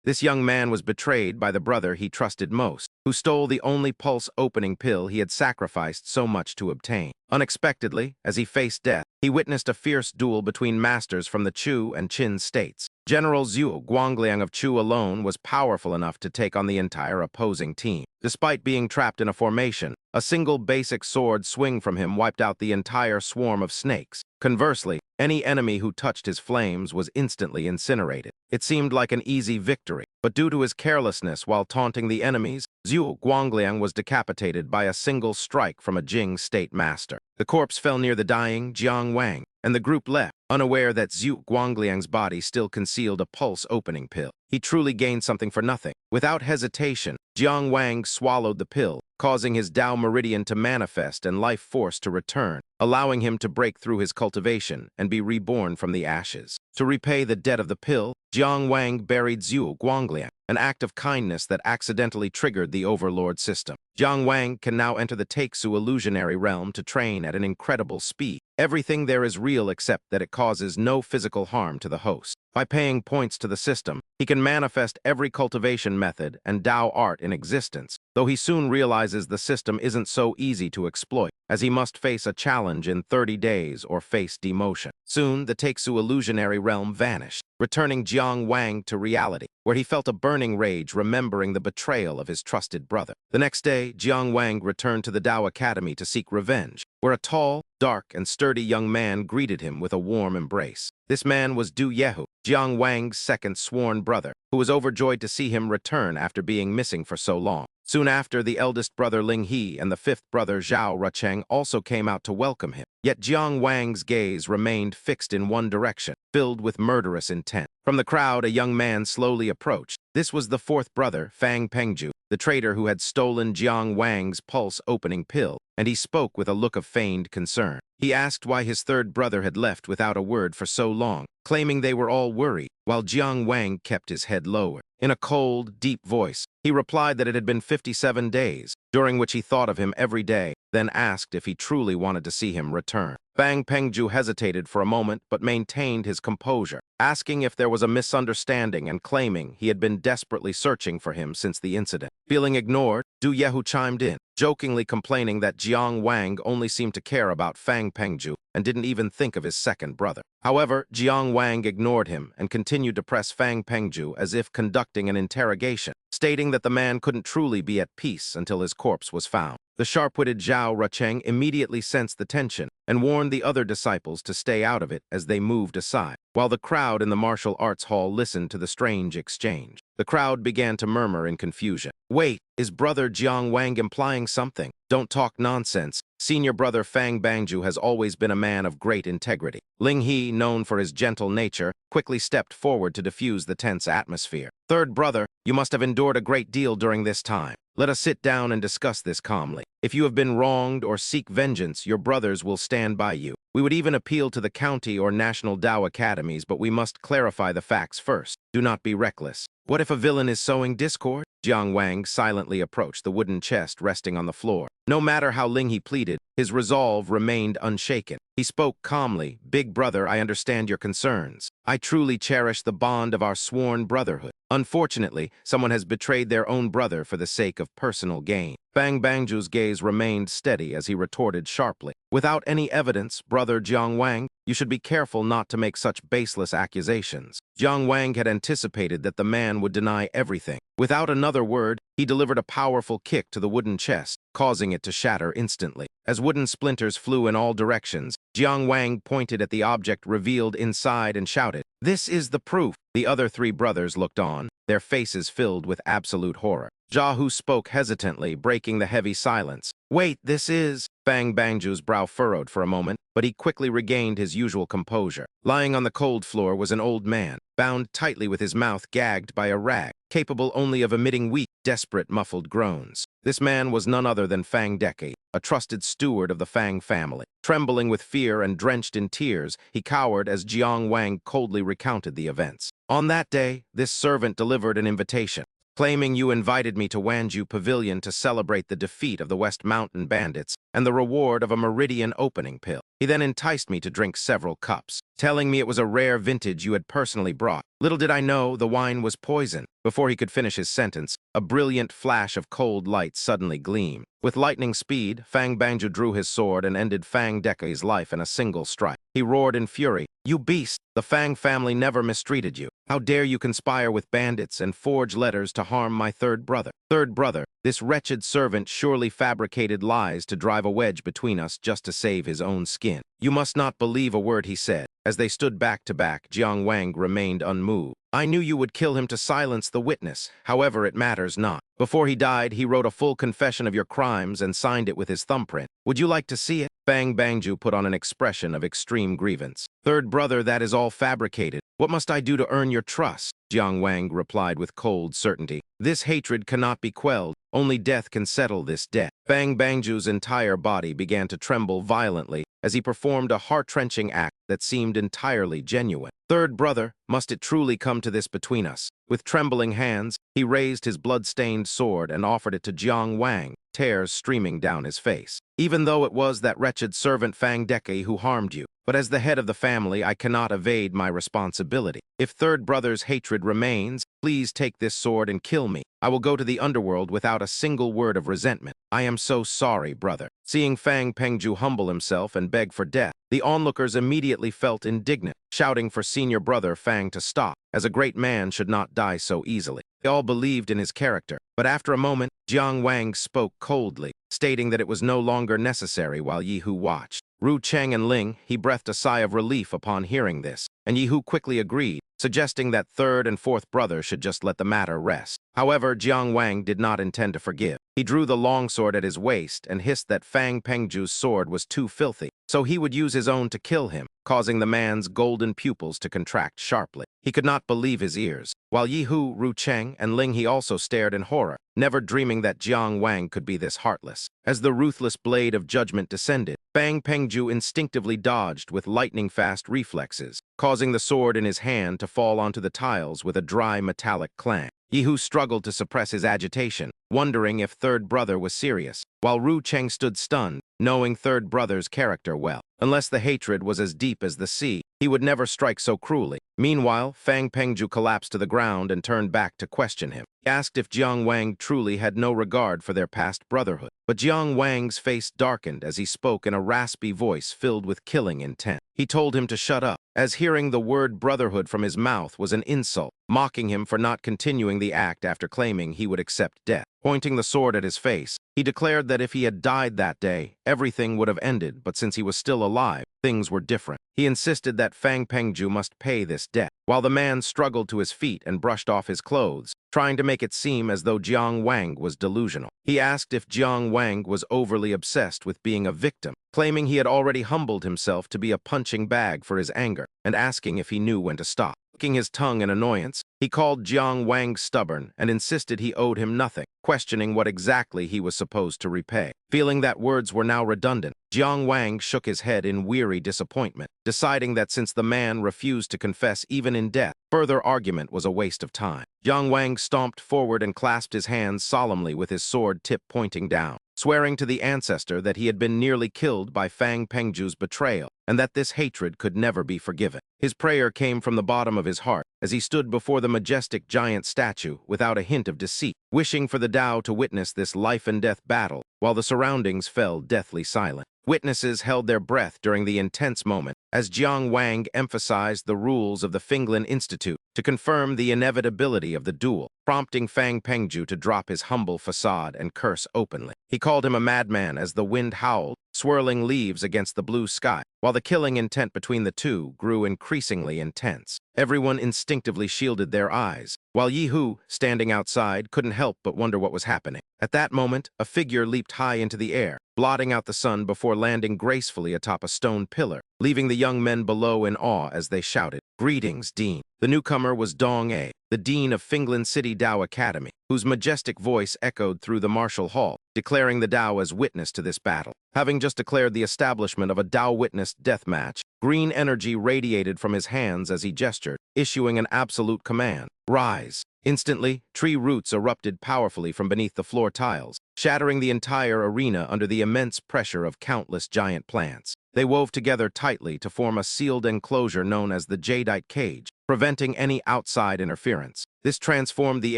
This young man was betrayed by the brother he trusted most, who stole the only pulse-opening pill he had sacrificed so much to obtain. Unexpectedly, as he faced death, he witnessed a fierce duel between masters from the Chu and Qin states. General Zhu Guangliang of Chu alone was powerful enough to take on the entire opposing team. Despite being trapped in a formation, a single basic sword swing from him wiped out the entire swarm of snakes. Conversely, any enemy who touched his flames was instantly incinerated. It seemed like an easy victory, but due to his carelessness while taunting the enemies, Zhu Guangliang was decapitated by a single strike from a Jing state master. The corpse fell near the dying Jiang Wang, and the group left, unaware that Zhu Guangliang's body still concealed a pulse-opening pill. He truly gained something for nothing. Without hesitation, Jiang Wang swallowed the pill, causing his Tao meridian to manifest and life force to return, allowing him to break through his cultivation and be reborn from the ashes. To repay the debt of the pill, Jiang Wang buried Zhu Guangliang, an act of kindness that accidentally triggered the overlord system. Jiang Wang can now enter the Taixu illusionary realm to train at an incredible speed. Everything there is real except that it causes no physical harm to the host. By paying points to the system, he can manifest every cultivation method and Tao art in existence, though he soon realizes the system isn't so easy to exploit, as he must face a challenge in 30 days or face demotion. Soon, the Taixu illusionary realm vanished, returning Jiang Wang to reality, where he felt a burning rage remembering the betrayal of his trusted brother. The next day, Jiang Wang returned to the Tao Academy to seek revenge, where a tall, dark, and sturdy young man greeted him with a warm embrace. This man was Du Yehu, Jiang Wang's second sworn brother, who was overjoyed to see him return after being missing for so long. Soon after, the eldest brother Ling He and the fifth brother Zhao Rucheng also came out to welcome him. Yet Jiang Wang's gaze remained fixed in one direction, filled with murderous intent. From the crowd, a young man slowly approached. This was the fourth brother, Fang Pengju, the traitor who had stolen Jiang Wang's pulse-opening pill, and he spoke with a look of feigned concern. He asked why his third brother had left without a word for so long, claiming they were all worried, while Jiang Wang kept his head lowered. In a cold, deep voice, he replied that it had been 57 days, during which he thought of him every day, then asked if he truly wanted to see him return. Fang Pengju hesitated for a moment but maintained his composure, asking if there was a misunderstanding and claiming he had been desperately searching for him since the incident. Feeling ignored, Du Yehu chimed in, jokingly complaining that Jiang Wang only seemed to care about Fang Pengju and didn't even think of his second brother. However, Jiang Wang ignored him and continued to press Fang Pengju as if conducting an interrogation, stating that the man couldn't truly be at peace until his corpse was found. The sharp-witted Zhao Rucheng immediately sensed the tension and warned the other disciples to stay out of it as they moved aside, while the crowd in the martial arts hall listened to the strange exchange. The crowd began to murmur in confusion. Wait, is brother Jiang Wang implying something? Don't talk nonsense. Senior brother Fang Bangju has always been a man of great integrity. Ling He, known for his gentle nature, quickly stepped forward to diffuse the tense atmosphere. Third brother, you must have endured a great deal during this time. Let us sit down and discuss this calmly. If you have been wronged or seek vengeance, your brothers will stand by you. We would even appeal to the county or national Tao academies, but we must clarify the facts first. Do not be reckless. What if a villain is sowing discord? Jiang Wang silently approached the wooden chest resting on the floor. No matter how Ling He pleaded, his resolve remained unshaken. He spoke calmly, Big brother, I understand your concerns. I truly cherish the bond of our sworn brotherhood. Unfortunately, someone has betrayed their own brother for the sake of personal gain. Fang Bangju's gaze remained steady as he retorted sharply. Without any evidence, brother Jiang Wang, you should be careful not to make such baseless accusations. Jiang Wang had anticipated that the man would deny everything. Without another word, he delivered a powerful kick to the wooden chest, causing it to shatter instantly. As wooden splinters flew in all directions, Jiang Wang pointed at the object revealed inside and shouted, "This is the proof." The other three brothers looked on, their faces filled with absolute horror. Zhahu spoke hesitantly, breaking the heavy silence. Wait, this is... Fang Bangju's brow furrowed for a moment, but he quickly regained his usual composure. Lying on the cold floor was an old man, bound tightly with his mouth gagged by a rag, capable only of emitting weak, desperate, muffled groans. This man was none other than Fang Deke, a trusted steward of the Fang family. Trembling with fear and drenched in tears, he cowered as Jiang Wang coldly recounted the events. On that day, this servant delivered an invitation, claiming you invited me to Wanju Pavilion to celebrate the defeat of the West Mountain Bandits and the reward of a meridian opening pill. He then enticed me to drink several cups, telling me it was a rare vintage you had personally brought. Little did I know the wine was poison. Before he could finish his sentence, a brilliant flash of cold light suddenly gleamed. With lightning speed, Fang Bangju drew his sword and ended Fang Dekai's life in a single strike. He roared in fury, "You beast! The Fang family never mistreated you. How dare you conspire with bandits and forge letters to harm my third brother? Third brother, this wretched servant surely fabricated lies to drive a wedge between us just to save his own skin. You must not believe a word he said." As they stood back to back, Jiang Wang remained unmoved. "I knew you would kill him to silence the witness. However, it matters not. Before he died, he wrote a full confession of your crimes and signed it with his thumbprint. Would you like to see it?" Fang Bangju put on an expression of extreme grievance. "Third brother, that is all fabricated. What must I do to earn your trust?" Jiang Wang replied with cold certainty. "This hatred cannot be quelled. Only death can settle this debt." Fang Bangju's entire body began to tremble violently as he performed a heart-wrenching act that seemed entirely genuine. "Third brother, must it truly come to this between us?" With trembling hands, he raised his blood-stained sword and offered it to Jiang Wang, tears streaming down his face. "Even though it was that wretched servant Fang Dekai who harmed you, but as the head of the family, I cannot evade my responsibility. If third brother's hatred remains, please take this sword and kill me. I will go to the underworld without a single word of resentment. I am so sorry, brother." Seeing Fang Pengju humble himself and beg for death, the onlookers immediately felt indignant, shouting for senior brother Fang to stop, as a great man should not die so easily. They all believed in his character, but after a moment, Jiang Wang spoke coldly, stating that it was no longer necessary while Yihu watched. Ru Cheng and Ling, he breathed a sigh of relief upon hearing this, and Yihu quickly agreed, suggesting that third and fourth brother should just let the matter rest. However, Jiang Wang did not intend to forgive. He drew the longsword at his waist and hissed that Fang Pengju's sword was too filthy, so he would use his own to kill him, causing the man's golden pupils to contract sharply. He could not believe his ears. While Yihu, Ru Cheng, and Ling he also stared in horror, never dreaming that Jiang Wang could be this heartless. As the ruthless blade of judgment descended, Fang Pengju instinctively dodged with lightning-fast reflexes, causing the sword in his hand to fall onto the tiles with a dry metallic clang. Yihu struggled to suppress his agitation, wondering if third brother was serious, while Ru Cheng stood stunned, knowing third brother's character well. Unless the hatred was as deep as the sea, he would never strike so cruelly. Meanwhile, Fang Pengju collapsed to the ground and turned back to question him. He asked if Jiang Wang truly had no regard for their past brotherhood. But Jiang Wang's face darkened as he spoke in a raspy voice filled with killing intent. He told him to shut up, as hearing the word brotherhood from his mouth was an insult, mocking him for not continuing the act after claiming he would accept death. Pointing the sword at his face, he declared that if he had died that day, everything would have ended, but since he was still alive, things were different. He insisted that Fang Pengju must pay this debt. While the man struggled to his feet and brushed off his clothes, trying to make it seem as though Jiang Wang was delusional. He asked if Jiang Wang was overly obsessed with being a victim, claiming he had already humbled himself to be a punching bag for his anger, and asking if he knew when to stop. Licking his tongue in annoyance, he called Jiang Wang stubborn and insisted he owed him nothing, questioning what exactly he was supposed to repay. Feeling that words were now redundant, Jiang Wang shook his head in weary disappointment, deciding that since the man refused to confess even in death, further argument was a waste of time. Jiang Wang stomped forward and clasped his hands solemnly with his sword tip pointing down, swearing to the ancestor that he had been nearly killed by Fang Pengju's betrayal, and that this hatred could never be forgiven. His prayer came from the bottom of his heart, as he stood before the majestic giant statue without a hint of deceit, wishing for the Tao to witness this life-and-death battle, while the surroundings fell deathly silent. Witnesses held their breath during the intense moment, as Jiang Wang emphasized the rules of the Finglin Institute to confirm the inevitability of the duel, prompting Fang Pengju to drop his humble facade and curse openly. He called him a madman as the wind howled, swirling leaves against the blue sky, while the killing intent between the two grew increasingly intense. Everyone instinctively shielded their eyes, while Yihu, standing outside, couldn't help but wonder what was happening. At that moment, a figure leaped high into the air, blotting out the sun before landing gracefully atop a stone pillar, leaving the young men below in awe as they shouted, "Greetings, Dean." The newcomer was Dong A, the dean of Finglin City Dao Academy, whose majestic voice echoed through the martial hall, declaring the Dao as witness to this battle. Having just declared the establishment of a Dao-witnessed death match, green energy radiated from his hands as he gestured, issuing an absolute command, "Rise." Instantly, tree roots erupted powerfully from beneath the floor tiles, shattering the entire arena under the immense pressure of countless giant plants. They wove together tightly to form a sealed enclosure known as the jadeite cage, preventing any outside interference. This transformed the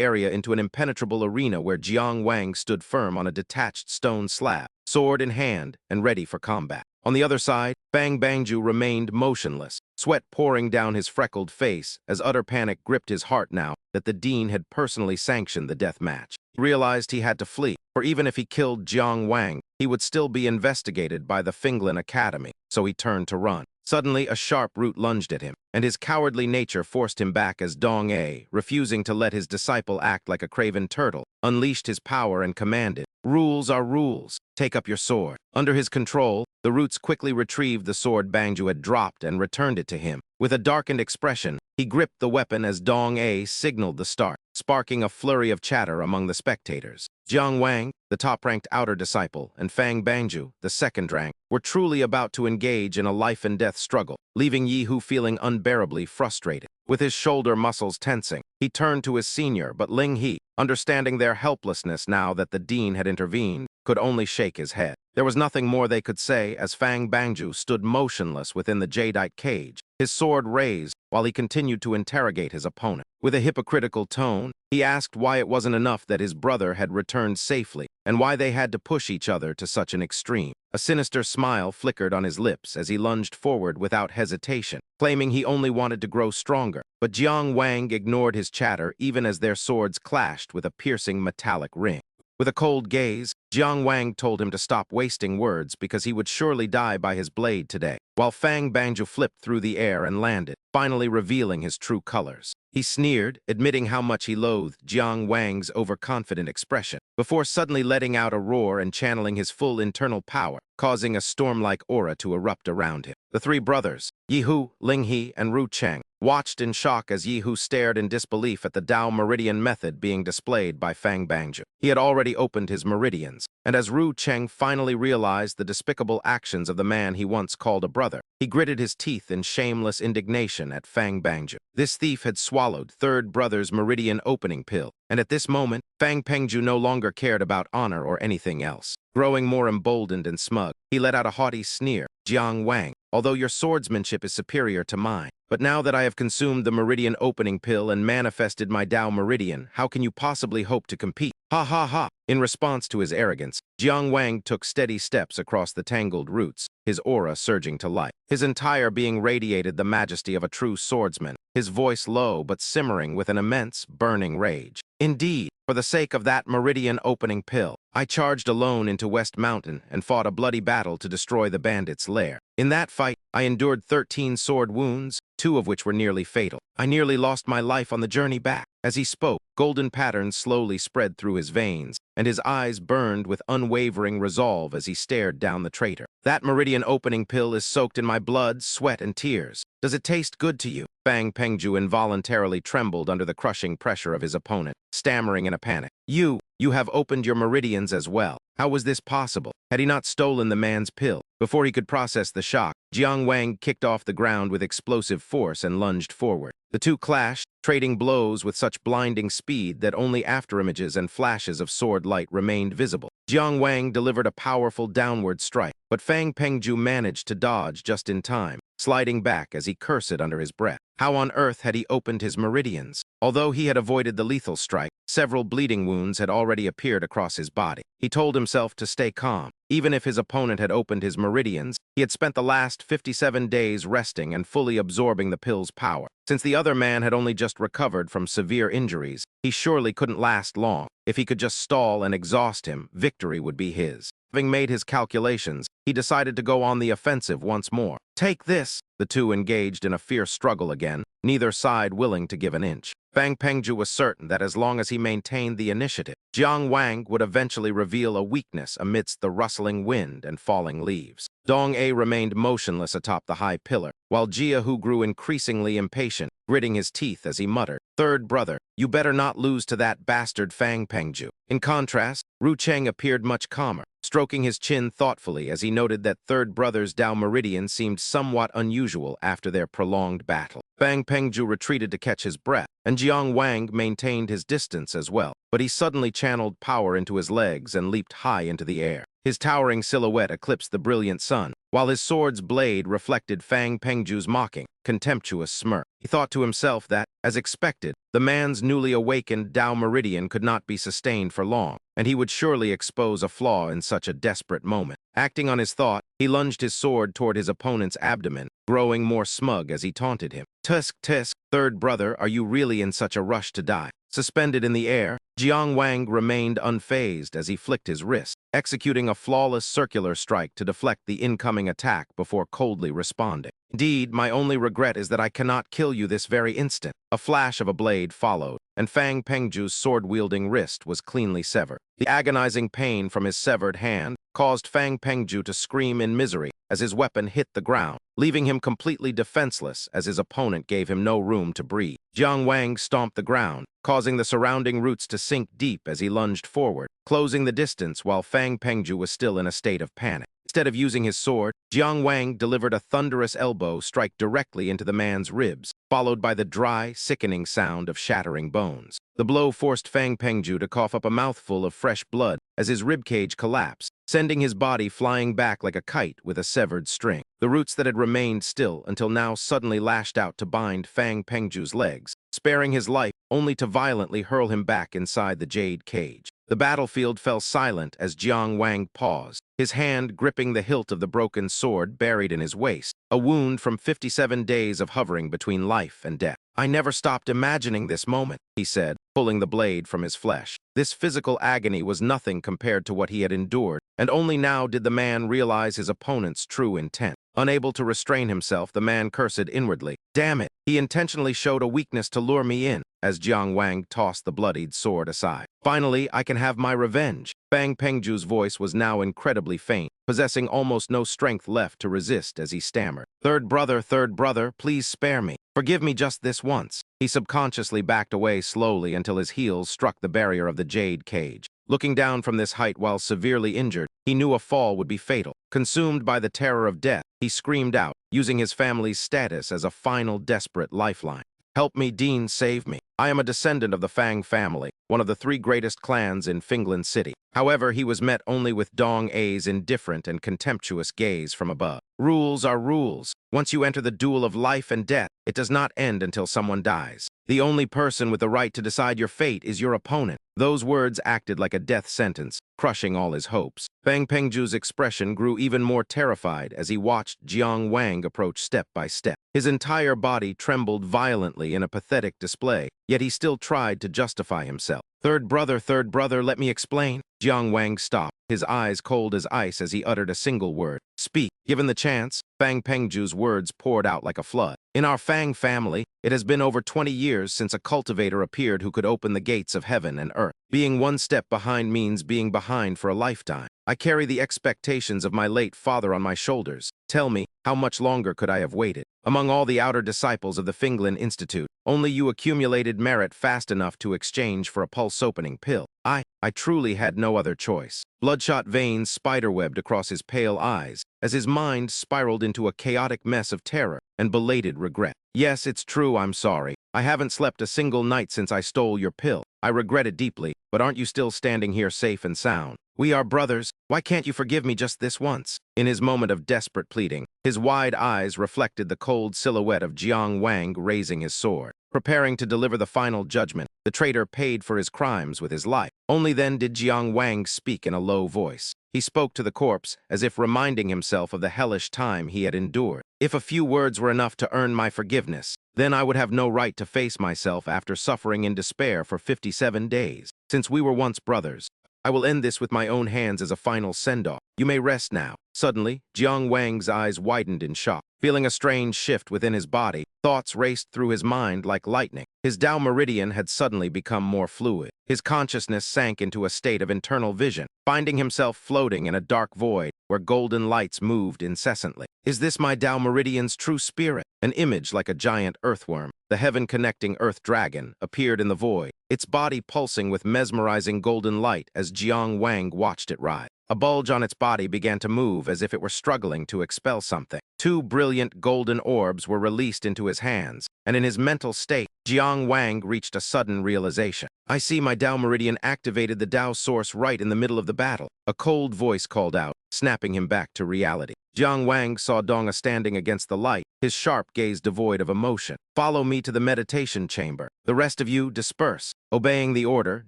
area into an impenetrable arena where Jiang Wang stood firm on a detached stone slab, sword in hand and ready for combat. On the other side, Fang Bangju remained motionless, sweat pouring down his freckled face as utter panic gripped his heart now that the dean had personally sanctioned the death match. He realized he had to flee, for even if he killed Jiang Wang, he would still be investigated by the Finglin Academy, so he turned to run. Suddenly, a sharp root lunged at him, and his cowardly nature forced him back as Dong A, refusing to let his disciple act like a craven turtle, unleashed his power and commanded, "Rules are rules. Take up your sword." Under his control, the roots quickly retrieved the sword Bangju had dropped and returned it to him. With a darkened expression, he gripped the weapon as Dong A signaled the start, sparking a flurry of chatter among the spectators. Jiang Wang, the top-ranked outer disciple, and Fang Bangju, the second rank, were truly about to engage in a life-and-death struggle, leaving Yi Hu feeling unbearably frustrated. With his shoulder muscles tensing, he turned to his senior, but Ling He, understanding their helplessness now that the dean had intervened, could only shake his head. There was nothing more they could say as Fang Bangju stood motionless within the jadeite cage, his sword raised while he continued to interrogate his opponent. With a hypocritical tone, he asked why it wasn't enough that his brother had returned safely, and why they had to push each other to such an extreme. A sinister smile flickered on his lips as he lunged forward without hesitation, claiming he only wanted to grow stronger. But Jiang Wang ignored his chatter even as their swords clashed with a piercing metallic ring. With a cold gaze, Jiang Wang told him to stop wasting words because he would surely die by his blade today, while Fang Bangju flipped through the air and landed, finally revealing his true colors. He sneered, admitting how much he loathed Jiang Wang's overconfident expression, before suddenly letting out a roar and channeling his full internal power, causing a storm-like aura to erupt around him. The three brothers, Yi Hu, Ling He, and Ru Cheng, watched in shock as Yi Hu stared in disbelief at the Tao Meridian method being displayed by Fang Bangju. He had already opened his meridians, and as Ru Cheng finally realized the despicable actions of the man he once called a brother, he gritted his teeth in shameless indignation at Fang Bangju. This thief had swallowed third brother's meridian opening pill, and at this moment, Fang Bangju no longer cared about honor or anything else. Growing more emboldened and smug, he let out a haughty sneer. "Jiang Wang, although your swordsmanship is superior to mine, but now that I have consumed the meridian opening pill and manifested my Tao meridian, how can you possibly hope to compete? Ha ha ha!" In response to his arrogance, Jiang Wang took steady steps across the tangled roots, his aura surging to life. His entire being radiated the majesty of a true swordsman, his voice low but simmering with an immense, burning rage. "Indeed, for the sake of that meridian opening pill, I charged alone into West Mountain and fought a bloody battle to destroy the bandits' lair. In that fight, I endured 13 sword wounds, 2 of which were nearly fatal. I nearly lost my life on the journey back." As he spoke, golden patterns slowly spread through his veins, and his eyes burned with unwavering resolve as he stared down the traitor. "That meridian opening pill is soaked in my blood, sweat, and tears. Does it taste good to you?" Fang Bangju involuntarily trembled under the crushing pressure of his opponent, stammering in a panic. You have opened your meridians as well. How was this possible? Had he not stolen the man's pill? Before he could process the shock, Jiang Wang kicked off the ground with explosive force and lunged forward. The two clashed, trading blows with such blinding speed that only afterimages and flashes of sword light remained visible. Jiang Wang delivered a powerful downward strike, but Fang Bangju managed to dodge just in time, sliding back as he cursed under his breath. How on earth had he opened his meridians? Although he had avoided the lethal strike, several bleeding wounds had already appeared across his body. He told himself to stay calm. Even if his opponent had opened his meridians, he had spent the last 57 days resting and fully absorbing the pill's power. Since the other man had only just recovered from severe injuries, he surely couldn't last long. If he could just stall and exhaust him, victory would be his. Having made his calculations, he decided to go on the offensive once more. "Take this!" The two engaged in a fierce struggle again, neither side willing to give an inch. Fang Bangju was certain that as long as he maintained the initiative, Jiang Wang would eventually reveal a weakness amidst the rustling wind and falling leaves. Dong A remained motionless atop the high pillar, while Jia Hu grew increasingly impatient, gritting his teeth as he muttered, "Third brother, you better not lose to that bastard Fang Bangju." In contrast, Ru Cheng appeared much calmer, stroking his chin thoughtfully as he noted that third brother's Tao meridian seemed somewhat unusual after their prolonged battle. Fang Pengju retreated to catch his breath, and Jiang Wang maintained his distance as well, but he suddenly channeled power into his legs and leaped high into the air. His towering silhouette eclipsed the brilliant sun, while his sword's blade reflected Fang Pengju's mocking, contemptuous smirk. He thought to himself that, as expected, the man's newly awakened Tao meridian could not be sustained for long, and he would surely expose a flaw in such a desperate moment. Acting on his thought, he lunged his sword toward his opponent's abdomen, growing more smug as he taunted him. "Tusk, tusk, third brother, are you really in such a rush to die?" Suspended in the air, Jiang Wang remained unfazed as he flicked his wrist, executing a flawless circular strike to deflect the incoming attack before coldly responding. "Indeed, my only regret is that I cannot kill you this very instant." A flash of a blade followed, and Fang Pengju's sword-wielding wrist was cleanly severed. The agonizing pain from his severed hand caused Fang Pengju to scream in misery as his weapon hit the ground, leaving him completely defenseless as his opponent gave him no room to breathe. Jiang Wang stomped the ground, causing the surrounding roots to sink deep as he lunged forward, closing the distance while Fang Pengju was still in a state of panic. Instead of using his sword, Jiang Wang delivered a thunderous elbow strike directly into the man's ribs, followed by the dry, sickening sound of shattering bones. The blow forced Fang Pengju to cough up a mouthful of fresh blood as his ribcage collapsed, sending his body flying back like a kite with a severed string. The roots that had remained still until now suddenly lashed out to bind Fang Pengju's legs, sparing his life only to violently hurl him back inside the jade cage. The battlefield fell silent as Jiang Wang paused, his hand gripping the hilt of the broken sword buried in his waist, a wound from 57 days of hovering between life and death. "I never stopped imagining this moment," he said, pulling the blade from his flesh. This physical agony was nothing compared to what he had endured, and only now did the man realize his opponent's true intent. Unable to restrain himself, the man cursed inwardly. "Damn it, he intentionally showed a weakness to lure me in," as Jiang Wang tossed the bloodied sword aside. "Finally, I can have my revenge." Fang Pengju's voice was now incredibly faint, possessing almost no strength left to resist as he stammered. third brother, please spare me. Forgive me just this once." He subconsciously backed away slowly until his heels struck the barrier of the jade cage. Looking down from this height while severely injured, he knew a fall would be fatal. Consumed by the terror of death, he screamed out, using his family's status as a final desperate lifeline. "Help me, Dean, save me. I am a descendant of the Fang family, one of the 3 greatest clans in Finglan City." However, he was met only with Dong A's indifferent and contemptuous gaze from above. "Rules are rules. Once you enter the duel of life and death, it does not end until someone dies. The only person with the right to decide your fate is your opponent." Those words acted like a death sentence, crushing all his hopes. Fang Pengju's expression grew even more terrified as he watched Jiang Wang approach step by step. His entire body trembled violently in a pathetic display, yet he still tried to justify himself. Third brother, let me explain." Jiang Wang stopped, his eyes cold as ice as he uttered a single word. "Speak." Given the chance, Fang Pengju's words poured out like a flood. "In our Fang family, it has been over 20 years since a cultivator appeared who could open the gates of heaven and earth. Being one step behind means being behind for a lifetime. I carry the expectations of my late father on my shoulders. Tell me, how much longer could I have waited? Among all the outer disciples of the Finglan Institute, only you accumulated merit fast enough to exchange for a pulse-opening pill. I truly had no other choice." Bloodshot veins spiderwebbed across his pale eyes as his mind spiraled into a chaotic mess of terror and belated regret. "Yes, it's true, I'm sorry. I haven't slept a single night since I stole your pill. I regret it deeply, but aren't you still standing here safe and sound? We are brothers. Why can't you forgive me just this once?" In his moment of desperate pleading, his wide eyes reflected the cold silhouette of Jiang Wang raising his sword. Preparing to deliver the final judgment, the traitor paid for his crimes with his life. Only then did Jiang Wang speak in a low voice. He spoke to the corpse as if reminding himself of the hellish time he had endured. "If a few words were enough to earn my forgiveness, then I would have no right to face myself after suffering in despair for 57 days. Since we were once brothers, I will end this with my own hands as a final send-off. You may rest now." Suddenly, Jiang Wang's eyes widened in shock. Feeling a strange shift within his body, thoughts raced through his mind like lightning. His Tao meridian had suddenly become more fluid. His consciousness sank into a state of internal vision, finding himself floating in a dark void where golden lights moved incessantly. "Is this my Tao meridian's true spirit?" An image like a giant earthworm the heaven-connecting earth dragon, appeared in the void, its body pulsing with mesmerizing golden light as Jiang Wang watched it rise. A bulge on its body began to move as if it were struggling to expel something. Two brilliant golden orbs were released into his hands, and in his mental state, Jiang Wang reached a sudden realization. I see my Tao Meridian activated the Tao source right in the middle of the battle. A cold voice called out, snapping him back to reality. Jiang Wang saw Donga standing against the light, his sharp gaze devoid of emotion. Follow me to the meditation chamber. The rest of you disperse. Obeying the order,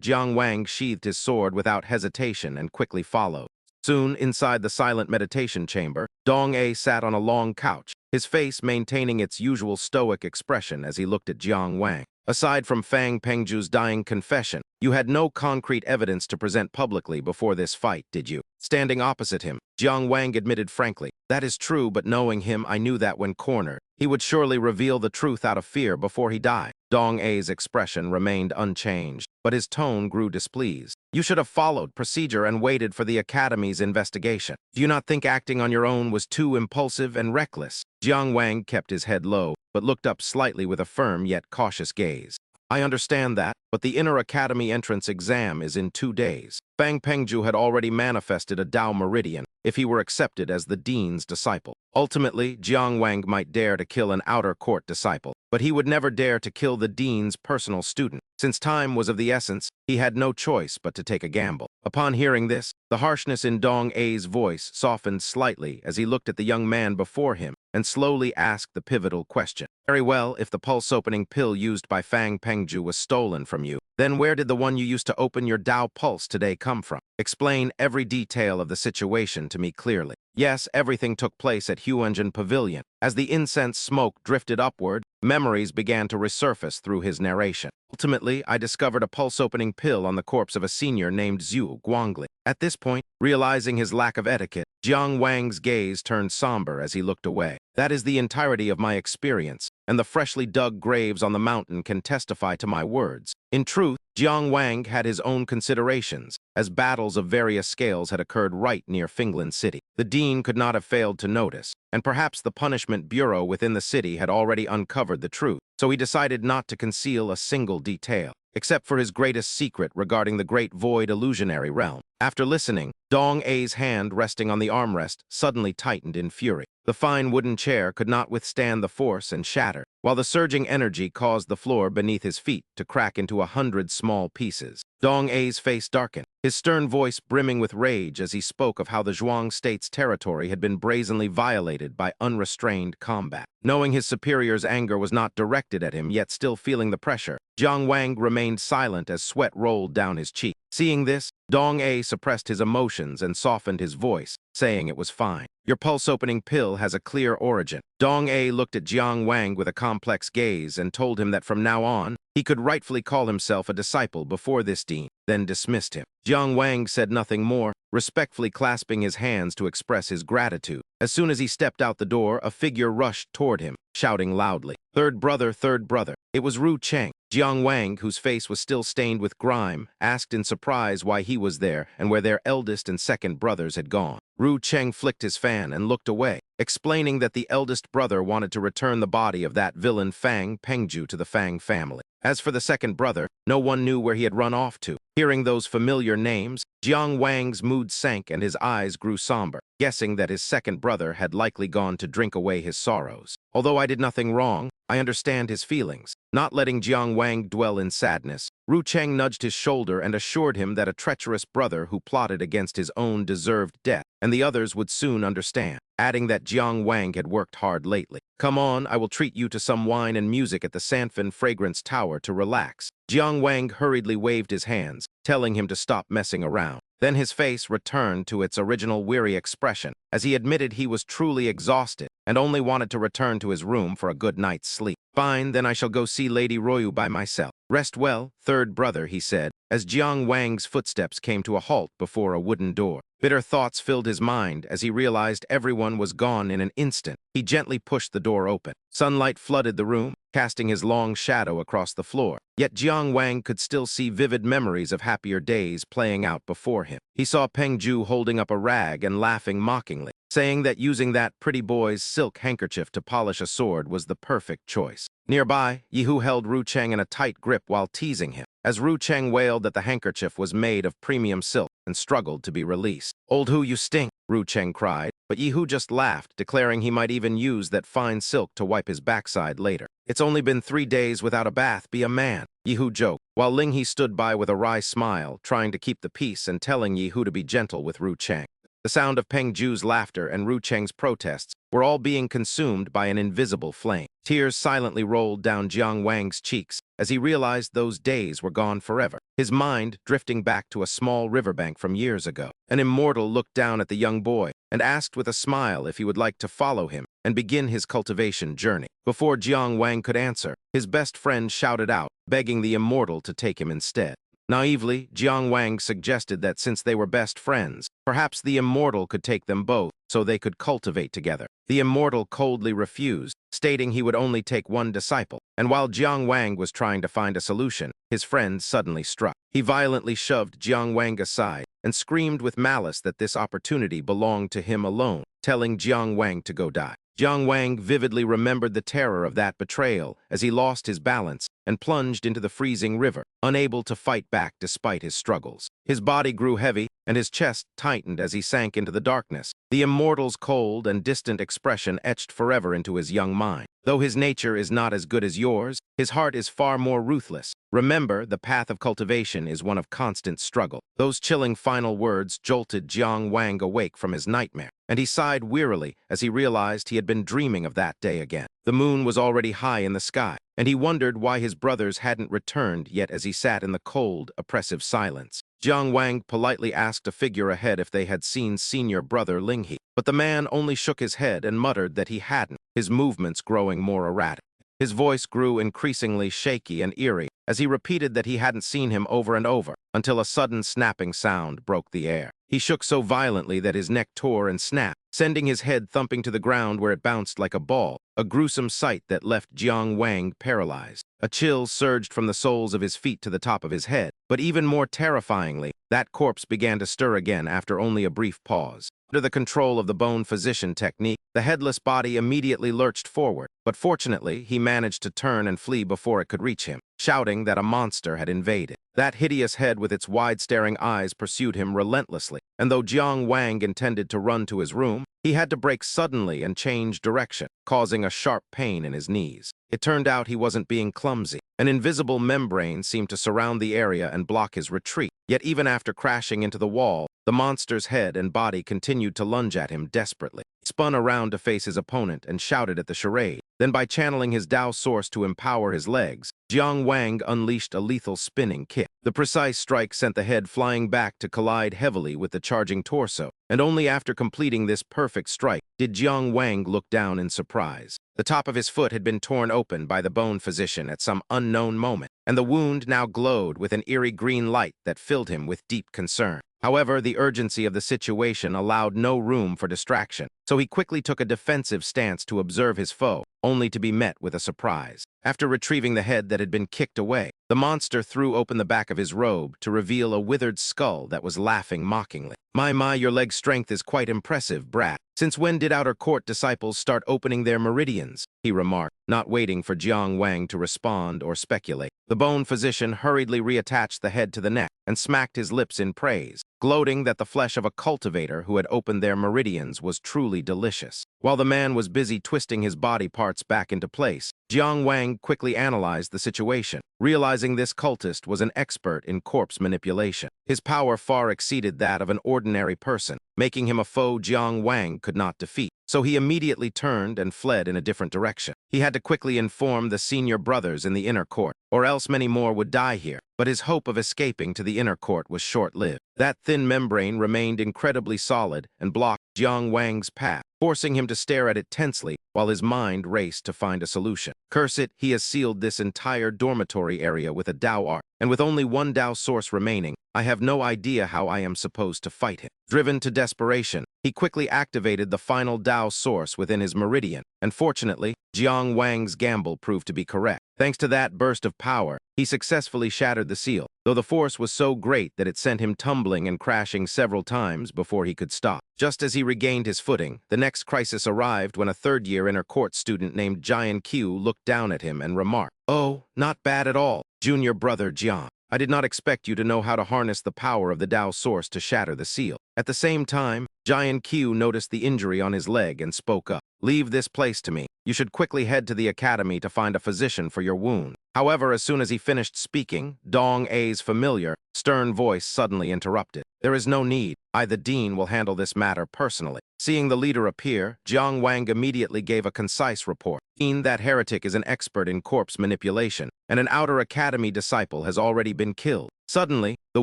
Jiang Wang sheathed his sword without hesitation and quickly followed. Soon, inside the silent meditation chamber, Dong-A sat on a long couch, his face maintaining its usual stoic expression as he looked at Jiang Wang. Aside from Fang Pengju's dying confession, you had no concrete evidence to present publicly before this fight, did you? Standing opposite him, Jiang Wang admitted frankly, that is true, but knowing him, I knew that when cornered, he would surely reveal the truth out of fear before he died. Dong-A's expression remained unchanged, but his tone grew displeased. You should have followed procedure and waited for the Academy's investigation. Do you not think acting on your own was too impulsive and reckless? Jiang Wang kept his head low, but looked up slightly with a firm yet cautious gaze. I understand that, but the inner academy entrance exam is in 2 days. Fang Pengju had already manifested a Tao Meridian if he were accepted as the dean's disciple. Ultimately, Jiang Wang might dare to kill an outer court disciple, but he would never dare to kill the dean's personal student. Since time was of the essence, he had no choice but to take a gamble. Upon hearing this, the harshness in Dong-A's voice softened slightly as he looked at the young man before him and slowly asked the pivotal question. Very well, if the pulse-opening pill used by Fang Pengju was stolen from you, then where did the one you used to open your Tao pulse today come from? Explain every detail of the situation to me clearly. Yes, everything took place at Huanjin Pavilion. As the incense smoke drifted upward, memories began to resurface through his narration. Ultimately, I discovered a pulse-opening pill on the corpse of a senior named Zhu Guangli. At this point, realizing his lack of etiquette, Jiang Wang's gaze turned somber as he looked away. That is the entirety of my experience, and the freshly dug graves on the mountain can testify to my words. In truth, Jiang Wang had his own considerations, as battles of various scales had occurred right near Finglan City. The dean could not have failed to notice, and perhaps the punishment bureau within the city had already uncovered the truth, so he decided not to conceal a single detail, except for his greatest secret regarding the great void illusionary realm. After listening, Dong-A's hand resting on the armrest suddenly tightened in fury. The fine wooden chair could not withstand the force and shattered, while the surging energy caused the floor beneath his feet to crack into 100 small pieces. Dong-A's face darkened, his stern voice brimming with rage as he spoke of how the Zhuang state's territory had been brazenly violated by unrestrained combat. Knowing his superior's anger was not directed at him, yet still feeling the pressure, Jiang Wang remained silent as sweat rolled down his cheek. Seeing this, Dong-A suppressed his emotions and softened his voice, saying it was fine. Your pulse-opening pill has a clear origin. Dong-A looked at Jiang Wang with a complex gaze and told him that from now on, he could rightfully call himself a disciple before this dean, then dismissed him. Jiang Wang said nothing more, respectfully clasping his hands to express his gratitude. As soon as he stepped out the door, a figure rushed toward him, shouting loudly, third brother, third brother." It was Ru Cheng. Jiang Wang, whose face was still stained with grime, asked in surprise why he was there and where their eldest and second brothers had gone. Ru Cheng flicked his fan and looked away, explaining that the eldest brother wanted to return the body of that villain Fang Pengju to the Fang family. As for the second brother, no one knew where he had run off to. Hearing those familiar names, Jiang Wang's mood sank and his eyes grew somber, guessing that his second brother had likely gone to drink away his sorrows. Although I did nothing wrong, I understand his feelings. Not letting Jiang Wang dwell in sadness, Ru Cheng nudged his shoulder and assured him that a treacherous brother who plotted against his own deserved death, and the others would soon understand, adding that Jiang Wang had worked hard lately. Come on, I will treat you to some wine and music at the Sanfin Fragrance Tower to relax. Jiang Wang hurriedly waved his hands, telling him to stop messing around. Then his face returned to its original weary expression, as he admitted he was truly exhausted and only wanted to return to his room for a good night's sleep. Fine, then I shall go see Lady Royu by myself. Rest well, third brother, he said, as Jiang Wang's footsteps came to a halt before a wooden door. Bitter thoughts filled his mind as he realized everyone was gone in an instant. He gently pushed the door open. Sunlight flooded the room, casting his long shadow across the floor. Yet Jiang Wang could still see vivid memories of happier days playing out before him. He saw Peng Ju holding up a rag and laughing mockingly, saying that using that pretty boy's silk handkerchief to polish a sword was the perfect choice. Nearby, Yihu held Ru Cheng in a tight grip while teasing him, as Ru Cheng wailed that the handkerchief was made of premium silk and struggled to be released. "Old Hu, you stink," Ru Cheng cried, but Yihu just laughed, declaring he might even use that fine silk to wipe his backside later. "It's only been 3 days without a bath, be a man," Yihu joked, while Ling He stood by with a wry smile, trying to keep the peace and telling Yihu to be gentle with Ru Cheng. The sound of Peng Ju's laughter and Ru Cheng's protests were all being consumed by an invisible flame. Tears silently rolled down Jiang Wang's cheeks as he realized those days were gone forever, his mind drifting back to a small riverbank from years ago. An immortal looked down at the young boy and asked with a smile if he would like to follow him and begin his cultivation journey. Before Jiang Wang could answer, his best friend shouted out, begging the immortal to take him instead. Naively, Jiang Wang suggested that since they were best friends, perhaps the immortal could take them both so they could cultivate together. The immortal coldly refused, stating he would only take one disciple, and while Jiang Wang was trying to find a solution, his friend suddenly struck. He violently shoved Jiang Wang aside and screamed with malice that this opportunity belonged to him alone, telling Jiang Wang to go die. Jiang Wang vividly remembered the terror of that betrayal as he lost his balance and plunged into the freezing river, unable to fight back despite his struggles. His body grew heavy, and his chest tightened as he sank into the darkness. The immortal's cold and distant expression etched forever into his young mind. "Though his nature is not as good as yours, his heart is far more ruthless. Remember, the path of cultivation is one of constant struggle." Those chilling final words jolted Jiang Wang awake from his nightmare, and he sighed wearily as he realized he had been dreaming of that day again. The moon was already high in the sky, and he wondered why his brothers hadn't returned yet as he sat in the cold, oppressive silence. Jiang Wang politely asked a figure ahead if they had seen senior brother Ling He, but the man only shook his head and muttered that he hadn't, his movements growing more erratic. His voice grew increasingly shaky and eerie as he repeated that he hadn't seen him over and over, until a sudden snapping sound broke the air. He shook so violently that his neck tore and snapped, sending his head thumping to the ground where it bounced like a ball, a gruesome sight that left Jiang Wang paralyzed. A chill surged from the soles of his feet to the top of his head, but even more terrifyingly, that corpse began to stir again after only a brief pause. Under the control of the bone physician technique, the headless body immediately lurched forward, but fortunately, he managed to turn and flee before it could reach him, shouting that a monster had invaded. That hideous head with its wide-staring eyes pursued him relentlessly, and though Jiang Wang intended to run to his room, he had to brake suddenly and change direction, causing a sharp pain in his knees. It turned out he wasn't being clumsy. An invisible membrane seemed to surround the area and block his retreat, yet even after crashing into the wall, the monster's head and body continued to lunge at him desperately. He spun around to face his opponent and shouted at the charade. Then by channeling his Tao source to empower his legs, Jiang Wang unleashed a lethal spinning kick. The precise strike sent the head flying back to collide heavily with the charging torso, and only after completing this perfect strike did Jiang Wang look down in surprise. The top of his foot had been torn open by the bone physician at some unknown moment, and the wound now glowed with an eerie green light that filled him with deep concern. However, the urgency of the situation allowed no room for distraction, so he quickly took a defensive stance to observe his foe, only to be met with a surprise. After retrieving the head that had been kicked away, the monster threw open the back of his robe to reveal a withered skull that was laughing mockingly. My, your leg strength is quite impressive, brat. Since when did outer court disciples start opening their meridians?" he remarked, not waiting for Jiang Wang to respond or speculate. The bone physician hurriedly reattached the head to the neck and smacked his lips in praise, gloating that the flesh of a cultivator who had opened their meridians was truly delicious. While the man was busy twisting his body parts back into place, Jiang Wang quickly analyzed the situation, realizing this cultist was an expert in corpse manipulation. His power far exceeded that of an ordinary person, making him a foe Jiang Wang could not defeat. So he immediately turned and fled in a different direction. He had to quickly inform the senior brothers in the inner court, or else many more would die here. But his hope of escaping to the inner court was short-lived. That thin membrane remained incredibly solid and blocked Jiang Wang's path, forcing him to stare at it tensely while his mind raced to find a solution. Curse it, he has sealed this entire dormitory area with a Tao art, and with only one Tao source remaining, I have no idea how I am supposed to fight him. Driven to desperation, he quickly activated the final Tao source within his meridian, and fortunately, Jiang Wang's gamble proved to be correct. Thanks to that burst of power, he successfully shattered the seal, though the force was so great that it sent him tumbling and crashing several times before he could stop. Just as he regained his footing, the next crisis arrived when a third-year inner court student named Jian Qiu looked down at him and remarked, "Oh, not bad at all, junior brother Jiang. I did not expect you to know how to harness the power of the Tao source to shatter the seal." At the same time, Jian Qiu noticed the injury on his leg and spoke up. "Leave this place to me. You should quickly head to the academy to find a physician for your wound." However, as soon as he finished speaking, Dong A's familiar, stern voice suddenly interrupted. "There is no need. I, the dean, will handle this matter personally." Seeing the leader appear, Jiang Wang immediately gave a concise report. "Dean, that heretic is an expert in corpse manipulation, and an outer academy disciple has already been killed." Suddenly, the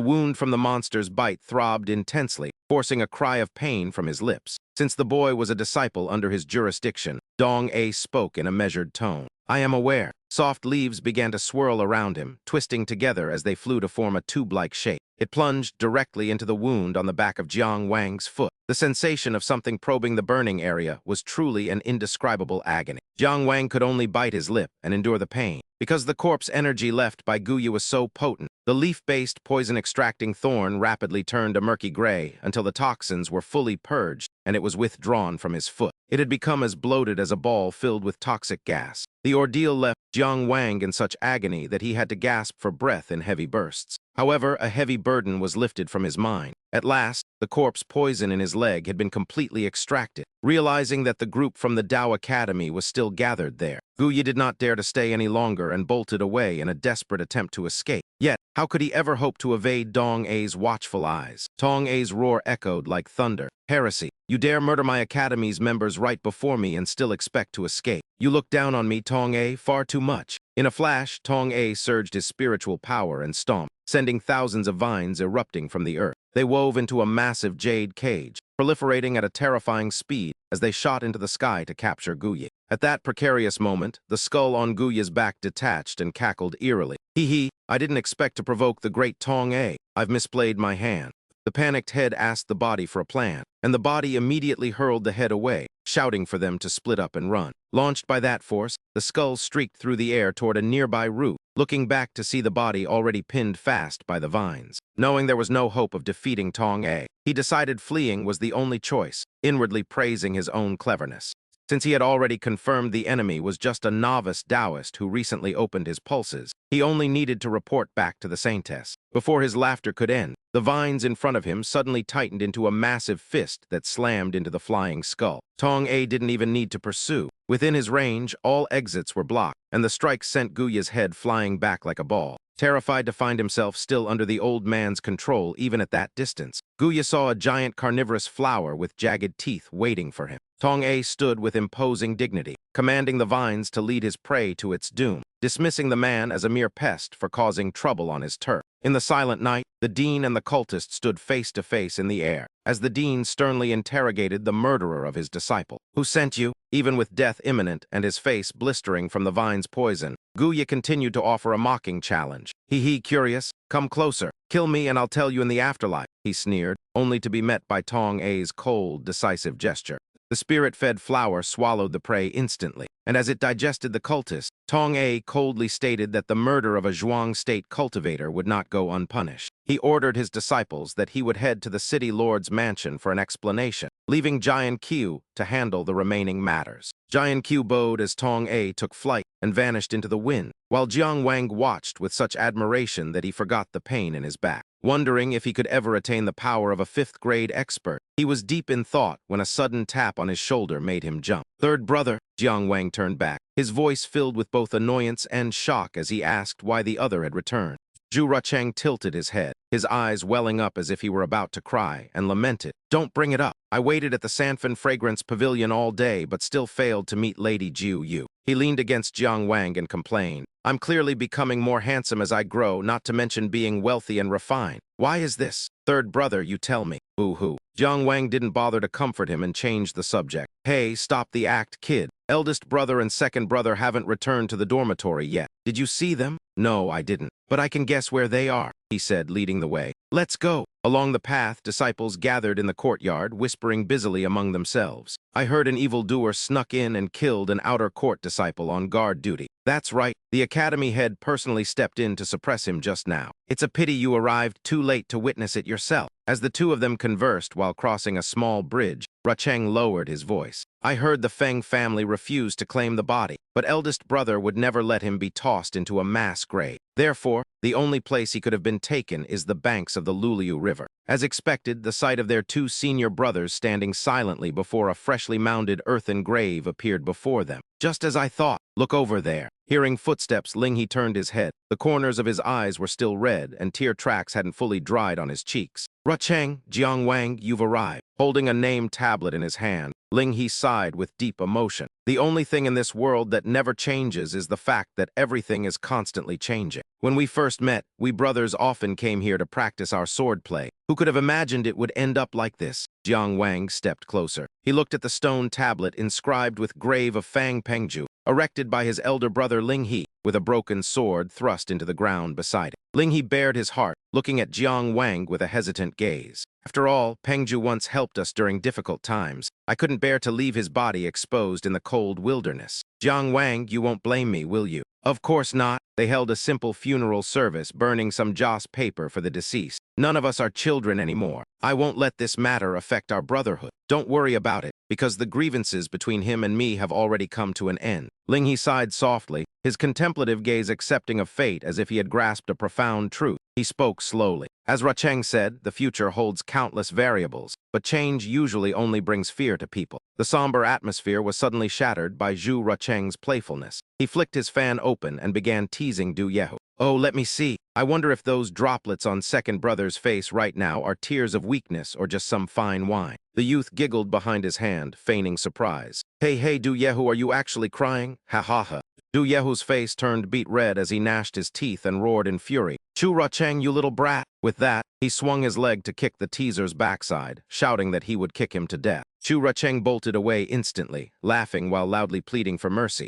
wound from the monster's bite throbbed intensely, forcing a cry of pain from his lips. Since the boy was a disciple under his jurisdiction, Dong A spoke in a measured tone. "I am aware." Soft leaves began to swirl around him, twisting together as they flew to form a tube-like shape. It plunged directly into the wound on the back of Jiang Wang's foot. The sensation of something probing the burning area was truly an indescribable agony. Jiang Wang could only bite his lip and endure the pain. Because the corpse energy left by Guya was so potent, the leaf-based poison-extracting thorn rapidly turned a murky gray until the toxins were fully purged and it was withdrawn from his foot. It had become as bloated as a ball filled with toxic gas. The ordeal left Jiang Wang in such agony that he had to gasp for breath in heavy bursts. However, a heavy burden was lifted from his mind. At last, the corpse poison in his leg had been completely extracted. Realizing that the group from the Tao Academy was still gathered there, Guya did not dare to stay any longer and bolted away in a desperate attempt to escape. Yet, how could he ever hope to evade Dong A's watchful eyes? Dong A's roar echoed like thunder. "Heresy! You dare murder my academy's members right before me and still expect to escape. You look down on me, Tong A, far too much." In a flash, Tong A surged his spiritual power and stomped, sending thousands of vines erupting from the earth. They wove into a massive jade cage, proliferating at a terrifying speed as they shot into the sky to capture Guya. At that precarious moment, the skull on Guya's back detached and cackled eerily. "Hee hee, I didn't expect to provoke the great Tong A. I've misplayed my hand." The panicked head asked the body for a plan, and the body immediately hurled the head away, shouting for them to split up and run. Launched by that force, the skull streaked through the air toward a nearby root, looking back to see the body already pinned fast by the vines. Knowing there was no hope of defeating Tong A, he decided fleeing was the only choice, inwardly praising his own cleverness. Since he had already confirmed the enemy was just a novice Taoist who recently opened his pulses, he only needed to report back to the Saintess. Before his laughter could end, the vines in front of him suddenly tightened into a massive fist that slammed into the flying skull. Tong A didn't even need to pursue. Within his range, all exits were blocked, and the strike sent Guya's head flying back like a ball. Terrified to find himself still under the old man's control even at that distance, Guya saw a giant carnivorous flower with jagged teeth waiting for him. Tong A stood with imposing dignity, commanding the vines to lead his prey to its doom, dismissing the man as a mere pest for causing trouble on his turf. In the silent night, the dean and the cultist stood face to face in the air, as the dean sternly interrogated the murderer of his disciple. "Who sent you?" Even with death imminent and his face blistering from the vine's poison, Guya continued to offer a mocking challenge. "Hee hee, curious? Come closer. Kill me and I'll tell you in the afterlife," he sneered, only to be met by Tong A's cold, decisive gesture. The spirit-fed flower swallowed the prey instantly, and as it digested the cultist, Tong A coldly stated that the murder of a Zhuang state cultivator would not go unpunished. He ordered his disciples that he would head to the city lord's mansion for an explanation, leaving Jian Qiu to handle the remaining matters. Jian Qiu bowed as Tong A took flight and vanished into the wind, while Jiang Wang watched with such admiration that he forgot the pain in his back. Wondering if he could ever attain the power of a fifth-grade expert, he was deep in thought when a sudden tap on his shoulder made him jump. "Third brother," Jiang Wang turned back, his voice filled with both annoyance and shock as he asked why the other had returned. Zhu Rucheng tilted his head, his eyes welling up as if he were about to cry, and lamented, "Don't bring it up. I waited at the Sanfin Fragrance Pavilion all day but still failed to meet Lady Jiu Yu." He leaned against Jiang Wang and complained, "I'm clearly becoming more handsome as I grow, not to mention being wealthy and refined. Why is this? Third brother, you tell me." Boo-hoo. Jiang Wang didn't bother to comfort him and changed the subject. "Hey, stop the act, kid. Eldest brother and second brother haven't returned to the dormitory yet. Did you see them?" "No, I didn't. But I can guess where they are," he said, leading the way. Let's go. Along the path, disciples gathered in the courtyard, whispering busily among themselves. I heard an evildoer snuck in and killed an outer court disciple on guard duty. That's right, the academy head personally stepped in to suppress him just now. It's a pity you arrived too late to witness it yourself. As the two of them conversed while crossing a small bridge, Rucheng lowered his voice. I heard the Feng family refuse to claim the body, but eldest brother would never let him be tossed into a mass grave. Therefore, the only place he could have been taken is the banks of the Luliu River. As expected, the sight of their two senior brothers standing silently before a freshly mounded earthen grave appeared before them. Just as I thought, look over there. Hearing footsteps, Linghe turned his head. The corners of his eyes were still red, and tear tracks hadn't fully dried on his cheeks. Rucheng, Jiangwang, you've arrived. Holding a name tablet in his hand, Linghe sighed with deep emotion. The only thing in this world that never changes is the fact that everything is constantly changing. When we first met, we brothers often came here to practice our swordplay. Who could have imagined it would end up like this? Jiang Wang stepped closer. He looked at the stone tablet inscribed with grave of Fang Pengju, erected by his elder brother Linghe, with a broken sword thrust into the ground beside it. Linghe bared his heart, looking at Jiang Wang with a hesitant gaze. After all, Pengju once helped us during difficult times. I couldn't bear to leave his body exposed in the cold wilderness. Jiang Wang, you won't blame me, will you? Of course not. They held a simple funeral service, burning some joss paper for the deceased. None of us are children anymore. I won't let this matter affect our brotherhood. Don't worry about it, because the grievances between him and me have already come to an end. Linghe sighed softly, his contemplative gaze accepting of fate as if he had grasped a profound truth. He spoke slowly. As Rucheng said, the future holds countless variables, but change usually only brings fear to people. The somber atmosphere was suddenly shattered by Zhu Rucheng's playfulness. He flicked his fan open and began teasing Du Yehu. Oh, let me see. I wonder if those droplets on second brother's face right now are tears of weakness or just some fine wine. The youth giggled behind his hand, feigning surprise. Hey, Du Yehu, are you actually crying? Ha ha ha. Du Yehu's face turned beet red as he gnashed his teeth and roared in fury. Chu Rucheng, you little brat. With that, he swung his leg to kick the teaser's backside, shouting that he would kick him to death. Chu Rucheng bolted away instantly, laughing while loudly pleading for mercy.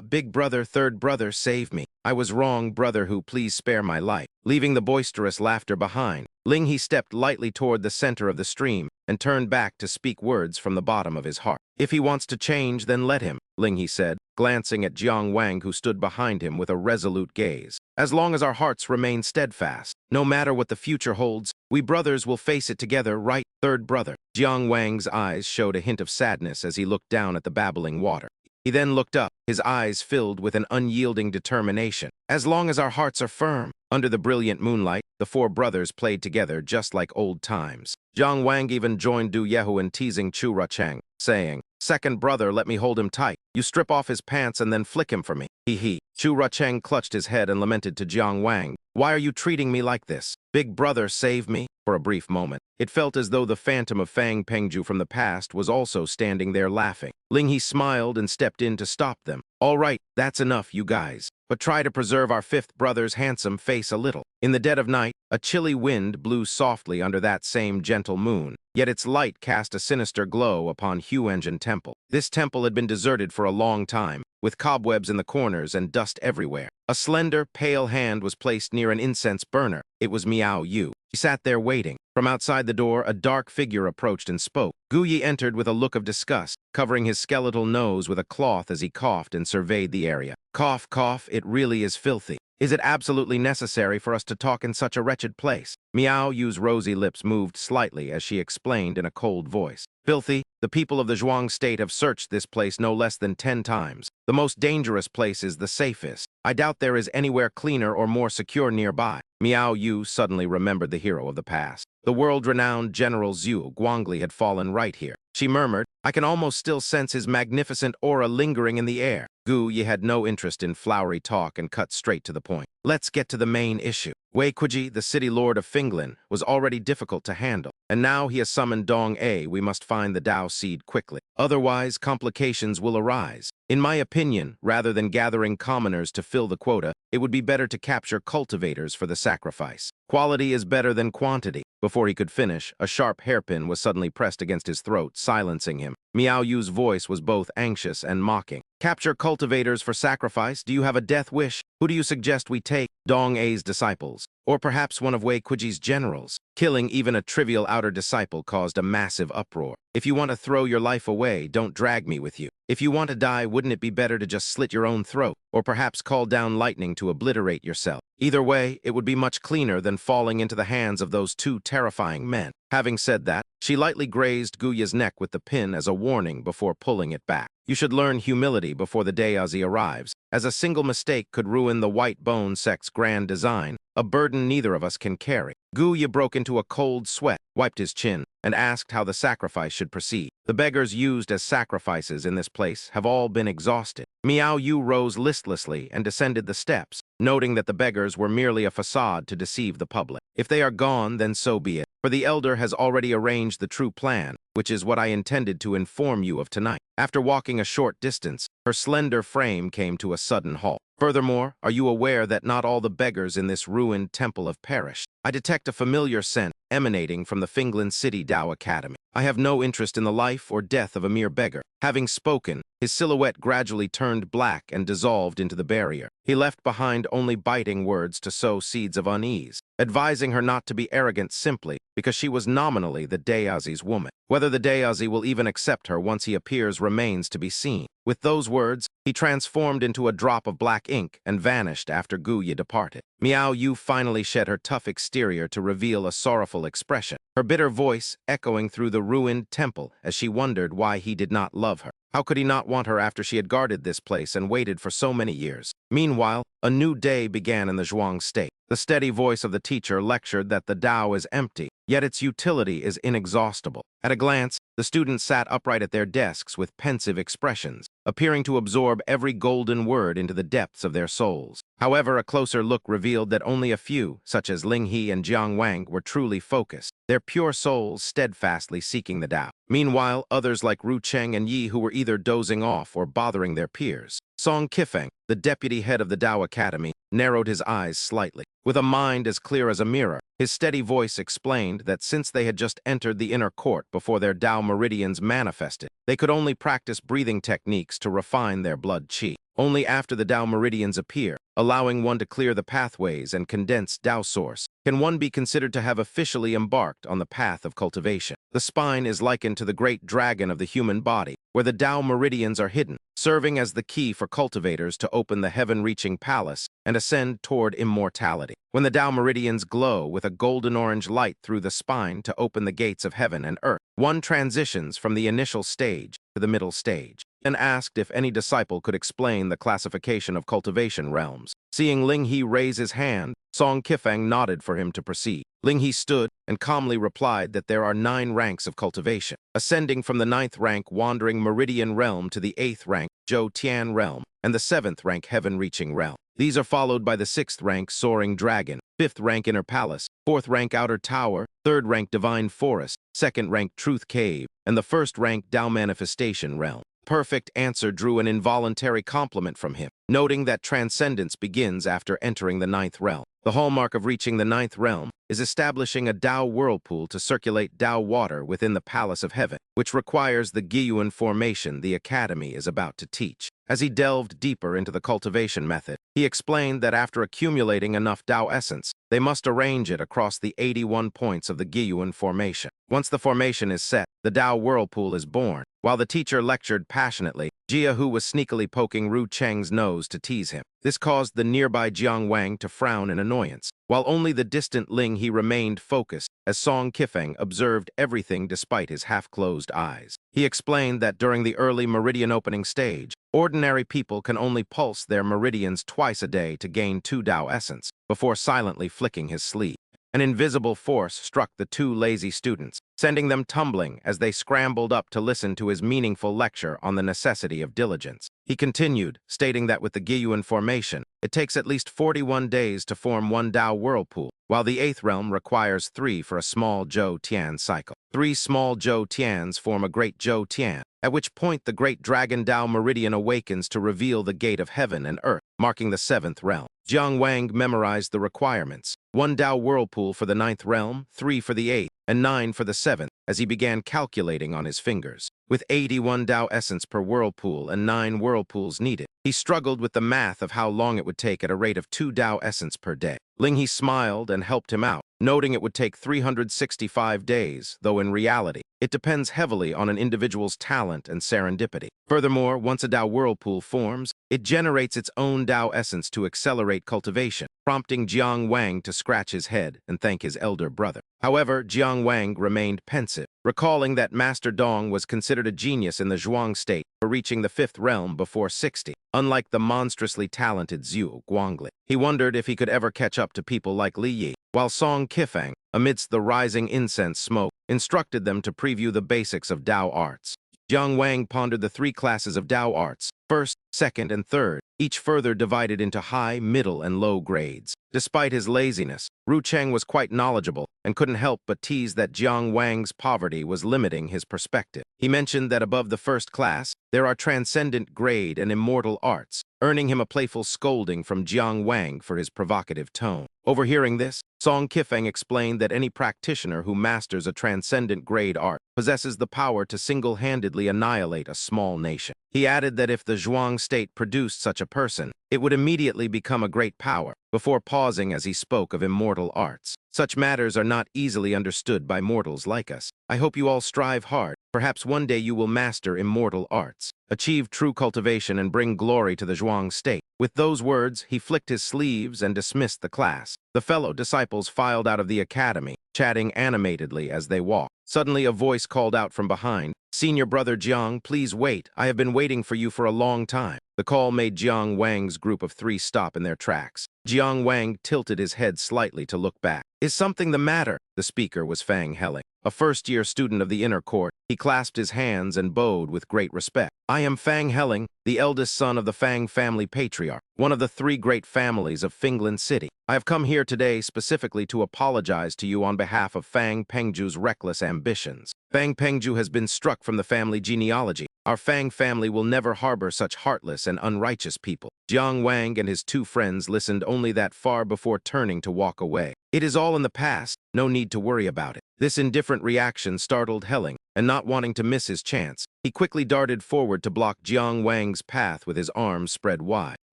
Big brother, third brother, save me. I was wrong, brother who, please spare my life. Leaving the boisterous laughter behind, Linghe stepped lightly toward the center of the stream and turned back to speak words from the bottom of his heart. If he wants to change, then let him, Linghe said, glancing at Jiang Wang who stood behind him with a resolute gaze. As long as our hearts remain steadfast, no matter what the future holds, we brothers will face it together, right, third brother? Jiang Wang's eyes showed a hint of sadness as he looked down at the babbling water. He then looked up, his eyes filled with an unyielding determination. As long as our hearts are firm. Under the brilliant moonlight, the four brothers played together just like old times. Jiang Wang even joined Du Yehu in teasing Chu Rucheng, saying, second brother, let me hold him tight. You strip off his pants and then flick him for me. He. Chu Rucheng clutched his head and lamented to Jiang Wang, why are you treating me like this? Big brother, save me. For a brief moment, it felt as though the phantom of Fang Pengju from the past was also standing there laughing. Linghe smiled and stepped in to stop them. All right, that's enough, you guys. But try to preserve our fifth brother's handsome face a little. In the dead of night, a chilly wind blew softly under that same gentle moon, yet its light cast a sinister glow upon Huenjin Temple. This temple had been deserted for a long time, with cobwebs in the corners and dust everywhere. A slender, pale hand was placed near an incense burner. It was Miao Yu. He sat there waiting. From outside the door, a dark figure approached and spoke. Gu Yi entered with a look of disgust, covering his skeletal nose with a cloth as he coughed and surveyed the area. Cough, cough, it really is filthy. Is it absolutely necessary for us to talk in such a wretched place? Miao Yu's rosy lips moved slightly as she explained in a cold voice. Filthy? The people of the Zhuang state have searched this place no less than 10 times. The most dangerous place is the safest. I doubt there is anywhere cleaner or more secure nearby. Miao Yu suddenly remembered the hero of the past. The world-renowned General Zhu Guangli had fallen right here. She murmured, I can almost still sense his magnificent aura lingering in the air. Gu Yi had no interest in flowery talk and cut straight to the point. Let's get to the main issue. Wei Kuji, the city lord of Finglin, was already difficult to handle, and now he has summoned Dong A. We must find the Dao seed quickly. Otherwise, complications will arise. In my opinion, rather than gathering commoners to fill the quota, it would be better to capture cultivators for the sacrifice. Quality is better than quantity. Before he could finish, a sharp hairpin was suddenly pressed against his throat, silencing him. Miao Yu's voice was both anxious and mocking. Capture cultivators for sacrifice. Do you have a death wish? Who do you suggest we take? Dong A's disciples. Or perhaps one of Wei Kuji's generals. Killing even a trivial outer disciple caused a massive uproar. If you want to throw your life away, don't drag me with you. If you want to die, wouldn't it be better to just slit your own throat? Or perhaps call down lightning to obliterate yourself? Either way, it would be much cleaner than falling into the hands of those two terrifying men. Having said that, she lightly grazed Guya's neck with the pin as a warning before pulling it back. You should learn humility before the day Ozzy arrives, as a single mistake could ruin the white bone sect's grand design, a burden neither of us can carry. Guya broke into a cold sweat, wiped his chin, and asked how the sacrifice should proceed. The beggars used as sacrifices in this place have all been exhausted. Miao Yu rose listlessly and descended the steps, noting that the beggars were merely a facade to deceive the public. If they are gone, then so be it, for the elder has already arranged the true plan, which is what I intended to inform you of tonight. After walking a short distance, her slender frame came to a sudden halt. Furthermore, are you aware that not all the beggars in this ruined temple have perished? I detect a familiar scent emanating from the Finglin City Dao Academy. I have no interest in the life or death of a mere beggar. Having spoken, his silhouette gradually turned black and dissolved into the barrier. He left behind only biting words to sow seeds of unease, advising her not to be arrogant simply because she was nominally the Dayazi's woman. Whether the Dayazi will even accept her once he appears remains to be seen. With those words, he transformed into a drop of black ink and vanished after Guya departed. Miao Yu finally shed her tough exterior to reveal a sorrowful expression, her bitter voice echoing through the ruined temple as she wondered why he did not love her. How could he not want her after she had guarded this place and waited for so many years? Meanwhile, a new day began in the Zhuang state. The steady voice of the teacher lectured that the Tao is empty, yet its utility is inexhaustible. At a glance, the students sat upright at their desks with pensive expressions, appearing to absorb every golden word into the depths of their souls. However, a closer look revealed that only a few, such as Ling He and Jiang Wang, were truly focused, their pure souls steadfastly seeking the Tao. Meanwhile, others like Ru Cheng and Yi who were either dozing off or bothering their peers. Song Qifeng, the deputy head of the Tao Academy, narrowed his eyes slightly. With a mind as clear as a mirror, his steady voice explained that since they had just entered the inner court before their Tao meridians manifested, they could only practice breathing techniques to refine their blood qi. Only after the Tao meridians appear, allowing one to clear the pathways and condense Tao source, can one be considered to have officially embarked on the path of cultivation. The spine is likened to the great dragon of the human body, where the Tao meridians are hidden, serving as the key for cultivators to open the heaven-reaching palace and ascend toward immortality. When the Tao meridians glow with a golden-orange light through the spine to open the gates of heaven and earth, one transitions from the initial stage to the middle stage. And asked if any disciple could explain the classification of cultivation realms. Seeing Ling He raise his hand, Song Qifeng nodded for him to proceed. Ling He stood and calmly replied that there are 9 ranks of cultivation, ascending from the 9th rank Wandering Meridian Realm to the 8th rank Zhou Tian Realm, and the 7th rank Heaven-Reaching Realm. These are followed by the 6th rank Soaring Dragon, 5th rank Inner Palace, 4th rank Outer Tower, 3rd rank Divine Forest, 2nd rank Truth Cave, and the 1st rank Tao Manifestation Realm. Perfect answer drew an involuntary compliment from him, noting that transcendence begins after entering the 9th realm. The hallmark of reaching the 9th realm is establishing a Tao whirlpool to circulate Tao water within the Palace of Heaven, which requires the Giyuan formation the Academy is about to teach. As he delved deeper into the cultivation method, he explained that after accumulating enough Tao essence, they must arrange it across the 81 points of the Giyuan formation. Once the formation is set, the Tao whirlpool is born. While the teacher lectured passionately, Jia Hu was sneakily poking Ru Cheng's nose to tease him. This caused the nearby Jiang Wang to frown in annoyance, while only the distant Ling He remained focused as Song Qifeng observed everything despite his half-closed eyes. He explained that during the early meridian opening stage, ordinary people can only pulse their meridians twice a day to gain 2 Tao essence, before silently flicking his sleeve. An invisible force struck the 2 lazy students, sending them tumbling as they scrambled up to listen to his meaningful lecture on the necessity of diligence. He continued, stating that with the Giyuan formation, it takes at least 41 days to form 1 Tao whirlpool, while the 8th realm requires 3 for a small Zhou Tian cycle. 3 small Zhou Tians form a great Zhou Tian, at which point the great dragon Tao meridian awakens to reveal the gate of heaven and earth, marking the 7th realm. Jiang Wang memorized the requirements: 1 Tao whirlpool for the 9th realm, 3 for the 8th, and 9 for the 7th, as he began calculating on his fingers. With 81 Tao essence per whirlpool and 9 whirlpools needed, he struggled with the math of how long it would take at a rate of 2 Tao essence per day. Ling He smiled and helped him out, noting it would take 365 days, though in reality, it depends heavily on an individual's talent and serendipity. Furthermore, once a Tao whirlpool forms, it generates its own Tao essence to accelerate cultivation, prompting Jiang Wang to scratch his head and thank his elder brother. However, Jiang Wang remained pensive, recalling that Master Dong was considered a genius in the Zhuang state for reaching the 5th realm before 60, unlike the monstrously talented Zhu Guangli. He wondered if he could ever catch up to people like Li Yi, while Song Qifeng, amidst the rising incense smoke, instructed them to preview the basics of Tao arts. Jiang Wang pondered the 3 classes of Tao arts, 1st, 2nd, and 3rd, each further divided into high, middle, and low grades. Despite his laziness, Ru Cheng was quite knowledgeable and couldn't help but tease that Jiang Wang's poverty was limiting his perspective. He mentioned that above the 1st class, there are transcendent grade and immortal arts, earning him a playful scolding from Jiang Wang for his provocative tone. Overhearing this, Song Qifeng explained that any practitioner who masters a transcendent grade art possesses the power to single-handedly annihilate a small nation. He added that if the Zhuang state produced such a person, it would immediately become a great power, before pausing as he spoke of immortal arts. Such matters are not easily understood by mortals like us. I hope you all strive hard. Perhaps one day you will master immortal arts, achieve true cultivation, and bring glory to the Zhuang state. With those words, he flicked his sleeves and dismissed the class. The fellow disciples filed out of the academy, chatting animatedly as they walked. Suddenly, a voice called out from behind, "Senior brother Jiang, please wait. I have been waiting for you for a long time." The call made Jiang Wang's group of 3 stop in their tracks. Jiang Wang tilted his head slightly to look back. "Is something the matter?" The speaker was Fang Helling, a first-year student of the inner court. He clasped his hands and bowed with great respect. "I am Fang Helling, the eldest son of the Fang family patriarch, one of the 3 great families of Finglin City. I have come here today specifically to apologize to you on behalf of Fang Pengju's reckless ambitions. Fang Pengju has been struck from the family genealogy. Our Fang family will never harbor such heartless and unrighteous people." Jiang Wang and his 2 friends listened only that far before turning to walk away. "It is all in the past. No need to worry about it." This indifferent reaction startled Helling, and not wanting to miss his chance, he quickly darted forward to block Jiang Wang's path with his arms spread wide.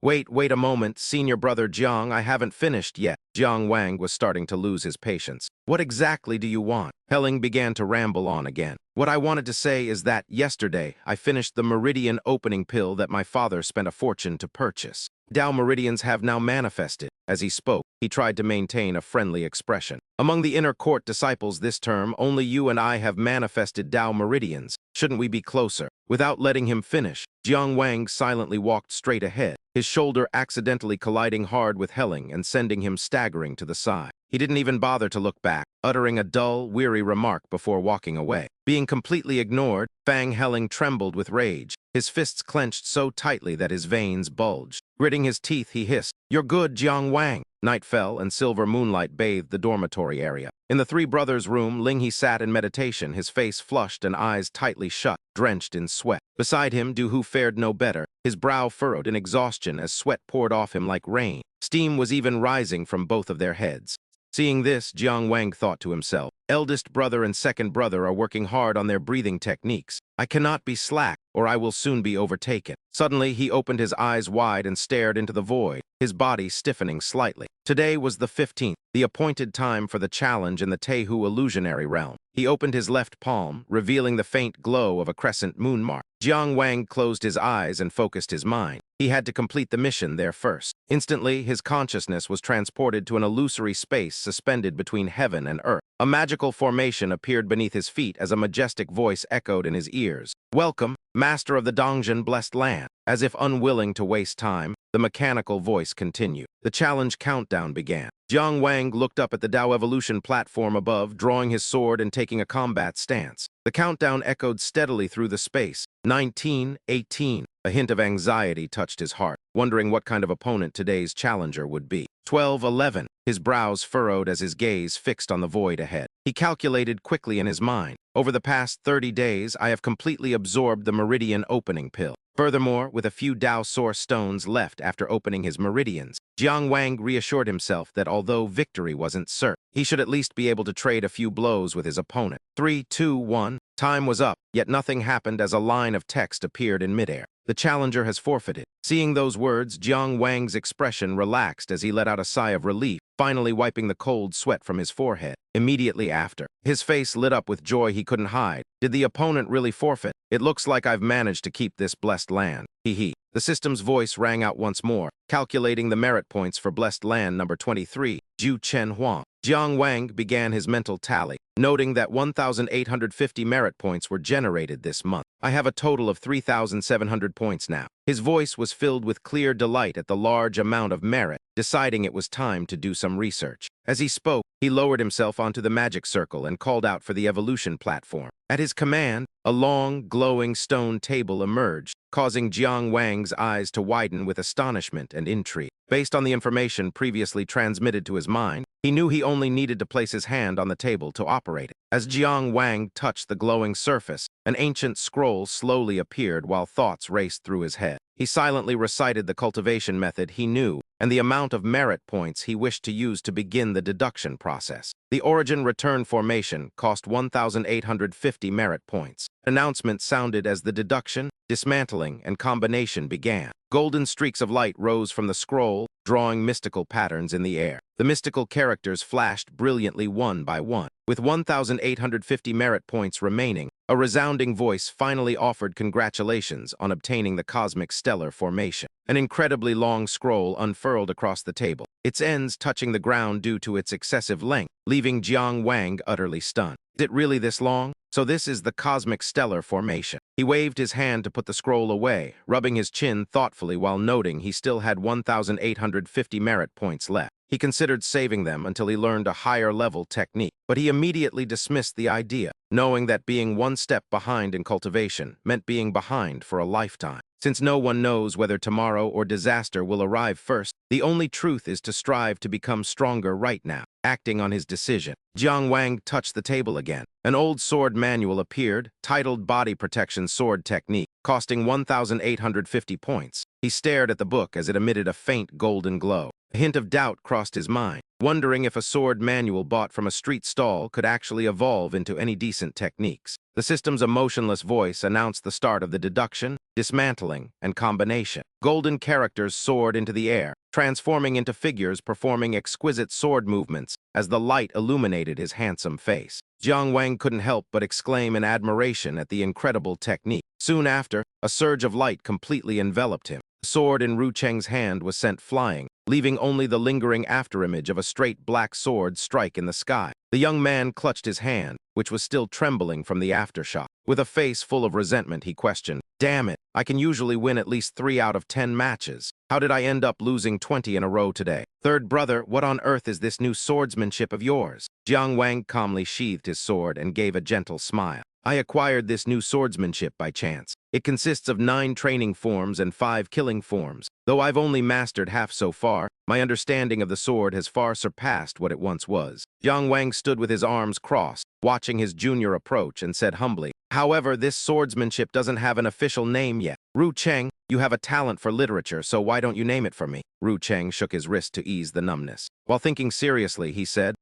Wait a moment, senior brother Jiang, I haven't finished yet." Jiang Wang was starting to lose his patience. "What exactly do you want?" Helling began to ramble on again. "What I wanted to say is that yesterday I finished the meridian opening pill that my father spent a fortune to purchase. Tao meridians have now manifested." As he spoke, he tried to maintain a friendly expression. "Among the inner court disciples this term, only you and I have manifested Tao meridians. Shouldn't we be closer?" Without letting him finish, Jiang Wang silently walked straight ahead, his shoulder accidentally colliding hard with Helling and sending him staggering to the side. He didn't even bother to look back, uttering a dull, weary remark before walking away. Being completely ignored, Fang Helling trembled with rage, his fists clenched so tightly that his veins bulged. Gritting his teeth, he hissed, "You're good, Jiang Wang." Night fell and silver moonlight bathed the dormitory area. In the 3 brothers' room, Ling He sat in meditation, his face flushed and eyes tightly shut, drenched in sweat. Beside him, Du Hu fared no better, his brow furrowed in exhaustion as sweat poured off him like rain. Steam was even rising from both of their heads. Seeing this, Jiang Wang thought to himself, "Eldest brother and second brother are working hard on their breathing techniques. I cannot be slack, or I will soon be overtaken." Suddenly, he opened his eyes wide and stared into the void, his body stiffening slightly. Today was the 15th, the appointed time for the challenge in the Tehu illusionary realm. He opened his left palm, revealing the faint glow of a crescent moon mark. Jiang Wang closed his eyes and focused his mind. He had to complete the mission there first. Instantly, his consciousness was transported to an illusory space suspended between heaven and earth. A magical formation appeared beneath his feet as a majestic voice echoed in his ears. "Welcome, master of the Dongzhen blessed land." As if unwilling to waste time, the mechanical voice continued. The challenge countdown began. Jiang Wang looked up at the Tao Evolution platform above, drawing his sword and taking a combat stance. The countdown echoed steadily through the space. 19, 18. A hint of anxiety touched his heart, wondering what kind of opponent today's challenger would be. 12, 11. His brows furrowed as his gaze fixed on the void ahead. He calculated quickly in his mind. Over the past 30 days, I have completely absorbed the meridian opening pill. Furthermore, with a few Dao Source stones left after opening his meridians, Jiang Wang reassured himself that although victory wasn't certain, he should at least be able to trade a few blows with his opponent. 3, 2, 1. Time was up, yet nothing happened as a line of text appeared in midair. The challenger has forfeited. Seeing those words, Jiang Wang's expression relaxed as he let out a sigh of relief, finally wiping the cold sweat from his forehead. Immediately after, his face lit up with joy he couldn't hide. Did the opponent really forfeit? It looks like I've managed to keep this blessed land. Hee. The system's voice rang out once more, calculating the merit points for blessed land number 23, Ju Chen Huang. Jiang Wang began his mental tally, noting that 1,850 merit points were generated this month. I have a total of 3,700 points now. His voice was filled with clear delight at the large amount of merit, deciding it was time to do some research. As he spoke, he lowered himself onto the magic circle and called out for the evolution platform. At his command, a long, glowing stone table emerged, causing Jiang Wang's eyes to widen with astonishment and intrigue. Based on the information previously transmitted to his mind, he knew he only needed to place his hand on the table to operate it. As Jiang Wang touched the glowing surface, an ancient scroll slowly appeared while thoughts raced through his head. He silently recited the cultivation method he knew and the amount of merit points he wished to use to begin the deduction process. The origin-return formation cost 1,850 merit points. Announcement sounded as the deduction, dismantling, and combination began. Golden streaks of light rose from the scroll, drawing mystical patterns in the air. The mystical characters flashed brilliantly one by one. With 1,850 merit points remaining, a resounding voice finally offered congratulations on obtaining the cosmic stellar formation. An incredibly long scroll unfurled across the table, its ends touching the ground due to its excessive length, leaving Jiang Wang utterly stunned. Is it really this long? So this is the cosmic stellar formation. He waved his hand to put the scroll away, rubbing his chin thoughtfully while noting he still had 1,850 merit points left. He considered saving them until he learned a higher-level technique, but he immediately dismissed the idea, knowing that being one step behind in cultivation meant being behind for a lifetime. Since no one knows whether tomorrow or disaster will arrive first, the only truth is to strive to become stronger right now. Acting on his decision, Jiang Wang touched the table again. An old sword manual appeared, titled Body Protection Sword Technique, costing 1,850 points. He stared at the book as it emitted a faint golden glow. A hint of doubt crossed his mind, wondering if a sword manual bought from a street stall could actually evolve into any decent techniques. The system's emotionless voice announced the start of the deduction, dismantling, and combination. Golden characters soared into the air, transforming into figures performing exquisite sword movements as the light illuminated his handsome face. Jiang Wang couldn't help but exclaim in admiration at the incredible technique. Soon after, a surge of light completely enveloped him. The sword in Ru Cheng's hand was sent flying, leaving only the lingering afterimage of a straight black sword strike in the sky. The young man clutched his hand, which was still trembling from the aftershock. With a face full of resentment, he questioned, "Damn it, I can usually win at least 3 out of 10 matches. How did I end up losing 20 in a row today? Third brother, what on earth is this new swordsmanship of yours?" Jiang Wang calmly sheathed his sword and gave a gentle smile. "I acquired this new swordsmanship by chance. It consists of 9 training forms and 5 killing forms. Though I've only mastered half so far, my understanding of the sword has far surpassed what it once was." Jiang Wang stood with his arms crossed, watching his junior approach, and said humbly, "However, this swordsmanship doesn't have an official name yet. Ru Cheng, you have a talent for literature, so why don't you name it for me?" Ru Cheng shook his wrist to ease the numbness. While thinking seriously, he said,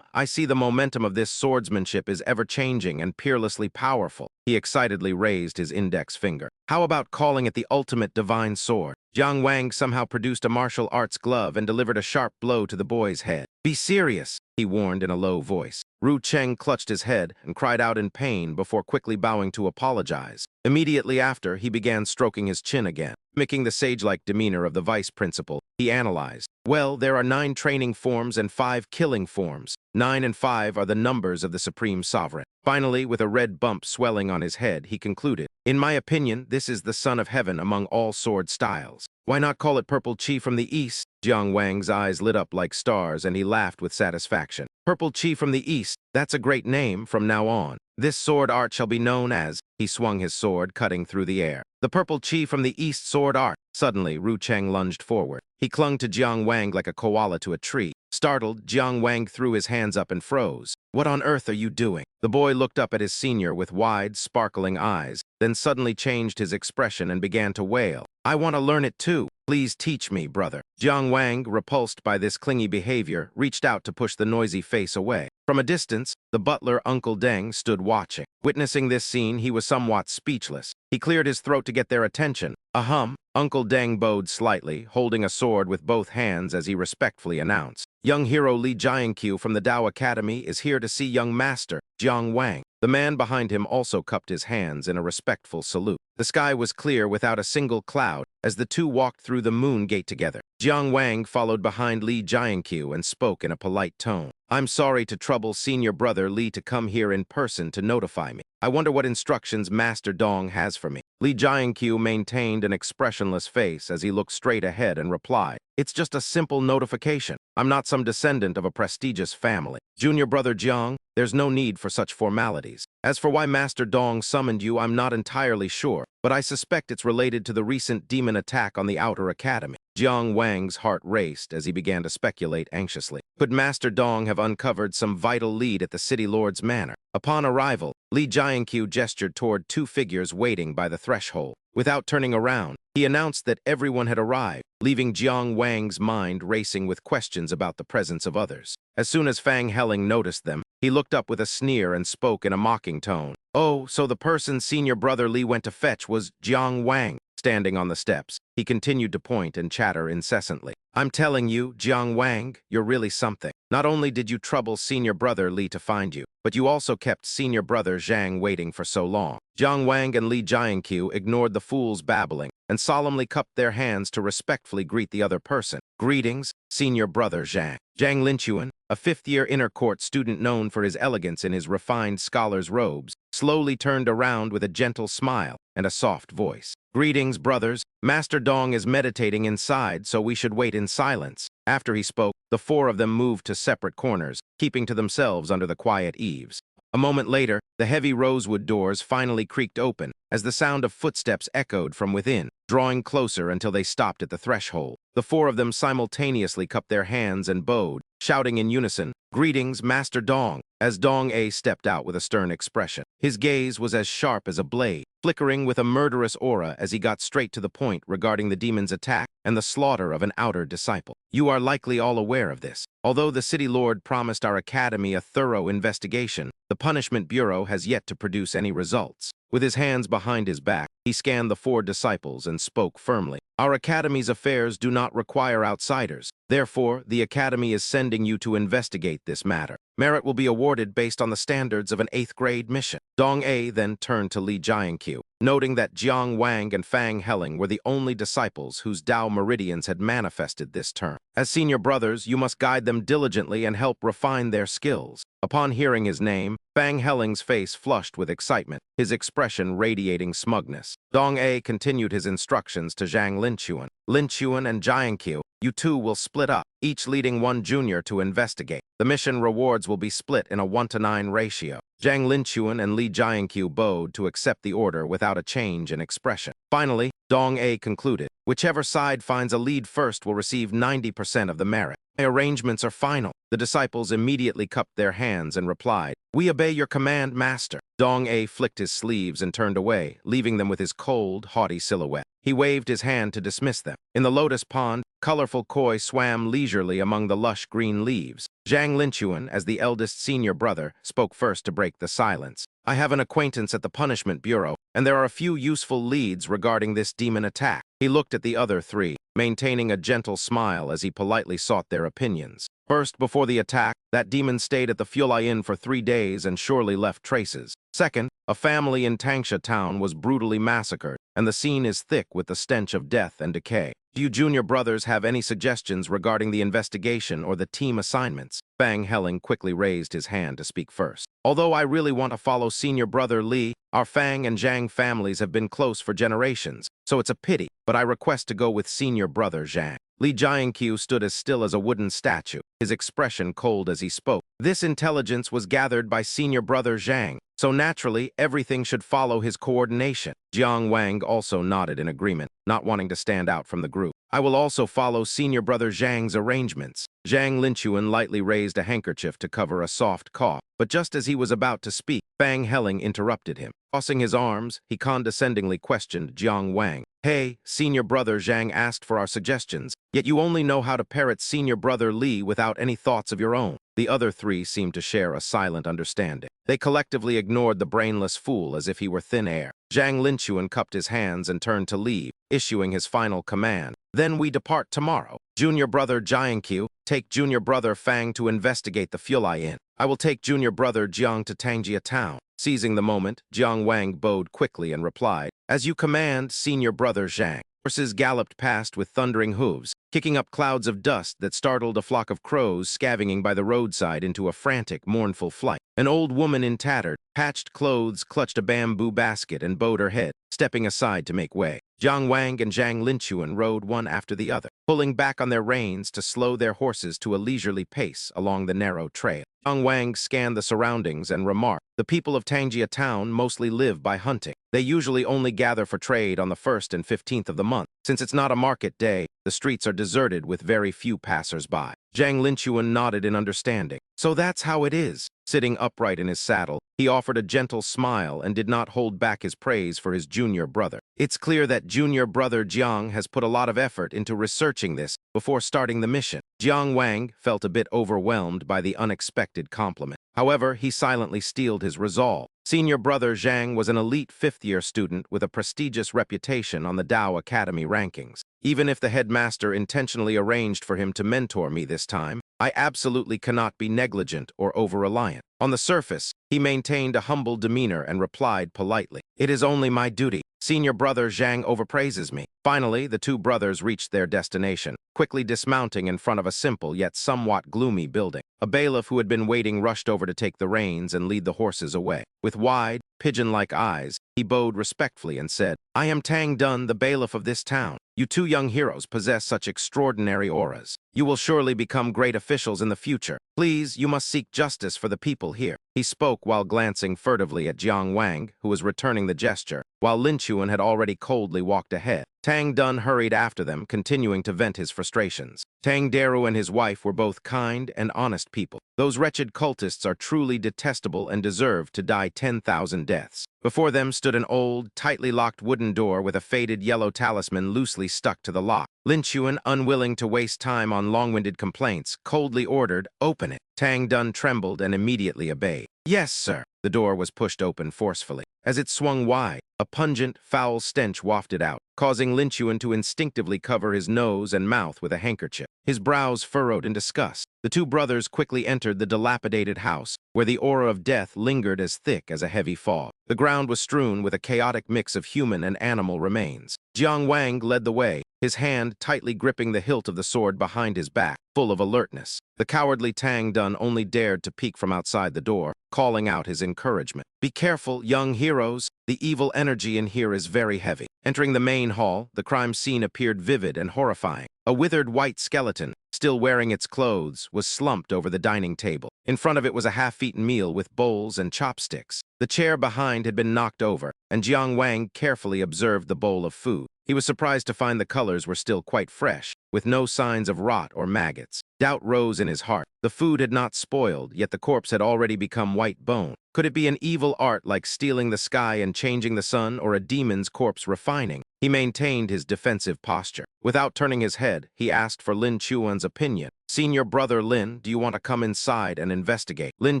I see the momentum of this swordsmanship is ever-changing and peerlessly powerful." He excitedly raised his index finger. "How about calling it the ultimate divine sword?" Jiang Wang somehow produced a martial arts glove and delivered a sharp blow to the boy's head. "Be serious," he warned in a low voice. Ru Cheng clutched his head and cried out in pain before quickly bowing to apologize. Immediately after, he began stroking his chin again. Mimicking the sage-like demeanor of the vice principal, he analyzed. "Well, there are 9 training forms and 5 killing forms. 9 and 5 are the numbers of the Supreme Sovereign." Finally, with a red bump swelling on his head, he concluded, "In my opinion, this is the son of heaven among all sword styles. Why not call it Purple Chi from the East?" Jiang Wang's eyes lit up like stars and he laughed with satisfaction. "Purple Chi from the East, that's a great name from now on. This sword art shall be known as..." He swung his sword, cutting through the air. "The Purple Chi from the East sword art." Suddenly, Ru Cheng lunged forward. He clung to Jiang Wang like a koala to a tree. Startled, Jiang Wang threw his hands up and froze. "What on earth are you doing?" The boy looked up at his senior with wide, sparkling eyes, then suddenly changed his expression and began to wail. "I want to learn it too. Please teach me, brother." Jiang Wang, repulsed by this clingy behavior, reached out to push the noisy face away. From a distance, the butler, Uncle Deng, stood watching. Witnessing this scene, he was somewhat speechless. He cleared his throat to get their attention. "Ahem." Uncle Deng bowed slightly, holding a sword with both hands as he respectfully announced. "Young hero Li Jiankyu from the Dao Academy is here to see young master, Jiang Wang." The man behind him also cupped his hands in a respectful salute. The sky was clear without a single cloud as the two walked through the moon gate together. Jiang Wang followed behind Li Jiankyu and spoke in a polite tone. "I'm sorry to trouble senior brother Li to come here in person to notify me. I wonder what instructions Master Dong has for me." Li Jiankyu maintained an expressionless face as he looked straight ahead and replied, "It's just a simple notification. I'm not some descendant of a prestigious family. Junior brother Jiang, there's no need for such formalities. As for why Master Dong summoned you, I'm not entirely sure, but I suspect it's related to the recent demon attack on the Outer Academy." Jiang Wang's heart raced as he began to speculate anxiously. Could Master Dong have uncovered some vital lead at the City Lord's manor? Upon arrival, Li Jiankyu gestured toward two figures waiting by the threshold. Without turning around, he announced that everyone had arrived, leaving Jiang Wang's mind racing with questions about the presence of others. As soon as Fang Helling noticed them, he looked up with a sneer and spoke in a mocking tone. "Oh, so the person senior brother Li went to fetch was Jiang Wang." Standing on the steps, he continued to point and chatter incessantly. "I'm telling you, Jiang Wang, you're really something. Not only did you trouble senior brother Li to find you, but you also kept senior brother Zhang waiting for so long." Jiang Wang and Li Jiankyu ignored the fool's babbling and solemnly cupped their hands to respectfully greet the other person. "Greetings, senior brother Zhang." Zhang Linchuan, a fifth-year inner court student known for his elegance in his refined scholar's robes, slowly turned around with a gentle smile and a soft voice. "Greetings, brothers. Master Dong is meditating inside, so we should wait in silence." After he spoke, the four of them moved to separate corners, keeping to themselves under the quiet eaves. A moment later, the heavy rosewood doors finally creaked open as the sound of footsteps echoed from within, drawing closer until they stopped at the threshold. The four of them simultaneously cupped their hands and bowed, shouting in unison, "Greetings, Master Dong," as Dong A stepped out with a stern expression. His gaze was as sharp as a blade, flickering with a murderous aura as he got straight to the point regarding the demon's attack and the slaughter of an outer disciple. "You are likely all aware of this. Although the City Lord promised our academy a thorough investigation, the Punishment Bureau has yet to produce any results." With his hands behind his back, he scanned the four disciples and spoke firmly. "Our academy's affairs do not require outsiders. Therefore, the academy is sending you to investigate this matter. Merit will be awarded based on the standards of an 8th grade mission." Dong A then turned to Li Jiankyu, noting that Jiang Wang and Fang Helling were the only disciples whose Dao meridians had manifested this term. "As senior brothers, you must guide them diligently and help refine their skills." Upon hearing his name, Fang Helling's face flushed with excitement, his expression radiating smugness. Dong A continued his instructions to Zhang Linchuan. "Linchuan and Jiankyu, you two will split up, each leading one junior to investigate. The mission rewards will be split in a 1-to-9 ratio." Zhang Linchuan and Li Jiankyu bowed to accept the order without a change in expression. Finally, Dong A concluded, "Whichever side finds a lead first will receive 90% of the merit. My arrangements are final." The disciples immediately cupped their hands and replied, "We obey your command, master." Dong A flicked his sleeves and turned away, leaving them with his cold, haughty silhouette. He waved his hand to dismiss them. In the lotus pond, colorful koi swam leisurely among the lush green leaves. Zhang Linchuan, as the eldest senior brother, spoke first to break the silence. "I have an acquaintance at the Punishment Bureau, and there are a few useful leads regarding this demon attack." He looked at the other three, maintaining a gentle smile as he politely sought their opinions. "First, before the attack, that demon stayed at the Fulai Inn for 3 days and surely left traces. Second, a family in Tangsha town was brutally massacred, and the scene is thick with the stench of death and decay. Do you junior brothers have any suggestions regarding the investigation or the team assignments?" Fang Helling quickly raised his hand to speak first. "Although I really want to follow senior brother Li, our Fang and Zhang families have been close for generations, so it's a pity, but I request to go with senior brother Zhang." Li Jiankyu stood as still as a wooden statue, his expression cold as he spoke. This intelligence was gathered by senior brother Zhang, so naturally everything should follow his coordination. Jiang Wang also nodded in agreement. not wanting to stand out from the group. I will also follow senior brother Zhang's arrangements. Zhang Linchuan lightly raised a handkerchief to cover a soft cough, but just as he was about to speak, Fang Helling interrupted him. Crossing his arms, he condescendingly questioned Jiang Wang. Hey, senior brother Zhang asked for our suggestions, yet you only know how to parrot senior brother Li without any thoughts of your own. The other three seemed to share a silent understanding. They collectively ignored the brainless fool as if he were thin air. Zhang Linchuan cupped his hands and turned to leave, issuing his final command. Then we depart tomorrow. Junior brother Jiangqiu, take junior brother Fang to investigate the Fulai Inn. I will take junior brother Jiang to Tangjia town. Seizing the moment, Jiang Wang bowed quickly and replied, As you command, senior brother Zhang. Horses galloped past with thundering hooves, kicking up clouds of dust that startled a flock of crows scavenging by the roadside into a frantic, mournful flight. An old woman in tattered, patched clothes clutched a bamboo basket and bowed her head, stepping aside to make way. Jiang Wang and Zhang Linchuan rode one after the other, pulling back on their reins to slow their horses to a leisurely pace along the narrow trail. Jiang Wang scanned the surroundings and remarked, The people of Tangjia town mostly live by hunting. They usually only gather for trade on the 1st and 15th of the month. Since it's not a market day, the streets are deserted with very few passers-by. Zhang Linchuan nodded in understanding. So that's how it is. Sitting upright in his saddle, he offered a gentle smile and did not hold back his praise for his junior brother. It's clear that junior brother Jiang has put a lot of effort into researching this before starting the mission. Jiang Wang felt a bit overwhelmed by the unexpected compliment. However, he silently steeled his resolve. Senior brother Zhang was an elite fifth-year student with a prestigious reputation on the Dao Academy rankings. Even if the headmaster intentionally arranged for him to mentor me this time, I absolutely cannot be negligent or over-reliant. On the surface, he maintained a humble demeanor and replied politely, It is only my duty. Senior brother Zhang overpraises me. Finally, the two brothers reached their destination, quickly dismounting in front of a simple yet somewhat gloomy building. A bailiff who had been waiting rushed over to take the reins and lead the horses away. With wide, pigeon-like eyes, he bowed respectfully and said, I am Tang Dun, the bailiff of this town. You two young heroes possess such extraordinary auras. You will surely become great officials in the future. Please, you must seek justice for the people here. He spoke while glancing furtively at Jiang Wang, who was returning the gesture, while Lin Chuan had already coldly walked ahead. Tang Dun hurried after them, continuing to vent his frustrations. Tang Daru and his wife were both kind and honest people. Those wretched cultists are truly detestable and deserve to die 10,000 deaths. Before them stood an old, tightly locked wooden door with a faded yellow talisman loosely stuck to the lock. Lin Chuan, unwilling to waste time on long-winded complaints, coldly ordered, Open it. Tang Dun trembled and immediately obeyed. Yes, sir. The door was pushed open forcefully. As it swung wide, a pungent, foul stench wafted out, causing Lin Chuan to instinctively cover his nose and mouth with a handkerchief. His brows furrowed in disgust. The two brothers quickly entered the dilapidated house, where the aura of death lingered as thick as a heavy fog. The ground was strewn with a chaotic mix of human and animal remains. Jiang Wang led the way, his hand tightly gripping the hilt of the sword behind his back, full of alertness. The cowardly Tang Dun only dared to peek from outside the door, calling out his encouragement. Be careful, young heroes. The evil energy in here is very heavy. Entering the main hall, the crime scene appeared vivid and horrifying. A withered white skeleton, still wearing its clothes, was slumped over the dining table. In front of it was a half-eaten meal with bowls and chopsticks. The chair behind had been knocked over, and Jiang Wang carefully observed the bowl of food. He was surprised to find the colors were still quite fresh, with no signs of rot or maggots. Doubt rose in his heart. The food had not spoiled, yet the corpse had already become white bone. Could it be an evil art like stealing the sky and changing the sun, or a demon's corpse refining? He maintained his defensive posture. Without turning his head, he asked for Lin Chuan's opinion. Senior brother Lin, do you want to come inside and investigate? Lin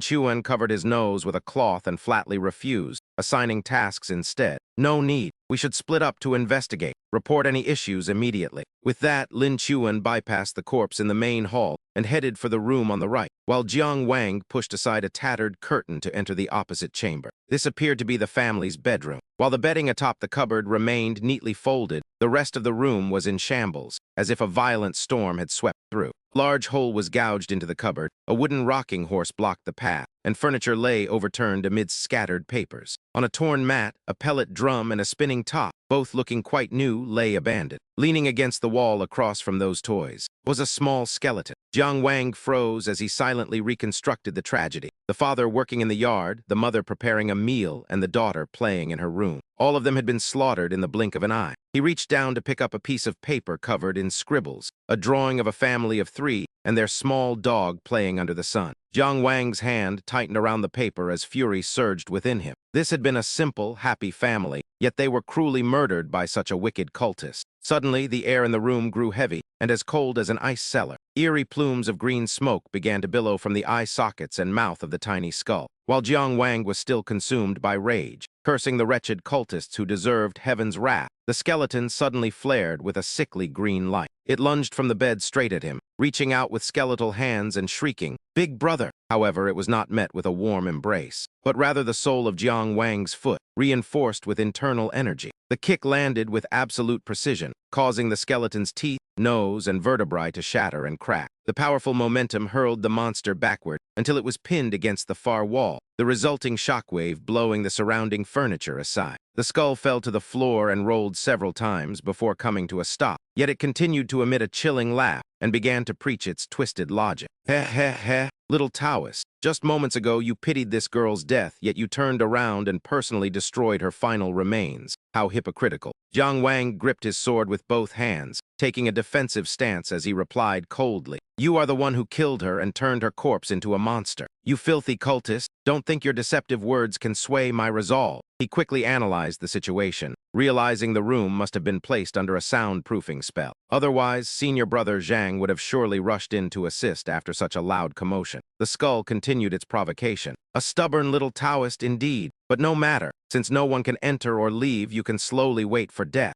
Chuan covered his nose with a cloth and flatly refused, assigning tasks instead. No need. We should split up to investigate. Report any issues immediately. With that, Lin Chuan bypassed the corpse in the main hall and headed for the room on the right, while Jiang Wang pushed aside a tattered curtain to enter the opposite chamber. This appeared to be the family's bedroom. While the bedding atop the cupboard remained neatly folded, the rest of the room was in shambles, as if a violent storm had swept through. A large hole was gouged into the cupboard. A wooden rocking horse blocked the path, and furniture lay overturned amidst scattered papers. On a torn mat, a pellet drum and a spinning top, both looking quite new, lay abandoned. Leaning against the wall across from those toys was a small skeleton. Jiang Wang froze as he silently reconstructed the tragedy. The father working in the yard, the mother preparing a meal, and the daughter playing in her room. All of them had been slaughtered in the blink of an eye. He reached down to pick up a piece of paper covered in scribbles, a drawing of a family of 3 and their small dog playing under the sun. Jiang Wang's hand tightened around the paper as fury surged within him. This had been a simple, happy family, yet they were cruelly murdered by such a wicked cultist. Suddenly, the air in the room grew heavy and as cold as an ice cellar. Eerie plumes of green smoke began to billow from the eye sockets and mouth of the tiny skull. While Jiang Wang was still consumed by rage, cursing the wretched cultists who deserved heaven's wrath, the skeleton suddenly flared with a sickly green light. It lunged from the bed straight at him, reaching out with skeletal hands and shrieking, "Big brother!" However, it was not met with a warm embrace, but rather the sole of Jiang Wang's foot, reinforced with internal energy. The kick landed with absolute precision, causing the skeleton's teeth, nose, and vertebrae to shatter and crack. The powerful momentum hurled the monster backward until it was pinned against the far wall, the resulting shockwave blowing the surrounding furniture aside. The skull fell to the floor and rolled several times before coming to a stop, yet it continued to emit a chilling laugh and began to preach its twisted logic. Heh heh heh, little Taoist. Just moments ago you pitied this girl's death, yet you turned around and personally destroyed her final remains. How hypocritical. Jiang Wang gripped his sword with both hands, taking a defensive stance as he replied coldly, "You are the one who killed her and turned her corpse into a monster. You filthy cultist, don't think your deceptive words can sway my resolve." He quickly analyzed the situation, realizing the room must have been placed under a soundproofing spell. Otherwise, senior brother Zhang would have surely rushed in to assist after such a loud commotion. The skull continued its provocation. "A stubborn little Taoist indeed, but no matter. Since no one can enter or leave, you can slowly wait for death."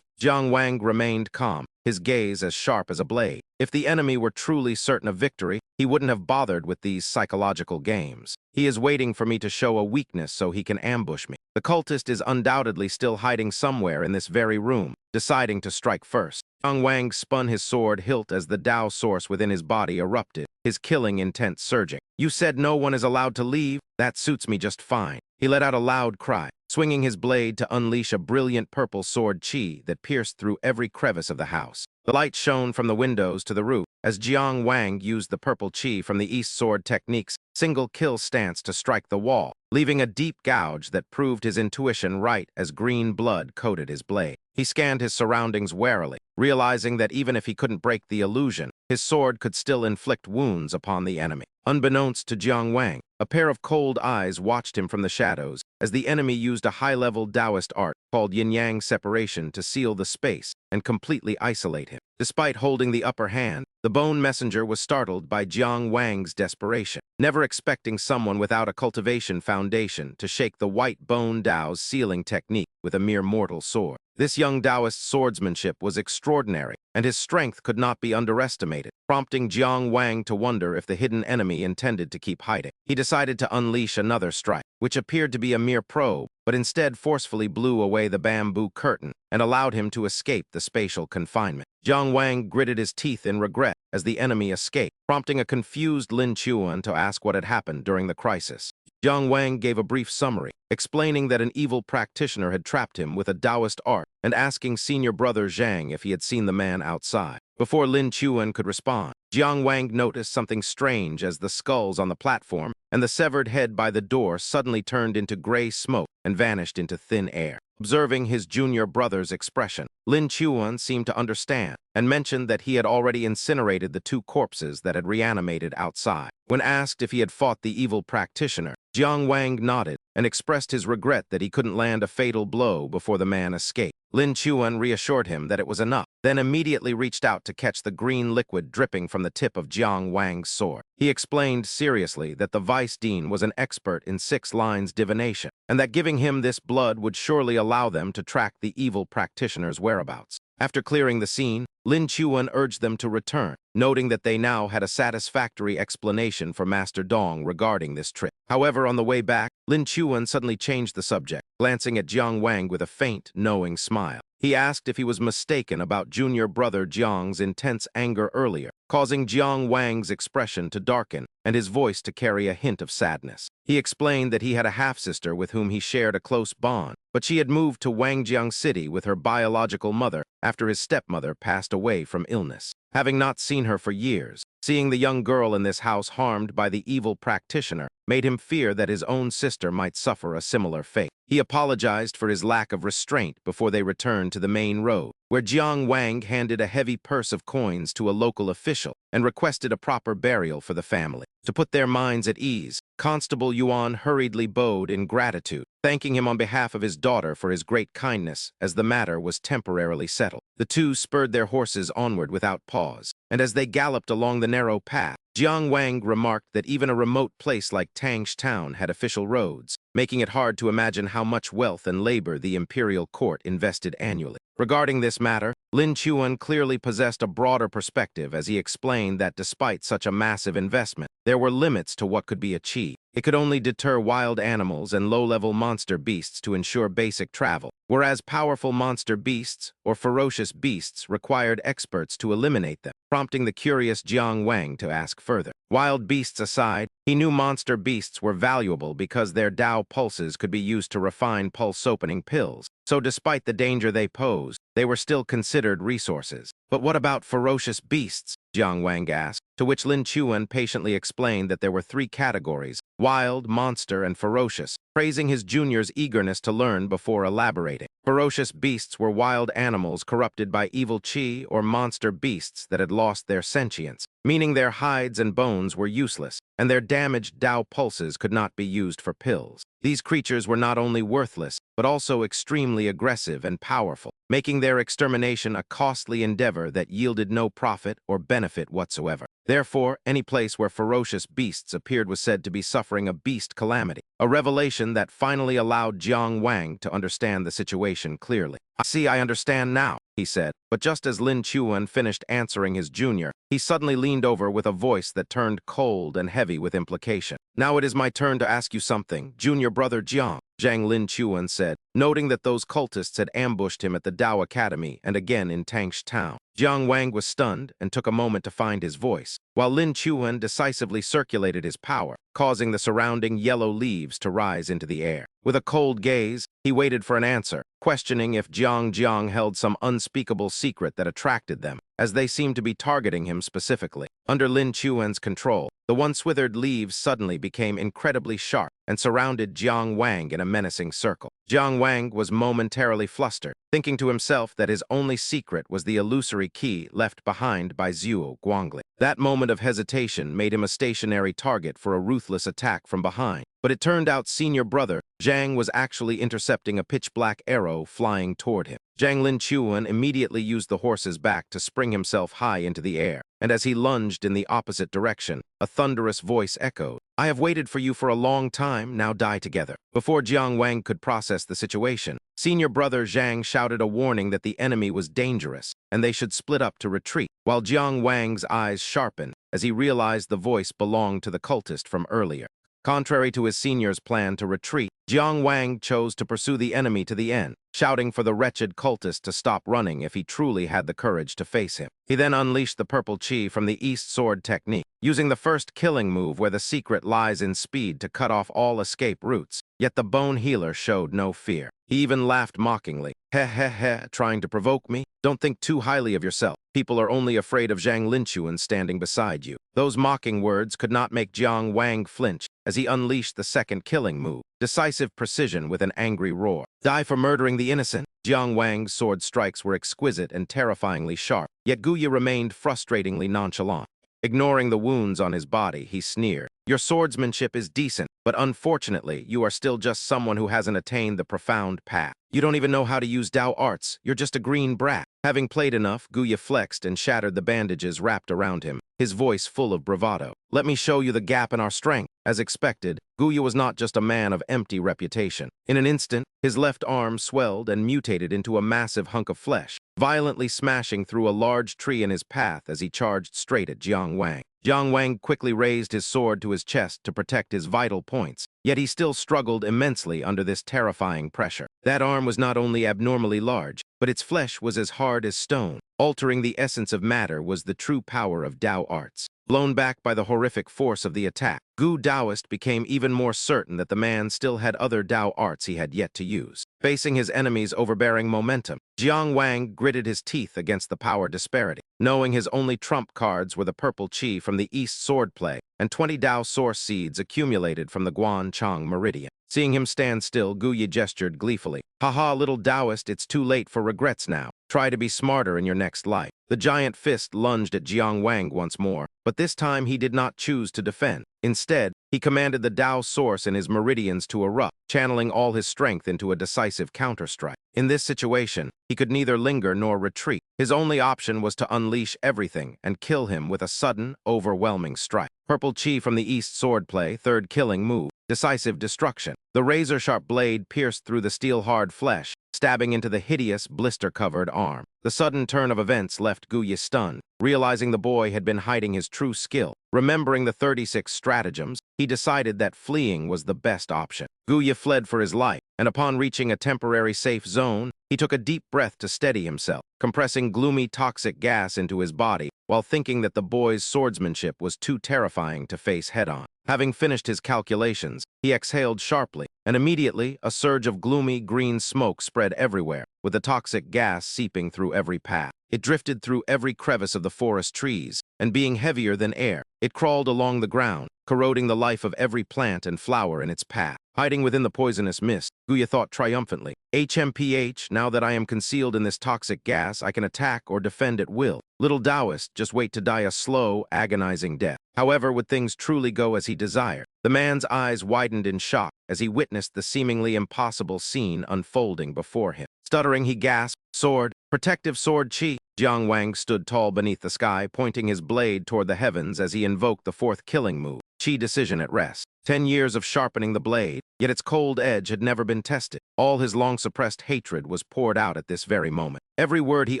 Jiang Wang remained calm, his gaze as sharp as a blade. If the enemy were truly certain of victory, he wouldn't have bothered with these psychological games. He is waiting for me to show a weakness so he can ambush me. The cultist is undoubtedly still hiding somewhere in this very room, deciding to strike first. Jiang Wang spun his sword hilt as the Tao source within his body erupted, his killing intent surging. "You said no one is allowed to leave? That suits me just fine." He let out a loud cry, swinging his blade to unleash a brilliant purple sword chi that pierced through every crevice of the house. The light shone from the windows to the roof as Jiang Wang used the purple chi from the East Sword Technique's single kill stance to strike the wall, leaving a deep gouge that proved his intuition right as green blood coated his blade. He scanned his surroundings warily, realizing that even if he couldn't break the illusion, his sword could still inflict wounds upon the enemy. Unbeknownst to Jiang Wang, a pair of cold eyes watched him from the shadows as the enemy used a high-level Taoist art called yin-yang separation to seal the space and completely isolate him. Despite holding the upper hand, the bone messenger was startled by Jiang Wang's desperation, never expecting someone without a cultivation foundation to shake the white bone Tao's sealing technique with a mere mortal sword. This young Taoist's swordsmanship was extraordinary, and his strength could not be underestimated, prompting Jiang Wang to wonder if the hidden enemy intended to keep hiding. He decided to unleash another strike, which appeared to be a mere probe, but instead forcefully blew away the bamboo curtain and allowed him to escape the spatial confinement. Jiang Wang gritted his teeth in regret as the enemy escaped, prompting a confused Lin Chuan to ask what had happened during the crisis. Jiang Wang gave a brief summary, explaining that an evil practitioner had trapped him with a Taoist art and asking senior brother Zhang if he had seen the man outside. Before Lin Chuan could respond, Jiang Wang noticed something strange as the skulls on the platform and the severed head by the door suddenly turned into gray smoke and vanished into thin air. Observing his junior brother's expression, Lin Chuan seemed to understand and mentioned that he had already incinerated the 2 corpses that had reanimated outside. When asked if he had fought the evil practitioner, Jiang Wang nodded and expressed his regret that he couldn't land a fatal blow before the man escaped. Lin Chuan reassured him that it was enough, then immediately reached out to catch the green liquid dripping from the tip of Jiang Wang's sword. He explained seriously that the vice dean was an expert in 6 lines divination, and that giving him this blood would surely allow them to track the evil practitioner's whereabouts. After clearing the scene, Lin Chuan urged them to return, noting that they now had a satisfactory explanation for Master Dong regarding this trip. However, on the way back, Lin Chuan suddenly changed the subject, glancing at Jiang Wang with a faint, knowing smile. He asked if he was mistaken about junior brother Jiang's intense anger earlier, causing Jiang Wang's expression to darken and his voice to carry a hint of sadness. He explained that he had a half-sister with whom he shared a close bond, but she had moved to Wangjiang City with her biological mother after his stepmother passed away from illness. Having not seen her for years, seeing the young girl in this house harmed by the evil practitioner made him fear that his own sister might suffer a similar fate. He apologized for his lack of restraint before they returned to the main road, where Jiang Wang handed a heavy purse of coins to a local official and requested a proper burial for the family. To put their minds at ease, Constable Yuan hurriedly bowed in gratitude, thanking him on behalf of his daughter for his great kindness as the matter was temporarily settled. The two spurred their horses onward without pause, and as they galloped along the narrow path, Jiang Wang remarked that even a remote place like Tangsh Town had official roads, making it hard to imagine how much wealth and labor the imperial court invested annually. Regarding this matter, Lin Chuan clearly possessed a broader perspective as he explained that despite such a massive investment, there were limits to what could be achieved. It could only deter wild animals and low-level monster beasts to ensure basic travel, whereas powerful monster beasts or ferocious beasts required experts to eliminate them, prompting the curious Jiang Wang to ask further. Wild beasts aside, he knew monster beasts were valuable because their Dao pulses could be used to refine pulse-opening pills, so despite the danger they posed, they were still considered resources. But what about ferocious beasts? Jiang Wang asked, to which Lin Chuan patiently explained that there were three categories: wild, monster, and ferocious, praising his junior's eagerness to learn before elaborating. Ferocious beasts were wild animals corrupted by evil qi or monster beasts that had lost their sentience, meaning their hides and bones were useless, and their damaged Dao pulses could not be used for pills. These creatures were not only worthless, but also extremely aggressive and powerful, making their extermination a costly endeavor that yielded no profit or benefit whatsoever. Therefore, any place where ferocious beasts appeared was said to be suffering a beast calamity, a revelation that finally allowed Jiang Wang to understand the situation clearly. I understand now," he said, but just as Lin Chuan finished answering his junior, he suddenly leaned over with a voice that turned cold and heavy with implication. "Now it is my turn to ask you something, junior brother Jiang," Zhang Lin Chuan said, noting that those cultists had ambushed him at the Dao Academy and again in Tangsh Town. Jiang Wang was stunned and took a moment to find his voice, while Lin Chuan decisively circulated his power, causing the surrounding yellow leaves to rise into the air. With a cold gaze, he waited for an answer, questioning if Jiang held some unspeakable secret that attracted them, as they seemed to be targeting him specifically. Under Lin Chuan's control, the once withered leaves suddenly became incredibly sharp and surrounded Jiang Wang in a menacing circle. Jiang Wang was momentarily flustered, thinking to himself that his only secret was the illusory key left behind by Zhuo Guangli. That moment of hesitation made him a stationary target for a ruthless attack from behind. But it turned out senior brother Zhang was actually intercepting a pitch-black arrow flying toward him. Zhang Lin Chuan immediately used the horse's back to spring himself high into the air, and as he lunged in the opposite direction, a thunderous voice echoed, "I have waited for you for a long time, now die together." Before Jiang Wang could process the situation, senior brother Zhang shouted a warning that the enemy was dangerous, and they should split up to retreat, while Jiang Wang's eyes sharpened as he realized the voice belonged to the cultist from earlier. Contrary to his senior's plan to retreat, Jiang Wang chose to pursue the enemy to the end, shouting for the wretched cultist to stop running if he truly had the courage to face him. He then unleashed the purple chi from the East Sword technique, using the first killing move where the secret lies in speed to cut off all escape routes. Yet the bone healer showed no fear. He even laughed mockingly. "Heh, trying to provoke me? Don't think too highly of yourself. People are only afraid of Zhang Linchuan standing beside you." Those mocking words could not make Jiang Wang flinch as he unleashed the second killing move, decisive precision with an angry roar. "Die for murdering the innocent." Jiang Wang's sword strikes were exquisite and terrifyingly sharp, yet Guya remained frustratingly nonchalant. Ignoring the wounds on his body, he sneered, "Your swordsmanship is decent, but unfortunately, you are still just someone who hasn't attained the profound path. You don't even know how to use Dao arts. You're just a green brat." Having played enough, Guya flexed and shattered the bandages wrapped around him, his voice full of bravado. "Let me show you the gap in our strength." As expected, Guya was not just a man of empty reputation. In an instant, his left arm swelled and mutated into a massive hunk of flesh, violently smashing through a large tree in his path as he charged straight at Jiang Wang. Jiang Wang quickly raised his sword to his chest to protect his vital points, yet he still struggled immensely under this terrifying pressure. That arm was not only abnormally large, but its flesh was as hard as stone. Altering the essence of matter was the true power of Dao arts. Blown back by the horrific force of the attack, Gu Daoist became even more certain that the man still had other Dao arts he had yet to use. Facing his enemy's overbearing momentum, Jiang Wang gritted his teeth against the power disparity, knowing his only trump cards were the purple chi from the East swordplay and 20 Dao source seeds accumulated from the Guan Chang meridian. Seeing him stand still, Guye gestured gleefully. "Haha, little Taoist, it's too late for regrets now. Try to be smarter in your next life." The giant fist lunged at Jiang Wang once more, but this time he did not choose to defend. Instead, he commanded the Dao source in his meridians to erupt, channeling all his strength into a decisive counterstrike. In this situation, he could neither linger nor retreat. His only option was to unleash everything and kill him with a sudden, overwhelming strike. Purple Chi from the East swordplay, third killing move. Decisive destruction. The razor-sharp blade pierced through the steel-hard flesh, stabbing into the hideous, blister-covered arm. The sudden turn of events left Guye stunned, realizing the boy had been hiding his true skill. Remembering the 36 stratagems, he decided that fleeing was the best option. Guye fled for his life, and upon reaching a temporary safe zone, he took a deep breath to steady himself, compressing gloomy toxic gas into his body while thinking that the boy's swordsmanship was too terrifying to face head-on. Having finished his calculations, he exhaled sharply, and immediately a surge of gloomy green smoke spread everywhere, with the toxic gas seeping through every path. It drifted through every crevice of the forest trees, and being heavier than air, it crawled along the ground, corroding the life of every plant and flower in its path. Hiding within the poisonous mist, Guye thought triumphantly, "HMPH, now that I am concealed in this toxic gas, I can attack or defend at will. Little Taoist, just wait to die a slow, agonizing death." However, would things truly go as he desired? The man's eyes widened in shock as he witnessed the seemingly impossible scene unfolding before him. Stuttering, he gasped, "Sword, protective sword chi." Jiang Wang stood tall beneath the sky, pointing his blade toward the heavens as he invoked the fourth killing move, Chi decision at rest. 10 years of sharpening the blade, yet its cold edge had never been tested. All his long-suppressed hatred was poured out at this very moment. Every word he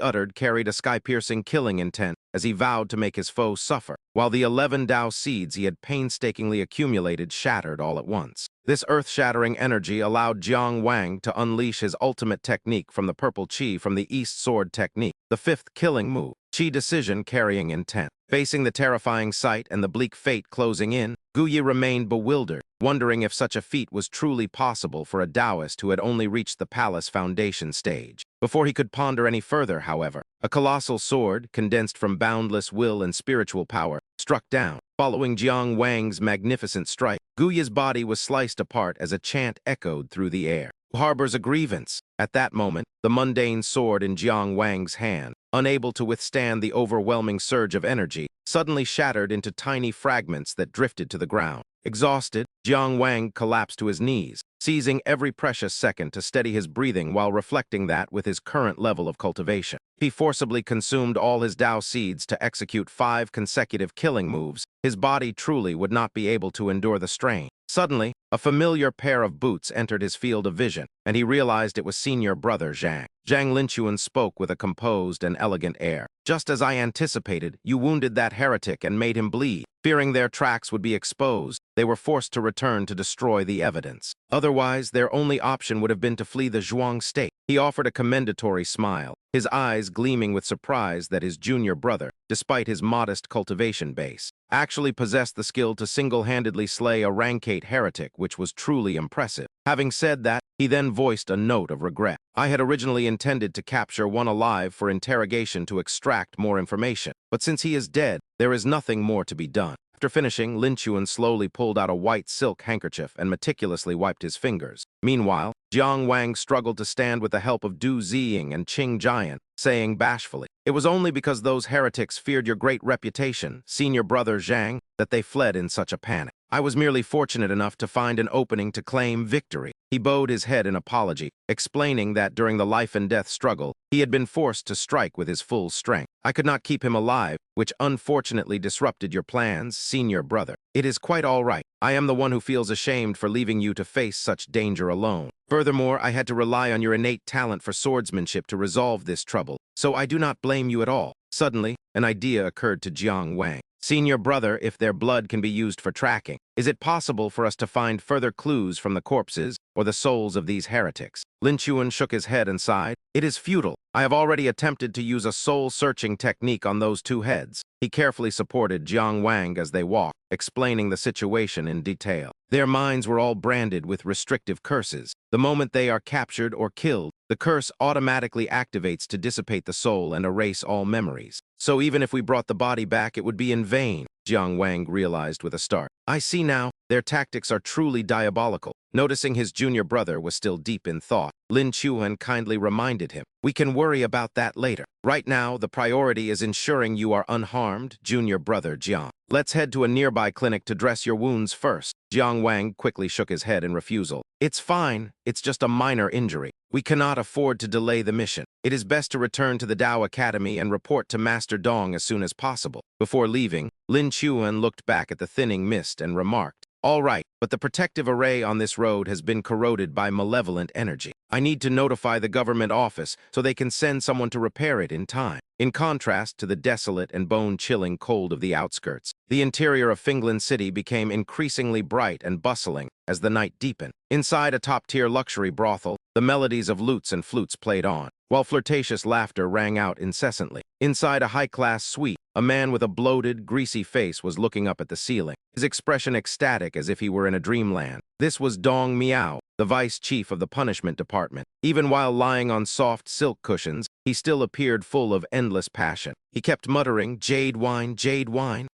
uttered carried a sky-piercing killing intent as he vowed to make his foe suffer, while the 11 Dao seeds he had painstakingly accumulated shattered all at once. This earth-shattering energy allowed Jiang Wang to unleash his ultimate technique from the purple chi from the East sword technique, the fifth killing move, Chi decision carrying intent. Facing the terrifying sight and the bleak fate closing in, Guye remained bewildered, wondering if such a feat was truly possible for a Taoist who had only reached the palace foundation stage. Before he could ponder any further, however, a colossal sword, condensed from boundless will and spiritual power, struck down. Following Jiang Wang's magnificent strike, Guye's body was sliced apart as a chant echoed through the air. "Who harbors a grievance?" At that moment, the mundane sword in Jiang Wang's hand, unable to withstand the overwhelming surge of energy, suddenly shattered into tiny fragments that drifted to the ground. Exhausted, Jiang Wang collapsed to his knees, seizing every precious second to steady his breathing while reflecting that with his current level of cultivation, he forcibly consumed all his Dao seeds to execute 5 consecutive killing moves. His body truly would not be able to endure the strain. Suddenly, a familiar pair of boots entered his field of vision, and he realized it was senior brother Zhang. Zhang Linchuan spoke with a composed and elegant air. "Just as I anticipated, you wounded that heretic and made him bleed. Fearing their tracks would be exposed, they were forced to return to destroy the evidence. Otherwise, their only option would have been to flee the Zhuang state." He offered a commendatory smile, his eyes gleaming with surprise that his junior brother, despite his modest cultivation base, actually possessed the skill to single-handedly slay a rankate heretic, which was truly impressive. Having said that, he then voiced a note of regret. "I had originally intended to capture one alive for interrogation to extract more information, but since he is dead, there is nothing more to be done." After finishing, Lin Chuan slowly pulled out a white silk handkerchief and meticulously wiped his fingers. Meanwhile, Jiang Wang struggled to stand with the help of Du Ziying and Qing Jian, saying bashfully, "It was only because those heretics feared your great reputation, senior brother Zhang, that they fled in such a panic. I was merely fortunate enough to find an opening to claim victory." He bowed his head in apology, explaining that during the life-and-death struggle, he had been forced to strike with his full strength. "I could not keep him alive, which unfortunately disrupted your plans, senior brother. It is quite all right. I am the one who feels ashamed for leaving you to face such danger alone. Furthermore, I had to rely on your innate talent for swordsmanship to resolve this trouble, so I do not blame you at all." Suddenly, an idea occurred to Jiang Wang. "Senior brother, if their blood can be used for tracking, is it possible for us to find further clues from the corpses or the souls of these heretics?" Lin Chuan shook his head and sighed. "It is futile. I have already attempted to use a soul-searching technique on those 2 heads. He carefully supported Jiang Wang as they walked, explaining the situation in detail. Their minds were all branded with restrictive curses. The moment they are captured or killed, the curse automatically activates to dissipate the soul and erase all memories. So even if we brought the body back, it would be in vain, Jiang Wang realized with a start. I see now, their tactics are truly diabolical. Noticing his junior brother was still deep in thought, Lin Chuan kindly reminded him, "We can worry about that later. Right now, the priority is ensuring you are unharmed, junior brother Jiang. Let's head to a nearby clinic to dress your wounds first." Jiang Wang quickly shook his head in refusal. "It's fine. It's just a minor injury. We cannot afford to delay the mission. It is best to return to the Dao Academy and report to Master Dong as soon as possible." Before leaving, Lin Chuan looked back at the thinning mist and remarked, "All right, but the protective array on this road has been corroded by malevolent energy. I need to notify the government office so they can send someone to repair it in time." In contrast to the desolate and bone-chilling cold of the outskirts, the interior of Finland City became increasingly bright and bustling as the night deepened. Inside a top-tier luxury brothel, the melodies of lutes and flutes played on, while flirtatious laughter rang out incessantly. Inside a high-class suite, a man with a bloated, greasy face was looking up at the ceiling, his expression ecstatic as if he were in a dreamland. This was Dong Miao, the vice chief of the punishment department. Even while lying on soft silk cushions, he still appeared full of endless passion. He kept muttering, "Jade wine,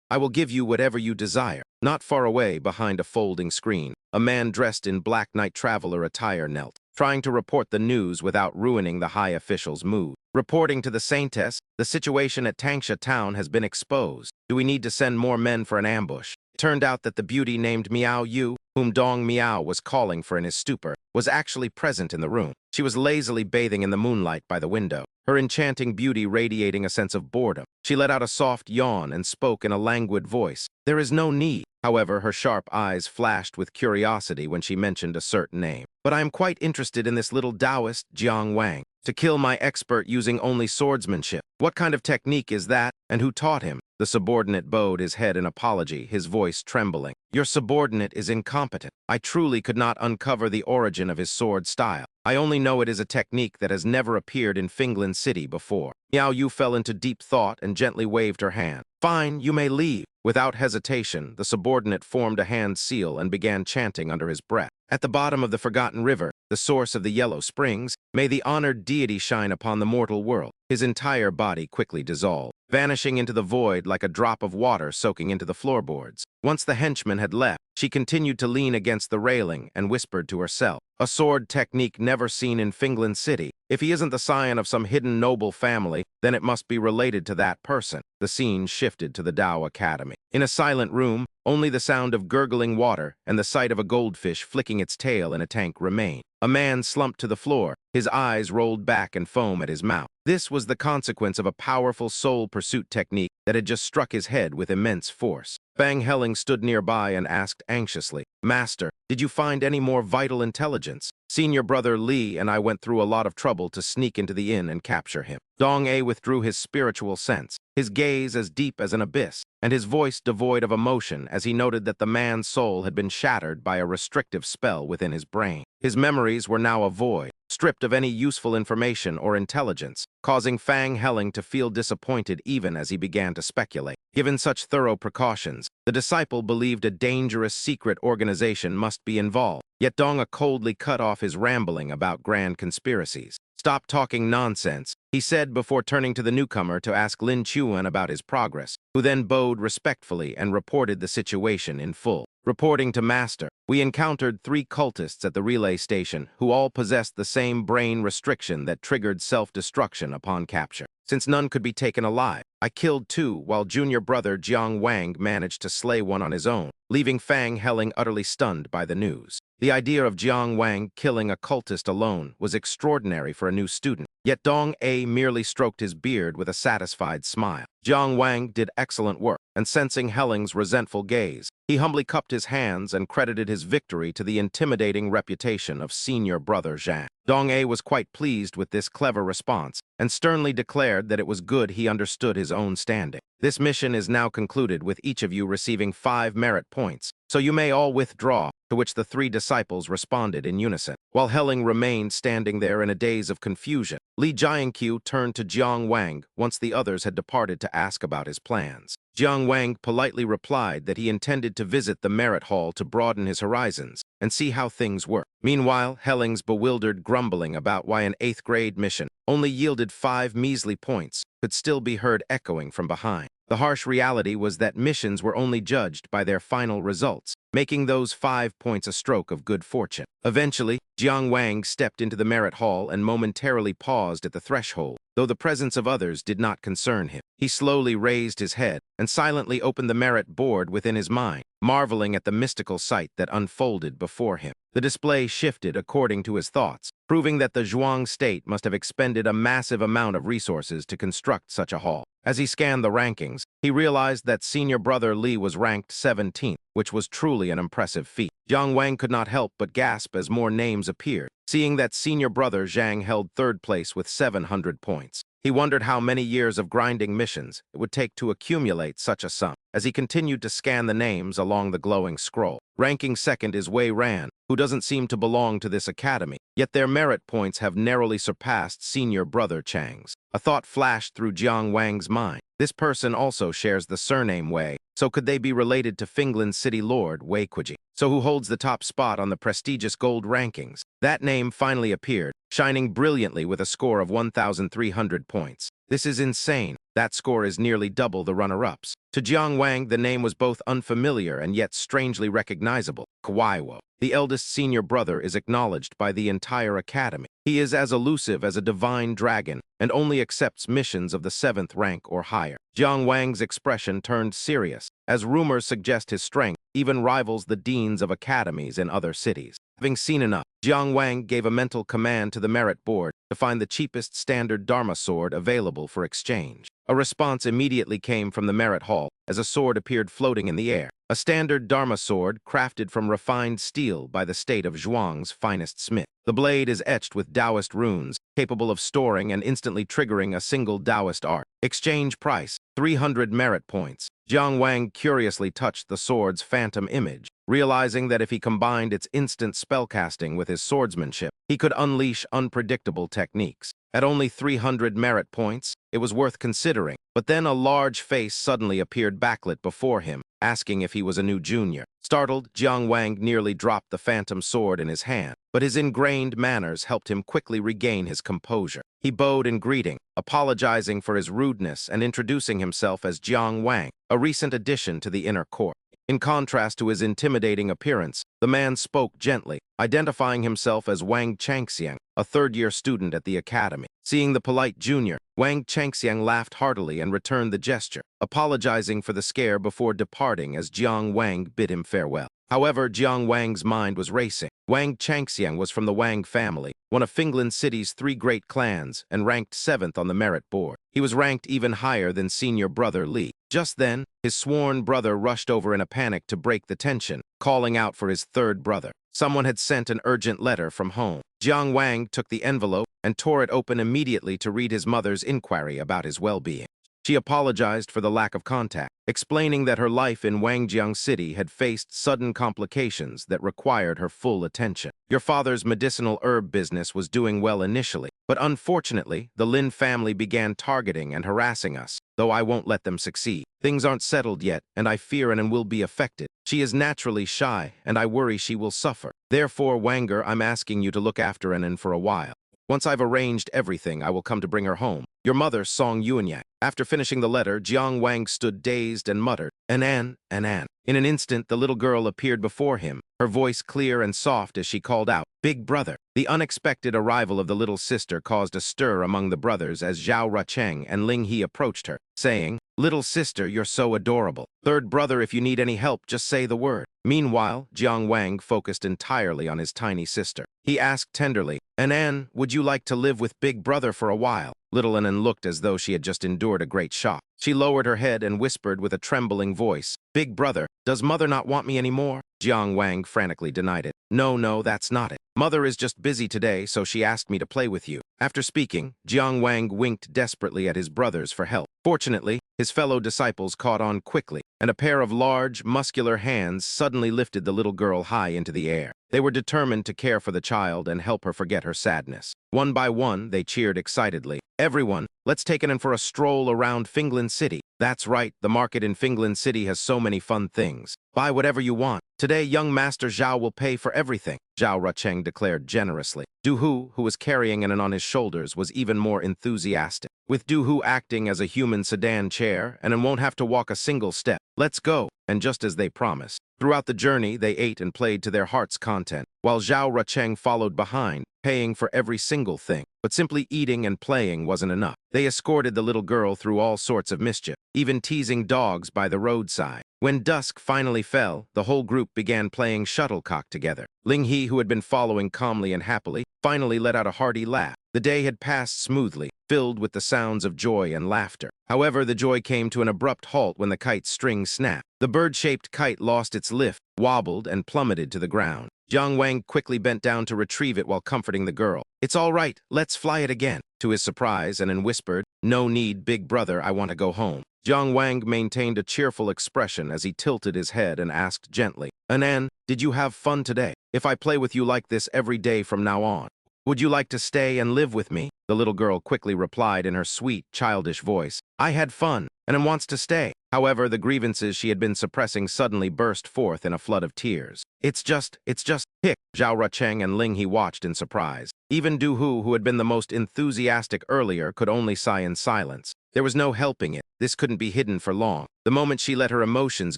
I will give you whatever you desire." Not far away, behind a folding screen, a man dressed in black night traveler attire knelt, trying to report the news without ruining the high official's mood. Reporting to the Saintess, "The situation at Tangsha town has been exposed. Do we need to send more men for an ambush?" It turned out that the beauty named Miao Yu, whom Dong Miao was calling for in his stupor, was actually present in the room. She was lazily bathing in the moonlight by the window, her enchanting beauty radiating a sense of boredom. She let out a soft yawn and spoke in a languid voice. "There is no need." However, her sharp eyes flashed with curiosity when she mentioned a certain name. "But I am quite interested in this little Taoist, Jiang Wang. To kill my expert using only swordsmanship. What kind of technique is that, and who taught him?" The subordinate bowed his head in apology, his voice trembling. "Your subordinate is incompetent. I truly could not uncover the origin of his sword style. I only know it is a technique that has never appeared in Finland City before." Miao Yu fell into deep thought and gently waved her hand. "Fine, you may leave." Without hesitation, the subordinate formed a hand seal and began chanting under his breath. "At the bottom of the forgotten river, the source of the yellow springs, may the honored deity shine upon the mortal world." His entire body quickly dissolved, vanishing into the void like a drop of water soaking into the floorboards. Once the henchman had left, she continued to lean against the railing and whispered to herself, "A sword technique never seen in Finland City. If he isn't the scion of some hidden noble family, then it must be related to that person." The scene shifted to the Dao Academy. In a silent room, only the sound of gurgling water and the sight of a goldfish flicking its tail in a tank remained. A man slumped to the floor, his eyes rolled back and foam at his mouth. This was the consequence of a powerful soul pursuit technique that had just struck his head with immense force. Fang Helling stood nearby and asked anxiously, "Master, did you find any more vital intelligence? Senior brother Li and I went through a lot of trouble to sneak into the inn and capture him." Dong A withdrew his spiritual sense, his gaze as deep as an abyss, and his voice devoid of emotion as he noted that the man's soul had been shattered by a restrictive spell within his brain. His memories were now a void, stripped of any useful information or intelligence, causing Fang Helling to feel disappointed even as he began to speculate. Given such thorough precautions, the disciple believed a dangerous secret organization must be involved. Yet Donga coldly cut off his rambling about grand conspiracies. "Stop talking nonsense," he said before turning to the newcomer to ask Lin Chuan about his progress, who then bowed respectfully and reported the situation in full. Reporting to Master, "We encountered 3 cultists at the relay station who all possessed the same brain restriction that triggered self-destruction upon capture. Since none could be taken alive, I killed 2 while junior brother Jiang Wang managed to slay one on his own, leaving Fang Helling utterly stunned by the news. The idea of Jiang Wang killing a cultist alone was extraordinary for a new student, yet Dong A merely stroked his beard with a satisfied smile. Jiang Wang did excellent work, and sensing Helling's resentful gaze, He humbly cupped his hands and credited his victory to the intimidating reputation of senior brother Zhang. Dong-A was quite pleased with this clever response and sternly declared that it was good he understood his own standing. This mission is now concluded with each of you receiving 5 merit points, so you may all withdraw, to which the 3 disciples responded in unison. While Heling remained standing there in a daze of confusion, Li Jiankyu turned to Jiang Wang once the others had departed to ask about his plans. Jiang Wang politely replied that he intended to visit the merit hall to broaden his horizons and see how things were. Meanwhile, Heling's bewildered grumbling about why an 8th grade mission only yielded 5 measly points could still be heard echoing from behind. The harsh reality was that missions were only judged by their final results, making those 5 points a stroke of good fortune. Eventually, Jiang Wang stepped into the merit hall and momentarily paused at the threshold, though the presence of others did not concern him. He slowly raised his head and silently opened the merit board within his mind, marveling at the mystical sight that unfolded before him. The display shifted according to his thoughts, proving that the Zhuang state must have expended a massive amount of resources to construct such a hall. As he scanned the rankings, he realized that senior brother Li was ranked 17th, which was truly an impressive feat. Jiang Wang could not help but gasp as more names appeared, seeing that senior brother Zhang held 3rd place with 700 points. He wondered how many years of grinding missions it would take to accumulate such a sum. As he continued to scan the names along the glowing scroll, ranking 2nd is Wei Ran, who doesn't seem to belong to this academy, yet their merit points have narrowly surpassed senior brother Chang's. A thought flashed through Jiang Wang's mind. This person also shares the surname Wei, so could they be related to Finglin's city lord Wei Kuji, so who holds the top spot on the prestigious gold rankings? That name finally appeared, shining brilliantly with a score of 1,300 points. This is insane. That score is nearly double the runner-ups. To Jiang Wang, the name was both unfamiliar and yet strangely recognizable. Kuaiwo, the eldest senior brother, is acknowledged by the entire academy. He is as elusive as a divine dragon and only accepts missions of the 7th rank or higher. Jiang Wang's expression turned serious, as rumors suggest his strength even rivals the deans of academies in other cities. Having seen enough, Jiang Wang gave a mental command to the merit board to find the cheapest standard Dharma sword available for exchange. A response immediately came from the merit hall as a sword appeared floating in the air. A standard Dharma sword crafted from refined steel by the state of Zhuang's finest smith. The blade is etched with Taoist runes, capable of storing and instantly triggering a single Taoist art. Exchange price, 300 merit points. Jiang Wang curiously touched the sword's phantom image, realizing that if he combined its instant spellcasting with his swordsmanship, he could unleash unpredictable techniques. At only 300 merit points, it was worth considering, but then a large face suddenly appeared backlit before him, asking if he was a new junior. Startled, Jiang Wang nearly dropped the phantom sword in his hand, but his ingrained manners helped him quickly regain his composure. He bowed in greeting, apologizing for his rudeness and introducing himself as Jiang Wang, a recent addition to the inner court. In contrast to his intimidating appearance, the man spoke gently, identifying himself as Wang Changxiang, a 3rd-year student at the academy. Seeing the polite junior, Wang Changxiang laughed heartily and returned the gesture, apologizing for the scare before departing as Jiang Wang bid him farewell. However, Jiang Wang's mind was racing. Wang Changxiang was from the Wang family, one of Finglin City's 3 great clans, and ranked 7th on the merit board. He was ranked even higher than senior brother Li. Just then, his sworn brother rushed over in a panic to break the tension, calling out for his 3rd brother. Someone had sent an urgent letter from home. Jiang Wang took the envelope and tore it open immediately to read his mother's inquiry about his well-being. She apologized for the lack of contact, explaining that her life in Wangjiang City had faced sudden complications that required her full attention. Your father's medicinal herb business was doing well initially, but unfortunately, the Lin family began targeting and harassing us, though I won't let them succeed. Things aren't settled yet, and I fear Anan will be affected. She is naturally shy, and I worry she will suffer. Therefore, Wanger, I'm asking you to look after Anan for a while. Once I've arranged everything, I will come to bring her home. Your mother, Song Yuanyak. After finishing the letter, Jiang Wang stood dazed and muttered, Anan, Anan. In an instant, the little girl appeared before him, her voice clear and soft as she called out, Big brother. The unexpected arrival of the little sister caused a stir among the brothers as Zhao Rucheng and Ling He approached her, saying, Little sister, you're so adorable. 3rd brother, if you need any help, just say the word. Meanwhile, Jiang Wang focused entirely on his tiny sister. He asked tenderly, Anan, would you like to live with Big brother for a while? Little Anan looked as though she had just endured a great shock. She lowered her head and whispered with a trembling voice, "Big brother, does mother not want me anymore?" Jiang Wang frantically denied it. No, that's not it. Mother is just busy today, so she asked me to play with you." After speaking, Jiang Wang winked desperately at his brothers for help. Fortunately, his fellow disciples caught on quickly, and a pair of large, muscular hands suddenly lifted the little girl high into the air. They were determined to care for the child and help her forget her sadness. One by one, they cheered excitedly. "Everyone, let's take it in for a stroll around Finglin City." "That's right, the market in Finglin City has so many fun things. Buy whatever you want. Today, young Master Zhao will pay for everything," Zhao Rucheng declared generously. Du Hu, who was carrying it on his shoulders, was even more enthusiastic. "With Du Hu acting as a human sedan chair, and won't have to walk a single step. Let's go." And just as they promised, throughout the journey, they ate and played to their heart's content, while Zhao Rucheng followed behind, paying for every single thing. But simply eating and playing wasn't enough. They escorted the little girl through all sorts of mischief, even teasing dogs by the roadside. When dusk finally fell, the whole group began playing shuttlecock together. Ling He, who had been following calmly and happily, finally let out a hearty laugh. The day had passed smoothly, filled with the sounds of joy and laughter. However, the joy came to an abrupt halt when the kite's string snapped. The bird-shaped kite lost its lift, wobbled, and plummeted to the ground. Jiang Wang quickly bent down to retrieve it while comforting the girl. "It's all right, let's fly it again." To his surprise, and whispered, "No need, big brother, I want to go home." Jiang Wang maintained a cheerful expression as he tilted his head and asked gently, "Anan, did you have fun today? If I play with you like this every day from now on, would you like to stay and live with me?" The little girl quickly replied in her sweet, childish voice, "I had fun, and wants to stay." However, the grievances she had been suppressing suddenly burst forth in a flood of tears. It's just, hic." Zhao Rucheng and Ling He watched in surprise. Even Du Hu, who had been the most enthusiastic earlier, could only sigh in silence. There was no helping it. This couldn't be hidden for long. The moment she let her emotions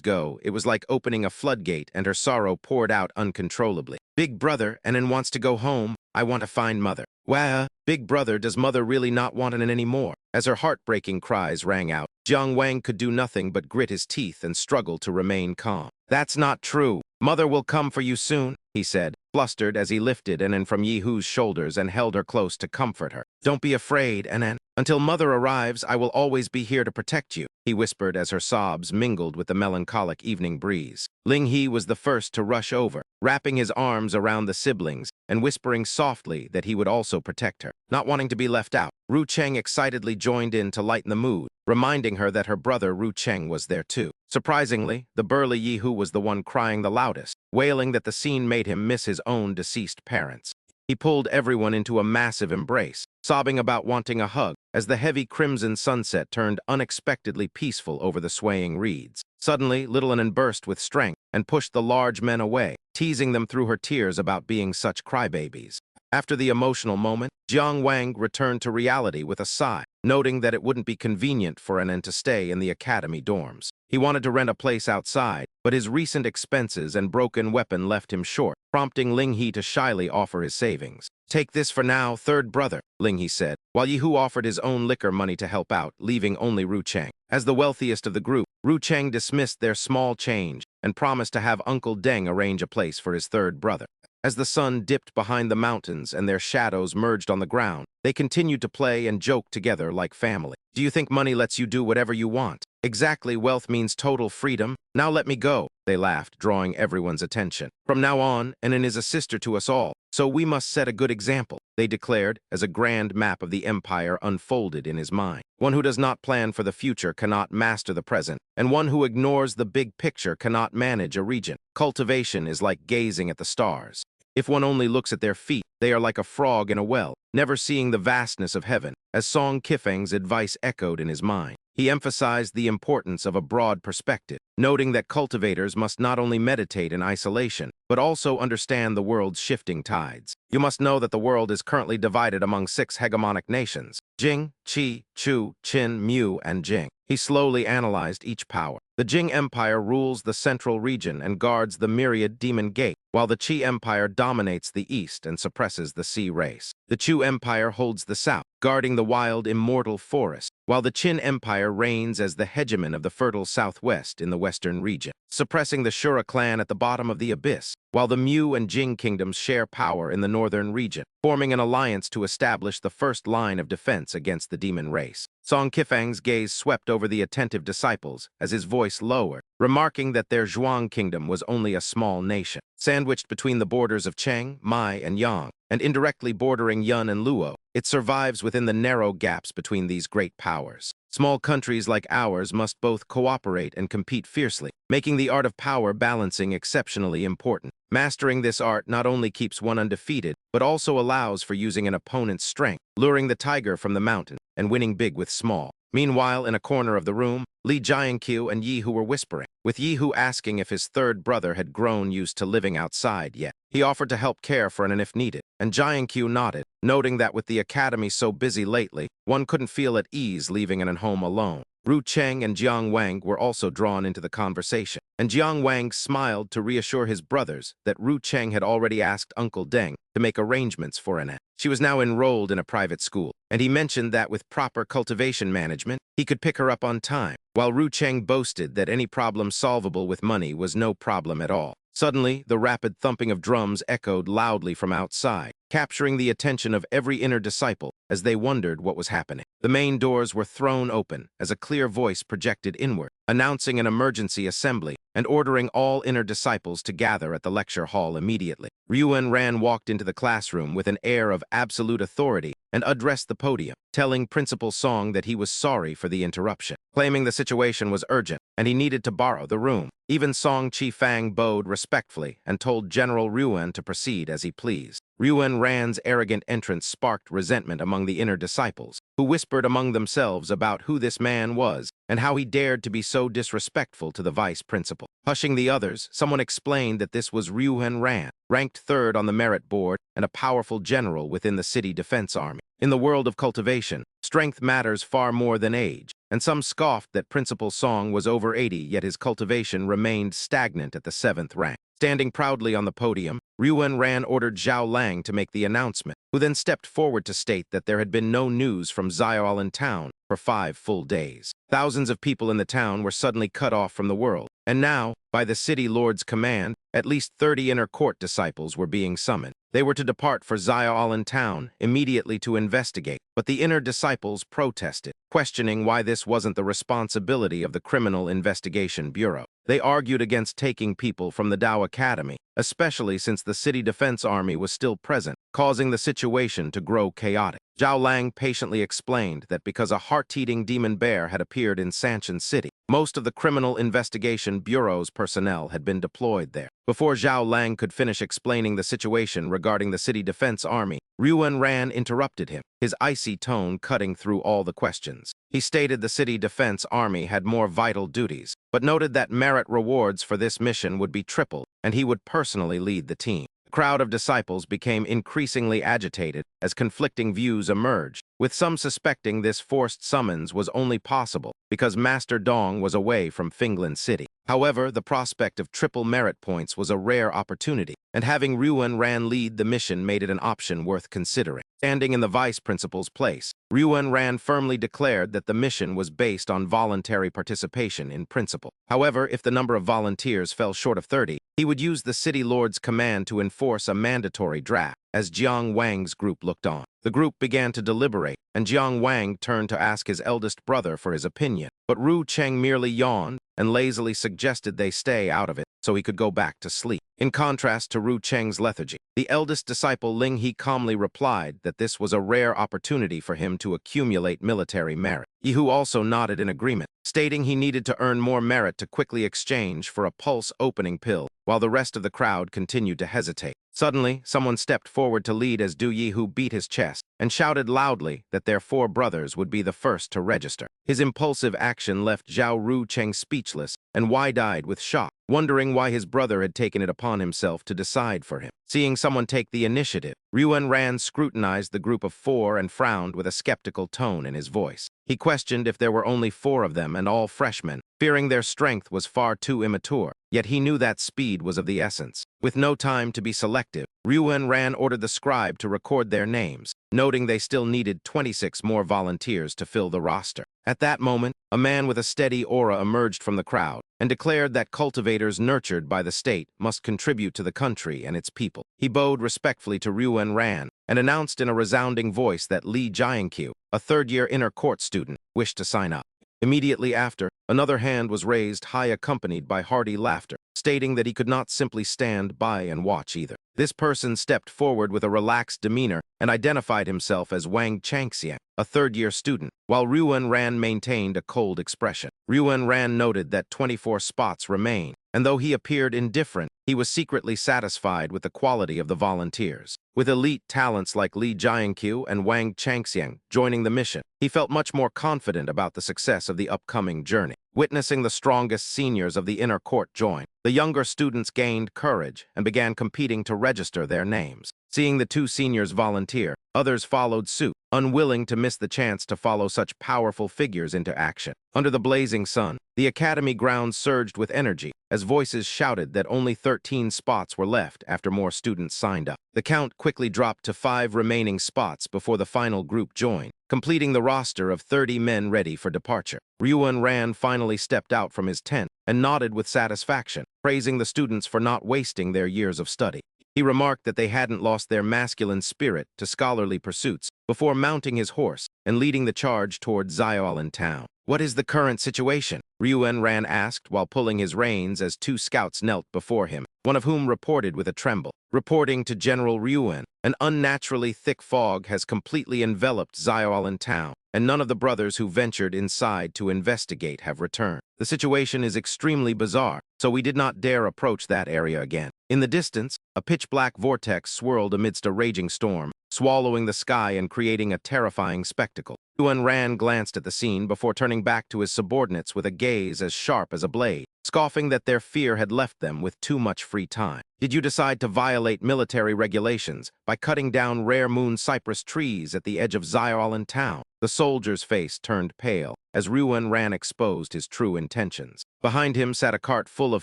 go, it was like opening a floodgate, and her sorrow poured out uncontrollably. "Big brother, Anan wants to go home. I want to find mother." "Wah, big brother, does mother really not want Anan anymore?" As her heartbreaking cries rang out, Jiang Wang could do nothing but grit his teeth and struggle to remain calm. "That's not true. Mother will come for you soon," he said, flustered as he lifted Anan from Yi Hu's shoulders and held her close to comfort her. "Don't be afraid, Anan. Until mother arrives, I will always be here to protect you," he whispered as her sobs mingled with the melancholic evening breeze. Ling He was the first to rush over, wrapping his arms around the siblings and whispering softly that he would also protect her. Not wanting to be left out, Ru Cheng excitedly joined in to lighten the mood, reminding her that her brother Ru Cheng was there too. Surprisingly, the burly Yi Hu was the one crying the loudest, wailing that the scene made him miss his own deceased parents. He pulled everyone into a massive embrace, sobbing about wanting a hug, as the heavy crimson sunset turned unexpectedly peaceful over the swaying reeds. Suddenly, little Anan burst with strength and pushed the large men away, teasing them through her tears about being such crybabies. After the emotional moment, Jiang Wang returned to reality with a sigh, noting that it wouldn't be convenient for Anan to stay in the academy dorms. He wanted to rent a place outside, but his recent expenses and broken weapon left him short, prompting Ling He to shyly offer his savings. "Take this for now, third brother," Ling He said, while Yi Hu offered his own liquor money to help out, leaving only Ru Cheng. As the wealthiest of the group, Ru Cheng dismissed their small change and promised to have Uncle Deng arrange a place for his third brother. As the sun dipped behind the mountains and their shadows merged on the ground, they continued to play and joke together like family. "Do you think money lets you do whatever you want?" "Exactly, wealth means total freedom. Now let me go," they laughed, drawing everyone's attention. "From now on, Anan is a sister to us all, so we must set a good example," they declared as a grand map of the empire unfolded in his mind. One who does not plan for the future cannot master the present, and one who ignores the big picture cannot manage a region. Cultivation is like gazing at the stars. If one only looks at their feet, they are like a frog in a well, never seeing the vastness of heaven. As Song Kifeng's advice echoed in his mind, he emphasized the importance of a broad perspective, noting that cultivators must not only meditate in isolation, but also understand the world's shifting tides. "You must know that the world is currently divided among 6 hegemonic nations: Jing, Qi, Chu, Qin, Mu, and Jing." He slowly analyzed each power. The Jing Empire rules the central region and guards the myriad demon gate, while the Qi Empire dominates the east and suppresses the Sea race. The Chu Empire holds the south, guarding the wild, immortal forest, while the Qin Empire reigns as the hegemon of the fertile southwest in the western region, suppressing the Shura clan at the bottom of the abyss, while the Mu and Jing kingdoms share power in the northern region, forming an alliance to establish the first line of defense against the demon race. Song Qifeng's gaze swept over the attentive disciples as his voice lowered, remarking that their Zhuang kingdom was only a small nation, sandwiched between the borders of Cheng, Mai, and Yang, and indirectly bordering Yun and Luo. It survives within the narrow gaps between these great powers. Small countries like ours must both cooperate and compete fiercely, making the art of power balancing exceptionally important. Mastering this art not only keeps one undefeated, but also allows for using an opponent's strength, luring the tiger from the mountain, and winning big with small. Meanwhile, in a corner of the room, Li Jiankyu and Yi Hu were whispering, with Yi Hu asking if his third brother had grown used to living outside yet. He offered to help care for an if needed, and Jiankyu nodded, noting that with the academy so busy lately, one couldn't feel at ease leaving an home alone. Ru Cheng and Jiang Wang were also drawn into the conversation, and Jiang Wang smiled to reassure his brothers that Ru Cheng had already asked Uncle Deng to make arrangements for Annette. She was now enrolled in a private school, and he mentioned that with proper cultivation management, he could pick her up on time, while Ru Cheng boasted that any problem solvable with money was no problem at all. Suddenly, the rapid thumping of drums echoed loudly from outside, capturing the attention of every inner disciple as they wondered what was happening. The main doors were thrown open as a clear voice projected inward, announcing an emergency assembly and ordering all inner disciples to gather at the lecture hall immediately. Ryuan Ran walked into the classroom with an air of absolute authority and addressed the podium, telling Principal Song that he was sorry for the interruption, claiming the situation was urgent and he needed to borrow the room. Even Song Qifeng bowed respectfully and told General Ryuan to proceed as he pleased. Ryuan Ran's arrogant entrance sparked resentment among the inner disciples, who whispered among themselves about who this man was and how he dared to be so disrespectful to the vice principal. Hushing the others, someone explained that this was Ryuan Ran, ranked third on the merit board and a powerful general within the city defense army. In the world of cultivation, strength matters far more than age, and some scoffed that Principal Song was over 80, yet his cultivation remained stagnant at the 7th rank. Standing proudly on the podium, Ryuan Ran ordered Zhao Lang to make the announcement, who then stepped forward to state that there had been no news from Xiao in town for 5 full days. Thousands of people in the town were suddenly cut off from the world, and now, by the city lord's command, at least 30 inner court disciples were being summoned. They were to depart for Xiao town immediately to investigate, but the inner disciples protested, questioning why this wasn't the responsibility of the Criminal Investigation Bureau. They argued against taking people from the Dao Academy, especially since the city defense army was still present, causing the situation to grow chaotic. Zhao Lang patiently explained that because a heart-eating demon bear had appeared in Sanshan City, most of the Criminal Investigation Bureau's personnel had been deployed there. Before Zhao Lang could finish explaining the situation regarding the city defense army, Ryuan Ran interrupted him, his icy tone cutting through all the questions. He stated the city defense army had more vital duties, but noted that merit rewards for this mission would be tripled, and he would personally lead the team. The crowd of disciples became increasingly agitated as conflicting views emerged, with some suspecting this forced summons was only possible because Master Dong was away from Finglin City. However, the prospect of triple merit points was a rare opportunity, and having Ryuan Ran lead the mission made it an option worth considering. Standing in the vice principal's place, Ryuan Ran firmly declared that the mission was based on voluntary participation in principle. However, if the number of volunteers fell short of 30, he would use the city lord's command to enforce a mandatory draft. As Jiang Wang's group looked on, the group began to deliberate, and Jiang Wang turned to ask his eldest brother for his opinion. But Ru Cheng merely yawned and lazily suggested they stay out of it so he could go back to sleep. In contrast to Ru Cheng's lethargy, the eldest disciple Ling He calmly replied that this was a rare opportunity for him to accumulate military merit. Yihu also nodded in agreement, stating he needed to earn more merit to quickly exchange for a pulse-opening pill, while the rest of the crowd continued to hesitate. Suddenly, someone stepped forward to lead as Du Yihu beat his chest and shouted loudly that their 4 brothers would be the first to register. His impulsive action left Zhao Ru Cheng speechless and wide-eyed with shock, wondering why his brother had taken it upon himself to decide for him. Seeing someone take the initiative, Ryuan Ran scrutinized the group of 4 and frowned with a skeptical tone in his voice. He questioned if there were only 4 of them and all freshmen, fearing their strength was far too immature. yet he knew that speed was of the essence. With no time to be selective, Ryuan Ran ordered the scribe to record their names, noting they still needed 26 more volunteers to fill the roster. At that moment, a man with a steady aura emerged from the crowd and declared that cultivators nurtured by the state must contribute to the country and its people. He bowed respectfully to Ryuan Ran and announced in a resounding voice that Lee Jiankyu, a third-year inner court student, wished to sign up. Immediately after, another hand was raised high accompanied by hearty laughter, stating that he could not simply stand by and watch either. This person stepped forward with a relaxed demeanor and identified himself as Wang Changxiang, a third-year student, while Ryuan Ran maintained a cold expression. Ryuan Ran noted that 24 spots remained, and though he appeared indifferent, he was secretly satisfied with the quality of the volunteers. With elite talents like Li Jiankyu and Wang Changxiang joining the mission, he felt much more confident about the success of the upcoming journey. Witnessing the strongest seniors of the inner court join, the younger students gained courage and began competing to register their names. Seeing the two seniors volunteer, others followed suit, unwilling to miss the chance to follow such powerful figures into action. Under the blazing sun, the academy grounds surged with energy as voices shouted that only 13 spots were left after more students signed up. The count quickly dropped to 5 remaining spots before the final group joined, completing the roster of 30 men ready for departure. Ryuan Ran finally stepped out from his tent and nodded with satisfaction, praising the students for not wasting their years of study. He remarked that they hadn't lost their masculine spirit to scholarly pursuits before mounting his horse and leading the charge toward Xiaolin town. "What is the current situation?" Ryuan Ran asked while pulling his reins as 2 scouts knelt before him, one of whom reported with a tremble. Reporting to General Ryuan, an unnaturally thick fog has completely enveloped Xiaolin town, and none of the brothers who ventured inside to investigate have returned. The situation is extremely bizarre, so we did not dare approach that area again. In the distance, a pitch-black vortex swirled amidst a raging storm, swallowing the sky and creating a terrifying spectacle. Ryuan Ran glanced at the scene before turning back to his subordinates with a gaze as sharp as a blade, scoffing that their fear had left them with too much free time. "Did you decide to violate military regulations by cutting down rare moon cypress trees at the edge of Xiaolin town?" The soldier's face turned pale as Ryuan Ran exposed his true intentions. Behind him sat a cart full of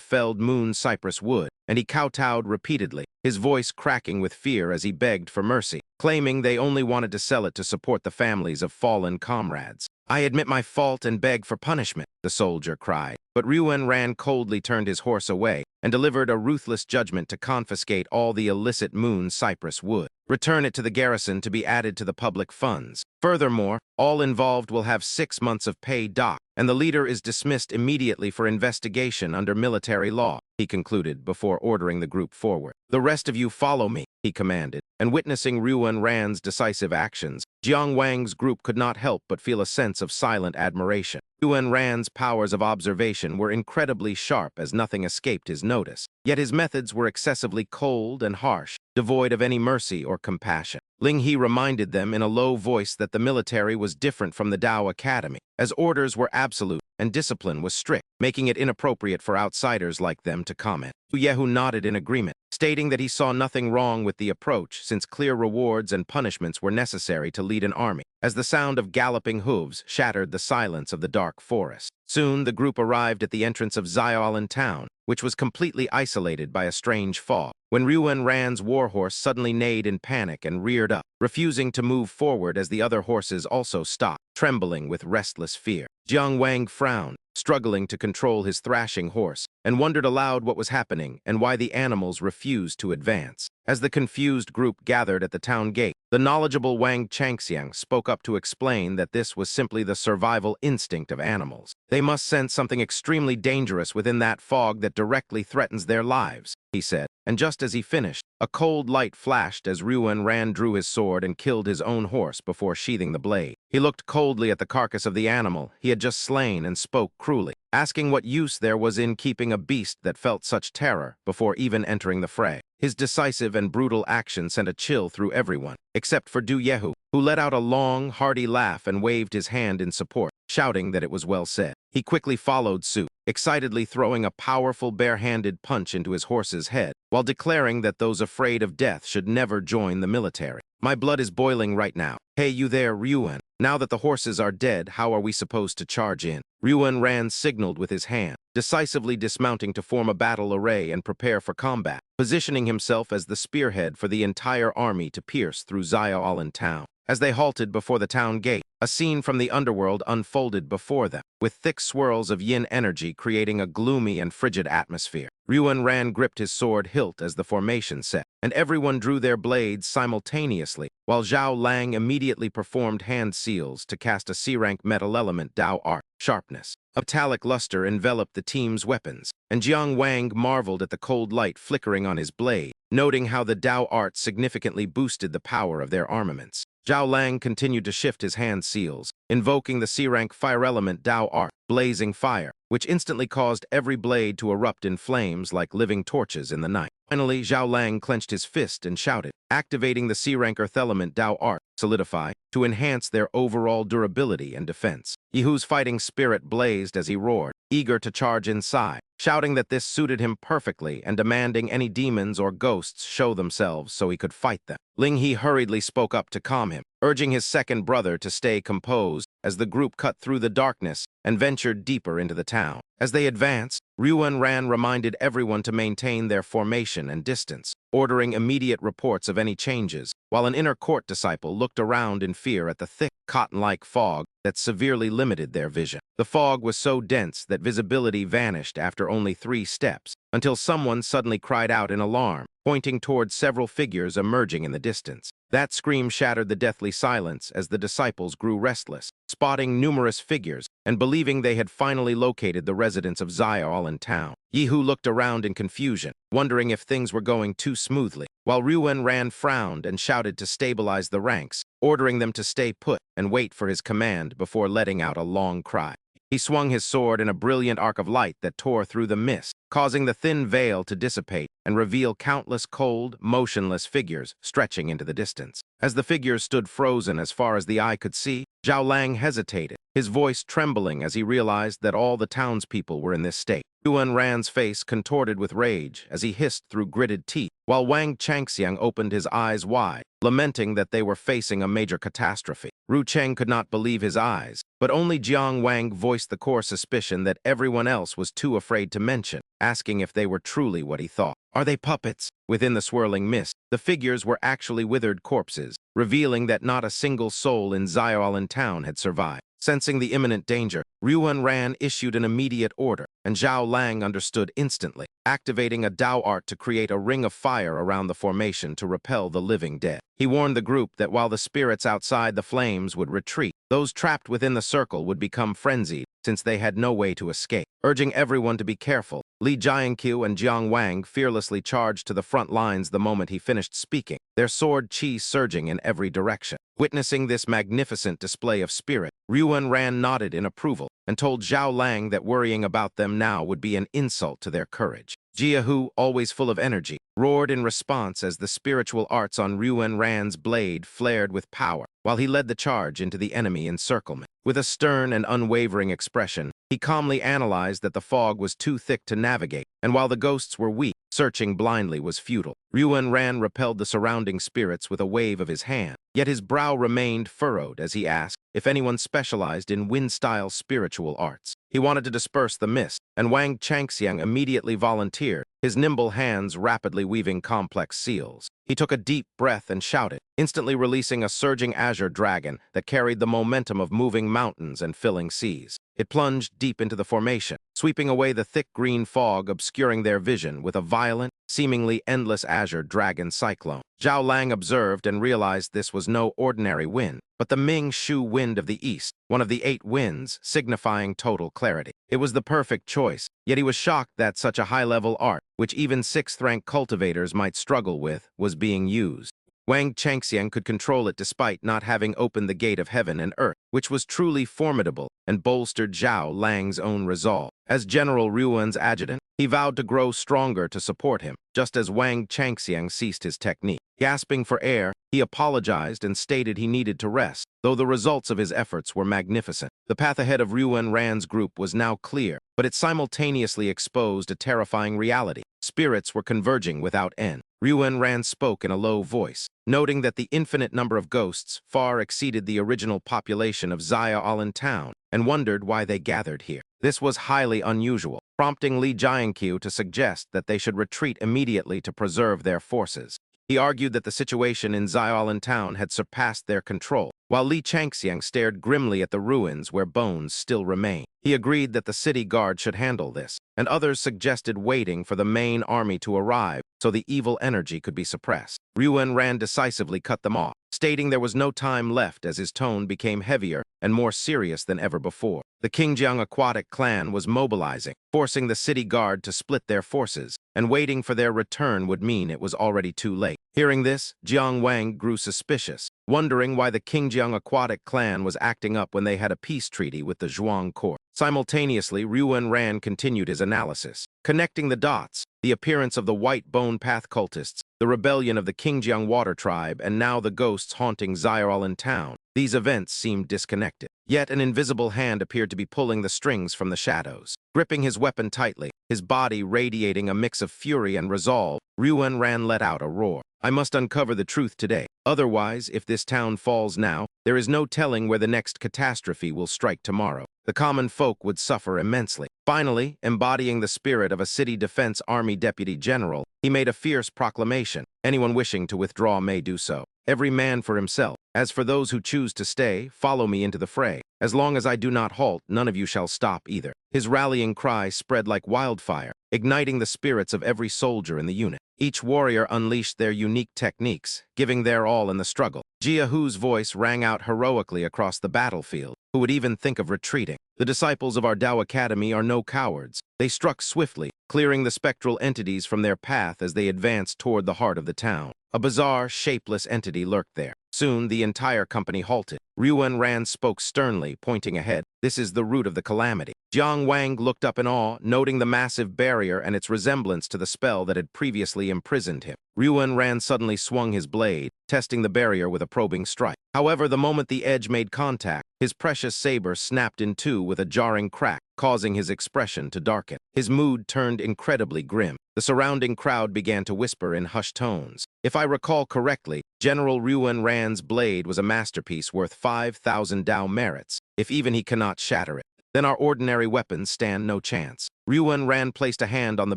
felled moon cypress wood, and he kowtowed repeatedly, his voice cracking with fear as he begged for mercy, claiming they only wanted to sell it to support the families of fallen comrades. "I admit my fault and beg for punishment," the soldier cried. But Ryuan Ran coldly turned his horse away and delivered a ruthless judgment to confiscate all the illicit moon cypress wood. Return it to the garrison to be added to the public funds. Furthermore, all involved will have 6 months of pay docked, and the leader is dismissed immediately for investigation under military law, he concluded before ordering the group forward. "The rest of you follow me," he commanded, and witnessing Ryuan Ran's decisive actions, Jiang Wang's group could not help but feel a sense of silent admiration. Ryuan Ran's powers of observation were incredibly sharp as nothing escaped his notice, yet his methods were excessively cold and harsh, devoid of any mercy or compassion. Ling He reminded them in a low voice that the military was different from the Dao Academy, as orders were absolute and discipline was strict, making it inappropriate for outsiders like them to comment. Yehu nodded in agreement, stating that he saw nothing wrong with the approach since clear rewards and punishments were necessary to lead an army, as the sound of galloping hooves shattered the silence of the dark forest. Soon the group arrived at the entrance of Xiaolin town, which was completely isolated by a strange fog, when Ryuan Ran's warhorse suddenly neighed in panic and reared up, refusing to move forward as the other horses also stopped, trembling with restless fear. Jiang Wang frowned, struggling to control his thrashing horse, and wondered aloud what was happening and why the animals refused to advance. As the confused group gathered at the town gate, the knowledgeable Wang Changxiang spoke up to explain that this was simply the survival instinct of animals. "They must sense something extremely dangerous within that fog that directly threatens their lives," he said, and just as he finished, a cold light flashed as Ryuan Ran drew his sword and killed his own horse before sheathing the blade. He looked coldly at the carcass of the animal he had just slain and spoke cruelly, asking what use there was in keeping a beast that felt such terror before even entering the fray. His decisive and brutal action sent a chill through everyone, except for Du Yehu, who let out a long, hearty laugh and waved his hand in support, shouting that it was well said. He quickly followed suit, excitedly throwing a powerful bare-handed punch into his horse's head, while declaring that those afraid of death should never join the military. "My blood is boiling right now. Hey, you there, Ryuan," Now that the horses are dead, how are we supposed to charge in? Ryuan Ran signaled with his hand, decisively dismounting to form a battle array and prepare for combat, positioning himself as the spearhead for the entire army to pierce through Xiaolan town. As they halted before the town gate, a scene from the underworld unfolded before them, with thick swirls of yin energy creating a gloomy and frigid atmosphere. Ryuan Ran gripped his sword hilt as the formation set, and everyone drew their blades simultaneously, while Zhao Lang immediately performed hand seals to cast a C-rank metal element Dao art, sharpness. A metallic luster enveloped the team's weapons, and Jiang Wang marveled at the cold light flickering on his blade, noting how the Dao art significantly boosted the power of their armaments. Zhao Lang continued to shift his hand seals, invoking the C-rank fire element Dao art, blazing fire, which instantly caused every blade to erupt in flames like living torches in the night. Finally, Zhao Lang clenched his fist and shouted, activating the C-rank earth element Dao art, solidify, to enhance their overall durability and defense. Yihu's fighting spirit blazed as he roared, eager to charge inside, shouting that this suited him perfectly and demanding any demons or ghosts show themselves so he could fight them. Ling He hurriedly spoke up to calm him, urging his second brother to stay composed as the group cut through the darkness and ventured deeper into the town. As they advanced, Ryuan Ran reminded everyone to maintain their formation and distance, ordering immediate reports of any changes, while an inner court disciple looked around in fear at the thick, cotton-like fog that severely limited their vision. The fog was so dense that visibility vanished after only 3 steps, until someone suddenly cried out in alarm, pointing toward several figures emerging in the distance. That scream shattered the deathly silence as the disciples grew restless, spotting numerous figures and believing they had finally located the residents of Xiaolan town. Yihu looked around in confusion, wondering if things were going too smoothly, while Ryuan Ran frowned and shouted to stabilize the ranks, ordering them to stay put and wait for his command before letting out a long cry. He swung his sword in a brilliant arc of light that tore through the mist, causing the thin veil to dissipate and reveal countless cold, motionless figures stretching into the distance. As the figures stood frozen as far as the eye could see, Zhao Lang hesitated, his voice trembling as he realized that all the townspeople were in this state. Yuan Ran's face contorted with rage as he hissed through gritted teeth, while Wang Changxiang opened his eyes wide, lamenting that they were facing a major catastrophe. Ru Cheng could not believe his eyes, but only Jiang Wang voiced the core suspicion that everyone else was too afraid to mention, asking if they were truly what he thought. Are they puppets? Within the swirling mist, the figures were actually withered corpses, revealing that not a single soul in Xiaolan town had survived. Sensing the imminent danger, Ryuan Ran issued an immediate order, and Zhao Lang understood instantly, activating a Dao art to create a ring of fire around the formation to repel the living dead. He warned the group that while the spirits outside the flames would retreat, those trapped within the circle would become frenzied, since they had no way to escape. Urging everyone to be careful, Li Jiankyu and Jiang Wang fearlessly charged to the front lines the moment he finished speaking, their sword chi surging in every direction. Witnessing this magnificent display of spirit, Ryuan Ran nodded in approval and told Zhao Lang that worrying about them now would be an insult to their courage. Jiahu, always full of energy, roared in response as the spiritual arts on Ryuan Ran's blade flared with power, while he led the charge into the enemy encirclement. With a stern and unwavering expression, he calmly analyzed that the fog was too thick to navigate, and while the ghosts were weak, searching blindly was futile. Ryuan Ran repelled the surrounding spirits with a wave of his hand, yet his brow remained furrowed as he asked if anyone specialized in wind-style spiritual arts. He wanted to disperse the mist, and Wang Changxiang immediately volunteered, his nimble hands rapidly weaving complex seals. He took a deep breath and shouted, instantly releasing a surging azure dragon that carried the momentum of moving mountains and filling seas. It plunged deep into the formation, sweeping away the thick green fog obscuring their vision with a violent, seemingly endless azure dragon cyclone. Zhao Lang observed and realized this was no ordinary wind, but the Ming Shu wind of the east, one of the 8 winds, signifying total clarity. It was the perfect choice, yet he was shocked that such a high-level art, which even 6th-rank cultivators might struggle with, was being used. Wang Changxiang could control it despite not having opened the gate of heaven and earth, which was truly formidable and bolstered Zhao Lang's own resolve. As General Ryuan's adjutant, he vowed to grow stronger to support him, just as Wang Changxiang ceased his technique. Gasping for air, he apologized and stated he needed to rest, though the results of his efforts were magnificent. The path ahead of Ryuan Ran's group was now clear, but it simultaneously exposed a terrifying reality. Spirits were converging without end, Ran spoke in a low voice, noting that the infinite number of ghosts far exceeded the original population of Xiaolin town, and wondered why they gathered here. This was highly unusual, prompting Li Jiankyu to suggest that they should retreat immediately to preserve their forces. He argued that the situation in Xiaolin town had surpassed their control, while Li Changxiang stared grimly at the ruins where bones still remained. He agreed that the city guard should handle this, and others suggested waiting for the main army to arrive so the evil energy could be suppressed. Ran decisively cut them off, stating there was no time left as his tone became heavier and more serious than ever before. The Qingjiang aquatic clan was mobilizing, forcing the city guard to split their forces, and waiting for their return would mean it was already too late. Hearing this, Jiang Wang grew suspicious, wondering why the Qingjiang aquatic clan was acting up when they had a peace treaty with the Zhuang court. Simultaneously, Ran continued his analysis, connecting the dots: the appearance of the White Bone Path cultists, the rebellion of the Qingjiang water tribe, and now the ghosts haunting Xiaolin town. These events seemed disconnected. Yet an invisible hand appeared to be pulling the strings from the shadows. Gripping his weapon tightly, his body radiating a mix of fury and resolve, Ran let out a roar. I must uncover the truth today. Otherwise, if this town falls now, there is no telling where the next catastrophe will strike tomorrow. The common folk would suffer immensely. Finally, embodying the spirit of a city defense army deputy general, he made a fierce proclamation. Anyone wishing to withdraw may do so. Every man for himself. As for those who choose to stay, follow me into the fray. As long as I do not halt, none of you shall stop either. His rallying cry spread like wildfire, igniting the spirits of every soldier in the unit. Each warrior unleashed their unique techniques, giving their all in the struggle. Jia Hu's voice rang out heroically across the battlefield. Who would even think of retreating? The disciples of our Tao Academy are no cowards. They struck swiftly, clearing the spectral entities from their path as they advanced toward the heart of the town. A bizarre, shapeless entity lurked there. Soon, the entire company halted. Ran spoke sternly, pointing ahead. This is the root of the calamity. Jiang Wang looked up in awe, noting the massive barrier and its resemblance to the spell that had previously imprisoned him. Ran suddenly swung his blade, testing the barrier with a probing strike. However, the moment the edge made contact, his precious saber snapped in two with a jarring crack, causing his expression to darken. His mood turned incredibly grim. The surrounding crowd began to whisper in hushed tones. If I recall correctly, General Ran's blade was a masterpiece worth 5,000 Tao merits. If even he cannot shatter it, then our ordinary weapons stand no chance. Ran placed a hand on the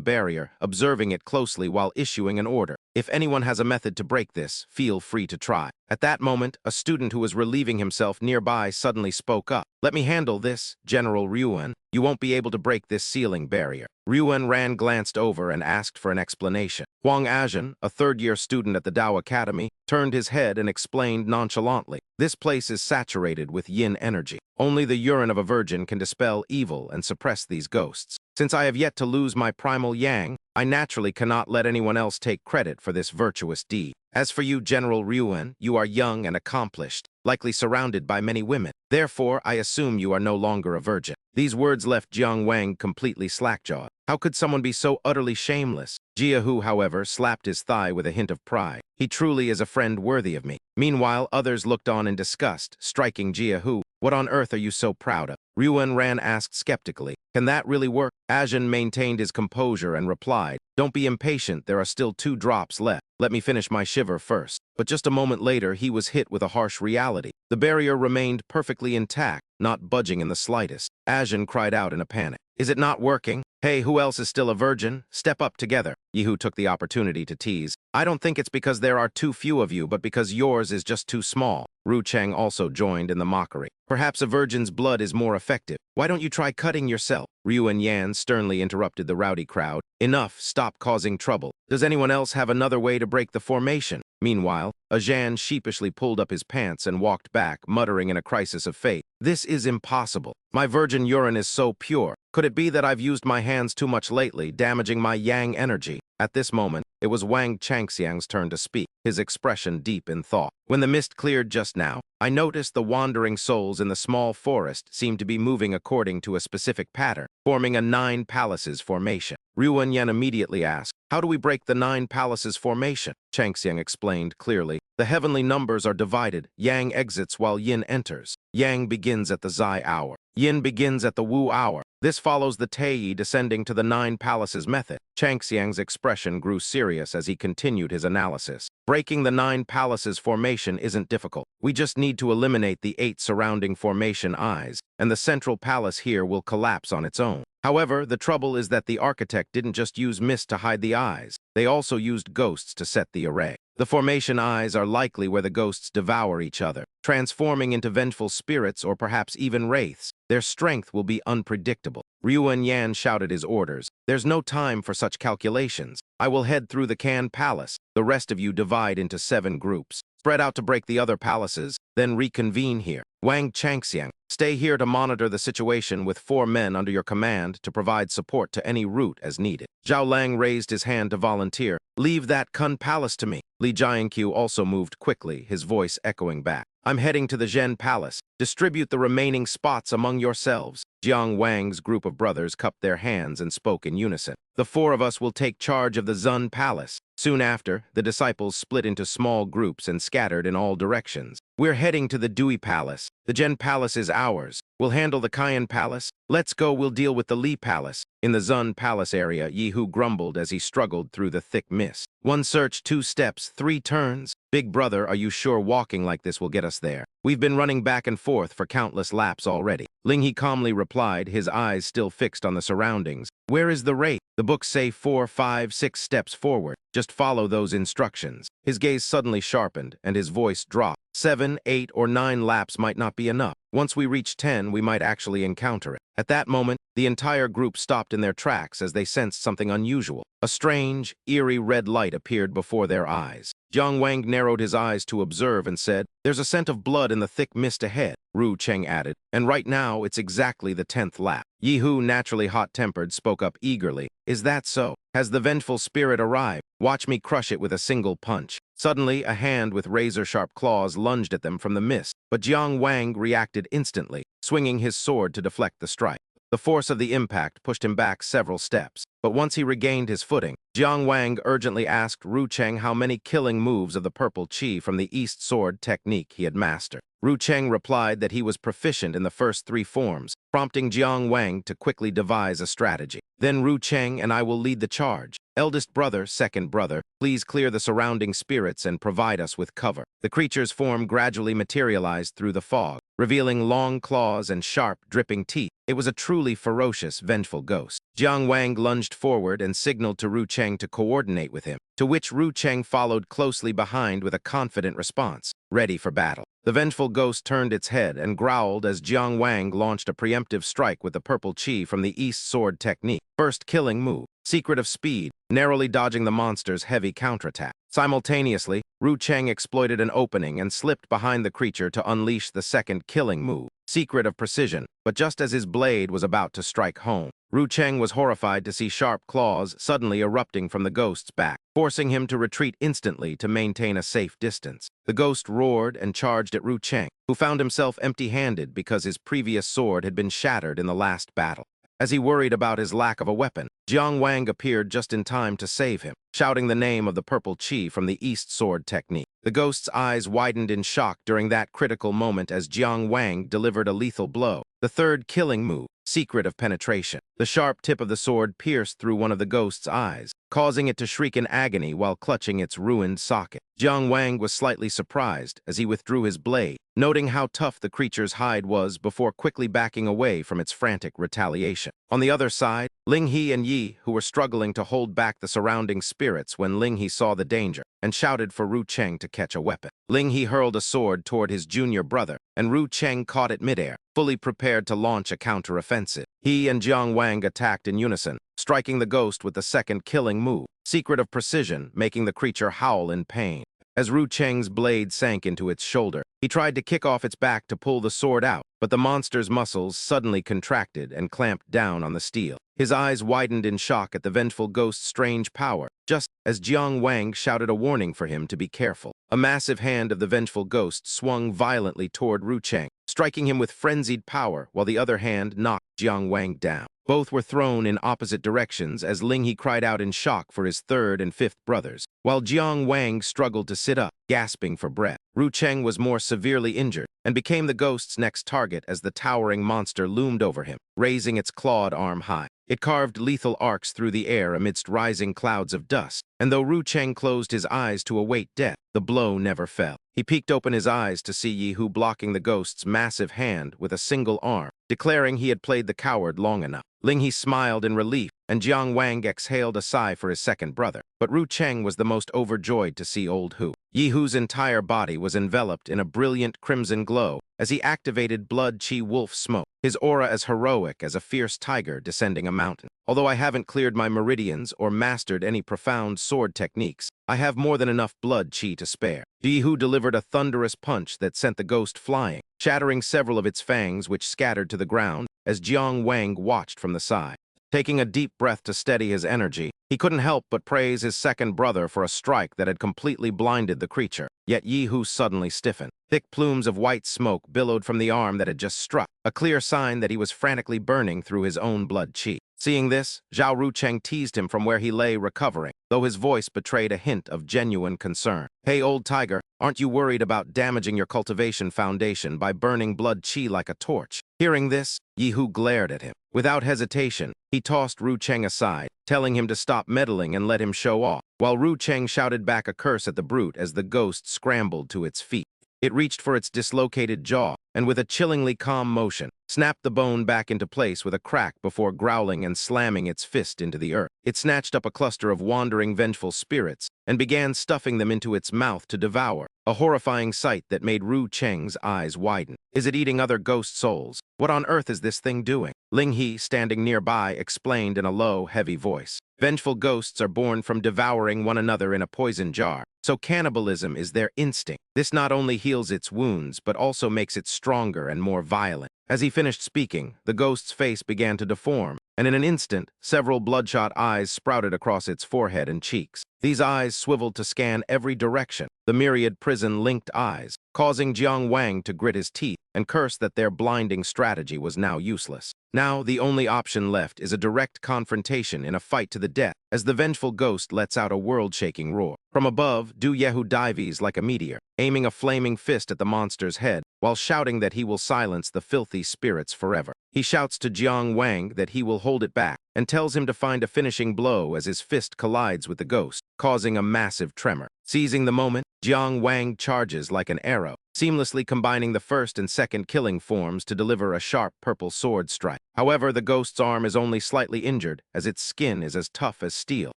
barrier, observing it closely while issuing an order. If anyone has a method to break this, feel free to try. At that moment, a student who was relieving himself nearby suddenly spoke up. Let me handle this, General Ryuan. You won't be able to break this ceiling barrier. Ran glanced over and asked for an explanation. Huang Ajin, a third-year student at the Tao Academy, turned his head and explained nonchalantly. This place is saturated with yin energy. Only the urine of a virgin can dispel evil and suppress these ghosts. Since I have yet to lose my primal yang, I naturally cannot let anyone else take credit for this virtuous deed. As for you, General Ryuan, you are young and accomplished, likely surrounded by many women. Therefore, I assume you are no longer a virgin. These words left Jiang Wang completely slack-jawed. How could someone be so utterly shameless? Jia Hu, however, slapped his thigh with a hint of pride. He truly is a friend worthy of me. Meanwhile, others looked on in disgust, striking Jia Hu. What on earth are you so proud of? Ran asked skeptically. Can that really work? Ajin maintained his composure and replied, Don't be impatient, there are still 2 drops left. Let me finish my shiver first. But just a moment later, he was hit with a harsh reality. The barrier remained perfectly intact, not budging in the slightest. Ajin cried out in a panic. Is it not working? Hey, who else is still a virgin? Step up together. Yihu took the opportunity to tease. I don't think it's because there are too few of you, but because yours is just too small. Ru Cheng also joined in the mockery. Perhaps a virgin's blood is more effective. Why don't you try cutting yourself? Ryu and Yan sternly interrupted the rowdy crowd. Enough, stop causing trouble. Does anyone else have another way to break the formation? Meanwhile, Ajan sheepishly pulled up his pants and walked back, muttering in a crisis of fate. This is impossible. My virgin urine is so pure. Could it be that I've used my hands too much lately, damaging my yang energy? At this moment, it was Wang Changxiang's turn to speak, his expression deep in thought. When the mist cleared just now, I noticed the wandering souls in the small forest seemed to be moving according to a specific pattern, forming a 9 palaces formation. Ryuan Yan immediately asked, How do we break the 9 palaces formation? Changxiang explained clearly. The heavenly numbers are divided. Yang exits while Yin enters. Yang begins at the Zai hour. Yin begins at the Wu hour. This follows the Tei descending to the Nine Palaces method. Changxiang's expression grew serious as he continued his analysis. Breaking the Nine Palaces formation isn't difficult. We just need to eliminate the 8 surrounding formation eyes, and the central palace here will collapse on its own. However, the trouble is that the architect didn't just use mist to hide the eyes. They also used ghosts to set the array. The formation eyes are likely where the ghosts devour each other, transforming into vengeful spirits or perhaps even wraiths. Their strength will be unpredictable. Ryuan Yan shouted his orders. There's no time for such calculations. I will head through the Can Palace. The rest of you divide into 7 groups. Spread out to break the other palaces, then reconvene here. Wang Changxiang, stay here to monitor the situation with 4 men under your command to provide support to any route as needed. Zhao Lang raised his hand to volunteer. Leave that Kun Palace to me. Li Jiankyu also moved quickly, his voice echoing back. I'm heading to the Zhen Palace. Distribute the remaining spots among yourselves. Jiang Wang's group of brothers cupped their hands and spoke in unison. The 4 of us will take charge of the Zun Palace. Soon after, the disciples split into small groups and scattered in all directions. We're heading to the Dewey Palace. The Zhen Palace is ours. We'll handle the Kayan Palace. Let's go, we'll deal with the Li Palace. In the Zun Palace area, Yihu grumbled as he struggled through the thick mist. 1 search, 2 steps, 3 turns. Big brother, are you sure walking like this will get us there? We've been running back and forth for countless laps already. Ling He calmly replied, his eyes still fixed on the surroundings. Where is the rate? The books say 4, 5, 6 steps forward. Just follow those instructions. His gaze suddenly sharpened, and his voice dropped. 7, 8, or 9 laps might not be enough. Once we reach 10, we might actually encounter it. At that moment, the entire group stopped in their tracks as they sensed something unusual. A strange, eerie red light appeared before their eyes. Jiang Wang narrowed his eyes to observe and said, "There's a scent of blood in the thick mist ahead," Ru Cheng added, "and right now it's exactly the 10th lap." Yihu, naturally hot-tempered, spoke up eagerly. "Is that so? Has the vengeful spirit arrived? Watch me crush it with a single punch." Suddenly, a hand with razor-sharp claws lunged at them from the mist, but Jiang Wang reacted instantly, swinging his sword to deflect the strike. The force of the impact pushed him back several steps, but once he regained his footing, Jiang Wang urgently asked Ru Cheng how many killing moves of the purple chi from the East Sword technique he had mastered. Ru Cheng replied that he was proficient in the first 3 forms, prompting Jiang Wang to quickly devise a strategy. "Then Ru Cheng and I will lead the charge. Eldest brother, second brother, please clear the surrounding spirits and provide us with cover." The creature's form gradually materialized through the fog, revealing long claws and sharp, dripping teeth. It was a truly ferocious, vengeful ghost. Jiang Wang lunged forward and signaled to Ru Cheng to coordinate with him, to which Ru Cheng followed closely behind with a confident response, ready for battle. The vengeful ghost turned its head and growled as Jiang Wang launched a preemptive strike with the purple chi from the East Sword technique. First killing move, Secret of Speed, narrowly dodging the monster's heavy counterattack. Simultaneously, Ru Cheng exploited an opening and slipped behind the creature to unleash the second killing move, Secret of Precision, but just as his blade was about to strike home, Ru Cheng was horrified to see sharp claws suddenly erupting from the ghost's back, forcing him to retreat instantly to maintain a safe distance. The ghost roared and charged at Ru Cheng, who found himself empty-handed because his previous sword had been shattered in the last battle. As he worried about his lack of a weapon, Jiang Wang appeared just in time to save him, shouting the name of the purple chi from the East Sword technique. The ghost's eyes widened in shock during that critical moment as Jiang Wang delivered a lethal blow. The third killing move, Secret of Penetration. The sharp tip of the sword pierced through one of the ghost's eyes, causing it to shriek in agony while clutching its ruined socket. Jiang Wang was slightly surprised as he withdrew his blade, noting how tough the creature's hide was before quickly backing away from its frantic retaliation. On the other side, Ling He and Yi, who were struggling to hold back the surrounding spirits when Ling He saw the danger, and shouted for Ru Cheng to catch a weapon. Ling He hurled a sword toward his junior brother, and Ru Cheng caught it midair, fully prepared to launch a counter-offensive. He and Jiang Wang attacked in unison, striking the ghost with the second killing move, Secret of Precision, making the creature howl in pain. As Ru Cheng's blade sank into its shoulder, he tried to kick off its back to pull the sword out, but the monster's muscles suddenly contracted and clamped down on the steel. His eyes widened in shock at the vengeful ghost's strange power, just as Jiang Wang shouted a warning for him to be careful. A massive hand of the vengeful ghost swung violently toward Ru Cheng, striking him with frenzied power while the other hand knocked Jiang Wang down. Both were thrown in opposite directions as Ling He cried out in shock for his third and fifth brothers, while Jiang Wang struggled to sit up, gasping for breath. Ru Cheng was more severely injured, and became the ghost's next target as the towering monster loomed over him, raising its clawed arm high. It carved lethal arcs through the air amidst rising clouds of dust, and though Ru Cheng closed his eyes to await death, the blow never fell. He peeked open his eyes to see Yi Hu blocking the ghost's massive hand with a single arm, declaring he had played the coward long enough. Ling He smiled in relief, and Jiang Wang exhaled a sigh for his second brother. But Ru Cheng was the most overjoyed to see old Hu. Yi Hu's entire body was enveloped in a brilliant crimson glow as he activated Blood Chi Wolf Smoke, his aura as heroic as a fierce tiger descending a mountain. Although I haven't cleared my meridians or mastered any profound sword techniques, I have more than enough blood chi to spare. Yi Hu delivered a thunderous punch that sent the ghost flying, shattering several of its fangs which scattered to the ground as Jiang Wang watched from the side. Taking a deep breath to steady his energy, he couldn't help but praise his second brother for a strike that had completely blinded the creature. Yet Yi Hu suddenly stiffened. Thick plumes of white smoke billowed from the arm that had just struck, a clear sign that he was frantically burning through his own blood chi. Seeing this, Zhao Rucheng teased him from where he lay recovering, though his voice betrayed a hint of genuine concern. "Hey, old tiger, aren't you worried about damaging your cultivation foundation by burning blood chi like a torch?" Hearing this, Yi Hu glared at him. Without hesitation, he tossed Ru Cheng aside, telling him to stop meddling and let him show off, while Ru Cheng shouted back a curse at the brute as the ghost scrambled to its feet. It reached for its dislocated jaw, and with a chillingly calm motion, snapped the bone back into place with a crack before growling and slamming its fist into the earth. It snatched up a cluster of wandering vengeful spirits and began stuffing them into its mouth to devour, a horrifying sight that made Ru Cheng's eyes widen. "Is it eating other ghost souls? What on earth is this thing doing?" Ling He, standing nearby, explained in a low, heavy voice. "Vengeful ghosts are born from devouring one another in a poison jar, so cannibalism is their instinct. This not only heals its wounds, but also makes it stronger and more violent." As he finished speaking, the ghost's face began to deform, and in an instant, several bloodshot eyes sprouted across its forehead and cheeks. These eyes swiveled to scan every direction, the myriad prison-linked eyes, causing Jiang Wang to grit his teeth and curse that their blinding strategy was now useless. Now, the only option left is a direct confrontation in a fight to the death, as the vengeful ghost lets out a world-shaking roar. From above, Du Yehu dives like a meteor, aiming a flaming fist at the monster's head, while shouting that he will silence the filthy spirits forever. He shouts to Jiang Wang that he will hold it back, and tells him to find a finishing blow as his fist collides with the ghost, causing a massive tremor. Seizing the moment, Jiang Wang charges like an arrow, seamlessly combining the first and second killing forms to deliver a sharp purple sword strike. However, the ghost's arm is only slightly injured, as its skin is as tough as steel,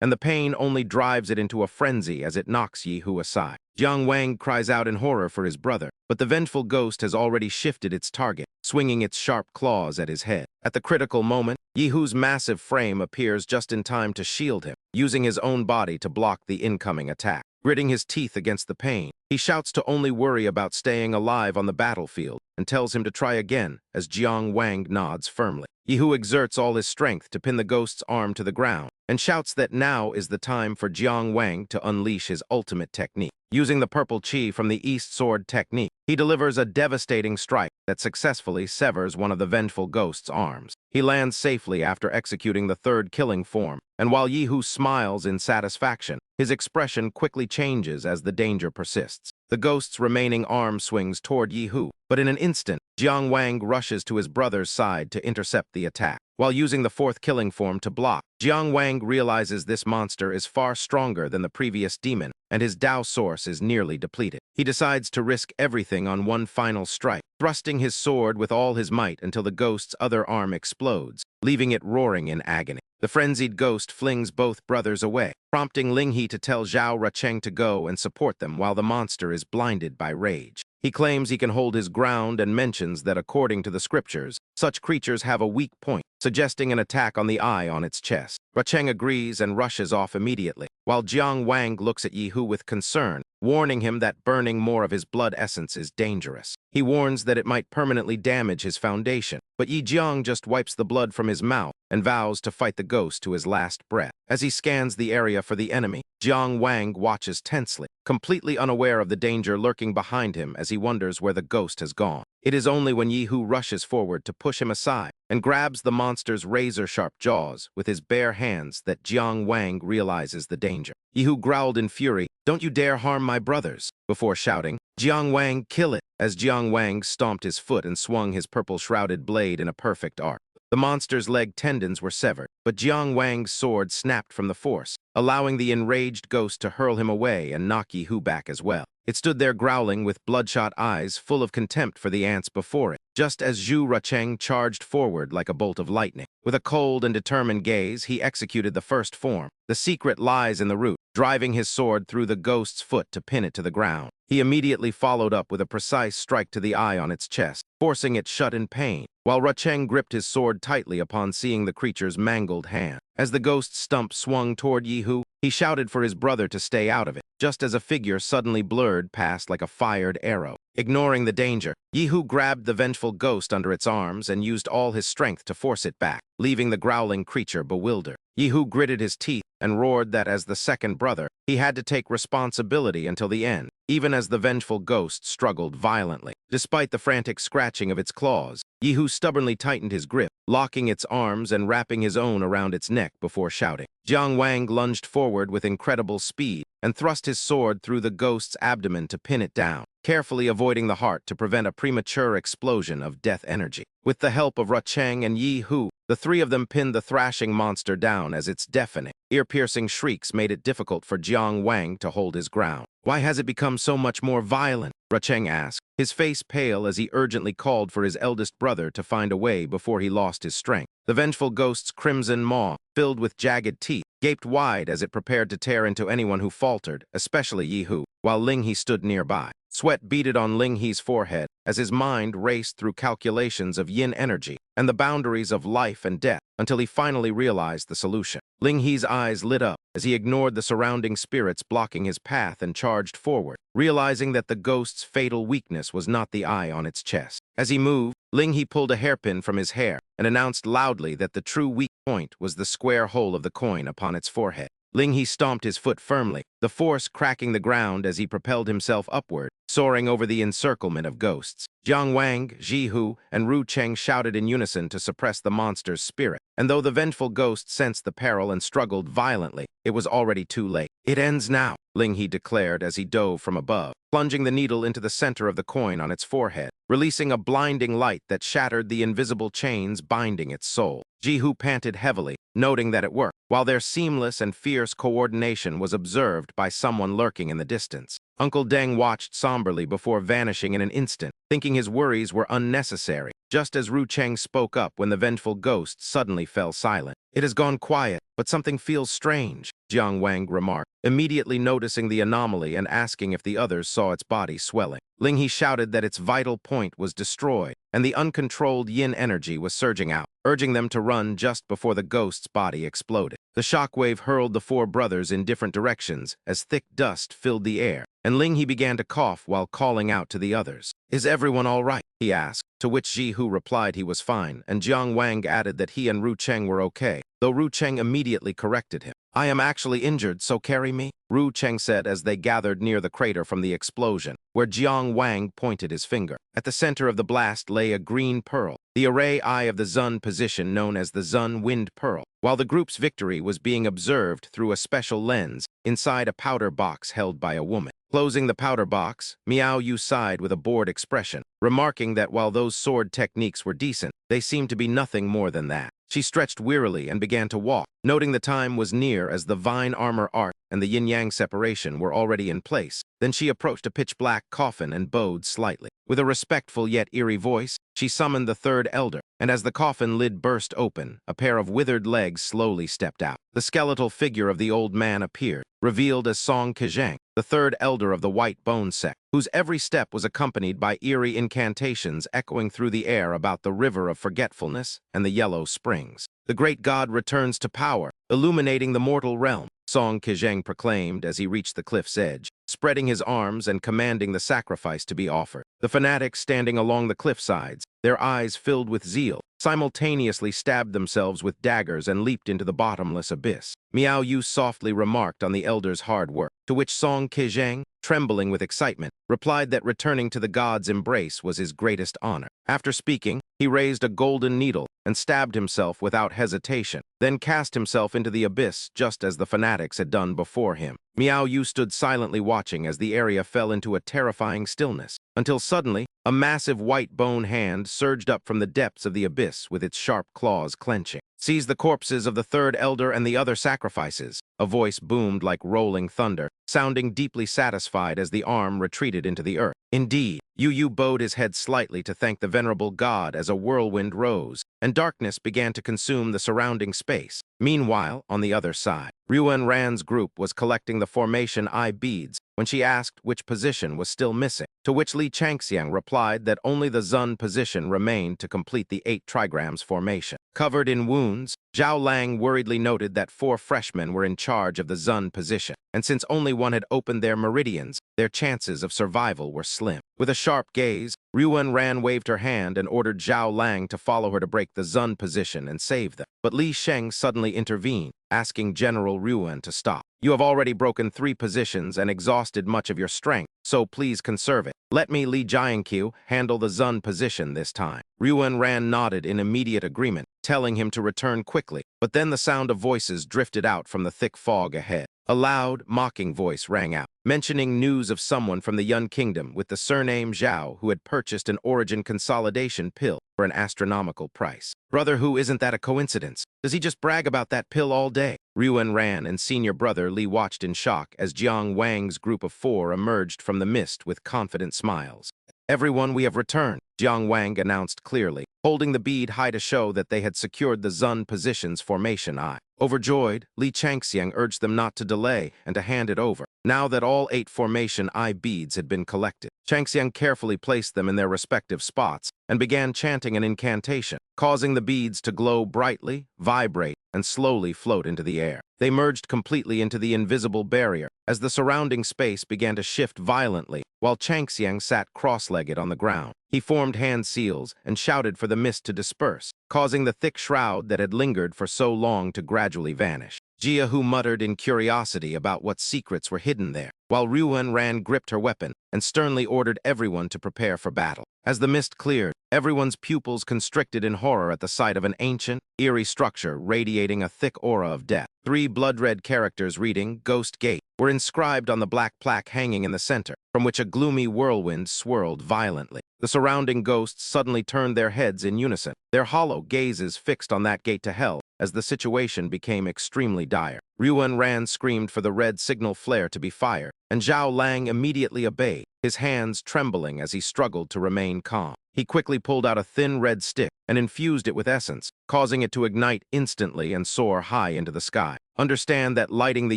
and the pain only drives it into a frenzy as it knocks Yi Hu aside. Jiang Wang cries out in horror for his brother, but the vengeful ghost has already shifted its target, swinging its sharp claws at his head. At the critical moment, Yi Hu's massive frame appears just in time to shield him, using his own body to block the incoming attack. Gritting his teeth against the pain, he shouts to only worry about staying alive on the battlefield and tells him to try again as Jiang Wang nods firmly. Yi Hu exerts all his strength to pin the ghost's arm to the ground and shouts that now is the time for Jiang Wang to unleash his ultimate technique. Using the purple chi from the East Sword technique, he delivers a devastating strike that successfully severs one of the vengeful ghost's arms. He lands safely after executing the third killing form, and while Yi Hu smiles in satisfaction, his expression quickly changes as the danger persists. The ghost's remaining arm swings toward Yi Hu, but in an instant, Jiang Wang rushes to his brother's side to intercept the attack. While using the fourth killing form to block, Jiang Wang realizes this monster is far stronger than the previous demon, and his Dao source is nearly depleted. He decides to risk everything on one final strike, thrusting his sword with all his might until the ghost's other arm explodes, leaving it roaring in agony. The frenzied ghost flings both brothers away, prompting Ling He to tell Zhao Rucheng to go and support them while the monster is blinded by rage. He claims he can hold his ground and mentions that according to the scriptures, such creatures have a weak point, suggesting an attack on the eye on its chest. Rucheng agrees and rushes off immediately, while Jiang Wang looks at Yi Hu with concern, warning him that burning more of his blood essence is dangerous. He warns that it might permanently damage his foundation, but Yi Jiang just wipes the blood from his mouth and vows to fight the ghost to his last breath. As he scans the area for the enemy, Jiang Wang watches tensely, completely unaware of the danger lurking behind him as he wonders where the ghost has gone. It is only when Yi Hu rushes forward to push him aside and grabs the monster's razor-sharp jaws with his bare hands that Jiang Wang realizes the danger. Yi Hu growled in fury, "Don't you dare harm my brothers," before shouting, "Jiang Wang, kill it!" as Jiang Wang stomped his foot and swung his purple-shrouded blade in a perfect arc. The monster's leg tendons were severed, but Jiang Wang's sword snapped from the force, allowing the enraged ghost to hurl him away and knock Yihu back as well. It stood there growling with bloodshot eyes full of contempt for the ants before it, just as Zhu Rucheng charged forward like a bolt of lightning. With a cold and determined gaze, he executed the first form. The secret lies in the root, driving his sword through the ghost's foot to pin it to the ground. He immediately followed up with a precise strike to the eye on its chest, forcing it shut in pain, while Rucheng gripped his sword tightly upon seeing the creature's mangled hand. As the ghost's stump swung toward Yihu, he shouted for his brother to stay out of it, just as a figure suddenly blurred past like a fired arrow. Ignoring the danger, Yihu grabbed the vengeful ghost under its arms and used all his strength to force it back, leaving the growling creature bewildered. Yihu gritted his teeth and roared that as the second brother, he had to take responsibility until the end, even as the vengeful ghost struggled violently. Despite the frantic scratching of its claws, Yihu stubbornly tightened his grip, locking its arms and wrapping his own around its neck before shouting. Jiang Wang lunged forward with incredible speed and thrust his sword through the ghost's abdomen to pin it down, carefully avoiding the heart to prevent a premature explosion of death energy. With the help of Rucheng and Yihu, the three of them pinned the thrashing monster down as its deafening, ear-piercing shrieks made it difficult for Jiang Wang to hold his ground. "Why has it become so much more violent?" Rucheng asked, his face pale as he urgently called for his eldest brother to find a way before he lost his strength. The vengeful ghost's crimson maw, filled with jagged teeth, gaped wide as it prepared to tear into anyone who faltered, especially Yihu, while Ling He stood nearby. Sweat beaded on Ling He's forehead as his mind raced through calculations of yin energy and the boundaries of life and death until he finally realized the solution. Ling He's eyes lit up as he ignored the surrounding spirits blocking his path and charged forward, realizing that the ghost's fatal weakness was not the eye on its chest. As he moved, Ling He pulled a hairpin from his hair and announced loudly that the true weak point was the square hole of the coin upon its forehead. Ling He stomped his foot firmly, the force cracking the ground as he propelled himself upward, soaring over the encirclement of ghosts. Jiang Wang, Yihu, and Rucheng shouted in unison to suppress the monster's spirit, and though the vengeful ghost sensed the peril and struggled violently, it was already too late. "It ends now," Ling He declared as he dove from above, plunging the needle into the center of the coin on its forehead, releasing a blinding light that shattered the invisible chains binding its soul. Yihu panted heavily, noting that it worked, while their seamless and fierce coordination was observed by someone lurking in the distance. Uncle Deng watched somberly before vanishing in an instant, thinking his worries were unnecessary, just as Rucheng spoke up when the vengeful ghost suddenly fell silent. "It has gone quiet, but something feels strange," Jiang Wang remarked, immediately noticing the anomaly and asking if the others saw its body swelling. Ling He shouted that its vital point was destroyed, and the uncontrolled yin energy was surging out, urging them to run just before the ghost's body exploded. The shockwave hurled the four brothers in different directions as thick dust filled the air, and Ling He began to cough while calling out to the others. "Is everyone all right?" he asked, to which Yihu replied he was fine, and Jiang Wang added that he and Rucheng were okay, though Rucheng immediately corrected him. "I am actually injured, so carry me," Rucheng said as they gathered near the crater from the explosion, where Jiang Wang pointed his finger. At the center of the blast lay a green pearl, the array eye of the Zun position known as the Zun Wind Pearl, while the group's victory was being observed through a special lens inside a powder box held by a woman. Closing the powder box, Miao Yu sighed with a bored expression, remarking that while those sword techniques were decent, they seemed to be nothing more than that. She stretched wearily and began to walk, noting the time was near as the vine armor art and the yin-yang separation were already in place. Then she approached a pitch-black coffin and bowed slightly. With a respectful yet eerie voice, she summoned the third elder, and as the coffin lid burst open, a pair of withered legs slowly stepped out. The skeletal figure of the old man appeared, revealed as Song Kejang, the third elder of the White Bone sect, whose every step was accompanied by eerie incantations echoing through the air about the river of forgetfulness and the yellow springs. "The great god returns to power, illuminating the mortal realm," Song Kejang proclaimed as he reached the cliff's edge, spreading his arms and commanding the sacrifice to be offered. The fanatics standing along the cliff sides, their eyes filled with zeal, simultaneously stabbed themselves with daggers and leaped into the bottomless abyss. Miao Yu softly remarked on the elder's hard work, to which Song Qizheng, trembling with excitement, replied that returning to the god's embrace was his greatest honor. After speaking, he raised a golden needle and stabbed himself without hesitation, then cast himself into the abyss just as the fanatics had done before him. Miao Yu stood silently watching as the area fell into a terrifying stillness, until suddenly, a massive white bone hand surged up from the depths of the abyss with its sharp claws clenching. "Seize the corpses of the third elder and the other sacrifices," a voice boomed like rolling thunder, sounding deeply satisfied as the arm retreated into the earth. Indeed, Yu Yu bowed his head slightly to thank the venerable god as a whirlwind rose, and darkness began to consume the surrounding space. Meanwhile, on the other side, Ryuan Ran's group was collecting the formation I beads when she asked which position was still missing, to which Li Changxiang replied that only the Zun position remained to complete the 8 trigrams formation. Covered in wounds, Zhao Lang worriedly noted that 4 freshmen were in charge of the Zun position, and since only one had opened their meridians, their chances of survival were slim. With a sharp gaze, Ryuan Ran waved her hand and ordered Zhao Lang to follow her to break the Zun position and save them. But Li Sheng suddenly intervened, asking General Ryuan to stop. "You have already broken 3 positions and exhausted much of your strength, so please conserve it. Let me, Li Jiankyu, handle the Zun position this time." Ryuan Ran nodded in immediate agreement, telling him to return quickly, but then the sound of voices drifted out from the thick fog ahead. A loud, mocking voice rang out, mentioning news of someone from the Yun Kingdom with the surname Zhao who had purchased an origin consolidation pill for an astronomical price. "Brother, who isn't that a coincidence? Does he just brag about that pill all day?" Ryuan Ran and senior brother Li watched in shock as Jiang Wang's group of 4 emerged from the mist with confident smiles. "Everyone, we have returned," Jiang Wang announced clearly, holding the bead high to show that they had secured the Zun position's formation eye. Overjoyed, Li Changxiang urged them not to delay and to hand it over, now that all 8 formation eye beads had been collected. Changxiang carefully placed them in their respective spots and began chanting an incantation, causing the beads to glow brightly, vibrate, and slowly float into the air. They merged completely into the invisible barrier as the surrounding space began to shift violently, while Changxiang sat cross-legged on the ground. He formed hand seals and shouted for the mist to disperse, causing the thick shroud that had lingered for so long to gradually vanish. Jiahu muttered in curiosity about what secrets were hidden there, while Ryuan Ran gripped her weapon and sternly ordered everyone to prepare for battle. As the mist cleared, everyone's pupils constricted in horror at the sight of an ancient, eerie structure radiating a thick aura of death. 3 blood-red characters reading "Ghost Gate" were inscribed on the black plaque hanging in the center, from which a gloomy whirlwind swirled violently. The surrounding ghosts suddenly turned their heads in unison, their hollow gazes fixed on that gate to hell as the situation became extremely dire. Ryuan Ran screamed for the red signal flare to be fired, and Zhao Lang immediately obeyed, his hands trembling as he struggled to remain calm. He quickly pulled out a thin red stick and infused it with essence, causing it to ignite instantly and soar high into the sky. Understand that lighting the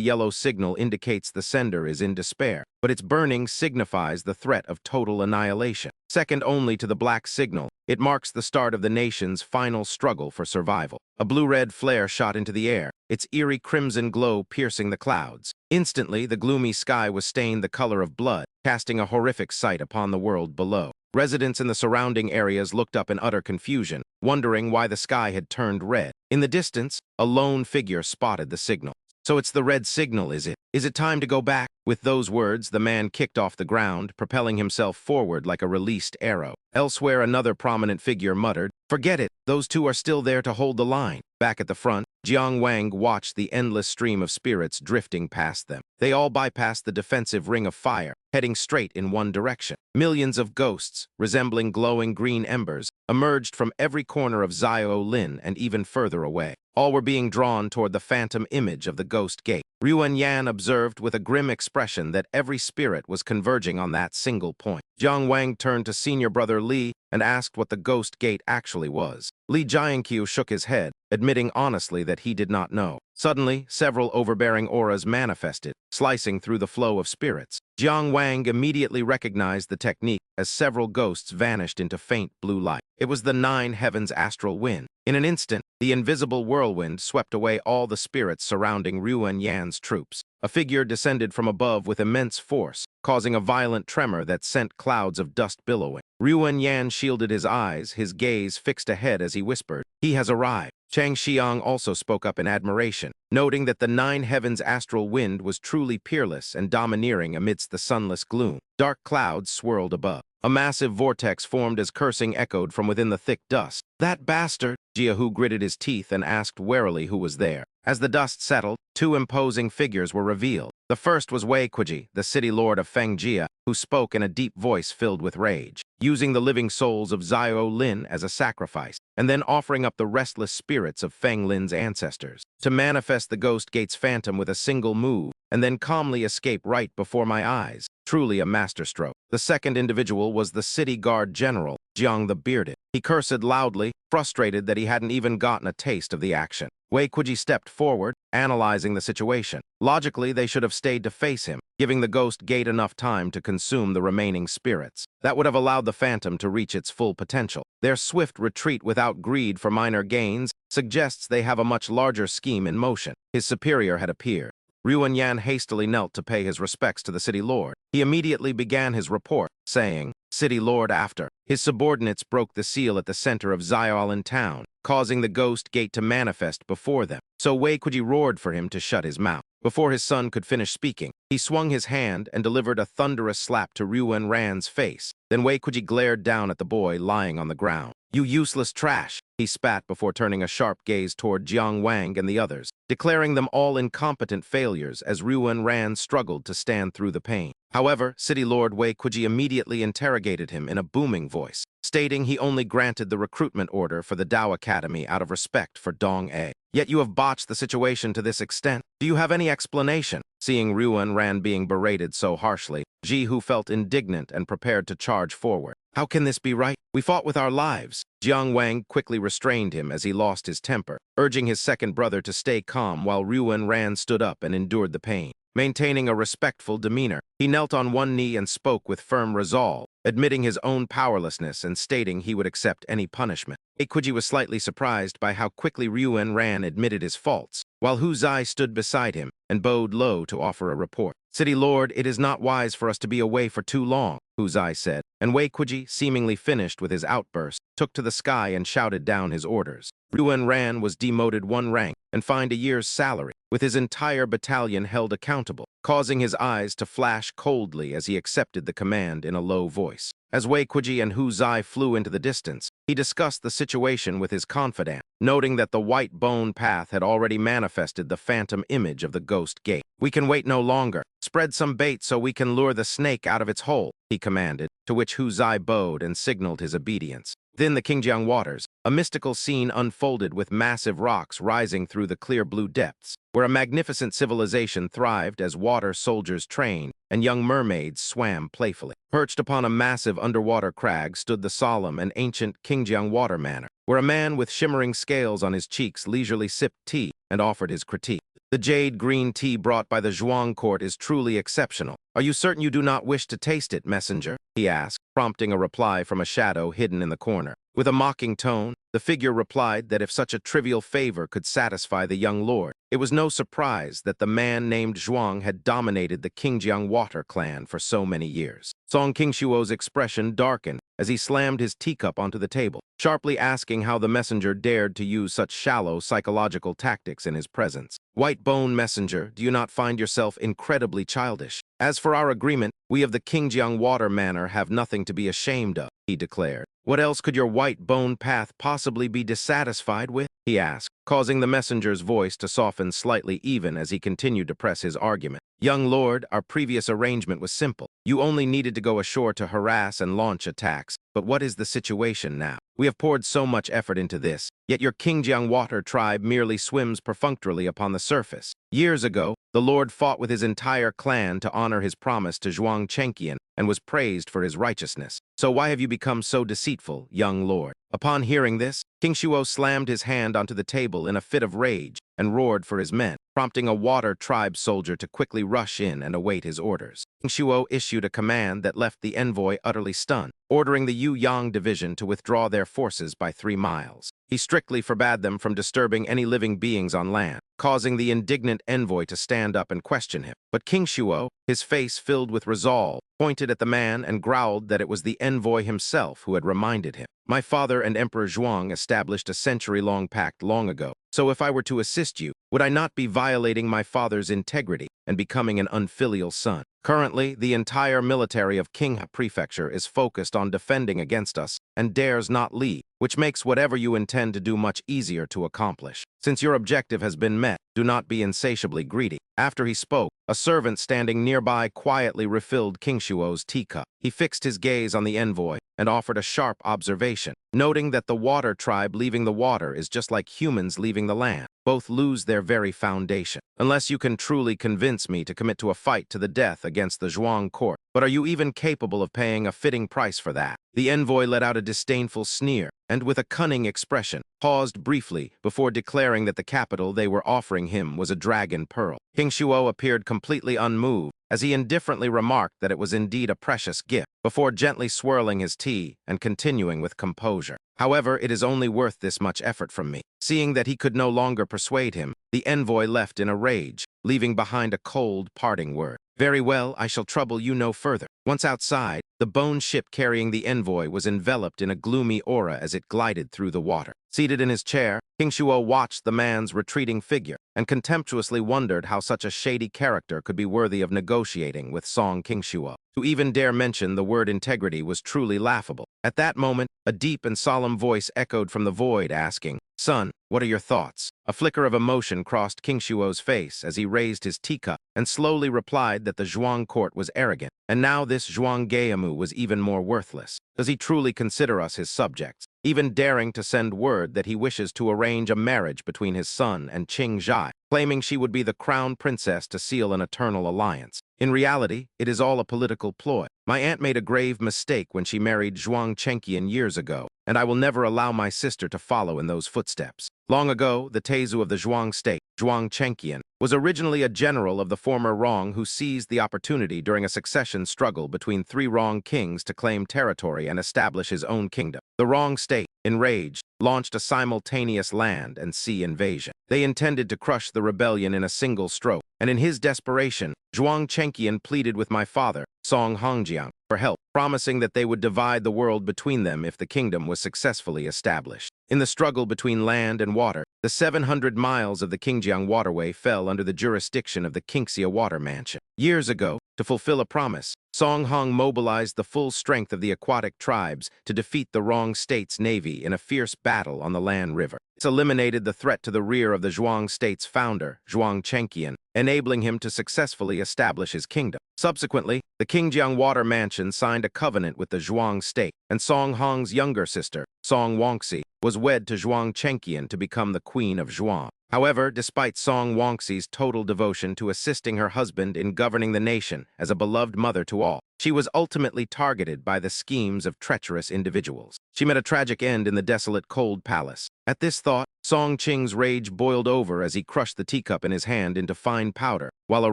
yellow signal indicates the sender is in despair, but its burning signifies the threat of total annihilation. Second only to the black signal, it marks the start of the nation's final struggle for survival. A blue-red flare shot into the air, its eerie crimson glow piercing the clouds. Instantly, the gloomy sky was stained the color of blood, casting a horrific sight upon the world below. Residents in the surrounding areas looked up in utter confusion, wondering why the sky had turned red. In the distance, a lone figure spotted the signal. "So it's the red signal, is it? Is it time to go back?" With those words, the man kicked off the ground, propelling himself forward like a released arrow. Elsewhere, another prominent figure muttered, "Forget it, those 2 are still there to hold the line." Back at the front, Jiang Wang watched the endless stream of spirits drifting past them. They all bypassed the defensive ring of fire, heading straight in one direction. Millions of ghosts, resembling glowing green embers, emerged from every corner of Zio Lin and even further away. All were being drawn toward the phantom image of the Ghost Gate. Ryuan Yan observed with a grim expression that every spirit was converging on that single point. Jiang Wang turned to senior brother Li and asked what the Ghost Gate actually was. Li Jiankyu shook his head, admitting honestly that he did not know. Suddenly, several overbearing auras manifested, slicing through the flow of spirits. Jiang Wang immediately recognized the technique as several ghosts vanished into faint blue light. It was the 9 heavens astral wind. In an instant, the invisible whirlwind swept away all the spirits surrounding Ryuan Yan's troops. A figure descended from above with immense force, causing a violent tremor that sent clouds of dust billowing. Ryuan Yan shielded his eyes, his gaze fixed ahead as he whispered, "He has arrived." Chang Xiang also spoke up in admiration, noting that the nine heavens' astral wind was truly peerless and domineering amidst the sunless gloom. Dark clouds swirled above. A massive vortex formed as cursing echoed from within the thick dust. "That bastard!" Jiahu gritted his teeth and asked warily who was there. As the dust settled, two imposing figures were revealed. The first was Wei Kuji, the city lord of Fengjia, who spoke in a deep voice filled with rage, using the living souls of Xiao Lin as a sacrifice, and then offering up the restless spirits of Feng Lin's ancestors to manifest the Ghost Gate's phantom with a single move, and then calmly escape right before my eyes. Truly a masterstroke. The second individual was the city guard general, Jiang the Bearded. He cursed loudly, frustrated that he hadn't even gotten a taste of the action. Wei Kuji stepped forward, analyzing the situation. Logically, they should have stayed to face him, giving the Ghost Gate enough time to consume the remaining spirits. That would have allowed the phantom to reach its full potential. Their swift retreat without greed for minor gains suggests they have a much larger scheme in motion. His superior had appeared. Ryuan Yan hastily knelt to pay his respects to the city lord. He immediately began his report, saying, "City lord after." His subordinates broke the seal at the center of Xiaolin town, causing the Ghost Gate to manifest before them. So Wei Kuji roared for him to shut his mouth. Before his son could finish speaking, he swung his hand and delivered a thunderous slap to Ryuan Ran's face. Then Wei Kuji glared down at the boy lying on the ground. "You useless trash," he spat before turning a sharp gaze toward Jiang Wang and the others, declaring them all incompetent failures as Ryuan Ran struggled to stand through the pain. However, City Lord Wei Kuji immediately interrogated him in a booming voice, stating he only granted the recruitment order for the Dao Academy out of respect for Dong A. "Yet you have botched the situation to this extent. Do you have any explanation?" Seeing Ryuan Ran being berated so harshly, Jihu felt indignant and prepared to charge forward. "How can this be right? We fought with our lives." Jiang Wang quickly restrained him as he lost his temper, urging his second brother to stay calm while Ryuan Ran stood up and endured the pain. Maintaining a respectful demeanor, he knelt on one knee and spoke with firm resolve, admitting his own powerlessness and stating he would accept any punishment. Eikuji was slightly surprised by how quickly Ryuan Ran admitted his faults, while Hu Zai stood beside him and bowed low to offer a report. "City Lord, it is not wise for us to be away for too long," Hu Zai said, and Wei Kuji, seemingly finished with his outburst, took to the sky and shouted down his orders. Ryuan Ran was demoted one rank and fined a year's salary, with his entire battalion held accountable, causing his eyes to flash coldly as he accepted the command in a low voice. As Wei Kuji and Hu Zai flew into the distance, he discussed the situation with his confidant, noting that the white bone path had already manifested the phantom image of the Ghost Gate. "We can wait no longer. Spread some bait so we can lure the snake out of its hole," he commanded, to which Hu Zai bowed and signaled his obedience. Then the Qingjiang waters, a mystical scene unfolded with massive rocks rising through the clear blue depths, where a magnificent civilization thrived as water soldiers trained and young mermaids swam playfully. Perched upon a massive underwater crag stood the solemn and ancient Qingjiang water manor, where a man with shimmering scales on his cheeks leisurely sipped tea and offered his critique. "The jade green tea brought by the Zhuang court is truly exceptional. Are you certain you do not wish to taste it, messenger?" he asked, prompting a reply from a shadow hidden in the corner. With a mocking tone, the figure replied that if such a trivial favor could satisfy the young lord, it was no surprise that the man named Zhuang had dominated the Qingjiang water clan for so many years. Song Qingshuo's expression darkened as he slammed his teacup onto the table, sharply asking how the messenger dared to use such shallow psychological tactics in his presence. "White bone messenger, do you not find yourself incredibly childish? As for our agreement, we of the Qingjiang water manor have nothing to be ashamed of," he declared. "What else could your white bone path possibly be dissatisfied with?" he asked, causing the messenger's voice to soften slightly even as he continued to press his argument. "Young lord, our previous arrangement was simple. You only needed to go ashore to harass and launch attacks. But what is the situation now? We have poured so much effort into this, yet your Qingjiang water tribe merely swims perfunctorily upon the surface. Years ago, the Lord fought with his entire clan to honor his promise to Zhuang Chenqian and was praised for his righteousness. So why have you become so deceitful, young lord?" Upon hearing this, Qingshuo slammed his hand onto the table in a fit of rage and roared for his men, prompting a water tribe soldier to quickly rush in and await his orders. Qingshuo issued a command that left the envoy utterly stunned, ordering the Yu Yang division to withdraw their forces by 3 miles. He strictly forbade them from disturbing any living beings on land, causing the indignant envoy to stand up and question him. But King Shuo, his face filled with resolve, pointed at the man and growled that it was the envoy himself who had reminded him. My father and Emperor Zhuang established a century-long pact long ago, so if I were to assist you, would I not be violating my father's integrity and becoming an unfilial son? Currently, the entire military of Qinghe Prefecture is focused on defending against us and dares not leave, which makes whatever you intend to do much easier to accomplish. Since your objective has been met, do not be insatiably greedy. After he spoke, a servant standing nearby quietly refilled King Shuo's teacup. He fixed his gaze on the envoy and offered a sharp observation, noting that the water tribe leaving the water is just like humans leaving the land. Both lose their very foundation. Unless you can truly convince me to commit to a fight to the death against the Zhuang court. But are you even capable of paying a fitting price for that? The envoy let out a disdainful sneer, and with a cunning expression, paused briefly before declaring that the capital they were offering him was a dragon pearl. King Shuo appeared completely unmoved, as he indifferently remarked that it was indeed a precious gift, before gently swirling his tea and continuing with composure. However, it is only worth this much effort from me. Seeing that he could no longer persuade him, the envoy left in a rage, leaving behind a cold parting word. Very well, I shall trouble you no further. Once outside, the bone ship carrying the envoy was enveloped in a gloomy aura as it glided through the water. Seated in his chair, King Shuo watched the man's retreating figure and contemptuously wondered how such a shady character could be worthy of negotiating with Song King Shuo. To even dare mention the word integrity was truly laughable. At that moment, a deep and solemn voice echoed from the void asking, "Son, what are your thoughts?" A flicker of emotion crossed King Shuo's face as he raised his teacup and slowly replied that the Zhuang court was arrogant, and now this Zhuang Gaemu was even more worthless. Does he truly consider us his subjects, even daring to send word that he wishes to arrange a marriage between his son and Qing Zhai, claiming she would be the crown princess to seal an eternal alliance? In reality, it is all a political ploy. My aunt made a grave mistake when she married Zhuang Chengqian years ago, and I will never allow my sister to follow in those footsteps. Long ago, the Tezu of the Zhuang state, Zhuang Chengqian, was originally a general of the former Rong who seized the opportunity during a succession struggle between three Rong kings to claim territory and establish his own kingdom. The Rong state, enraged, launched a simultaneous land and sea invasion. They intended to crush the rebellion in a single stroke, and in his desperation, Zhuang Chengqian pleaded with my father, Song Hongjiang, for help, promising that they would divide the world between them if the kingdom was successfully established. In the struggle between land and water, the 700 miles of the Qingjiang waterway fell under the jurisdiction of the Qingxia Water Mansion. Years ago, to fulfill a promise, Song Hong mobilized the full strength of the aquatic tribes to defeat the Rong state's navy in a fierce battle on the Lan River. This eliminated the threat to the rear of the Zhuang state's founder, Zhuang Chengqian, enabling him to successfully establish his kingdom. Subsequently, the Qingjiang Water Mansion signed a covenant with the Zhuang state, and Song Hong's younger sister, Song Wangxi, was wed to Zhuang Chengqian to become the Queen of Zhuang. However, despite Song Wangxi's total devotion to assisting her husband in governing the nation as a beloved mother to all, she was ultimately targeted by the schemes of treacherous individuals. She met a tragic end in the desolate cold palace. At this thought, Song Qing's rage boiled over as he crushed the teacup in his hand into fine powder, while a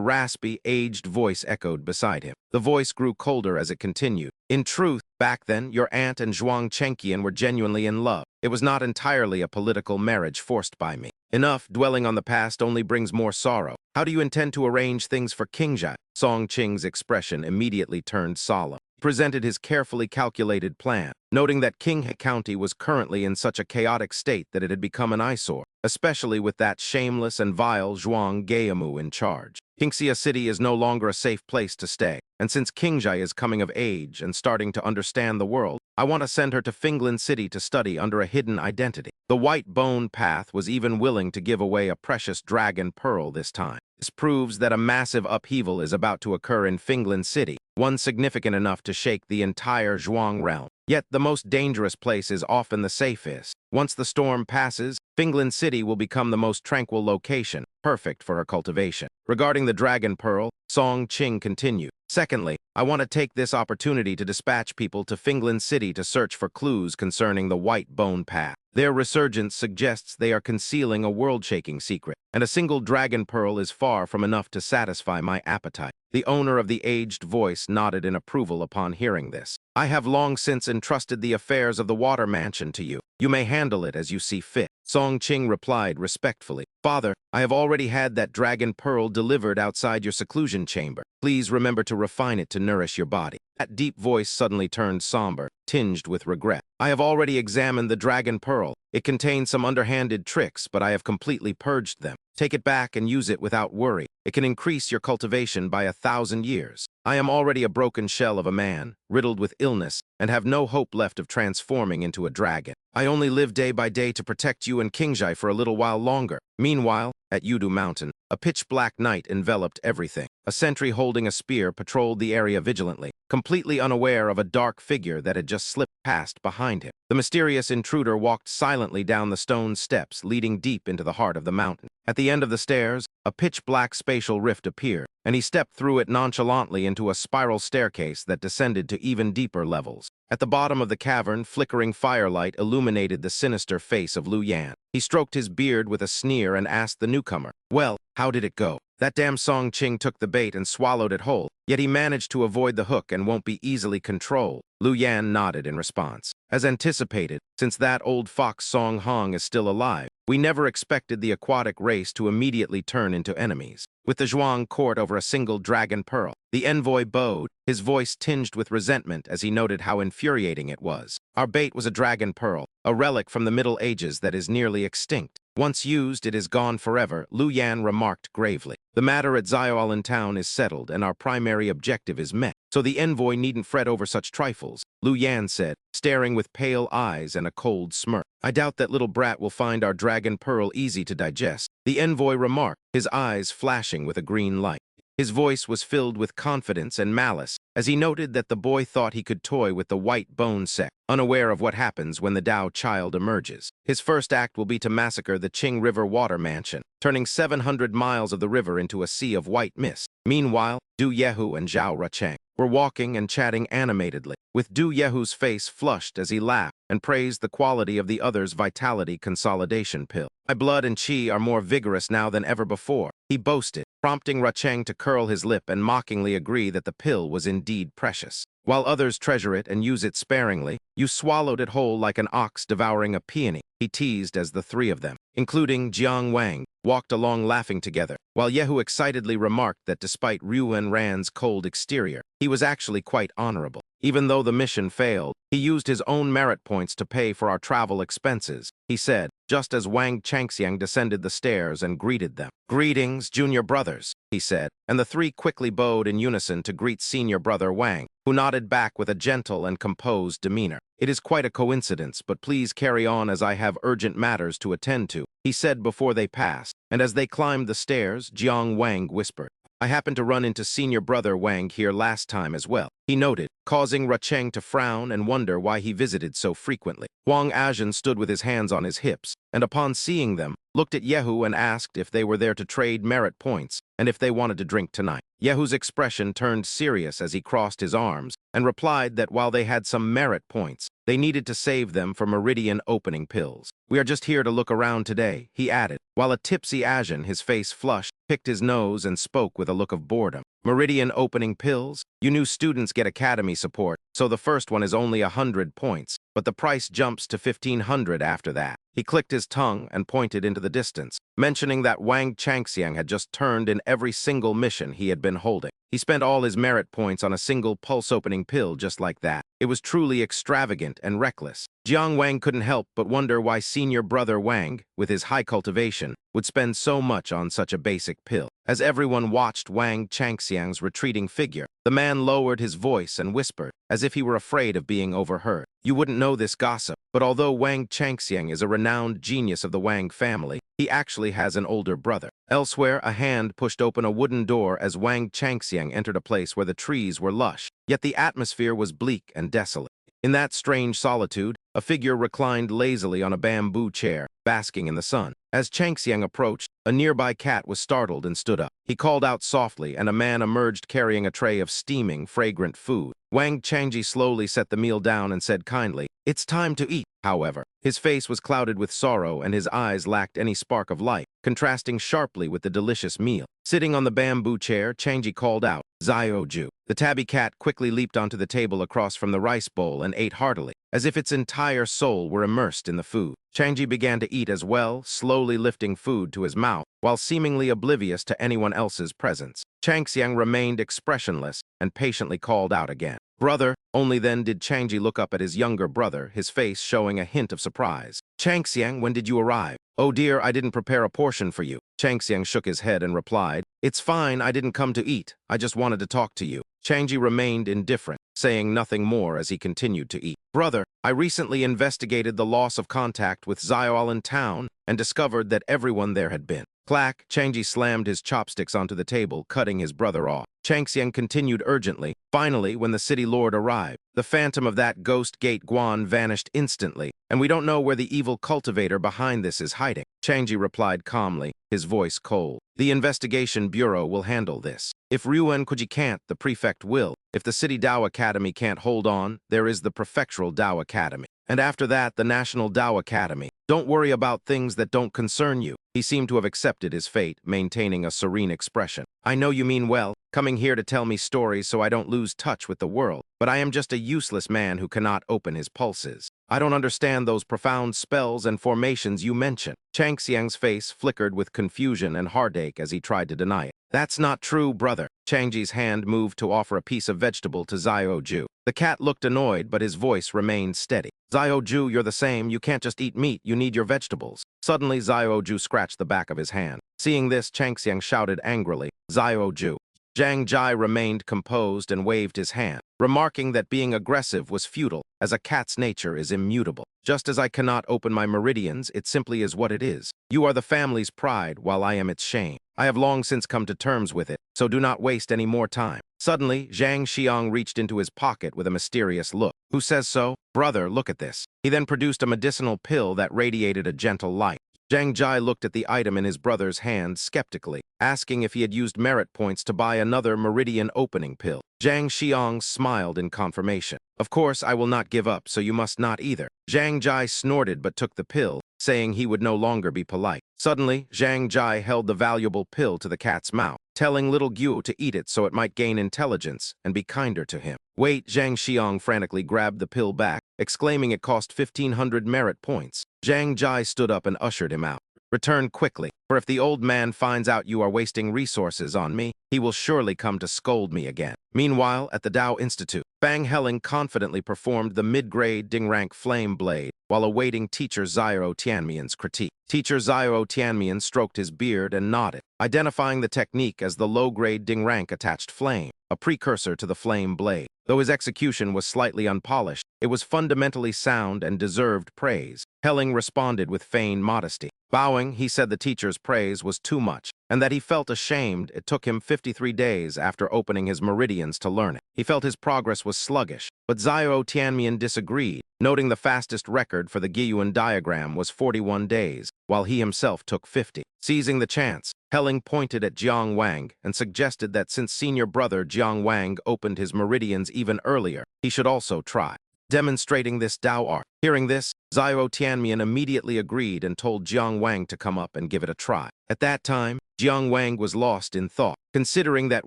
raspy, aged voice echoed beside him. The voice grew colder as it continued. In truth, back then, your aunt and Zhuang Chengqian were genuinely in love. It was not entirely a political marriage forced by me. Enough, dwelling on the past only brings more sorrow. How do you intend to arrange things for Qingzhai? Song Qing's expression immediately turned solemn. He presented his carefully calculated plan, noting that Qinghe County was currently in such a chaotic state that it had become an eyesore, especially with that shameless and vile Zhuang Gaemu in charge. Qingxia City is no longer a safe place to stay, and since Qingzhai is coming of age and starting to understand the world, I want to send her to Finglin City to study under a hidden identity. The White Bone Path was even willing to give away a precious dragon pearl this time. This proves that a massive upheaval is about to occur in Finglin City, one significant enough to shake the entire Zhuang realm. Yet the most dangerous place is often the safest. Once the storm passes, Finglin City will become the most tranquil location, perfect for her cultivation. Regarding the dragon pearl, Song Qing continued. Secondly, I want to take this opportunity to dispatch people to Finglin City to search for clues concerning the White Bone Path. Their resurgence suggests they are concealing a world-shaking secret, and a single dragon pearl is far from enough to satisfy my appetite. The owner of the aged voice nodded in approval upon hearing this. I have long since entrusted the affairs of the water mansion to you. You may handle it as you see fit. Song Qing replied respectfully. Father, I have already had that dragon pearl delivered outside your seclusion chamber. Please remember to refine it to nourish your body. That deep voice suddenly turned somber, tinged with regret. I have already examined the dragon pearl. It contains some underhanded tricks, but I have completely purged them. Take it back and use it without worry. It can increase your cultivation by 1,000 years. I am already a broken shell of a man, riddled with illness, and have no hope left of transforming into a dragon. I only live day by day to protect you and Qingjai for a little while longer. Meanwhile, at Yudu Mountain, a pitch-black night enveloped everything. A sentry holding a spear patrolled the area vigilantly, completely unaware of a dark figure that had just slipped past behind him. The mysterious intruder walked silently down the stone steps leading deep into the heart of the mountain. At the end of the stairs, a pitch-black spatial rift appeared, and he stepped through it nonchalantly into a spiral staircase that descended to even deeper levels. At the bottom of the cavern, flickering firelight illuminated the sinister face of Lu Yan. He stroked his beard with a sneer and asked the newcomer, "Well, how did it go?" That damn Song Qing took the bait and swallowed it whole, yet he managed to avoid the hook and won't be easily controlled. Lu Yan nodded in response. As anticipated, since that old fox Song Hong is still alive, we never expected the aquatic race to immediately turn into enemies. With the Zhuang court over a single dragon pearl, the envoy bowed, his voice tinged with resentment as he noted how infuriating it was. Our bait was a dragon pearl, a relic from the Middle Ages that is nearly extinct. Once used, it is gone forever, Lu Yan remarked gravely. The matter at Xiaolan town is settled and our primary objective is met, so the envoy needn't fret over such trifles, Lu Yan said, staring with pale eyes and a cold smirk. I doubt that little brat will find our dragon pearl easy to digest, the envoy remarked, his eyes flashing with a green light. His voice was filled with confidence and malice, as he noted that the boy thought he could toy with the white bone sect, unaware of what happens when the Dao child emerges. His first act will be to massacre the Qing River water mansion, turning 700 miles of the river into a sea of white mist. Meanwhile, Du Yehu and Zhao Rucheng were walking and chatting animatedly, with Du Yehu's face flushed as he laughed and praised the quality of the other's vitality consolidation pill. My blood and qi are more vigorous now than ever before, he boasted, prompting Rucheng to curl his lip and mockingly agree that the pill was indeed precious. While others treasure it and use it sparingly, you swallowed it whole like an ox devouring a peony, he teased as the three of them, including Jiang Wang, walked along laughing together, while Yehu excitedly remarked that despite Ryu and Ran's cold exterior, he was actually quite honorable. Even though the mission failed, he used his own merit points to pay for our travel expenses, he said, just as Wang Changxiang descended the stairs and greeted them. Greetings, junior brothers, he said, and the three quickly bowed in unison to greet senior brother Wang, who nodded back with a gentle and composed demeanor. It is quite a coincidence, but please carry on as I have urgent matters to attend to, he said before they passed, and as they climbed the stairs, Jiang Wang whispered, I happened to run into senior brother Wang here last time as well, he noted, causing Rucheng to frown and wonder why he visited so frequently. Huang Azhen stood with his hands on his hips, and upon seeing them, looked at Yehu and asked if they were there to trade merit points, and if they wanted to drink tonight. Yehu's expression turned serious as he crossed his arms, and replied that while they had some merit points, they needed to save them for meridian opening pills. We are just here to look around today, he added, while a tipsy Azhen, his face flushed, picked his nose and spoke with a look of boredom. Meridian opening pills? You new students get academy support, so the first one is only 100 points, but the price jumps to 1,500 after that. He clicked his tongue and pointed into the distance, mentioning that Wang Changxiang had just turned in every single mission he had been holding. He spent all his merit points on a single pulse-opening pill just like that. It was truly extravagant and reckless. Jiang Wang couldn't help but wonder why senior brother Wang, with his high cultivation, would spend so much on such a basic pill. As everyone watched Wang Changxiang's retreating figure, the man lowered his voice and whispered, as if he were afraid of being overheard. You wouldn't know this gossip, but although Wang Changxiang is a renowned genius of the Wang family, he actually has an older brother. Elsewhere, a hand pushed open a wooden door as Wang Changxiang entered a place where the trees were lush, yet the atmosphere was bleak and desolate. In that strange solitude, a figure reclined lazily on a bamboo chair, basking in the sun. As Changxiang approached, a nearby cat was startled and stood up. He called out softly, and a man emerged carrying a tray of steaming, fragrant food. Wang Changji slowly set the meal down and said kindly, It's time to eat. however. His face was clouded with sorrow and his eyes lacked any spark of life, contrasting sharply with the delicious meal. Sitting on the bamboo chair, Changji called out, "Zioju." The tabby cat quickly leaped onto the table across from the rice bowl and ate heartily, as if its entire soul were immersed in the food. Changji began to eat as well, slowly lifting food to his mouth, while seemingly oblivious to anyone else's presence. Changxiang remained expressionless and patiently called out again, "Brother." Only then did Changji look up at his younger brother, his face showing a hint of surprise. "Changxiang, when did you arrive?" "Oh dear, I didn't prepare a portion for you." Changxiang shook his head and replied, "It's fine, I didn't come to eat. I just wanted to talk to you." Changji remained indifferent, saying nothing more as he continued to eat. "Brother, I recently investigated the loss of contact with Zioal in town and discovered that everyone there had been." Clack, Changji slammed his chopsticks onto the table, cutting his brother off. Changxiang continued urgently. "Finally, when the city lord arrived, the phantom of that ghost gate Guan vanished instantly, and we don't know where the evil cultivator behind this is hiding." Changji replied calmly, his voice cold. "The investigation bureau will handle this. If Ryuan Kuji can't, the prefect will. If the city Tao Academy can't hold on, there is the prefectural Tao Academy. And after that, the National Tao Academy. Don't worry about things that don't concern you." He seemed to have accepted his fate, maintaining a serene expression. "I know you mean well, coming here to tell me stories so I don't lose touch with the world, but I am just a useless man who cannot open his pulses. I don't understand those profound spells and formations you mention." Changxiang's face flickered with confusion and heartache as he tried to deny it. "That's not true, brother." Changji's hand moved to offer a piece of vegetable to Zioju. The cat looked annoyed, but his voice remained steady. "Zioju, you're the same. You can't just eat meat. You need your vegetables." Suddenly, Zioju scratched the back of his hand. Seeing this, Changxiang shouted angrily, "Zioju." Zhang Jai remained composed and waved his hand, remarking that being aggressive was futile, as a cat's nature is immutable. "Just as I cannot open my meridians, it simply is what it is. You are the family's pride, while I am its shame. I have long since come to terms with it, so do not waste any more time." Suddenly, Zhang Xiang reached into his pocket with a mysterious look. "Who says so?" "Brother, look at this." He then produced a medicinal pill that radiated a gentle light. Zhang Jai looked at the item in his brother's hand skeptically, asking if he had used merit points to buy another meridian opening pill. Zhang Xiang smiled in confirmation. "Of course, I will not give up, so you must not either." Zhang Jai snorted but took the pill, saying he would no longer be polite. Suddenly, Zhang Jai held the valuable pill to the cat's mouth, telling little Gyu to eat it so it might gain intelligence and be kinder to him. "Wait!" Zhang Xiang frantically grabbed the pill back, exclaiming it cost 1,500 merit points. Zhang Jai stood up and ushered him out. "Return quickly, for if the old man finds out you are wasting resources on me, he will surely come to scold me again." Meanwhile, at the Tao Institute, Fang Helling confidently performed the mid-grade Ding-rank flame blade while awaiting teacher Zio Tianmian's critique. Teacher Zio Tianmian stroked his beard and nodded, identifying the technique as the low-grade Ding-rank attached flame, a precursor to the flame blade. Though his execution was slightly unpolished, it was fundamentally sound and deserved praise. Helling responded with feigned modesty. Bowing, he said the teacher's praise was too much, and that he felt ashamed it took him 53 days after opening his meridians to learn it. He felt his progress was sluggish, but Zio Tianmian disagreed, noting the fastest record for the Giyuan diagram was 41 days, while he himself took 50. Seizing the chance, Helling pointed at Jiang Wang and suggested that since senior brother Jiang Wang opened his meridians even earlier, he should also try demonstrating this Tao art. Hearing this, Zio Tianmian immediately agreed and told Jiang Wang to come up and give it a try. At that time, Jiang Wang was lost in thought, considering that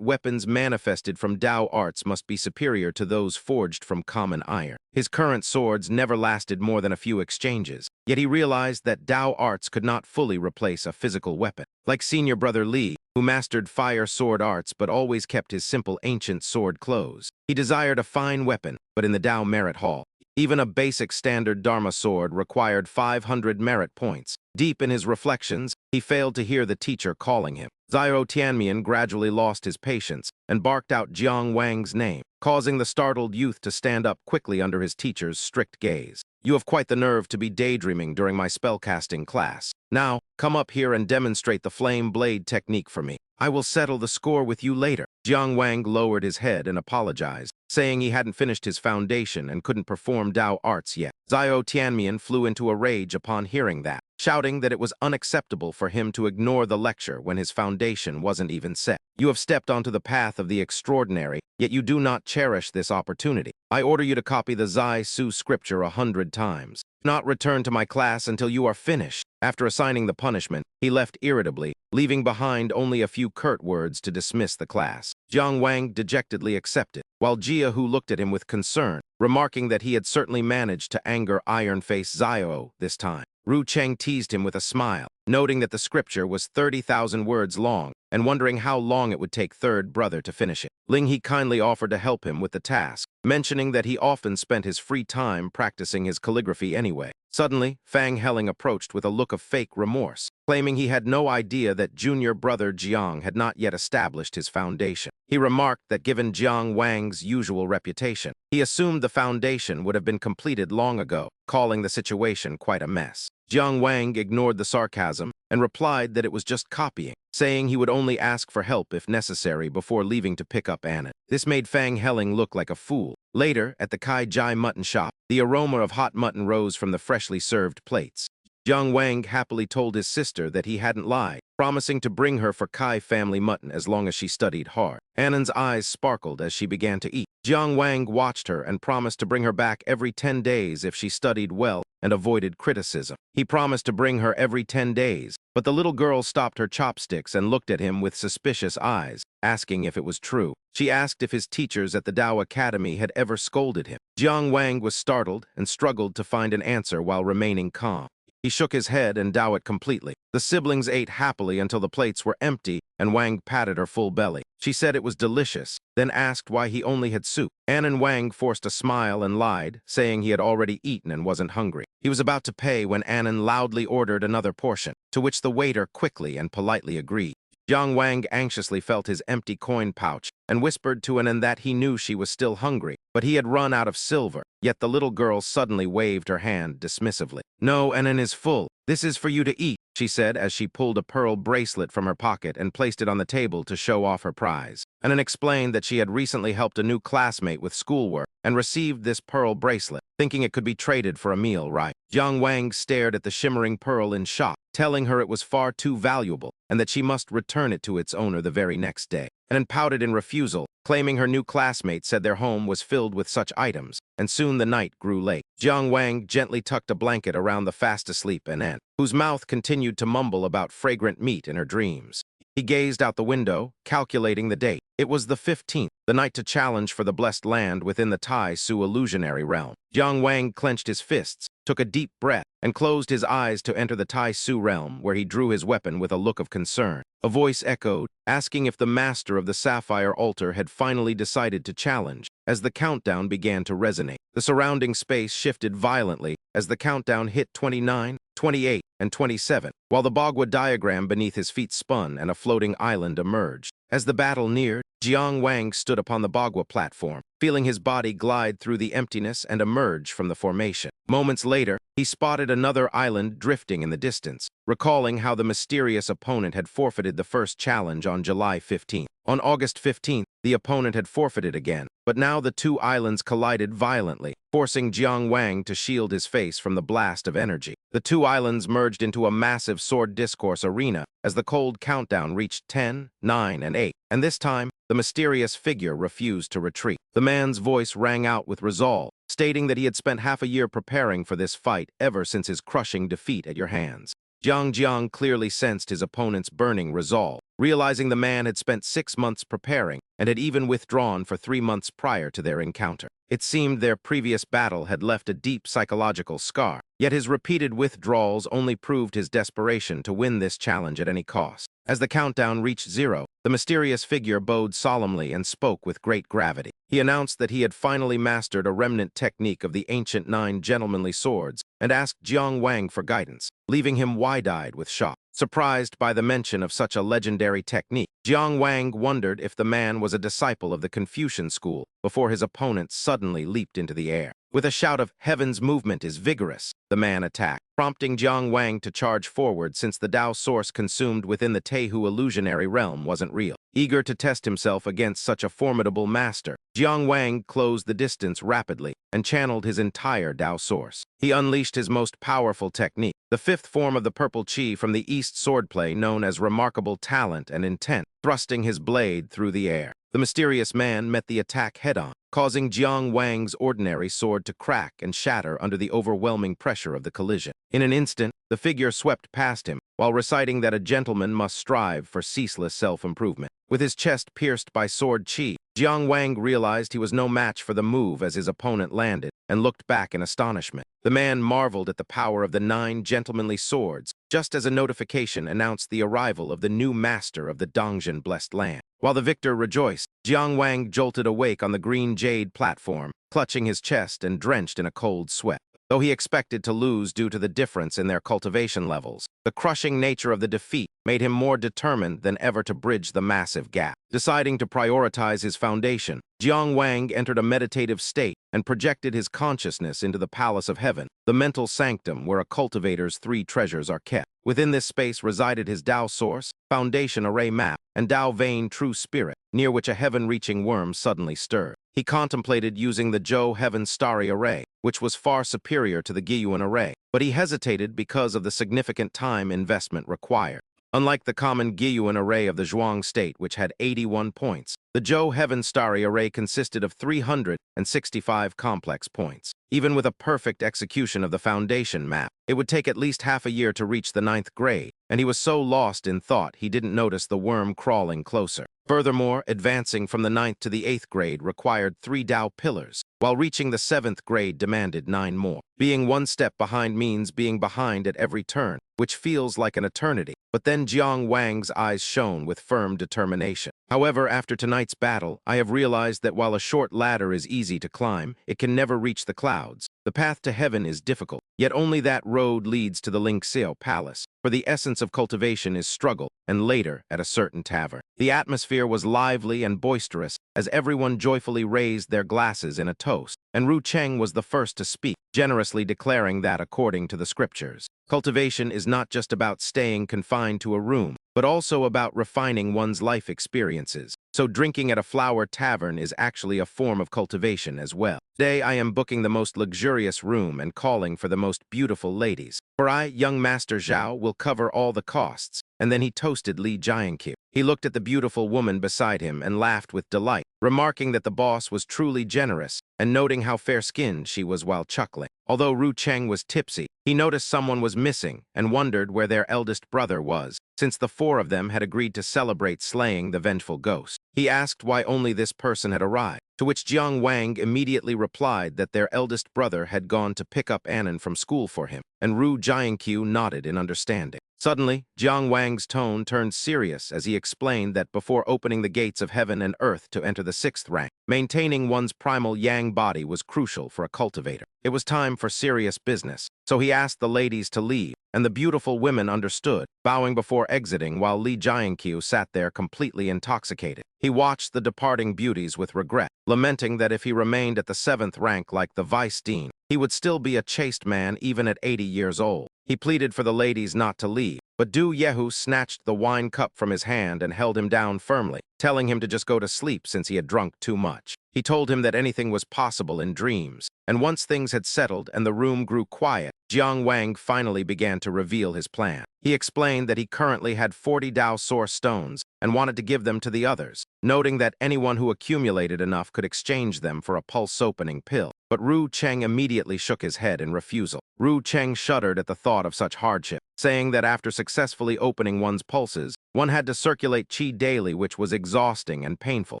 weapons manifested from Tao arts must be superior to those forged from common iron. His current swords never lasted more than a few exchanges, yet he realized that Tao arts could not fully replace a physical weapon. Like senior brother Li, who mastered fire sword arts but always kept his simple ancient sword clothes, he desired a fine weapon, but in the Tao Merit Hall. Even a basic standard Dharma sword required 500 merit points. Deep in his reflections, he failed to hear the teacher calling him. Zio Tianmian gradually lost his patience and barked out Jiang Wang's name, causing the startled youth to stand up quickly under his teacher's strict gaze. "You have quite the nerve to be daydreaming during my spellcasting class. Now, come up here and demonstrate the flame blade technique for me. I will settle the score with you later." Jiang Wang lowered his head and apologized, saying he hadn't finished his foundation and couldn't perform Tao arts yet. Zio Tianmian flew into a rage upon hearing that, shouting that it was unacceptable for him to ignore the lecture when his foundation wasn't even set. "You have stepped onto the path of the extraordinary, yet you do not cherish this opportunity. I order you to copy the Zai Su scripture 100 times. Not return to my class until you are finished. After assigning the punishment, he left irritably, leaving behind only a few curt words to dismiss the class. Jiang Wang dejectedly accepted, while Jia Hu looked at him with concern, remarking that he had certainly managed to anger Iron-Face Xiao this time. Ru Cheng teased him with a smile, noting that the scripture was 30,000 words long and wondering how long it would take third brother to finish it. Ling He kindly offered to help him with the task, mentioning that he often spent his free time practicing his calligraphy anyway. Suddenly, Fang Helling approached with a look of fake remorse, claiming he had no idea that junior brother Jiang had not yet established his foundation. He remarked that given Jiang Wang's usual reputation, he assumed the foundation would have been completed long ago, calling the situation quite a mess. Jiang Wang ignored the sarcasm and replied that it was just copying, saying he would only ask for help if necessary before leaving to pick up Anna. This made Fang Helling look like a fool. Later, at the Kai Jai mutton shop, the aroma of hot mutton rose from the freshly served plates. Jiang Wang happily told his sister that he hadn't lied, promising to bring her for Kai family mutton as long as she studied hard. Annan's eyes sparkled as she began to eat. Jiang Wang watched her and promised to bring her back every 10 days if she studied well and avoided criticism. He promised to bring her every 10 days, but the little girl stopped her chopsticks and looked at him with suspicious eyes, asking if it was true. She asked if his teachers at the Dao Academy had ever scolded him. Jiang Wang was startled and struggled to find an answer while remaining calm. He shook his head and dowed it completely. The siblings ate happily until the plates were empty and Wang patted her full belly. She said it was delicious, then asked why he only had soup. Annan Wang forced a smile and lied, saying he had already eaten and wasn't hungry. He was about to pay when Annan loudly ordered another portion, to which the waiter quickly and politely agreed. Jiang Wang anxiously felt his empty coin pouch and whispered to Annan that he knew she was still hungry, but he had run out of silver. Yet the little girl suddenly waved her hand dismissively. "No, Annan is full. This is for you to eat," she said as she pulled a pearl bracelet from her pocket and placed it on the table to show off her prize. Annan explained that she had recently helped a new classmate with schoolwork and received this pearl bracelet, thinking it could be traded for a meal, right? Jiang Wang stared at the shimmering pearl in shock, telling her it was far too valuable and that she must return it to its owner the very next day. Annan pouted in refusal, claiming her new classmate said their home was filled with such items, and soon the night grew late. Jiang Wang gently tucked a blanket around the fast-asleep Annan, whose mouth continued to mumble about fragrant meat in her dreams. He gazed out the window, calculating the date. It was the 15th, the night to challenge for the blessed land within the Tai Su illusionary realm. Jiang Wang clenched his fists, took a deep breath, and closed his eyes to enter the Tai Su realm, where he drew his weapon with a look of concern. A voice echoed, asking if the master of the Sapphire Altar had finally decided to challenge. As the countdown began to resonate, the surrounding space shifted violently as the countdown hit 29, 28, and 27, while the Bagua diagram beneath his feet spun and a floating island emerged. As the battle neared, Jiang Wang stood upon the Bagua platform, feeling his body glide through the emptiness and emerge from the formation. Moments later, he spotted another island drifting in the distance, recalling how the mysterious opponent had forfeited the first challenge on July 15th. On August 15th, the opponent had forfeited again, but now the two islands collided violently, forcing Jiang Wang to shield his face from the blast of energy. The two islands merged into a massive sword discourse arena as the cold countdown reached 10, 9, and 8, and this time, the mysterious figure refused to retreat. The man's voice rang out with resolve, stating that he had spent half a year preparing for this fight ever since his crushing defeat at your hands. Jiang clearly sensed his opponent's burning resolve, realizing the man had spent 6 months preparing and had even withdrawn for 3 months prior to their encounter. It seemed their previous battle had left a deep psychological scar, yet his repeated withdrawals only proved his desperation to win this challenge at any cost. As the countdown reached 0, the mysterious figure bowed solemnly and spoke with great gravity. He announced that he had finally mastered a remnant technique of the ancient 9 gentlemanly swords and asked Jiang Wang for guidance, leaving him wide-eyed with shock. Surprised by the mention of such a legendary technique, Jiang Wang wondered if the man was a disciple of the Confucian school before his opponent suddenly leaped into the air. With a shout of "Heaven's movement is vigorous," the man attacked, prompting Jiang Wang to charge forward since the Dao source consumed within the Tehu illusionary realm wasn't real. Eager to test himself against such a formidable master, Jiang Wang closed the distance rapidly and channeled his entire Dao source. He unleashed his most powerful technique, the fifth form of the purple chi from the East swordplay known as remarkable talent and intent, thrusting his blade through the air. The mysterious man met the attack head-on, causing Jiang Wang's ordinary sword to crack and shatter under the overwhelming pressure of the collision. In an instant, the figure swept past him, while reciting that a gentleman must strive for ceaseless self-improvement. With his chest pierced by sword chi, Jiang Wang realized he was no match for the move as his opponent landed, and looked back in astonishment. The man marveled at the power of the 9 gentlemanly swords, just as a notification announced the arrival of the new master of the Dongjin Blessed Land. While the victor rejoiced, Jiang Wang jolted awake on the green jade platform, clutching his chest and drenched in a cold sweat. Though he expected to lose due to the difference in their cultivation levels, the crushing nature of the defeat made him more determined than ever to bridge the massive gap. Deciding to prioritize his foundation, Jiang Wang entered a meditative state and projected his consciousness into the Palace of Heaven, the mental sanctum where a cultivator's 3 treasures are kept. Within this space resided his Dao source, foundation array map, and Dao vein true spirit, near which a heaven-reaching worm suddenly stirred. He contemplated using the Zhou Heaven Starry Array, which was far superior to the Giyuan Array, but he hesitated because of the significant time investment required. Unlike the common Giyuan Array of the Zhuang state, which had 81 points, the Zhou Heaven Starry Array consisted of 365 complex points. Even with a perfect execution of the foundation map, it would take at least half a year to reach the 9th grade, and he was so lost in thought he didn't notice the worm crawling closer. Furthermore, advancing from the 9th to the 8th grade required 3 Dao pillars, while reaching the 7th grade demanded 9 more. Being 1 step behind means being behind at every turn, which feels like an eternity. But then Jiang Wang's eyes shone with firm determination. However, after tonight's battle, I have realized that while a short ladder is easy to climb, it can never reach the clouds. The path to heaven is difficult, yet only that road leads to the Lingxiao Palace, for the essence of cultivation is struggle, and later at a certain tavern. The atmosphere was lively and boisterous, as everyone joyfully raised their glasses in a toast, and Ru Cheng was the first to speak, generously declaring that, according to the scriptures, cultivation is not just about staying confined to a room, but also about refining one's life experiences. So drinking at a flower tavern is actually a form of cultivation as well. Today I am booking the most luxurious room and calling for the most beautiful ladies. For I, young Master Zhao, will cover all the costs. And then he toasted Li Jiankyu. He looked at the beautiful woman beside him and laughed with delight, remarking that the boss was truly generous and noting how fair-skinned she was while chuckling. Although Ru Cheng was tipsy, he noticed someone was missing and wondered where their eldest brother was, since the 4 of them had agreed to celebrate slaying the vengeful ghost. He asked why only this person had arrived, to which Jiang Wang immediately replied that their eldest brother had gone to pick up Annan from school for him, and Ru Jiankyu nodded in understanding. Suddenly, Jiang Wang's tone turned serious as he explained that before opening the gates of heaven and earth to enter the 6th rank, maintaining one's primal yang body was crucial for a cultivator. It was time for serious business, so he asked the ladies to leave, and the beautiful women understood, bowing before exiting while Li Jiankyu sat there completely intoxicated. He watched the departing beauties with regret, lamenting that if he remained at the 7th rank like the vice dean, he would still be a chaste man even at 80 years old. He pleaded for the ladies not to leave, but Du Yehu snatched the wine cup from his hand and held him down firmly, telling him to just go to sleep since he had drunk too much. He told him that anything was possible in dreams, and once things had settled and the room grew quiet, Jiang Wang finally began to reveal his plan. He explained that he currently had 40 Dao Source stones and wanted to give them to the others, noting that anyone who accumulated enough could exchange them for a pulse-opening pill. But Ru Cheng immediately shook his head in refusal. Ru Cheng shuddered at the thought of such hardship, saying that after successfully opening one's pulses, one had to circulate qi daily, which was exhausting and painful.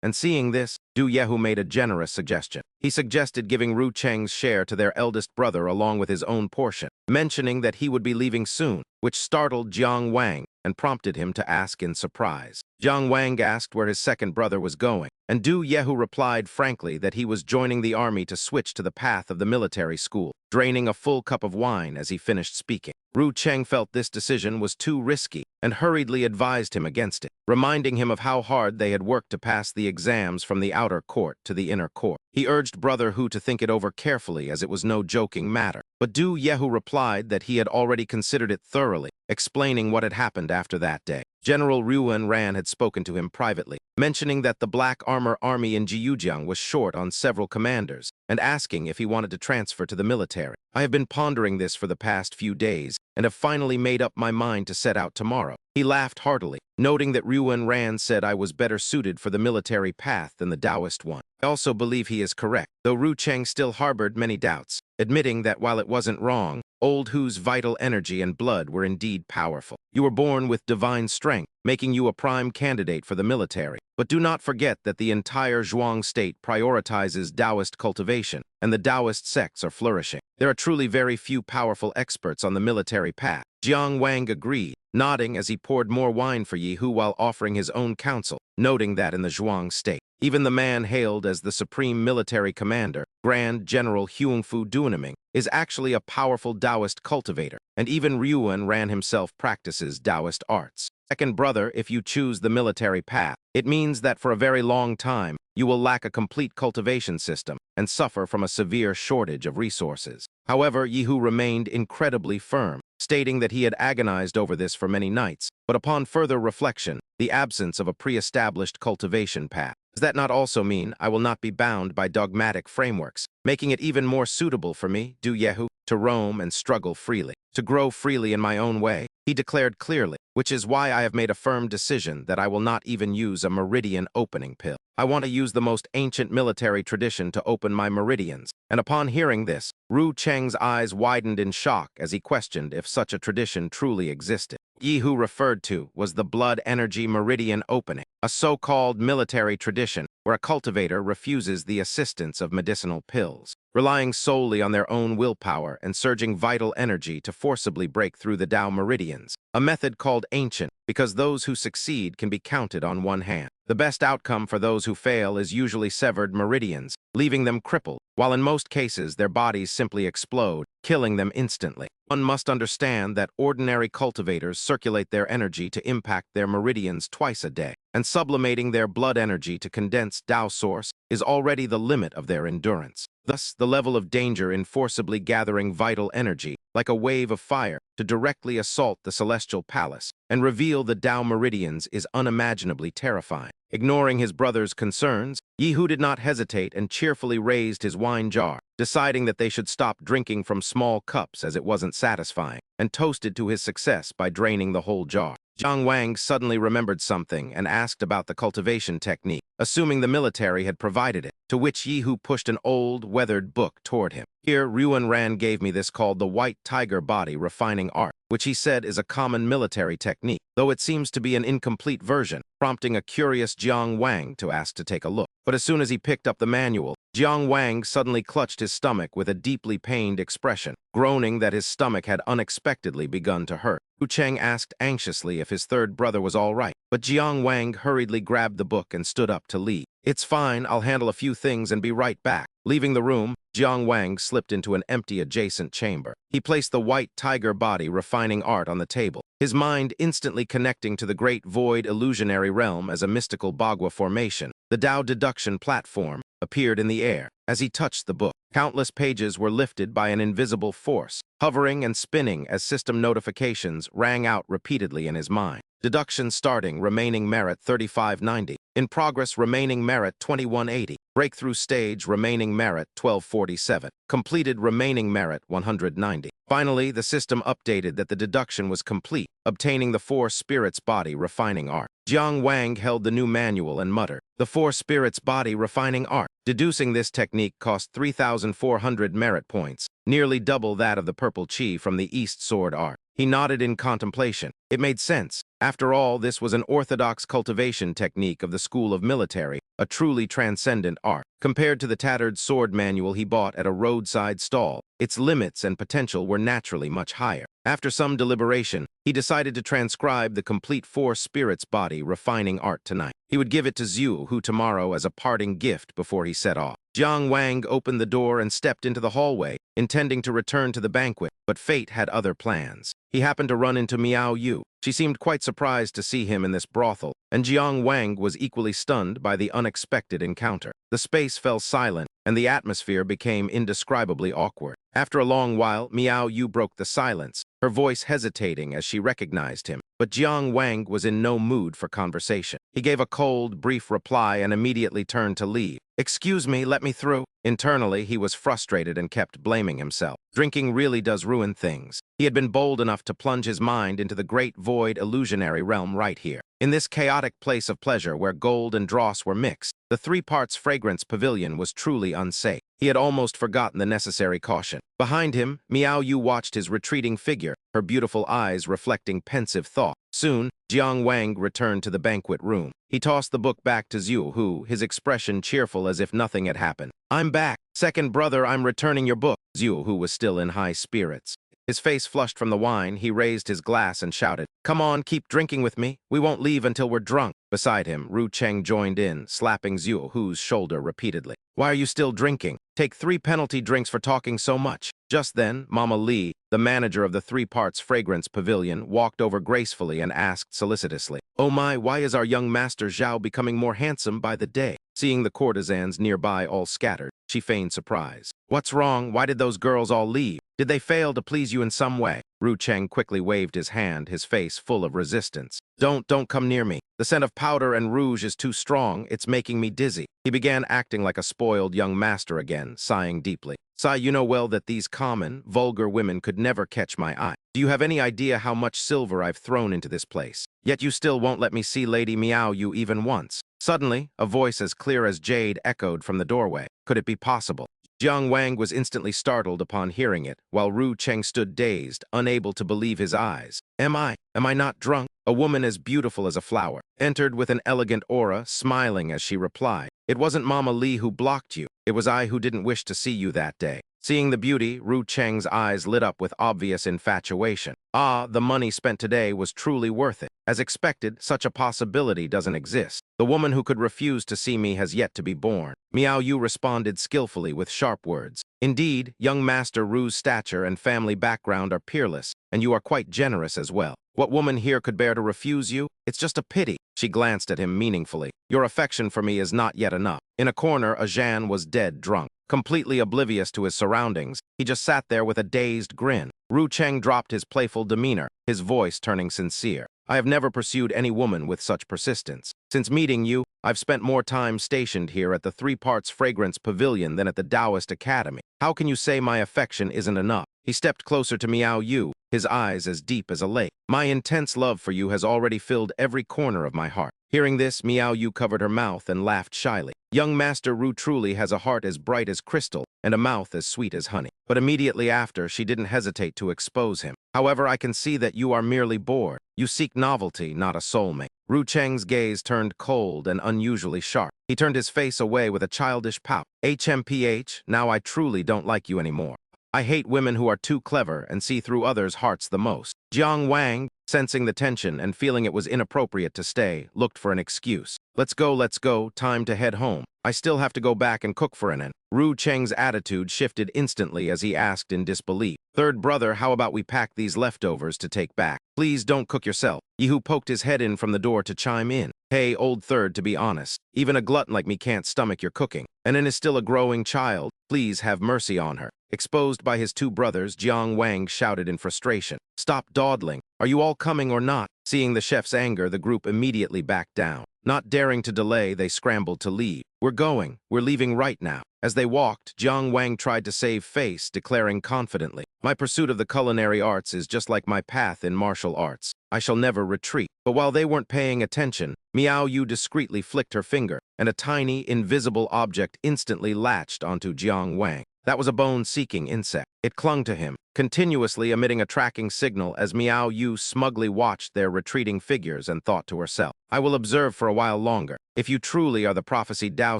And seeing this, Du Yehu made a generous suggestion. He suggested giving Ru Cheng's share to their eldest brother along with his own portion, mentioning that he would be leaving soon, which startled Jiang Wang and prompted him to ask in surprise. Jiang Wang asked where his second brother was going, and Du Yehu replied frankly that he was joining the army to switch to the path of the military school, draining a full cup of wine as he finished speaking. Ru Cheng felt this decision was too risky and hurriedly advised him against it, reminding him of how hard they had worked to pass the exams from the outer court to the inner court. He urged Brother Hu to think it over carefully as it was no joking matter, but Du Yehu replied that he had already considered it thoroughly, explaining what had happened after that day. General Ruan Ran had spoken to him privately, mentioning that the Black Armor Army in Jiujiang was short on several commanders, and asking if he wanted to transfer to the military. I have been pondering this for the past few days, and have finally made up my mind to set out tomorrow. He laughed heartily, noting that Ruan Ran said I was better suited for the military path than the Taoist one. I also believe he is correct, though Ru Cheng still harbored many doubts, admitting that while it wasn't wrong, Old Hu's vital energy and blood were indeed powerful. You were born with divine strength, making you a prime candidate for the military. But do not forget that the entire Zhuang state prioritizes Taoist cultivation, and the Taoist sects are flourishing. There are truly very few powerful experts on the military path. Jiang Wang agreed, nodding as he poured more wine for Yi Hu while offering his own counsel, noting that in the Zhuang state, even the man hailed as the supreme military commander, Grand General Huangfu Duanming, is actually a powerful Taoist cultivator, and even Ruan Ran himself practices Taoist arts. Second brother, if you choose the military path, it means that for a very long time, you will lack a complete cultivation system and suffer from a severe shortage of resources. However, Yi Hu remained incredibly firm, stating that he had agonized over this for many nights, but upon further reflection, the absence of a pre-established cultivation path. Does that not also mean I will not be bound by dogmatic frameworks, making it even more suitable for me, Du Yehu, to roam and struggle freely, to grow freely in my own way? He declared clearly, which is why I have made a firm decision that I will not even use a meridian opening pill. I want to use the most ancient military tradition to open my meridians. And upon hearing this, Ru Cheng's eyes widened in shock as he questioned if such a tradition truly existed. Yi Hu referred to was the blood energy meridian opening, a so-called military tradition where a cultivator refuses the assistance of medicinal pills, relying solely on their own willpower and surging vital energy to forcibly break through the Tao meridians, a method called ancient because those who succeed can be counted on one hand. The best outcome for those who fail is usually severed meridians, leaving them crippled, while in most cases their bodies simply explode, killing them instantly. One must understand that ordinary cultivators circulate their energy to impact their meridians twice a day, and sublimating their blood energy to condensed Tao source is already the limit of their endurance. Thus, the level of danger in forcibly gathering vital energy, like a wave of fire, to directly assault the celestial palace and reveal the Tao meridians is unimaginably terrifying. Ignoring his brother's concerns, Yi Hu did not hesitate and cheerfully raised his wine jar, deciding that they should stop drinking from small cups as it wasn't satisfying, and toasted to his success by draining the whole jar. Jiang Wang suddenly remembered something and asked about the cultivation technique, assuming the military had provided it, to which Yi Hu pushed an old, weathered book toward him. Here, Ruan Ran gave me this called the White Tiger Body Refining Art, which he said is a common military technique, though it seems to be an incomplete version, prompting a curious Jiang Wang to ask to take a look. But as soon as he picked up the manual, Jiang Wang suddenly clutched his stomach with a deeply pained expression, groaning that his stomach had unexpectedly begun to hurt. Ru Cheng asked anxiously if his third brother was all right, but Jiang Wang hurriedly grabbed the book and stood up to leave. "It's fine, I'll handle a few things and be right back." Leaving the room, Jiang Wang slipped into an empty adjacent chamber. He placed the White Tiger Body Refining Art on the table, his mind instantly connecting to the great void illusionary realm as a mystical Bagua formation. The Tao deduction platform appeared in the air. As he touched the book, countless pages were lifted by an invisible force, hovering and spinning as system notifications rang out repeatedly in his mind. Deduction starting, remaining merit 3590. In progress, remaining merit 2180. Breakthrough stage, remaining merit 1247. Completed, remaining merit 190. Finally, the system updated that the deduction was complete, obtaining the Four Spirits Body Refining Art. Jiang Wang held the new manual and muttered, "The Four Spirits Body Refining Art." Deducing this technique cost 3,400 merit points, nearly double that of the Purple Chi from the East Sword Art. He nodded in contemplation. It made sense. After all, this was an orthodox cultivation technique of the school of military, a truly transcendent art. Compared to the tattered sword manual he bought at a roadside stall, its limits and potential were naturally much higher. After some deliberation, he decided to transcribe the complete Four Spirits Body Refining Art tonight. He would give it to Zhu Hu tomorrow as a parting gift before he set off. Jiang Wang opened the door and stepped into the hallway, intending to return to the banquet, but fate had other plans. He happened to run into Miao Yu. She seemed quite surprised to see him in this brothel, and Jiang Wang was equally stunned by the unexpected encounter. The space fell silent, and the atmosphere became indescribably awkward. After a long while, Miao Yu broke the silence, her voice hesitating as she recognized him. but Jiang Wang was in no mood for conversation. He gave a cold, brief reply and immediately turned to leave. "Excuse me, let me through." Internally, he was frustrated and kept blaming himself. Drinking really does ruin things. He had been bold enough to plunge his mind into the great void illusionary realm right here. In this chaotic place of pleasure where gold and dross were mixed, the three-parts fragrance pavilion was truly unsafe. He had almost forgotten the necessary caution. Behind him, Miao Yu watched his retreating figure, her beautiful eyes reflecting pensive thought. Soon, Jiang Wang returned to the banquet room. He tossed the book back to Zhu, who, his expression cheerful as if nothing had happened. "I'm back. Second brother, I'm returning your book." Zhu, who was still in high spirits. His face flushed from the wine, he raised his glass and shouted, "Come on, keep drinking with me. We won't leave until we're drunk." Beside him, Ru Cheng joined in, slapping Zhu Hu's shoulder repeatedly. "Why are you still drinking? Take 3 penalty drinks for talking so much." Just then, Mama Li, the manager of the three-parts fragrance pavilion, walked over gracefully and asked solicitously, "Oh my, why is our young master Zhao becoming more handsome by the day?" Seeing the courtesans nearby all scattered, she feigned surprise. "What's wrong? Why did those girls all leave? Did they fail to please you in some way?" Ru Cheng quickly waved his hand, his face full of resistance. Don't come near me. The scent of powder and rouge is too strong, it's making me dizzy." He began acting like a spoiled young master again, sighing deeply. "Sai, you know well that these common, vulgar women could never catch my eye. Do you have any idea how much silver I've thrown into this place? Yet you still won't let me see Lady Miao Yu even once." Suddenly, a voice as clear as jade echoed from the doorway. Could it be possible? Jiang Wang was instantly startled upon hearing it, while Ru Cheng stood dazed, unable to believe his eyes. Am I not drunk?" A woman as beautiful as a flower entered with an elegant aura, smiling as she replied, "It wasn't Mama Li who blocked you. It was I who didn't wish to see you that day." Seeing the beauty, Ru Cheng's eyes lit up with obvious infatuation. Ah, the money spent today was truly worth it. As expected, such a possibility doesn't exist. The woman who could refuse to see me has yet to be born. Miao Yu responded skillfully with sharp words. "Indeed, young Master Ru's stature and family background are peerless, and you are quite generous as well. What woman here could bear to refuse you? It's just a pity." She glanced at him meaningfully. "Your affection for me is not yet enough." In a corner, Ajan was dead drunk. Completely oblivious to his surroundings, he just sat there with a dazed grin. Ru Cheng dropped his playful demeanor, his voice turning sincere. "I have never pursued any woman with such persistence. Since meeting you, I've spent more time stationed here at the three-parts fragrance pavilion than at the Taoist Academy. How can you say my affection isn't enough?" He stepped closer to Miao Yu, his eyes as deep as a lake. "My intense love for you has already filled every corner of my heart." Hearing this, Miao Yu covered her mouth and laughed shyly. Young Master Ru truly has a heart as bright as crystal and a mouth as sweet as honey. But immediately after, she didn't hesitate to expose him. "However, I can see that you are merely bored. You seek novelty, not a soulmate." Ru Cheng's gaze turned cold and unusually sharp. He turned his face away with a childish pout. "HMPH, now I truly don't like you anymore. I hate women who are too clever and see through others' hearts the most." Jiang Wang, sensing the tension and feeling it was inappropriate to stay, looked for an excuse. Let's go, time to head home. I still have to go back and cook for an." Ru Cheng's attitude shifted instantly as he asked in disbelief, "Third brother, how about we pack these leftovers to take back? Please don't cook yourself." Yihu poked his head in from the door to chime in. "Hey, old third, to be honest, even a glutton like me can't stomach your cooking. And is still a growing child. Please have mercy on her." Exposed by his 2 brothers, Jiang Wang shouted in frustration, "Stop dawdling. Are you all coming or not?" Seeing the chef's anger, the group immediately backed down. Not daring to delay, they scrambled to leave. We're leaving right now." As they walked, Jiang Wang tried to save face, declaring confidently, "My pursuit of the culinary arts is just like my path in martial arts. I shall never retreat." But while they weren't paying attention, Miao Yu discreetly flicked her finger, and a tiny, invisible object instantly latched onto Jiang Wang. That was a bone-seeking insect. It clung to him, continuously emitting a tracking signal as Miao Yu smugly watched their retreating figures and thought to herself, "I will observe for a while longer. If you truly are the prophesied Tao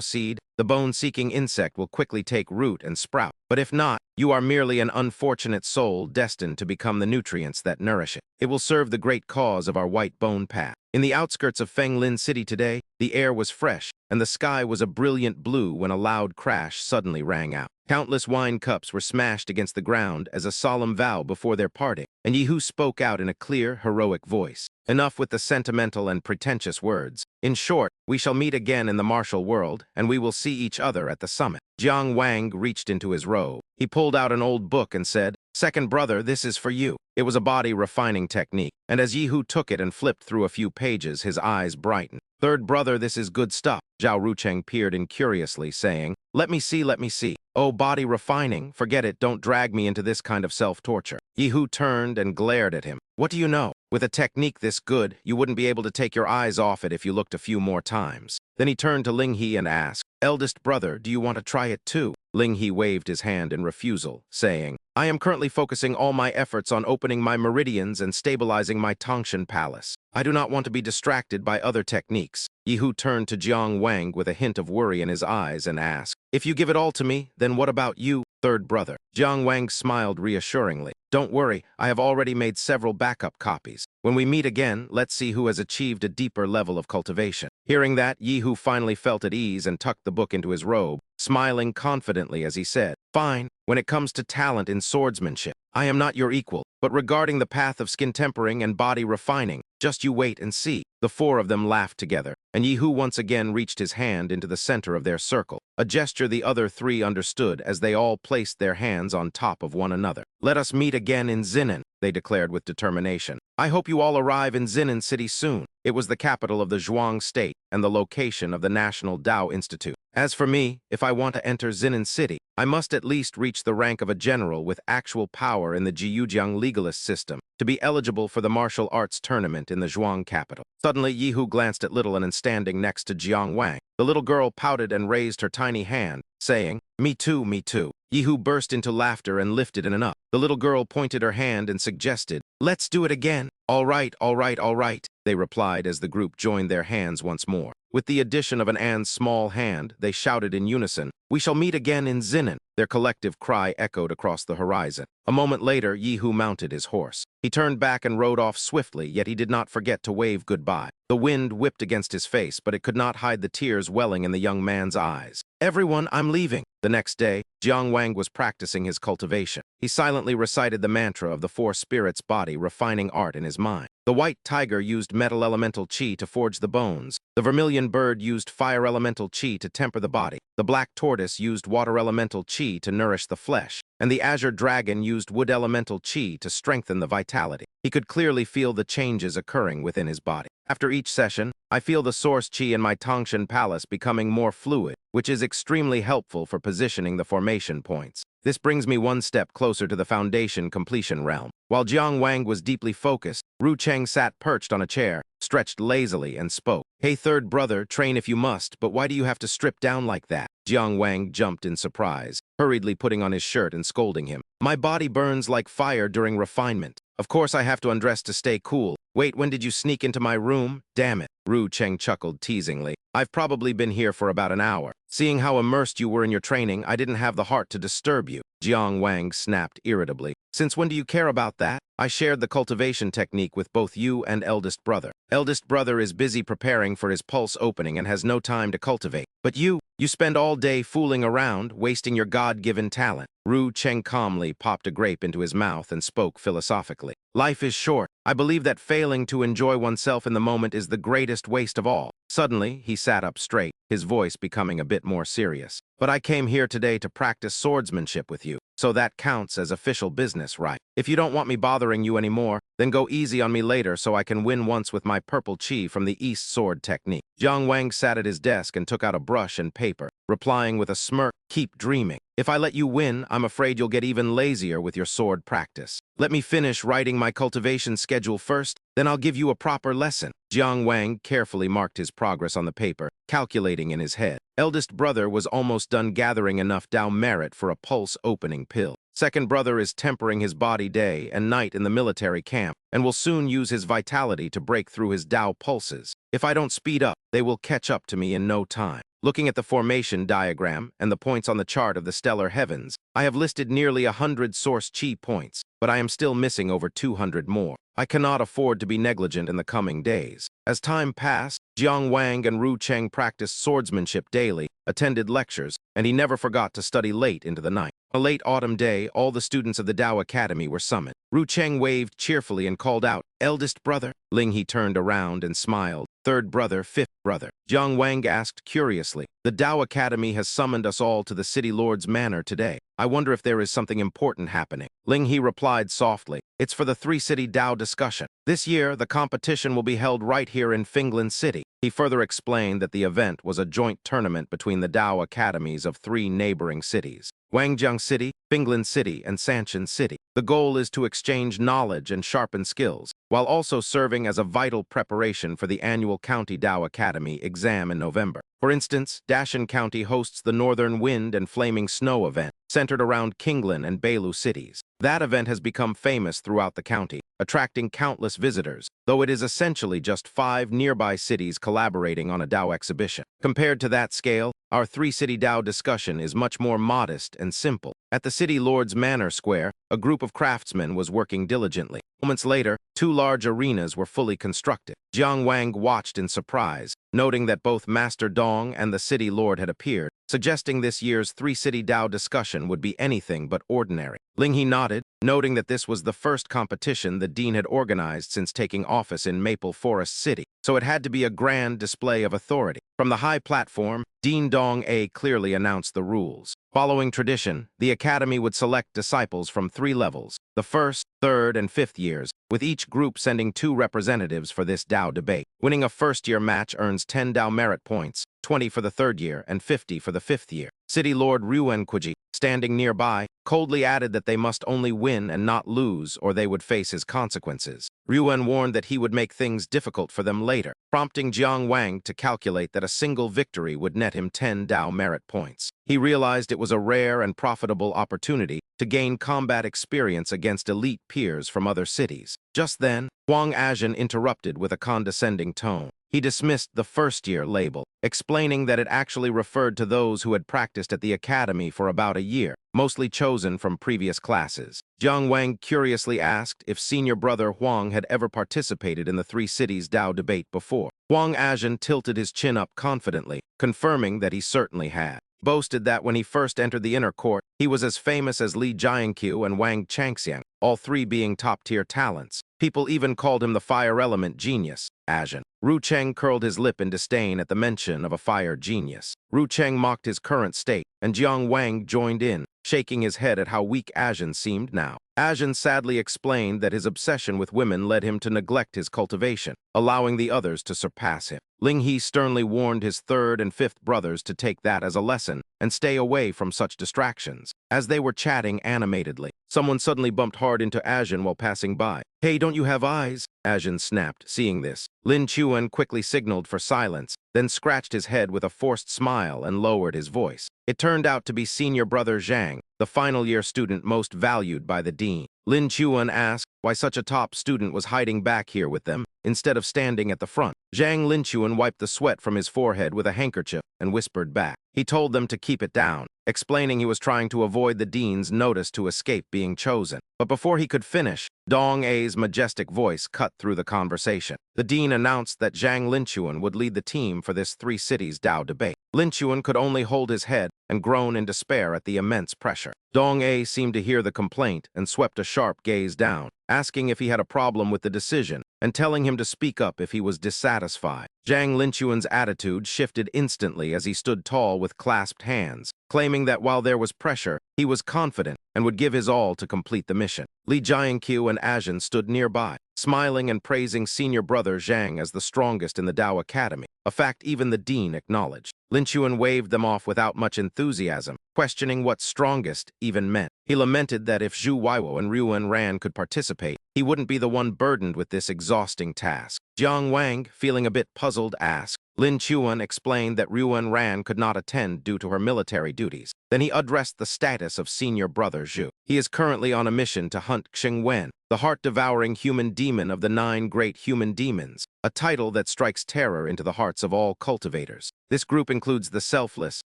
seed, the bone-seeking insect will quickly take root and sprout. But if not, you are merely an unfortunate soul destined to become the nutrients that nourish it. It will serve the great cause of our white bone path." In the outskirts of Fenglin City today, the air was fresh, and the sky was a brilliant blue when a loud crash suddenly rang out. Countless wine cups were smashed against the ground as a solemn vow before their parting, and Yihu spoke out in a clear, heroic voice. "Enough with the sentimental and pretentious words. In short, we shall meet again in the martial world, and we will see each other at the summit." Jiang Wang reached into his robe. He pulled out an old book and said, Second brother, this is for you. It was a body refining technique, and as Yihu took it and flipped through a few pages, his eyes brightened. Third brother, this is good stuff. Zhao Rucheng peered in curiously, saying, let me see, let me see. Oh, body refining, forget it, don't drag me into this kind of self-torture. Yihu turned and glared at him. What do you know? With a technique this good, you wouldn't be able to take your eyes off it if you looked a few more times. Then he turned to Ling He and asked, eldest brother, do you want to try it too? Ling He waved his hand in refusal, saying, I am currently focusing all my efforts on opening my meridians and stabilizing my Tangshan palace. I do not want to be distracted by other techniques. Yihu turned to Jiang Wang with a hint of worry in his eyes and asked, if you give it all to me, then what about you, third brother? Jiang Wang smiled reassuringly. Don't worry, I have already made several backup copies. When we meet again, let's see who has achieved a deeper level of cultivation. Hearing that, Yihu finally felt at ease and tucked the book into his robe, smiling confidently as he said, fine, when it comes to talent in swordsmanship, I am not your equal, but regarding the path of skin tempering and body refining, just you wait and see. The four of them laughed together, and Yihu once again reached his hand into the center of their circle, a gesture the other three understood as they all placed their hands on top of one another. Let us meet again in Xinan, they declared with determination. I hope you all arrive in Xinan City soon. It was the capital of the Zhuang state and the location of the National Tao Institute. As for me, if I want to enter Xinan City, I must at least reach the rank of a general with actual power in the Jiyujiang legalist system to be eligible for the martial arts tournament in the Zhuang capital. Suddenly, Yihu glanced at Little An standing next to Jiang Wang. The little girl pouted and raised her tiny hand, saying, me too, me too. Yihu burst into laughter and lifted an up. The little girl pointed her hand and suggested, let's do it again. All right, all right, all right, they replied as the group joined their hands once more. With the addition of an An's small hand, they shouted in unison, we shall meet again in Xinan. Their collective cry echoed across the horizon. A moment later, Yihu mounted his horse. He turned back and rode off swiftly, yet he did not forget to wave goodbye. The wind whipped against his face, but it could not hide the tears welling in the young man's eyes. Everyone, I'm leaving. The next day, Jiang Wang was practicing his cultivation. He silently recited the mantra of the four spirits' body, refining art in his mind. The white tiger used metal elemental qi to forge the bones. The vermilion bird used fire elemental qi to temper the body. The black tortoise used water elemental qi to nourish the flesh. And the azure dragon used wood elemental qi to strengthen the vitality. He could clearly feel the changes occurring within his body. After each session, I feel the source qi in my Tangshan palace becoming more fluid, which is extremely helpful for positioning the formation points. This brings me one step closer to the foundation completion realm. While Jiang Wang was deeply focused, Rucheng sat perched on a chair, stretched lazily, and spoke. Hey, third brother, train if you must, but why do you have to strip down like that? Jiang Wang jumped in surprise, hurriedly putting on his shirt and scolding him. My body burns like fire during refinement. Of course I have to undress to stay cool. Wait, when did you sneak into my room? Damn it. Ru Cheng chuckled teasingly. I've probably been here for about an hour. Seeing how immersed you were in your training, I didn't have the heart to disturb you. Jiang Wang snapped irritably. Since when do you care about that? I shared the cultivation technique with both you and eldest brother. Eldest brother is busy preparing for his pulse opening and has no time to cultivate. But you spend all day fooling around, wasting your God-given talent. Ru Cheng calmly popped a grape into his mouth and spoke philosophically. Life is short. I believe that failing to enjoy oneself in the moment is the greatest waste of all. Suddenly, he sat up straight, his voice becoming a bit more serious. But I came here today to practice swordsmanship with you, so that counts as official business, right? If you don't want me bothering you anymore, then go easy on me later so I can win once with my purple chi from the East Sword technique. Jiang Wang sat at his desk and took out a brush and paper, replying with a smirk, keep dreaming. If I let you win, I'm afraid you'll get even lazier with your sword practice. Let me finish writing my cultivation schedule first, then I'll give you a proper lesson. Jiang Wang carefully marked his progress on the paper, calculating in his head. Eldest brother was almost done gathering enough Tao merit for a pulse-opening pill. Second brother is tempering his body day and night in the military camp, and will soon use his vitality to break through his Tao pulses. If I don't speed up, they will catch up to me in no time. Looking at the formation diagram and the points on the chart of the stellar heavens, I have listed nearly 100 source chi points, but I am still missing over 200 more. I cannot afford to be negligent in the coming days. As time passed, Jiang Wang and Ru Cheng practiced swordsmanship daily, attended lectures, and he never forgot to study late into the night. On a late autumn day, all the students of the Tao Academy were summoned. Ru Cheng waved cheerfully and called out, "Eldest brother." Ling He turned around and smiled. third brother, fifth brother. Jiang Wang asked curiously. The Dao Academy has summoned us all to the city lord's manor today. I wonder if there is something important happening. Ling He replied softly. It's for the three-city Dao discussion. This year, the competition will be held right here in Finglin City. He further explained that the event was a joint tournament between the Dao academies of 3 neighboring cities: Wangjiang City, Finglin City, and Sanshan City. The goal is to exchange knowledge and sharpen skills, while also serving as a vital preparation for the annual County Dao Academy exam in November. For instance, Dashan County hosts the Northern Wind and Flaming Snow event, centered around Kinglin and Beilu cities. That event has become famous throughout the county, attracting countless visitors, though it is essentially just 5 nearby cities collaborating on a Dao exhibition. Compared to that scale, our 3-city Dao discussion is much more modest and simple. At the city lord's manor square, a group of craftsmen was working diligently. Moments later, 2 large arenas were fully constructed. Jiang Wang watched in surprise, noting that both Master Dong and the city lord had appeared, suggesting this year's 3-city Dao discussion would be anything but ordinary. Ling He nodded, noting that this was the first competition the dean had organized since taking office in Maple Forest City, so it had to be a grand display of authority. From the high platform, Dean Dong A clearly announced the rules. Following tradition, the academy would select disciples from 3 levels, the 1st, 3rd, and 5th years, with each group sending 2 representatives for this Dao debate. Winning a first-year match earns 10 Dao merit points, 20 for the 3rd year, and 50 for the 5th year. City Lord Ruenquiji, standing nearby, coldly added that they must only win and not lose, or they would face his consequences. Ruen warned that he would make things difficult for them later, prompting Jiang Wang to calculate that a single victory would net him 10 Dao merit points. He realized it was a rare and profitable opportunity to gain combat experience against elite peers from other cities. Just then, Huang Azhen interrupted with a condescending tone. He dismissed the first-year label, explaining that it actually referred to those who had practiced at the academy for about a year, mostly chosen from previous classes. Jiang Wang curiously asked if senior brother Huang had ever participated in the 3 cities Dao debate before. Huang Azhen tilted his chin up confidently, confirming that he certainly had. Boasted that when he first entered the inner court, he was as famous as Li Jiankyu and Wang Changxiang, all 3 being top-tier talents. People even called him the fire element genius, Azhen. Ru Cheng curled his lip in disdain at the mention of a fire genius. Ru Cheng mocked his current state, and Jiang Wang joined in, shaking his head at how weak Azhen seemed now. Azhen sadly explained that his obsession with women led him to neglect his cultivation, allowing the others to surpass him. Ling He sternly warned his 3rd and 5th brothers to take that as a lesson and stay away from such distractions. As they were chatting animatedly, someone suddenly bumped hard into Azhen while passing by. "Hey, don't you have eyes?" Azhen snapped, seeing this. Lin Chuan quickly signaled for silence, then scratched his head with a forced smile and lowered his voice. It turned out to be senior brother Zhang, the final-year student most valued by the dean. Lin Chuan asked why such a top student was hiding back here with them, instead of standing at the front. Zhang Linchuan wiped the sweat from his forehead with a handkerchief and whispered back. He told them to keep it down, explaining he was trying to avoid the dean's notice to escape being chosen. But before he could finish, Dong A's majestic voice cut through the conversation. The dean announced that Zhang Linchuan would lead the team for this 3 cities Dao debate. Linchuan could only hold his head and groan in despair at the immense pressure. Dong A seemed to hear the complaint and swept a sharp gaze down, asking if he had a problem with the decision and telling him to speak up if he was dissatisfied. Zhang Linchuan's attitude shifted instantly as he stood tall with clasped hands, claiming that while there was pressure, he was confident and would give his all to complete the mission. Li Jiankyu and Azhen stood nearby, smiling and praising senior brother Zhang as the strongest in the Dao Academy, a fact even the dean acknowledged. Linchuan waved them off without much enthusiasm, questioning what strongest even meant. He lamented that if Zhu Weiwo and Ruan Ran could participate, he wouldn't be the one burdened with this exhausting task. Jiang Wang, feeling a bit puzzled, asked. Lin Chuan explained that Ruan Ran could not attend due to her military duties. Then he addressed the status of senior brother Zhu. He is currently on a mission to hunt Xing Wen, the heart-devouring human demon of the 9 great human demons, a title that strikes terror into the hearts of all cultivators. This group includes the selfless,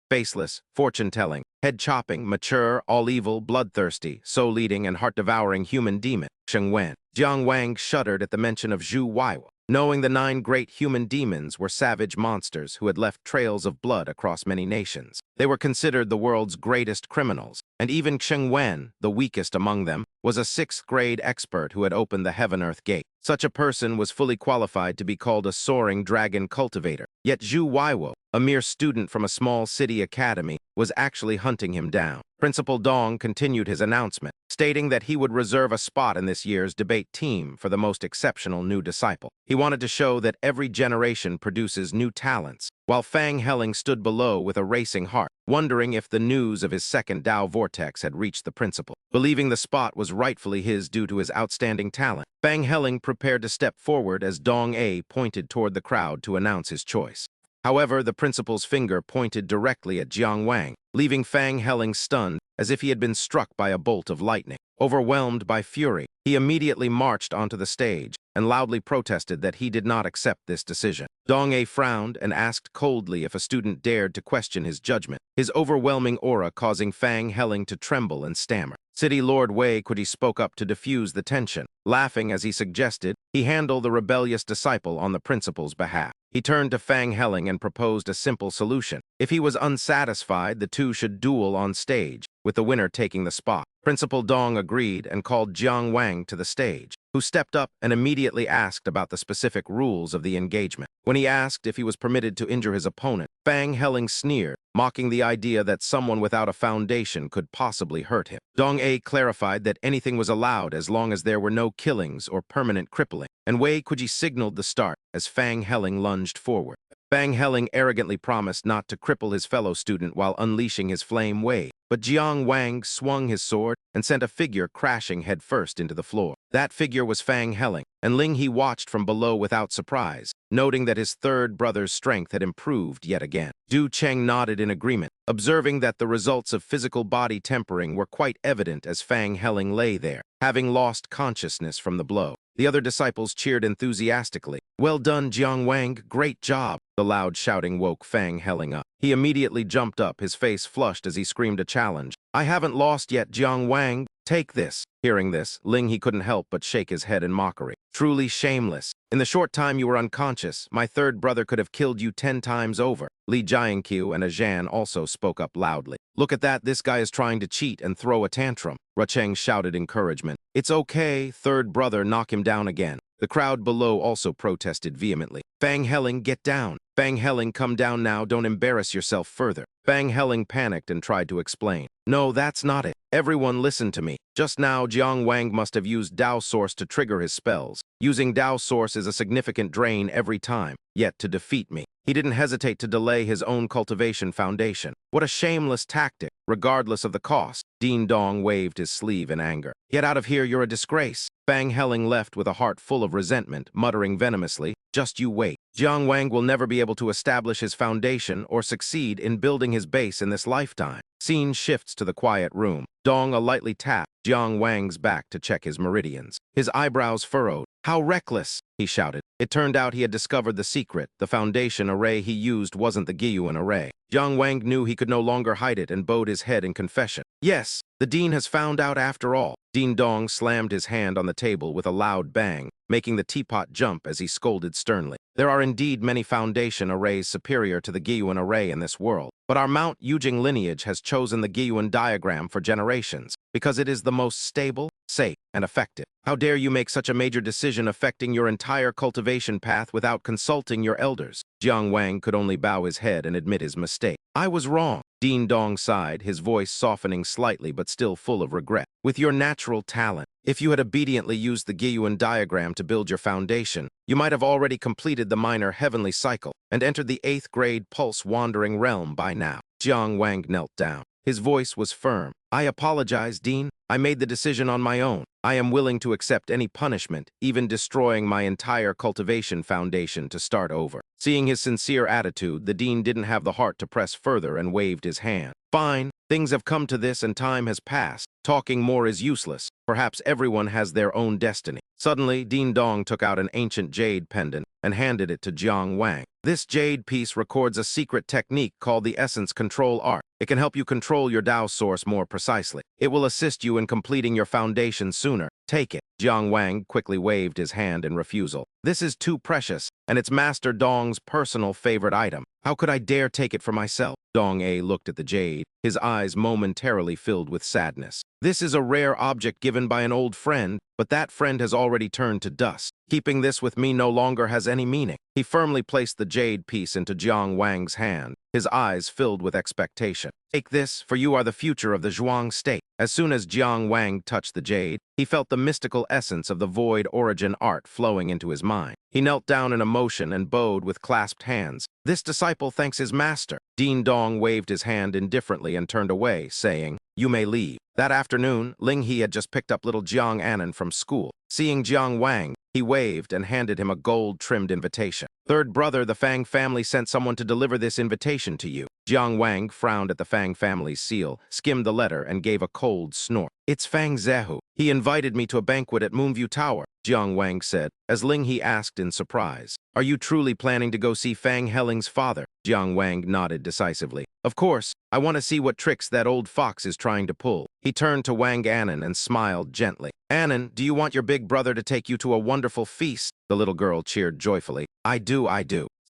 faceless, fortune-telling, head-chopping, mature, all-evil, bloodthirsty, soul-eating, and heart-devouring human demon, Xing Wen. Jiang Wang shuddered at the mention of Zhu Weiwo, knowing the 9 great human demons were savage monsters who had left trails of blood across many nations. They were considered the world's greatest criminals, and even Xing Wen, the weakest among them, was a sixth-grade expert who had opened the heaven-earth gate. Such a person was fully qualified to be called a soaring dragon cultivator. Yet Zhu Weiwo, a mere student from a small city academy, was actually hunting him down. Principal Dong continued his announcement, stating that he would reserve a spot in this year's debate team for the most exceptional new disciple. He wanted to show that every generation produces new talents, while Fang Helling stood below with a racing heart, wondering if the news of his second Dao vortex had reached the principal. Believing the spot was rightfully his due to his outstanding talent, Fang Helling prepared to step forward as Dong A pointed toward the crowd to announce his choice. However, the principal's finger pointed directly at Jiang Wang, leaving Fang Helling stunned as if he had been struck by a bolt of lightning. Overwhelmed by fury, he immediately marched onto the stage and loudly protested that he did not accept this decision. Dong A frowned and asked coldly if a student dared to question his judgment, his overwhelming aura causing Fang Helling to tremble and stammer. City Lord Wei Kuti spoke up to diffuse the tension, laughing as he suggested he handle the rebellious disciple on the principal's behalf. He turned to Fang Helling and proposed a simple solution. If he was unsatisfied, the two should duel on stage, with the winner taking the spot. Principal Dong agreed and called Jiang Wang to the stage, who stepped up and immediately asked about the specific rules of the engagement. When he asked if he was permitted to injure his opponent, Fang Helling sneered, mocking the idea that someone without a foundation could possibly hurt him. Dong A clarified that anything was allowed as long as there were no killings or permanent crippling, and Wei Kuji signaled the start as Fang Helling lunged forward. Fang Helling arrogantly promised not to cripple his fellow student while unleashing his flame wave, but Jiang Wang swung his sword and sent a figure crashing headfirst into the floor. That figure was Fang Helling, and Ling He watched from below without surprise, noting that his third brother's strength had improved yet again. Du Cheng nodded in agreement, observing that the results of physical body tempering were quite evident as Fang Helling lay there, having lost consciousness from the blow. The other disciples cheered enthusiastically. "Well done, Jiang Wang, great job!" The loud shouting woke Fang Helling up. He immediately jumped up, his face flushed as he screamed a challenge. "I haven't lost yet, Jiang Wang. Take this." Hearing this, Ling He couldn't help but shake his head in mockery. "Truly shameless. In the short time you were unconscious, my third brother could have killed you 10 times over." Li Jiankyu and Ajan also spoke up loudly. "Look at that, this guy is trying to cheat and throw a tantrum." Racheng shouted encouragement. "It's okay, third brother, knock him down again." The crowd below also protested vehemently. "Fang Helling, get down. Fang Helling, come down now, don't embarrass yourself further." Fang Helling panicked and tried to explain. "No, that's not it. Everyone listen to me. Just now, Jiang Wang must have used Dao Source to trigger his spells. Using Dao Source is a significant drain every time. Yet to defeat me, he didn't hesitate to delay his own cultivation foundation. What a shameless tactic, regardless of the cost." Dean Dong waved his sleeve in anger. "Get out of here, you're a disgrace." Fang Helling left with a heart full of resentment, muttering venomously, "Just you wait. Jiang Wang will never be able to establish his foundation or succeed in building his base in this lifetime." Scene shifts to the quiet room. Dong lightly tapped Jiang Wang's back to check his meridians. His eyebrows furrowed. "How reckless!" he shouted. It turned out he had discovered the secret. The foundation array he used wasn't the Giyuan array. Jiang Wang knew he could no longer hide it and bowed his head in confession. "Yes, the dean has found out after all." Dean Dong slammed his hand on the table with a loud bang, making the teapot jump as he scolded sternly. "There are indeed many foundation arrays superior to the Giyuan array in this world, but our Mount Yujing lineage has chosen the Giyuan diagram for generations because it is the most stable, safe, and effective. How dare you make such a major decision affecting your entire cultivation path without consulting your elders?" Jiang Wang could only bow his head and admit his mistake. "I was wrong." Dean Dong sighed, his voice softening slightly but still full of regret. "With your natural talent, if you had obediently used the Giyuan diagram to build your foundation, you might have already completed the minor heavenly cycle and entered the 8th grade pulse-wandering realm by now." Jiang Wang knelt down. His voice was firm. "I apologize, Dean. I made the decision on my own. I am willing to accept any punishment, even destroying my entire cultivation foundation to start over." Seeing his sincere attitude, the dean didn't have the heart to press further and waved his hand. "Fine. Things have come to this and time has passed. Talking more is useless. Perhaps everyone has their own destiny." Suddenly, Dean Dong took out an ancient jade pendant and handed it to Jiang Wang. "This jade piece records a secret technique called the Essence Control Art. It can help you control your Dao source more precisely. It will assist you in completing your foundation sooner. Take it." Jiang Wang quickly waved his hand in refusal. "This is too precious, and it's Master Dong's personal favorite item. How could I dare take it for myself?" Dong-A looked at the jade, his eyes momentarily filled with sadness. This is a rare object given by an old friend, but that friend has already turned to dust. Keeping this with me no longer has any meaning. He firmly placed the jade piece into Jiang Wang's hand, his eyes filled with expectation. Take this, for you are the future of the Zhuang state. As soon as Jiang Wang touched the jade, he felt the mystical essence of the void origin art flowing into his mind. He knelt down in emotion and bowed with clasped hands. This disciple thanks his master. Din Dong waved his hand indifferently and turned away, saying, "You may leave." That afternoon, Ling He had just picked up little Jiang Anan from school. Seeing Jiang Wang, he waved and handed him a gold-trimmed invitation. "Third brother, the Fang family sent someone to deliver this invitation to you." Jiang Wang frowned at the Fang family's seal, skimmed the letter, and gave a cold snort. "It's Fang Zehu. He invited me to a banquet at Moonview Tower," Jiang Wang said, as Ling He asked in surprise. "Are you truly planning to go see Fang Helling's father?" Jiang Wang nodded decisively. "Of course. I want to see what tricks that old fox is trying to pull." He turned to Wang Anan and smiled gently. "Anan, do you want your big brother to take you to a wonderful feast?" The little girl cheered joyfully. I do.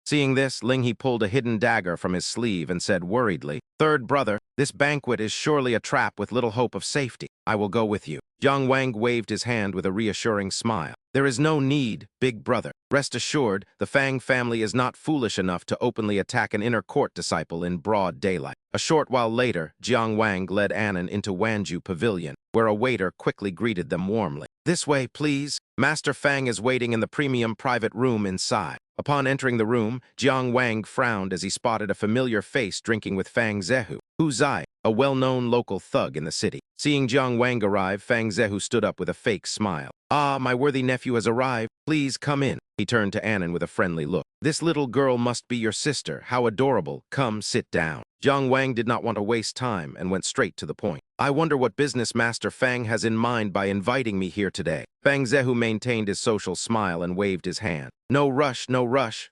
Seeing this, Ling He pulled a hidden dagger from his sleeve and said worriedly, "Third brother, this banquet is surely a trap with little hope of safety. I will go with you." Jiang Wang waved his hand with a reassuring smile. "There is no need, big brother. Rest assured, the Fang family is not foolish enough to openly attack an inner court disciple in broad daylight." A short while later, Jiang Wang led Anan into Wanju Pavilion, where a waiter quickly greeted them warmly. "This way, please. Master Fang is waiting in the premium private room inside." Upon entering the room, Jiang Wang frowned as he spotted a familiar face drinking with Fang Zehu, Hu Zai, a well-known local thug in the city. Seeing Jiang Wang arrive, Fang Zehu stood up with a fake smile. "Ah, my worthy nephew has arrived. Please come in." He turned to Anan with a friendly look. "This little girl must be your sister. How adorable. Come, sit down." Jiang Wang did not want to waste time and went straight to the point. "I wonder what business Master Fang has in mind by inviting me here today." Fang Zehu maintained his social smile and waved his hand. No rush.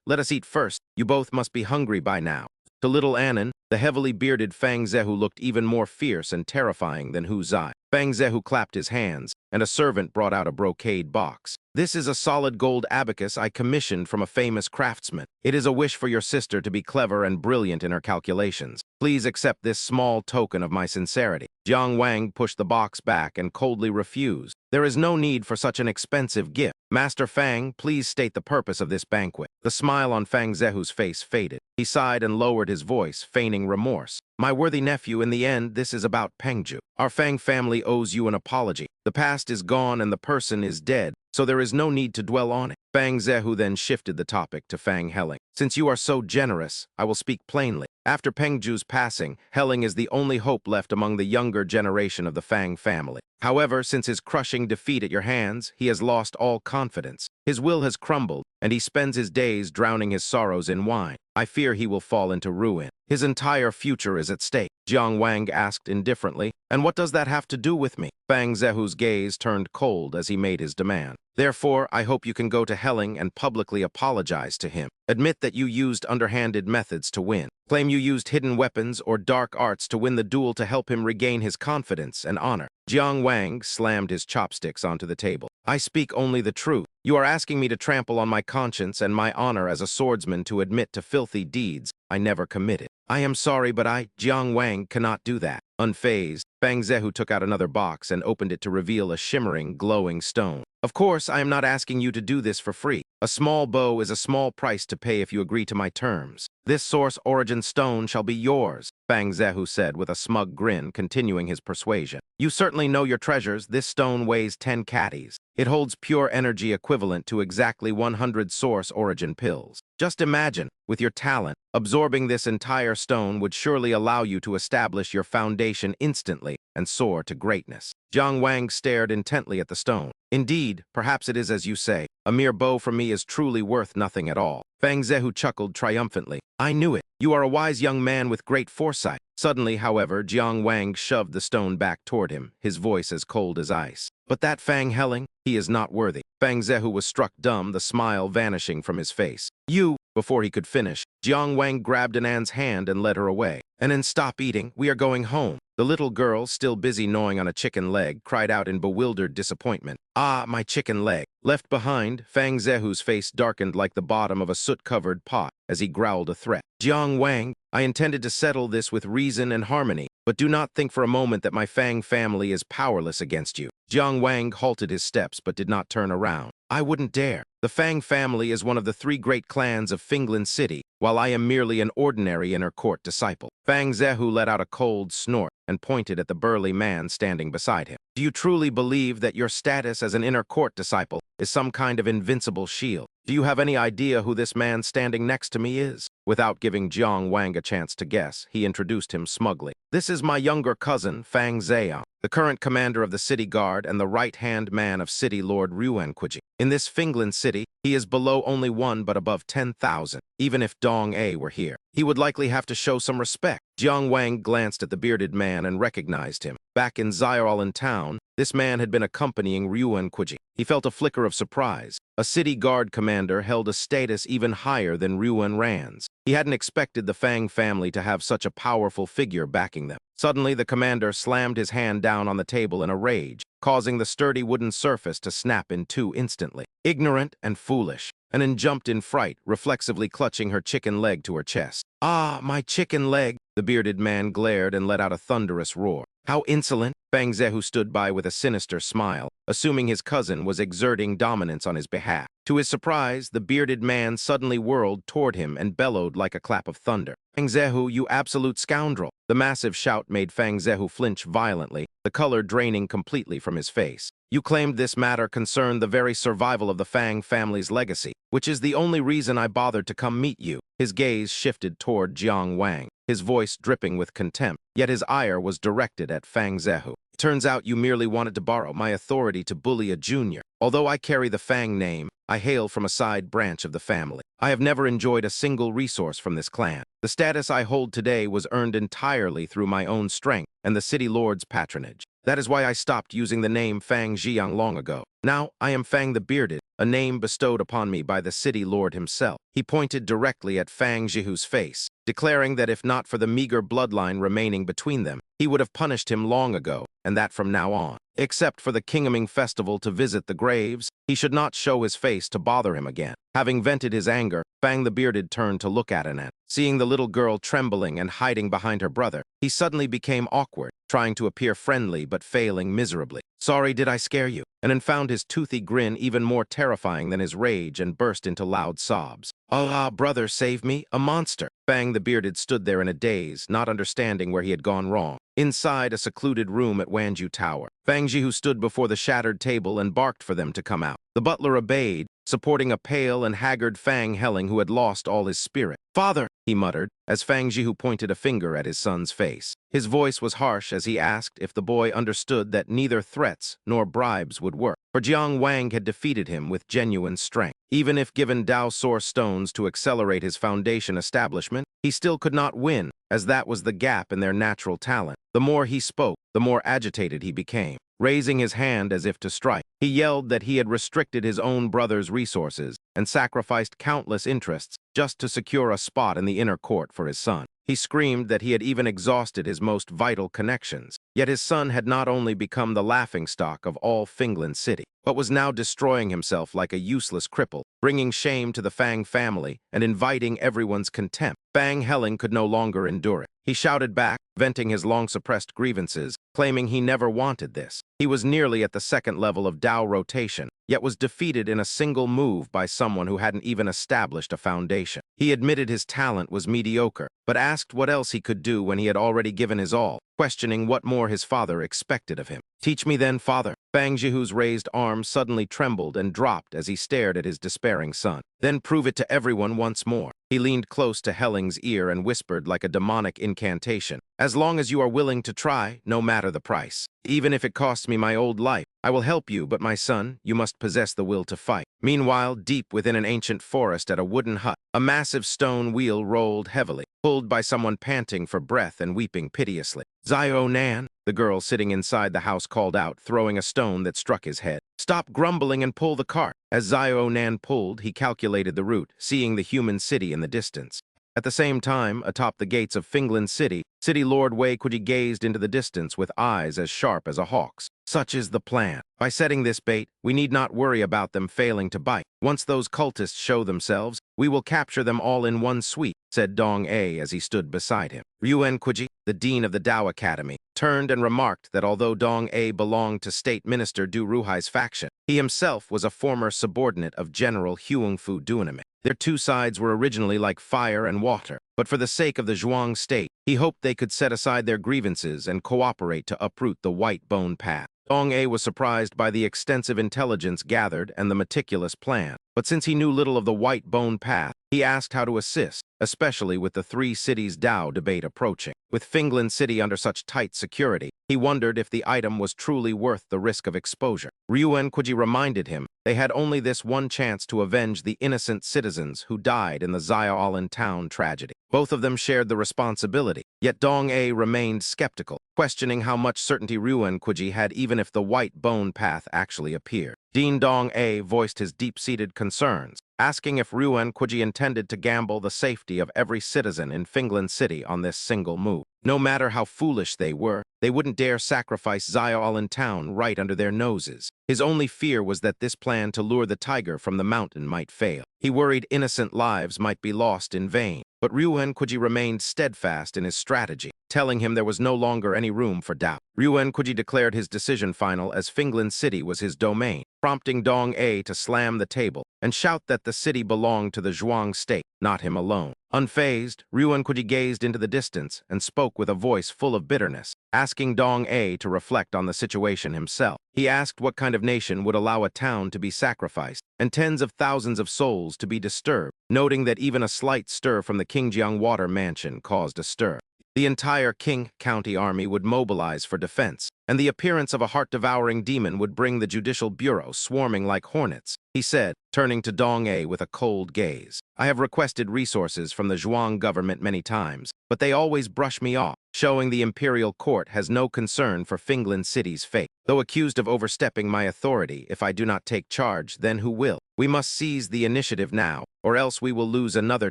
Let us eat first. You both must be hungry by now." To little Anan, the heavily bearded Fang Zehu looked even more fierce and terrifying than Hu Zai. Fang Zehu clapped his hands, and a servant brought out a brocade box. "This is a solid gold abacus I commissioned from a famous craftsman. It is a wish for your sister to be clever and brilliant in her calculations. Please accept this small token of my sincerity." Jiang Wang pushed the box back and coldly refused. "There is no need for such an expensive gift. Master Fang, please state the purpose of this banquet." The smile on Fang Zehu's face faded. He sighed and lowered his voice, feigning remorse. "My worthy nephew, in the end, this is about Pengju. Our Fang family owes you an apology. The past is gone and the person is dead, so there is no need to dwell on it." Fang Zehu then shifted the topic to Fang Helling. "Since you are so generous, I will speak plainly. After Pengju's passing, Helling is the only hope left among the younger generation of the Fang family. However, since his crushing defeat at your hands, he has lost all confidence. His will has crumbled, and he spends his days drowning his sorrows in wine. I fear he will fall into ruin. His entire future is at stake." Jiang Wang asked indifferently, "And what does that have to do with me?" Fang Zehu's gaze turned cold as he made his demand. "Therefore, I hope you can go to Helling and publicly apologize to him. Admit that you used underhanded methods to win. Claim you used hidden weapons or dark arts to win the duel to help him regain his confidence and honor." Jiang Wang slammed his chopsticks onto the table. "I speak only the truth. You are asking me to trample on my conscience and my honor as a swordsman to admit to filthy deeds I never committed. I am sorry, but I, Jiang Wang, cannot do that." Unfazed, Fang Zehu took out another box and opened it to reveal a shimmering, glowing stone. "Of course, I am not asking you to do this for free. A small bow is a small price to pay if you agree to my terms. This source origin stone shall be yours," Fang Zehu said with a smug grin, continuing his persuasion. "You certainly know your treasures. This stone weighs 10 catties. It holds pure energy equivalent to exactly 100 source origin pills. Just imagine, with your talent, absorbing this entire stone would surely allow you to establish your foundation instantly and soar to greatness." Jiang Wang stared intently at the stone. "Indeed, perhaps it is as you say. A mere bow from me is truly worth nothing at all." Fang Zehu chuckled triumphantly. "I knew it. You are a wise young man with great foresight." Suddenly, however, Jiang Wang shoved the stone back toward him, his voice as cold as ice. "But that Fang Helling, he is not worthy." Fang Zehu was struck dumb, the smile vanishing from his face. "You—" Before he could finish, Jiang Wang grabbed Anan's hand and led her away. "Anan, stop eating. We are going home." The little girl, still busy gnawing on a chicken leg, cried out in bewildered disappointment. "Ah, my chicken leg." Left behind, Fang Zehu's face darkened like the bottom of a soot-covered pot as he growled a threat. "Jiang Wang, I intended to settle this with reason and harmony, but do not think for a moment that my Fang family is powerless against you. Jiang Wang halted his steps but did not turn around. I wouldn't dare. The Fang family is one of the three great clans of Finglan City, while I am merely an ordinary inner court disciple. Fang Zehu let out a cold snort and pointed at the burly man standing beside him. Do you truly believe that your status as an inner court disciple is some kind of invincible shield? Do you have any idea who this man standing next to me is? Without giving Jiang Wang a chance to guess, he introduced him smugly. This is my younger cousin, Fang Zheang, the current commander of the city guard and the right-hand man of City Lord Ruanquiji. In this Finglan city, he is below only one but above 10,000. Even if Dong A were here, he would likely have to show some respect. Jiang Wang glanced at the bearded man and recognized him. Back in Xiaolan town, this man had been accompanying Ruanquiji. He felt a flicker of surprise. A city guard commander held a status even higher than Ruan Ran's. He hadn't expected the Fang family to have such a powerful figure backing them. Suddenly, the commander slammed his hand down on the table in a rage, causing the sturdy wooden surface to snap in two instantly. Ignorant and foolish. Anan jumped in fright, reflexively clutching her chicken leg to her chest. Ah, my chicken leg! The bearded man glared and let out a thunderous roar. How insolent! Fang Zehu stood by with a sinister smile, assuming his cousin was exerting dominance on his behalf. To his surprise, the bearded man suddenly whirled toward him and bellowed like a clap of thunder. Fang Zehu, you absolute scoundrel! The massive shout made Fang Zehu flinch violently, the color draining completely from his face. You claimed this matter concerned the very survival of the Fang family's legacy, which is the only reason I bothered to come meet you. His gaze shifted toward Jiang Wang, his voice dripping with contempt, yet his ire was directed at Fang Zehu. Turns out you merely wanted to borrow my authority to bully a junior. Although I carry the Fang name, I hail from a side branch of the family. I have never enjoyed a single resource from this clan. The status I hold today was earned entirely through my own strength and the city lord's patronage. That is why I stopped using the name Fang Jiang long ago. Now I am Fang the Bearded, a name bestowed upon me by the city lord himself. He pointed directly at Fang Jihu's face, declaring that if not for the meager bloodline remaining between them, he would have punished him long ago, and that from now on. Except for the Kingaming festival to visit the graves, he should not show his face to bother him again. Having vented his anger, Fang the Bearded turned to look at Anan. Seeing the little girl trembling and hiding behind her brother, he suddenly became awkward, trying to appear friendly but failing miserably. Sorry, did I scare you? Anan found his toothy grin even more terrifying than his rage and burst into loud sobs. Ah, brother, save me, a monster! Fang the Bearded stood there in a daze, not understanding where he had gone wrong. Inside a secluded room at Wanju Tower, Fang Jihu stood before the shattered table and barked for them to come out. The butler obeyed, supporting a pale and haggard Fang Helling who had lost all his spirit. Father, he muttered, as Fang Jihu pointed a finger at his son's face. His voice was harsh as he asked if the boy understood that neither threats nor bribes would work, for Jiang Wang had defeated him with genuine strength. Even if given Dao Source stones to accelerate his foundation establishment, he still could not win, as that was the gap in their natural talent. The more he spoke, the more agitated he became. Raising his hand as if to strike, he yelled that he had restricted his own brother's resources and sacrificed countless interests just to secure a spot in the inner court for his son. He screamed that he had even exhausted his most vital connections, yet his son had not only become the laughingstock of all Finglan City, but was now destroying himself like a useless cripple, bringing shame to the Fang family and inviting everyone's contempt. Fang Helling could no longer endure it. He shouted back, venting his long-suppressed grievances, claiming he never wanted this. He was nearly at the second level of Dao rotation, yet was defeated in a single move by someone who hadn't even established a foundation. He admitted his talent was mediocre, but asked what else he could do when he had already given his all, questioning what more his father expected of him. Teach me then, father. Fang Jihu's raised arm suddenly trembled and dropped as he stared at his despairing son. Then prove it to everyone once more. He leaned close to Helling's ear and whispered like a demonic incantation. As long as you are willing to try, no matter the price. Even if it costs me my old life, I will help you, but my son, you must possess the will to fight. Meanwhile, deep within an ancient forest at a wooden hut, a massive stone wheel rolled heavily, pulled by someone panting for breath and weeping piteously. Zio Nan, the girl sitting inside the house called out, throwing a stone that struck his head. Stop grumbling and pull the cart. As Zio Nan pulled, he calculated the route, seeing the human city in the distance. At the same time, atop the gates of Finland City, City Lord Wei Kuji gazed into the distance with eyes as sharp as a hawk's. Such is the plan. By setting this bait, we need not worry about them failing to bite. Once those cultists show themselves, we will capture them all in one sweep, said Dong A as he stood beside him. Ryuen Kuji, the dean of the Tao Academy, turned and remarked that although Dong A belonged to State Minister Du Ruhai's faction, he himself was a former subordinate of General Huangfu Duaname. Their two sides were originally like fire and water, but for the sake of the Zhuang state, he hoped they could set aside their grievances and cooperate to uproot the White Bone Path. Dong A was surprised by the extensive intelligence gathered and the meticulous plan, but since he knew little of the White Bone Path, he asked how to assist, especially with the three cities Tao debate approaching. With Finland City under such tight security, he wondered if the item was truly worth the risk of exposure. Ryuen Kuji reminded him they had only this one chance to avenge the innocent citizens who died in the Xiaolan town tragedy. Both of them shared the responsibility, yet Dong A remained skeptical, questioning how much certainty Ryuen Kuji had even if the White Bone Path actually appeared. Dean Dong A voiced his deep-seated concerns, asking if Ryuen Kuji intended to gamble the safety of every citizen in Finland City on this single move. No matter how foolish they were, they wouldn't dare sacrifice Xiaolan town right under their noses. His only fear was that this plan to lure the tiger from the mountain might fail. He worried innocent lives might be lost in vain. But Ryuen Kuji remained steadfast in his strategy, telling him there was no longer any room for doubt. Ryuen Kuji declared his decision final as Finland City was his domain, prompting Dong A to slam the table and shout that the city belonged to the Zhuang state, not him alone. Unfazed, Ryuen Kuji gazed into the distance and spoke with a voice full of bitterness, asking Dong A to reflect on the situation himself. He asked what kind of nation would allow a town to be sacrificed and tens of thousands of souls to be disturbed, noting that even a slight stir from the Qingjiang water mansion caused a stir. The entire Qing County army would mobilize for defense, and the appearance of a heart-devouring demon would bring the Judicial Bureau swarming like hornets, he said, turning to Dong A with a cold gaze. I have requested resources from the Zhuang government many times, but they always brush me off, showing the imperial court has no concern for Finland City's fate. Though accused of overstepping my authority, if I do not take charge, then who will? We must seize the initiative now, or else we will lose another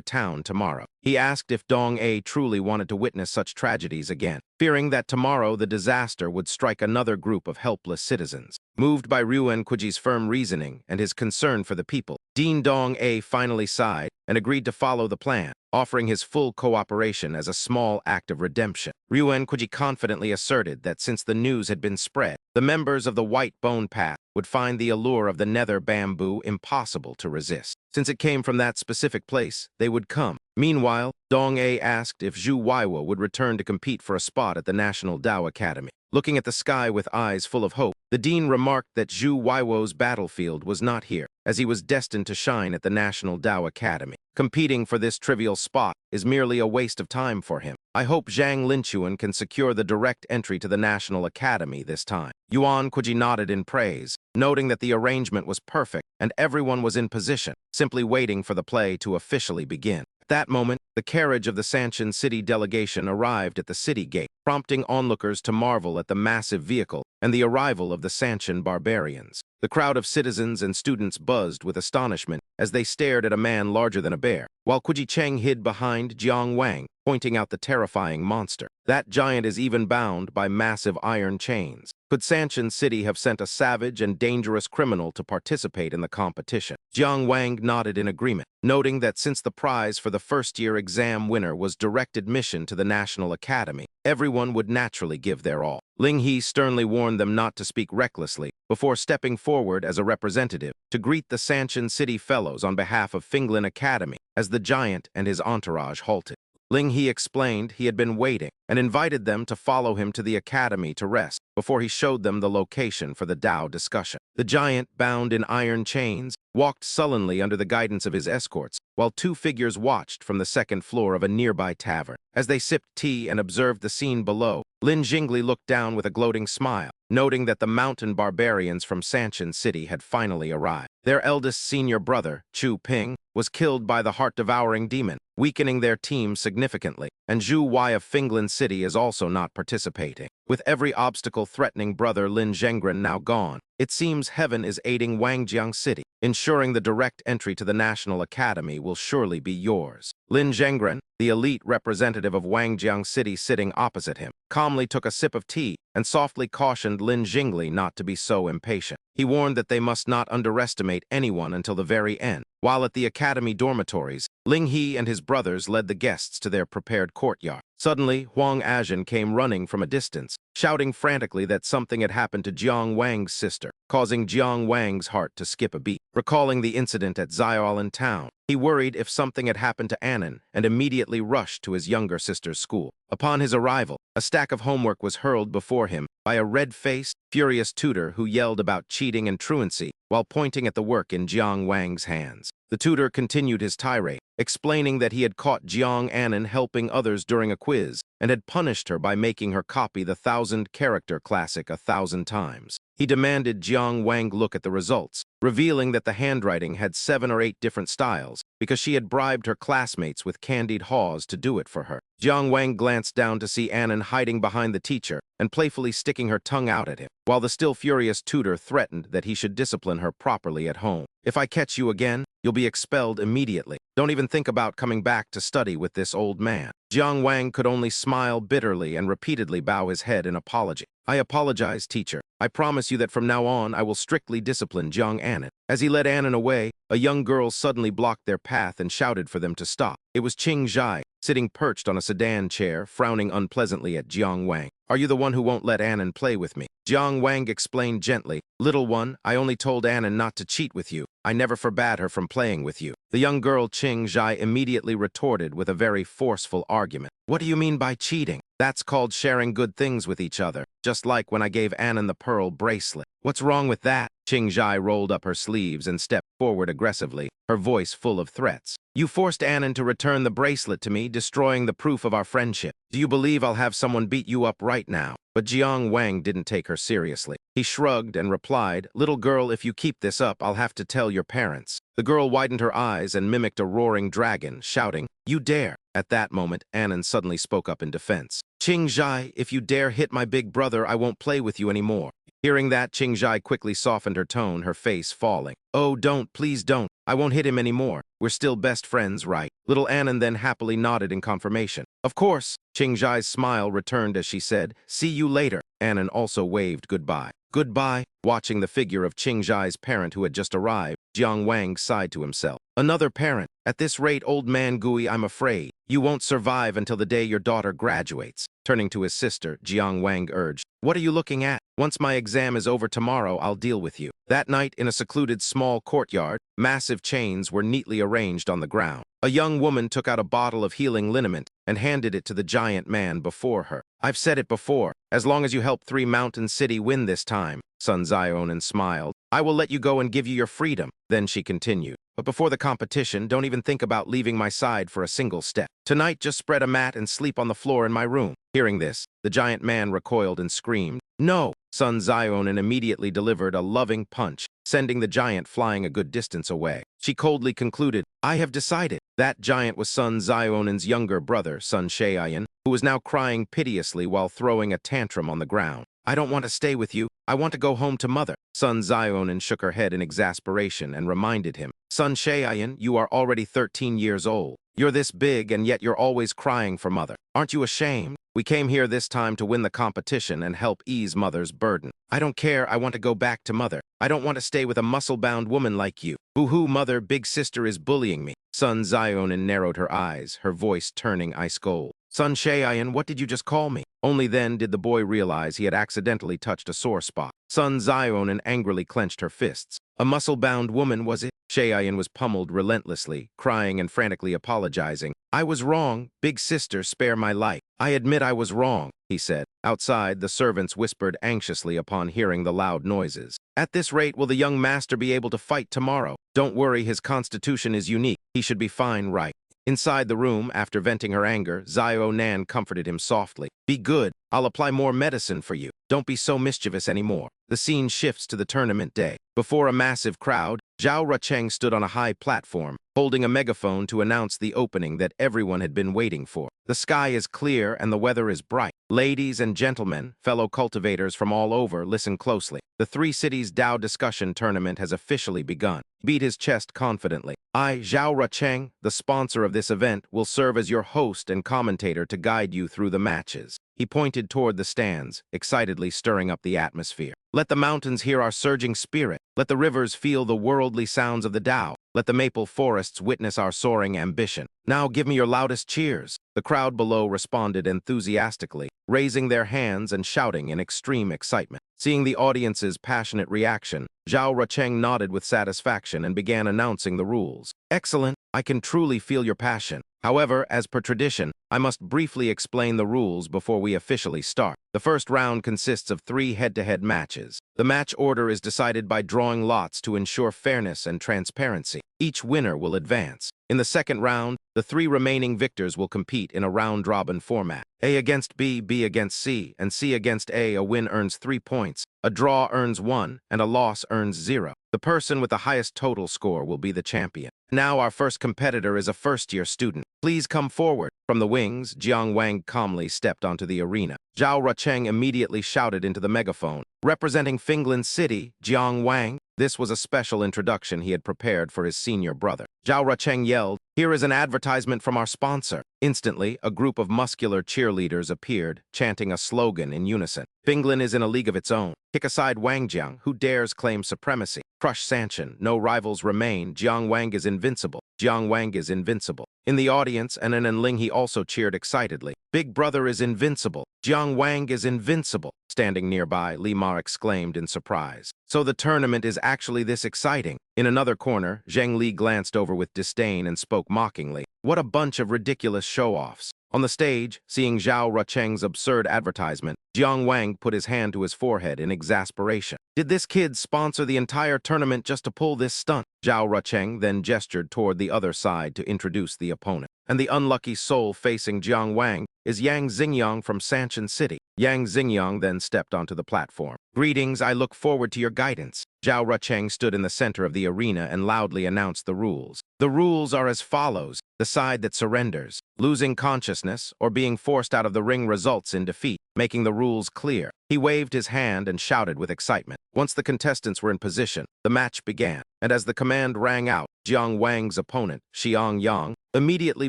town tomorrow. He asked if Dong A truly wanted to witness such tragedies again, fearing that tomorrow the disaster would strike another group of helpless citizens. Moved by Ryuen Kuji's firm reasoning and his concern for the people, Dean Dong A finally sighed and agreed to follow the plan, offering his full cooperation as a small act of redemption. Ryuen Kuji confidently asserted that since the news had been spread, the members of the White Bone Path would find the allure of the nether bamboo impossible to resist. Since it came from that specific place, they would come. Meanwhile, Dong A asked if Zhu Weiwo would return to compete for a spot at the National Tao Academy. Looking at the sky with eyes full of hope, the dean remarked that Zhu Weiwo's battlefield was not here, as he was destined to shine at the National Tao Academy. Competing for this trivial spot is merely a waste of time for him. I hope Zhang Linchuan can secure the direct entry to the National Academy this time. Yuan Kuji nodded in praise, noting that the arrangement was perfect and everyone was in position, simply waiting for the play to officially begin. At that moment, the carriage of the Sanshan City delegation arrived at the city gate, prompting onlookers to marvel at the massive vehicle and the arrival of the Sanshan barbarians. The crowd of citizens and students buzzed with astonishment as they stared at a man larger than a bear, while Kuji Cheng hid behind Jiang Wang, pointing out the terrifying monster. That giant is even bound by massive iron chains. Could Sanshan City have sent a savage and dangerous criminal to participate in the competition? Jiang Wang nodded in agreement, noting that since the prize for the first-year exam winner was direct admission to the National Academy, everyone would naturally give their all. Ling He sternly warned them not to speak recklessly before stepping forward as a representative to greet the Sanshan City Fellows on behalf of Finland Academy as the giant and his entourage halted. Ling He explained he had been waiting and invited them to follow him to the academy to rest before he showed them the location for the Tao discussion. The giant, bound in iron chains, walked sullenly under the guidance of his escorts, while two figures watched from the second floor of a nearby tavern. As they sipped tea and observed the scene below, Lin Jingli looked down with a gloating smile, noting that the mountain barbarians from Sanshan City had finally arrived. Their eldest senior brother, Chu Ping, was killed by the heart-devouring demon, weakening their team significantly, and Zhu Wei of Finland City is also not participating. With every obstacle threatening brother Lin Zhenggren now gone, It seems heaven is aiding Wangjiang City. Ensuring the direct entry to the National Academy will surely be yours. Lin Zhenggren, the elite representative of Wangjiang City sitting opposite him, calmly took a sip of tea and softly cautioned Lin Jingli not to be so impatient. He warned that they must not underestimate anyone until the very end. While at the academy dormitories, Ling He and his brothers led the guests to their prepared courtyard. Suddenly, Huang Azhen came running from a distance, shouting frantically that something had happened to Jiang Wang's sister, causing Jiang Wang's heart to skip a beat. Recalling the incident at Xiaolin town, he worried if something had happened to Annan and immediately rushed to his younger sister's school. Upon his arrival, a stack of homework was hurled before him by a red-faced, furious tutor who yelled about cheating and truancy while pointing at the work in Jiang Wang's hands. The tutor continued his tirade, explaining that he had caught Jiang Annan helping others during a quiz and had punished her by making her copy the 1,000-character classic 1,000 times. He demanded Jiang Wang look at the results, revealing that the handwriting had 7 or 8 different styles because she had bribed her classmates with candied haws to do it for her. Jiang Wang glanced down to see Annan hiding behind the teacher and playfully sticking her tongue out at him, while the still furious tutor threatened that he should discipline her properly at home. If I catch you again, you'll be expelled immediately. Don't even think about coming back to study with this old man. Jiang Wang could only smile bitterly and repeatedly bow his head in apology. I apologize, teacher. I promise you that from now on I will strictly discipline Jiang Annan. As he led Annan away, a young girl suddenly blocked their path and shouted for them to stop. It was Qing Zhai, sitting perched on a sedan chair, frowning unpleasantly at Jiang Wang. Are you the one who won't let Annan play with me? Jiang Wang explained gently, Little one, I only told Annan not to cheat with you. I never forbade her from playing with you. The young girl Qing Zhai immediately retorted with a very forceful argument. What do you mean by cheating? That's called sharing good things with each other, just like when I gave Annan the pearl bracelet. What's wrong with that? Qing Zhai rolled up her sleeves and stepped forward aggressively, her voice full of threats. You forced Annan to return the bracelet to me, destroying the proof of our friendship. Do you believe I'll have someone beat you up right now? But Jiang Wang didn't take her seriously. He shrugged and replied, Little girl, if you keep this up, I'll have to tell your parents. The girl widened her eyes and mimicked a roaring dragon, shouting, You dare! At that moment, Annan suddenly spoke up in defense. Qing Zhai, if you dare hit my big brother, I won't play with you anymore. Hearing that, Qing Zhai quickly softened her tone, her face falling. Oh, don't, please don't. I won't hit him anymore. We're still best friends, right? Little Annan then happily nodded in confirmation. Of course. Qing Zhai's smile returned as she said, See you later. Annan also waved goodbye. Goodbye. Watching the figure of Qing Zhai's parent who had just arrived, Jiang Wang sighed to himself. Another parent. At this rate, old man Gui, I'm afraid you won't survive until the day your daughter graduates. Turning to his sister, Jiang Wang urged, What are you looking at? Once my exam is over tomorrow, I'll deal with you. That night, in a secluded small courtyard, massive chains were neatly arranged on the ground. A young woman took out a bottle of healing liniment and handed it to the giant man before her. I've said it before, as long as you help 3 Mountain City win this time, Sun Zionin smiled. I will let you go and give you your freedom. Then she continued. But before the competition, don't even think about leaving my side for a single step. Tonight, just spread a mat and sleep on the floor in my room. Hearing this, the giant man recoiled and screamed, No! Sun Zionin immediately delivered a loving punch, sending the giant flying a good distance away. She coldly concluded, I have decided. That giant was Sun Zionin's younger brother, Sun Shaoyan, who was now crying piteously while throwing a tantrum on the ground. I don't want to stay with you. I want to go home to mother. Sun Zionin shook her head in exasperation and reminded him, Sun Shaoyan, you are already 13 years old. You're this big and yet you're always crying for mother. Aren't you ashamed? We came here this time to win the competition and help ease mother's burden. I don't care, I want to go back to mother. I don't want to stay with a muscle-bound woman like you. Boo-hoo, mother, big sister is bullying me. Sun Zionin narrowed her eyes, her voice turning ice cold. Sun Shaoyan, what did you just call me? Only then did the boy realize he had accidentally touched a sore spot. Sun Zionin angrily clenched her fists. A muscle-bound woman, was it? Shaoyan was pummeled relentlessly, crying and frantically apologizing. I was wrong. Big sister, spare my life. I admit I was wrong, he said. Outside, the servants whispered anxiously upon hearing the loud noises. At this rate, will the young master be able to fight tomorrow? Don't worry, his constitution is unique. He should be fine, right? Inside the room, after venting her anger, Zio Nan comforted him softly. Be good. I'll apply more medicine for you. Don't be so mischievous anymore. The scene shifts to the tournament day. Before a massive crowd, Zhao Rucheng stood on a high platform, holding a megaphone to announce the opening that everyone had been waiting for. The sky is clear and the weather is bright. Ladies and gentlemen, fellow cultivators from all over, listen closely. The Three Cities Dao Discussion Tournament has officially begun. Beat his chest confidently. I, Zhao Rucheng, the sponsor of this event, will serve as your host and commentator to guide you through the matches. He pointed toward the stands, excitedly stirring up the atmosphere. Let the mountains hear our surging spirit. Let the rivers feel the worldly sounds of the Tao. Let the maple forests witness our soaring ambition. Now give me your loudest cheers. The crowd below responded enthusiastically, raising their hands and shouting in extreme excitement. Seeing the audience's passionate reaction, Zhao Rucheng nodded with satisfaction and began announcing the rules. Excellent, I can truly feel your passion. However, as per tradition, I must briefly explain the rules before we officially start. The first round consists of 3 head-to-head matches. The match order is decided by drawing lots to ensure fairness and transparency. Each winner will advance. In the second round, the 3 remaining victors will compete in a round-robin format. A against B, B against C, and C against A. A win earns 3 points, a draw earns 1, and a loss earns 0. The person with the highest total score will be the champion. Now our first competitor is a first-year student. Please come forward. From the wings, Jiang Wang calmly stepped onto the arena. Zhao Rucheng immediately shouted into the megaphone. Representing Finglin City, Jiang Wang. This was a special introduction he had prepared for his senior brother. Zhao Rucheng yelled, "Here is an advertisement from our sponsor." Instantly, a group of muscular cheerleaders appeared, chanting a slogan in unison. Finglin is in a league of its own. Kick aside Wang Jiang, who dares claim supremacy. Crush Sanchin, no rivals remain. Jiang Wang is invincible. Jiang Wang is invincible. In the audience and in Enlinghe also cheered excitedly. Big brother is invincible. Jiang Wang is invincible. Standing nearby, Li Ma exclaimed in surprise. So the tournament is actually this exciting. In another corner, Zheng Li glanced over with disdain and spoke mockingly. What a bunch of ridiculous show-offs. On the stage, seeing Zhao Rucheng's absurd advertisement, Jiang Wang put his hand to his forehead in exasperation. Did this kid sponsor the entire tournament just to pull this stunt? Zhao Rucheng then gestured toward the other side to introduce the opponent. And the unlucky soul facing Jiang Wang is Yang Xingyang from Sanchin City. Yang Xingyang then stepped onto the platform. Greetings, I look forward to your guidance. Zhao Rucheng stood in the center of the arena and loudly announced the rules. The rules are as follows. The side that surrenders, losing consciousness, or being forced out of the ring results in defeat, making the rules clear. He waved his hand and shouted with excitement. Once the contestants were in position, the match began, and as the command rang out, Jiang Wang's opponent, Xiang Yang, immediately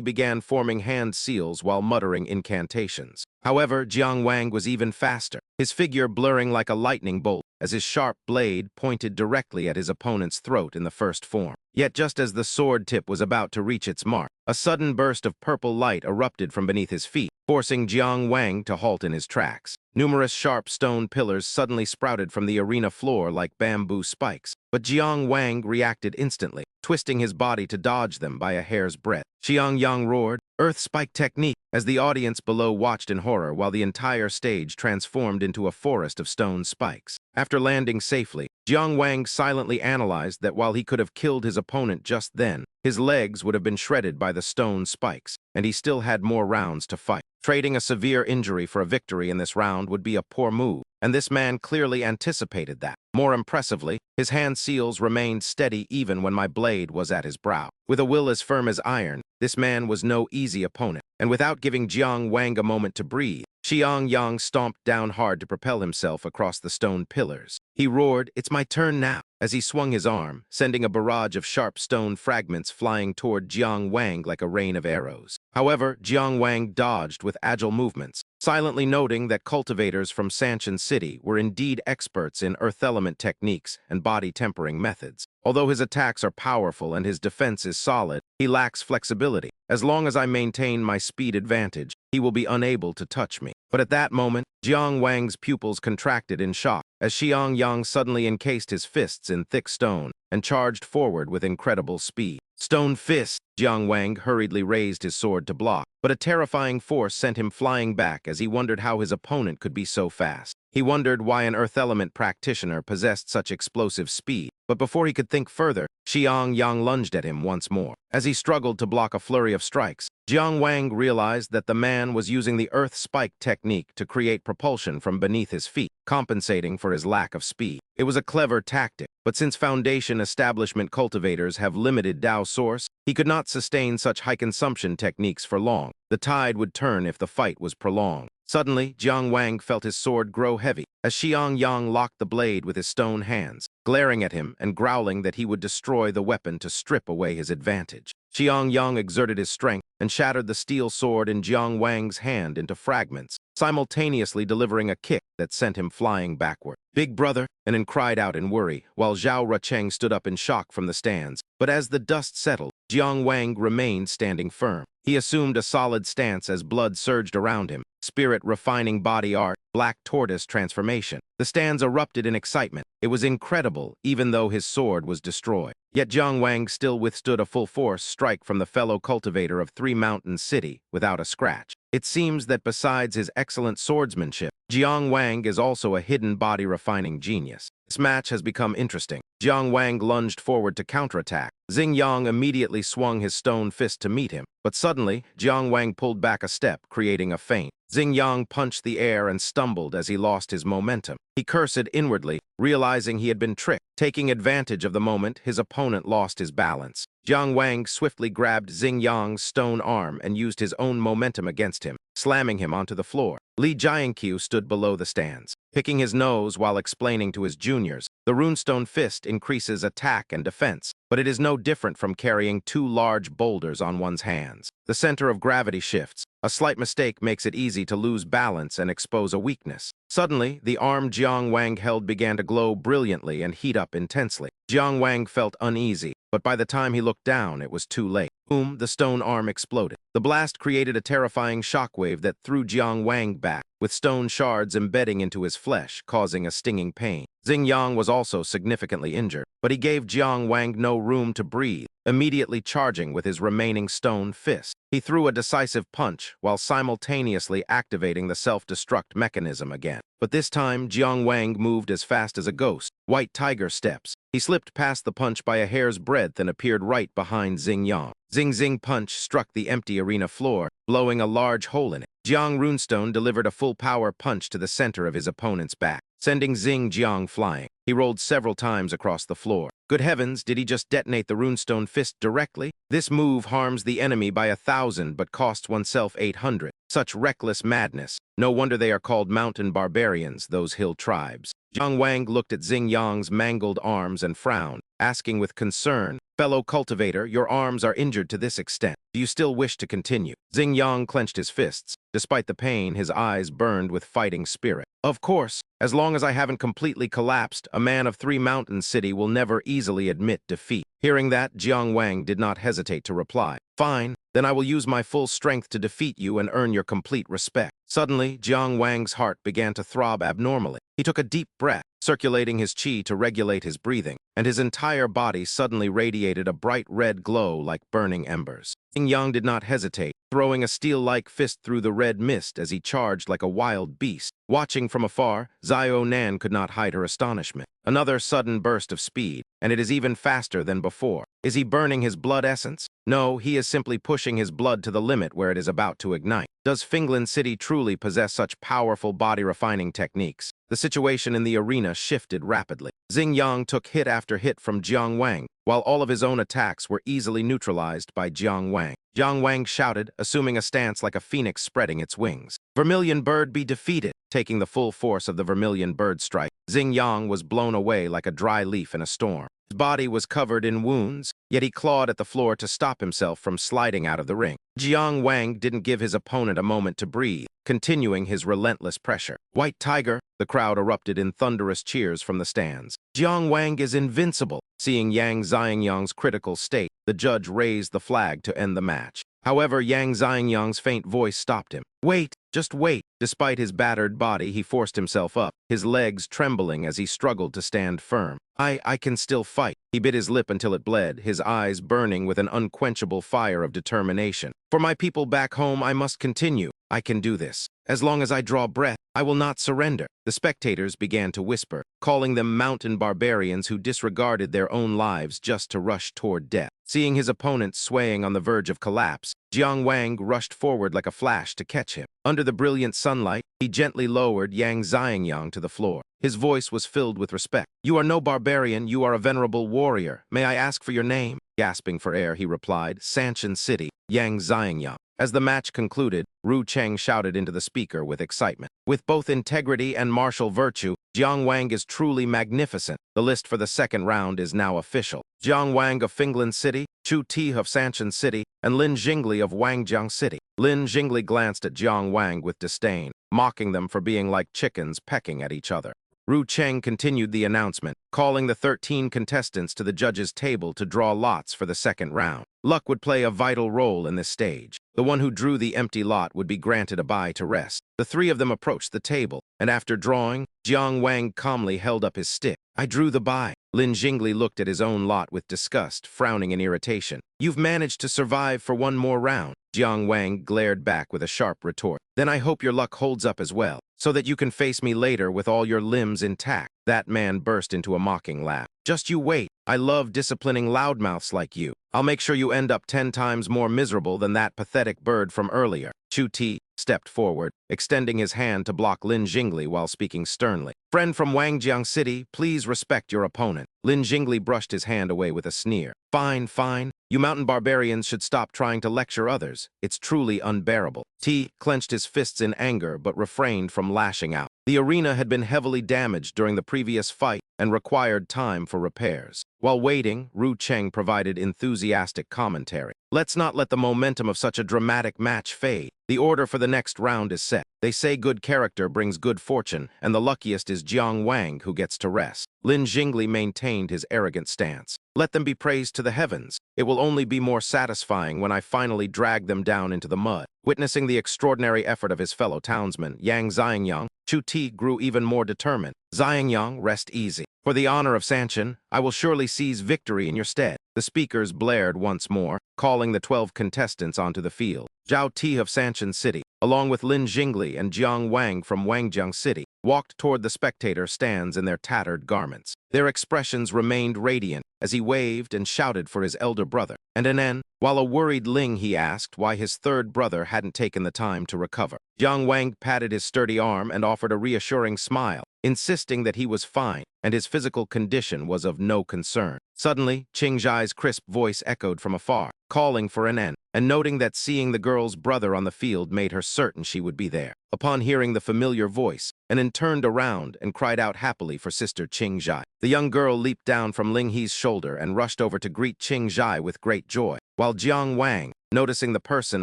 began forming hand seals while muttering incantations. However, Jiang Wang was even faster, his figure blurring like a lightning bolt as his sharp blade pointed directly at his opponent's throat in the first form. Yet just as the sword tip was about to reach its mark, a sudden burst of purple light erupted from beneath his feet, forcing Jiang Wang to halt in his tracks. Numerous sharp stone pillars suddenly sprouted from the arena floor like bamboo spikes, but Jiang Wang reacted instantly, twisting his body to dodge them by a hair's breadth. Xiang Yang roared, "Earth spike technique," as the audience below watched in horror while the entire stage transformed into a forest of stone spikes. After landing safely, Jiang Wang silently analyzed that while he could have killed his opponent just then, his legs would have been shredded by the stone spikes, and he still had more rounds to fight. Trading a severe injury for a victory in this round would be a poor move, and this man clearly anticipated that. More impressively, his hand seals remained steady even when my blade was at his brow. With a will as firm as iron, this man was no easy opponent, and without giving Jiang Wang a moment to breathe, Xiang Yang stomped down hard to propel himself across the stone pillars. He roared, "It's my turn now," as he swung his arm, sending a barrage of sharp stone fragments flying toward Jiang Wang like a rain of arrows. However, Jiang Wang dodged with agile movements, silently noting that cultivators from Sanchin City were indeed experts in earth element techniques and body tempering methods. Although his attacks are powerful and his defense is solid, he lacks flexibility. As long as I maintain my speed advantage, he will be unable to touch me. But at that moment, Jiang Wang's pupils contracted in shock, as Xiang Yang suddenly encased his fists in thick stone and charged forward with incredible speed. Stone fist! Jiang Wang hurriedly raised his sword to block, but a terrifying force sent him flying back as he wondered how his opponent could be so fast. He wondered why an earth element practitioner possessed such explosive speed, but before he could think further, Xiang Yang lunged at him once more. As he struggled to block a flurry of strikes, Jiang Wang realized that the man was using the earth spike technique to create propulsion from beneath his feet, compensating for his lack of speed. It was a clever tactic, but since Foundation establishment cultivators have limited Dao source, he could not sustain such high consumption techniques for long. The tide would turn if the fight was prolonged. Suddenly, Jiang Wang felt his sword grow heavy, as Xiang Yang locked the blade with his stone hands, glaring at him and growling that he would destroy the weapon to strip away his advantage. Xiang Yang exerted his strength and shattered the steel sword in Jiang Wang's hand into fragments, simultaneously delivering a kick that sent him flying backward. "Big brother," Anan cried out in worry, while Zhao Rucheng stood up in shock from the stands. But as the dust settled, Jiang Wang remained standing firm. He assumed a solid stance as blood surged around him, spirit refining body art, black tortoise transformation. The stands erupted in excitement. It was incredible, even though his sword was destroyed. Yet Jiang Wang still withstood a full-force strike from the fellow cultivator of Three Mountains City without a scratch. It seems that besides his excellent swordsmanship, Jiang Wang is also a hidden body-refining genius. This match has become interesting. Jiang Wang lunged forward to counterattack. Xing Yang immediately swung his stone fist to meet him, but suddenly, Jiang Wang pulled back a step, creating a feint. Xing Yang punched the air and stumbled as he lost his momentum. He cursed inwardly, realizing he had been tricked. Taking advantage of the moment, his opponent lost his balance. Jiang Wang swiftly grabbed Xing Yang's stone arm and used his own momentum against him, slamming him onto the floor. Li Jianqiu stood below the stands, picking his nose while explaining to his juniors, "The runestone fist increases attack and defense, but it is no different from carrying two large boulders on one's hands. The center of gravity shifts. A slight mistake makes it easy to lose balance and expose a weakness." Suddenly, the arm Jiang Wang held began to glow brilliantly and heat up intensely. Jiang Wang felt uneasy, but by the time he looked down, it was too late. Boom, the stone arm exploded. The blast created a terrifying shockwave that threw Jiang Wang back, with stone shards embedding into his flesh, causing a stinging pain. Xing Yang was also significantly injured, but he gave Jiang Wang no room to breathe, immediately charging with his remaining stone fist. He threw a decisive punch while simultaneously activating the self-destruct mechanism again. But this time, Jiang Wang moved as fast as a ghost, white tiger steps. He slipped past the punch by a hair's breadth and appeared right behind Xing Yang. Xing punch struck the empty arena floor, blowing a large hole in it. Jiang Runestone delivered a full-power punch to the center of his opponent's back, sending Xing Jiang flying. He rolled several times across the floor. Good heavens, did he just detonate the runestone fist directly? This move harms the enemy by 1,000 but costs oneself 800. Such reckless madness. No wonder they are called mountain barbarians, those hill tribes. Jiang Wang looked at Xing Yang's mangled arms and frowned, asking with concern, "Fellow cultivator, your arms are injured to this extent. Do you still wish to continue?" Xing Yang clenched his fists. Despite the pain, his eyes burned with fighting spirit. "Of course, as long as I haven't completely collapsed, a man of Three Mountains City will never easily admit defeat." Hearing that, Jiang Wang did not hesitate to reply. "Fine, then I will use my full strength to defeat you and earn your complete respect." Suddenly, Jiang Wang's heart began to throb abnormally. He took a deep breath, circulating his qi to regulate his breathing, and his entire body suddenly radiated a bright red glow like burning embers. Xing Yang did not hesitate, throwing a steel-like fist through the red mist as he charged like a wild beast. Watching from afar, Xiao Nan could not hide her astonishment. Another sudden burst of speed, and it is even faster than before. Is he burning his blood essence? No, he is simply pushing his blood to the limit where it is about to ignite. Does Finglin City truly possess such powerful body-refining techniques? The situation in the arena shifted rapidly. Xing Yang took hit after hit from Jiang Wang, while all of his own attacks were easily neutralized by Jiang Wang. Jiang Wang shouted, assuming a stance like a phoenix spreading its wings. "Vermilion Bird be defeated!" Taking the full force of the Vermilion Bird strike, Xing Yang was blown away like a dry leaf in a storm. His body was covered in wounds, yet he clawed at the floor to stop himself from sliding out of the ring. Jiang Wang didn't give his opponent a moment to breathe, continuing his relentless pressure. "White Tiger!" The crowd erupted in thunderous cheers from the stands. "Jiang Wang is invincible!" Seeing Yang Xiangyang's critical state, the judge raised the flag to end the match. However, Yang Xiangyang's faint voice stopped him. "Wait, just wait." Despite his battered body, he forced himself up, his legs trembling as he struggled to stand firm. I can still fight." He bit his lip until it bled, his eyes burning with an unquenchable fire of determination. "For my people back home, I must continue. I can do this. As long as I draw breath, I will not surrender." The spectators began to whisper, calling them mountain barbarians who disregarded their own lives just to rush toward death. Seeing his opponent swaying on the verge of collapse, Jiang Wang rushed forward like a flash to catch him. Under the brilliant sunlight, he gently lowered Yang Xiangyang to the floor. His voice was filled with respect. "You are no barbarian, you are a venerable warrior. May I ask for your name?" Gasping for air, he replied, "Sanshan City, Yang Xiangyang." As the match concluded, Ru Cheng shouted into the speaker with excitement. With both integrity and martial virtue, Jiang Wang is truly magnificent. The list for the second round is now official. Jiang Wang of Finglan City, Chu Ti of Sanshan City, and Lin Jingli of Wangjiang City. Lin Jingli glanced at Jiang Wang with disdain, mocking them for being like chickens pecking at each other. Ru Cheng continued the announcement, calling the 13 contestants to the judges' table to draw lots for the second round. Luck would play a vital role in this stage. The one who drew the empty lot would be granted a bye to rest. The three of them approached the table, and after drawing, Jiang Wang calmly held up his stick. I drew the bye. Lin Jingli looked at his own lot with disgust, frowning in irritation. You've managed to survive for one more round. Jiang Wang glared back with a sharp retort. Then I hope your luck holds up as well, so that you can face me later with all your limbs intact. That man burst into a mocking laugh. Just you wait. I love disciplining loudmouths like you. I'll make sure you end up 10 times more miserable than that pathetic bird from earlier. Chu Ti stepped forward, extending his hand to block Lin Jingli while speaking sternly. Friend from Wangjiang City, please respect your opponent. Lin Jingli brushed his hand away with a sneer. Fine, fine. You mountain barbarians should stop trying to lecture others. It's truly unbearable. Ti clenched his fists in anger but refrained from lashing out. The arena had been heavily damaged during the previous fight and required time for repairs. While waiting, Ru Cheng provided enthusiastic commentary. Let's not let the momentum of such a dramatic match fade. The order for the next round is set. They say good character brings good fortune, and the luckiest is Jiang Wang who gets to rest. Lin Jingli maintained his arrogant stance. Let them be praised to the heavens. It will only be more satisfying when I finally drag them down into the mud. Witnessing the extraordinary effort of his fellow townsman, Yang Xiangyang, Chu Ti grew even more determined. Xiangyang, rest easy. For the honor of Sanshan, I will surely seize victory in your stead. The speakers blared once more, calling the 12 contestants onto the field. Zhao Ti of Sanshan City, along with Lin Jingli and Jiang Wang from Wangjiang City, walked toward the spectator stands in their tattered garments. Their expressions remained radiant as he waved and shouted for his elder brother. And then, while a worried Ling he asked why his third brother hadn't taken the time to recover. Jiang Wang patted his sturdy arm and offered a reassuring smile, insisting that he was fine and his physical condition was of no concern. Suddenly, Qing Zhai's crisp voice echoed from afar, calling for an end, and noting that seeing the girl's brother on the field made her certain she would be there. Upon hearing the familiar voice, Anan turned around and cried out happily for sister Qing Zhai. The young girl leaped down from Ling He's shoulder and rushed over to greet Qing Zhai with great joy, while Jiang Wang, noticing the person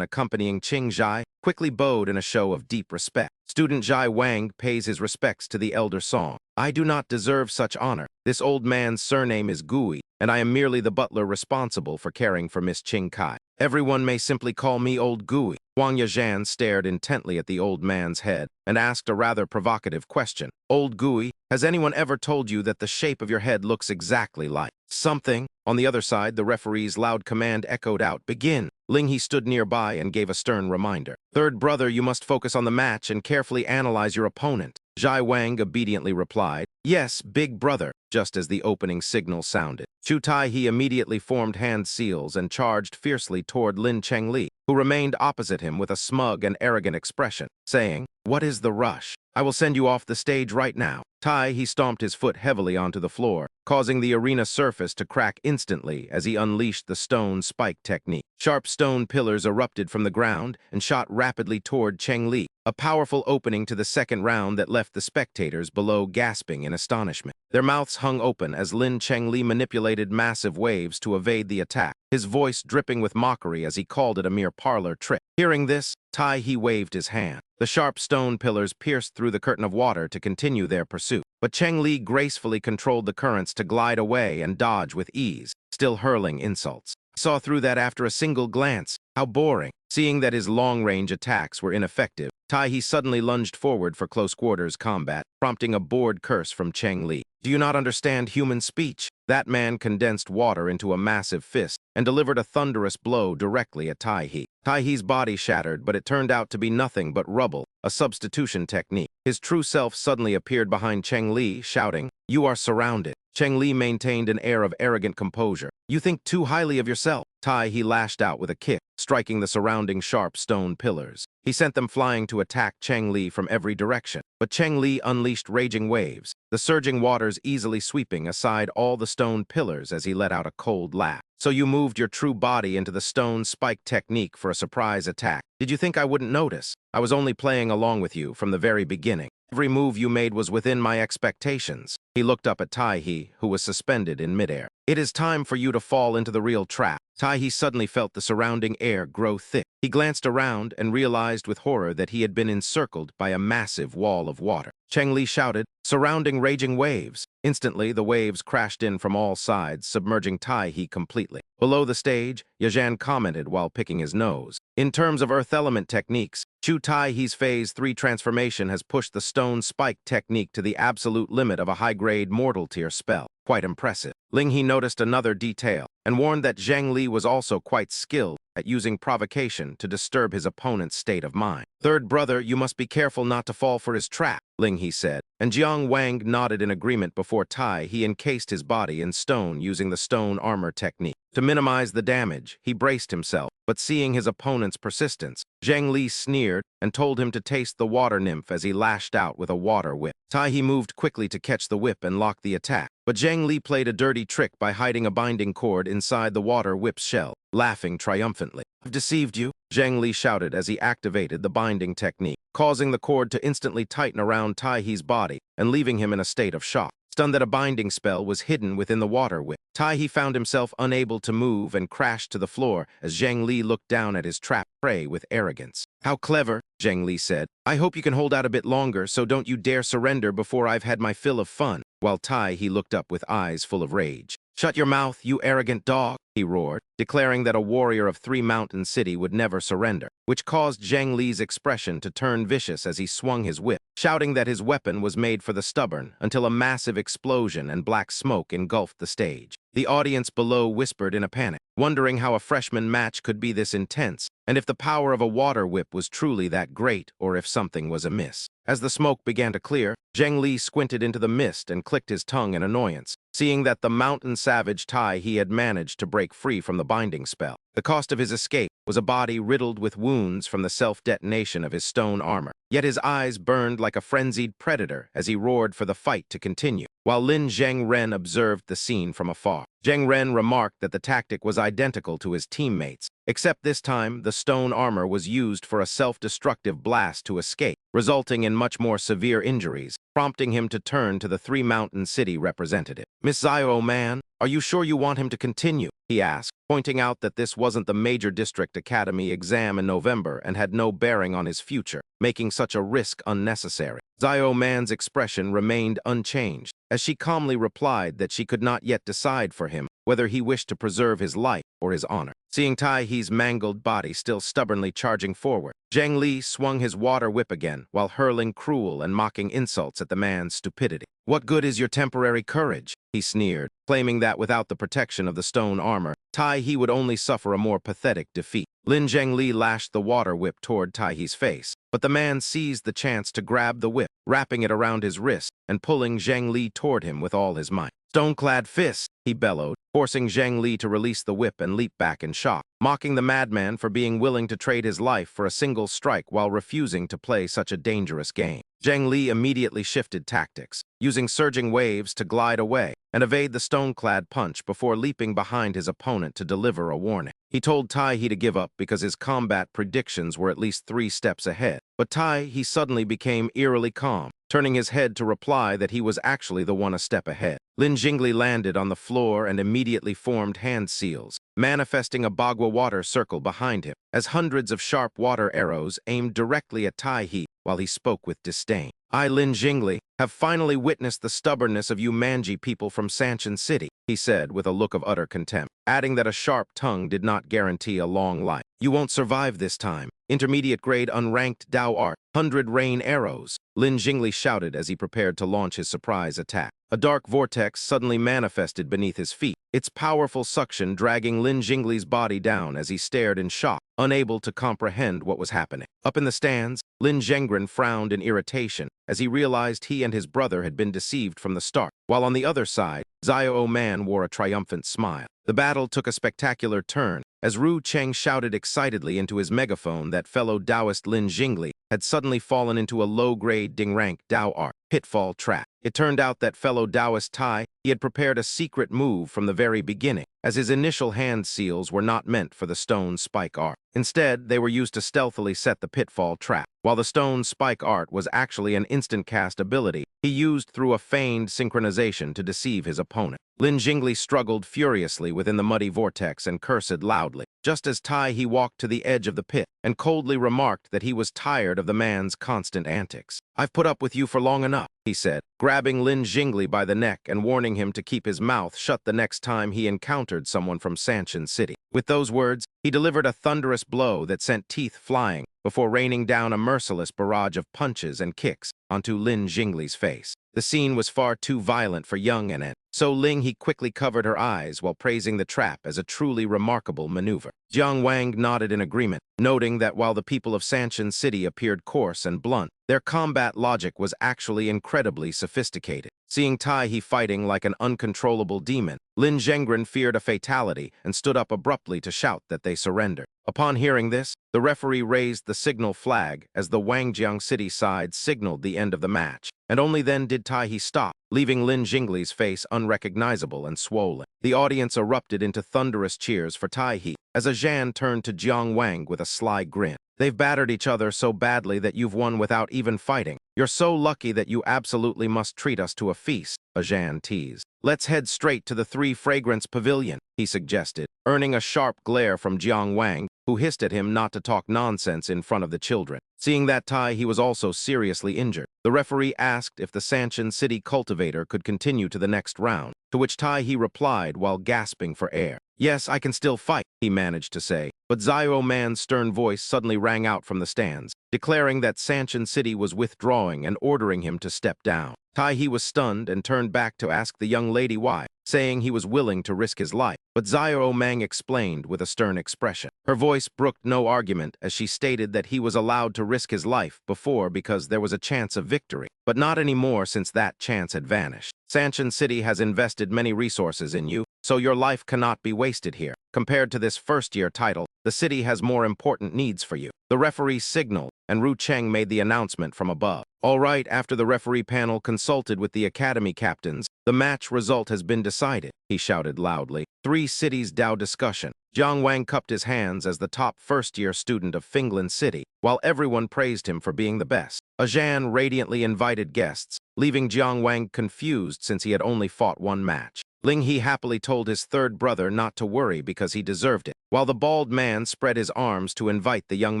accompanying Qing Zhai, quickly bowed in a show of deep respect. Student Zhai Wang pays his respects to the elder Song. I do not deserve such honor. This old man's surname is Gui, and I am merely the butler responsible for caring for Miss Qing Kai. Everyone may simply call me Old Gui. Wang Yazhan stared intently at the old man's head and asked a rather provocative question. Old Gui, has anyone ever told you that the shape of your head looks exactly like something? On the other side, the referee's loud command echoed out, begin. Ling He stood nearby and gave a stern reminder. Third brother, you must focus on the match and carefully analyze your opponent. Zhai Wang obediently replied, yes, big brother, just as the opening signal sounded. Chu Tai he immediately formed hand seals and charged fiercely toward Lin Chengli, who remained opposite him with a smug and arrogant expression, saying, what is the rush? I will send you off the stage right now. Tai he stomped his foot heavily onto the floor, causing the arena surface to crack instantly as he unleashed the stone spike technique. Sharp stone pillars erupted from the ground and shot rapidly toward Cheng Li, a powerful opening to the second round that left the spectators below gasping in astonishment. Their mouths hung open as Lin Cheng Li manipulated massive waves to evade the attack, his voice dripping with mockery as he called it a mere parlor trick. Hearing this, Tai he waved his hand. The sharp stone pillars pierced through the curtain of water to continue their pursuit, but Cheng Li gracefully controlled the currents to glide away and dodge with ease, still hurling insults. Saw through that after a single glance. How boring. Seeing that his long-range attacks were ineffective, Tai he suddenly lunged forward for close-quarters combat, prompting a bored curse from Cheng Li. Do you not understand human speech? That man condensed water into a massive fist and delivered a thunderous blow directly at Tai he. Tai he's body shattered, but it turned out to be nothing but rubble, a substitution technique. His true self suddenly appeared behind Cheng Li, shouting, you are surrounded. Cheng Li maintained an air of arrogant composure. You think too highly of yourself. Tai he lashed out with a kick, striking the surrounding sharp stone pillars. He sent them flying to attack Cheng Li from every direction. But Cheng Li unleashed raging waves, the surging waters easily sweeping aside all the stone pillars as he let out a cold laugh. So you moved your true body into the stone spike technique for a surprise attack. Did you think I wouldn't notice? I was only playing along with you from the very beginning. Every move you made was within my expectations. He looked up at Tai-He, who was suspended in midair. It is time for you to fall into the real trap. Tai-He suddenly felt the surrounding air grow thick. He glanced around and realized with horror that he had been encircled by a massive wall of water. Cheng Li shouted, "Surrounding raging waves." Instantly, the waves crashed in from all sides, submerging Tai-He completely. Below the stage, Yajan commented while picking his nose. In terms of earth element techniques, Chu Tai-He's Phase 3 transformation has pushed the stone spike technique to the absolute limit of a high-grade mortal tier spell. Quite impressive. Ling He noticed another detail and warned that Zhang Li was also quite skilled at using provocation to disturb his opponent's state of mind. "Third brother, you must be careful not to fall for his trap," Ling He said, and Jiang Wang nodded in agreement before he encased his body in stone using the stone armor technique. To minimize the damage, he braced himself, but seeing his opponent's persistence, Zhang Li sneered and told him to taste the water nymph as he lashed out with a water whip. He moved quickly to catch the whip and lock the attack, but Zhang Li played a dirty trick by hiding a binding cord inside the water whip's shell, laughing triumphantly. "I've deceived you," Zhang Li shouted as he activated the binding technique, causing the cord to instantly tighten around Tai-He's body and leaving him in a state of shock. Stunned that a binding spell was hidden within the water whip, Tai-He found himself unable to move and crashed to the floor as Zhang Li looked down at his trapped prey with arrogance. "How clever," Zhang Li said. "I hope you can hold out a bit longer, so don't you dare surrender before I've had my fill of fun." While Tai-He looked up with eyes full of rage. "Shut your mouth, you arrogant dog," he roared, declaring that a warrior of 3 Mountain City would never surrender, which caused Zhang Li's expression to turn vicious as he swung his whip, shouting that his weapon was made for the stubborn until a massive explosion and black smoke engulfed the stage. The audience below whispered in a panic, wondering how a freshman match could be this intense, and if the power of a water whip was truly that great or if something was amiss. As the smoke began to clear, Zhang Li squinted into the mist and clicked his tongue in annoyance, seeing that the mountain savage he had managed to break free from the binding spell. The cost of his escape was a body riddled with wounds from the self-detonation of his stone armor. Yet his eyes burned like a frenzied predator as he roared for the fight to continue. While Lin Zhengren observed the scene from afar, Zhengren remarked that the tactic was identical to his teammates, except this time the stone armor was used for a self-destructive blast to escape, resulting in much more severe injuries, prompting him to turn to the 3 Mountain City representative. "Miss Zio, man, are you sure you want him to continue?" he asked, pointing out that this wasn't the major district academy exam in November and had no bearing on his future, making such a risk unnecessary. Zio Man's expression remained unchanged, as she calmly replied that she could not yet decide for him whether he wished to preserve his life or his honor. Seeing Tai-He's mangled body still stubbornly charging forward, Zhang Li swung his water whip again while hurling cruel and mocking insults at the man's stupidity. "What good is your temporary courage?" he sneered, claiming that without the protection of the stone armor, Tai-He would only suffer a more pathetic defeat. Lin Zhang Li lashed the water whip toward Tai-He's face, but the man seized the chance to grab the whip, wrapping it around his wrist and pulling Zhang Li toward him with all his might. "Stone-clad fist," he bellowed, forcing Zhang Li to release the whip and leap back in shock, mocking the madman for being willing to trade his life for a single strike while refusing to play such a dangerous game. Zhang Li immediately shifted tactics, using surging waves to glide away and evade the stone-clad punch before leaping behind his opponent to deliver a warning. He told Tai-He to give up because his combat predictions were at least 3 steps ahead, but Tai-He suddenly became eerily calm, turning his head to reply that he was actually the one a step ahead. Lin Jingli landed on the floor and immediately formed hand seals, manifesting a Bagua water circle behind him, as hundreds of sharp water arrows aimed directly at Tai-He while he spoke with disdain. "I, Lin Jingli, have finally witnessed the stubbornness of you Manji people from Sanchin City," he said with a look of utter contempt, adding that a sharp tongue did not guarantee a long life. "You won't survive this time. Intermediate grade unranked Dao Art, 100 rain arrows," Lin Jingli shouted as he prepared to launch his surprise attack. A dark vortex suddenly manifested beneath his feet, its powerful suction dragging Lin Jingli's body down as he stared in shock, unable to comprehend what was happening. Up in the stands, Lin Zhengren frowned in irritation as he realized he and his brother had been deceived from the start, while on the other side, Zio Man wore a triumphant smile. The battle took a spectacular turn As Ru Cheng shouted excitedly into his megaphone that fellow Taoist Lin Jingli had suddenly fallen into a low-grade Ding-rank Dao art pitfall trap. It turned out that fellow Taoist Tai, he had prepared a secret move from the very beginning, as his initial hand seals were not meant for the stone spike art. Instead, they were used to stealthily set the pitfall trap. While the stone spike art was actually an instant cast ability, he used through a feigned synchronization to deceive his opponent. Lin Jingli struggled furiously within the muddy vortex and cursed loudly. Just as Tai he walked to the edge of the pit and coldly remarked that he was tired of the man's constant antics. "I've put up with you for long enough," he said, grabbing Lin Jingli by the neck and warning him to keep his mouth shut the next time he encountered someone from Sanshin City. With those words, he delivered a thunderous blow that sent teeth flying before raining down a merciless barrage of punches and kicks onto Lin Jingli's face. The scene was far too violent for young Anet, so Ling he quickly covered her eyes while praising the trap as a truly remarkable maneuver. Jiang Wang nodded in agreement, noting that while the people of Sanshin City appeared coarse and blunt, their combat logic was actually incredibly sophisticated. Seeing Tai he fighting like an uncontrollable demon, Lin Zhenggren feared a fatality and stood up abruptly to shout that they surrender. Upon hearing this, the referee raised the signal flag as the Wangjiang City side signaled the end of the match, and only then did Tai he stop, leaving Lin Jingli's face unrecognizable and swollen. The audience erupted into thunderous cheers for Tai he, as Zhan turned to Jiang Wang with a sly grin. "They've battered each other so badly that you've won without even fighting. You're so lucky that you absolutely must treat us to a feast," Zhan teased. "Let's head straight to the Three Fragrance Pavilion," he suggested, earning a sharp glare from Jiang Wang, who hissed at him not to talk nonsense in front of the children. Seeing that Tai he was also seriously injured, the referee asked if the Sanshin City cultivator could continue to the next round, to which Tai he replied while gasping for air. "Yes, I can still fight," he managed to say, but Zio Man's stern voice suddenly rang out from the stands, declaring that Sanshin City was withdrawing and ordering him to step down. Tai he was stunned and turned back to ask the young lady why, saying he was willing to risk his life, but Zio Mang explained with a stern expression. Her voice brooked no argument as she stated that he was allowed to risk his life before because there was a chance of victory, but not anymore since that chance had vanished. Sanshin City has invested many resources in you, so your life cannot be wasted here. Compared to this first-year title, the city has more important needs for you. The referee signaled, and Ru Cheng made the announcement from above. All right, after the referee panel consulted with the academy captains, the match result has been decided, he shouted loudly. Three cities Dao discussion. Jiang Wang cupped his hands as the top first-year student of Finglin City, while everyone praised him for being the best. Zhan radiantly invited guests, leaving Jiang Wang confused since he had only fought one match. Ling He happily told his third brother not to worry because he deserved it, while the bald man spread his arms to invite the young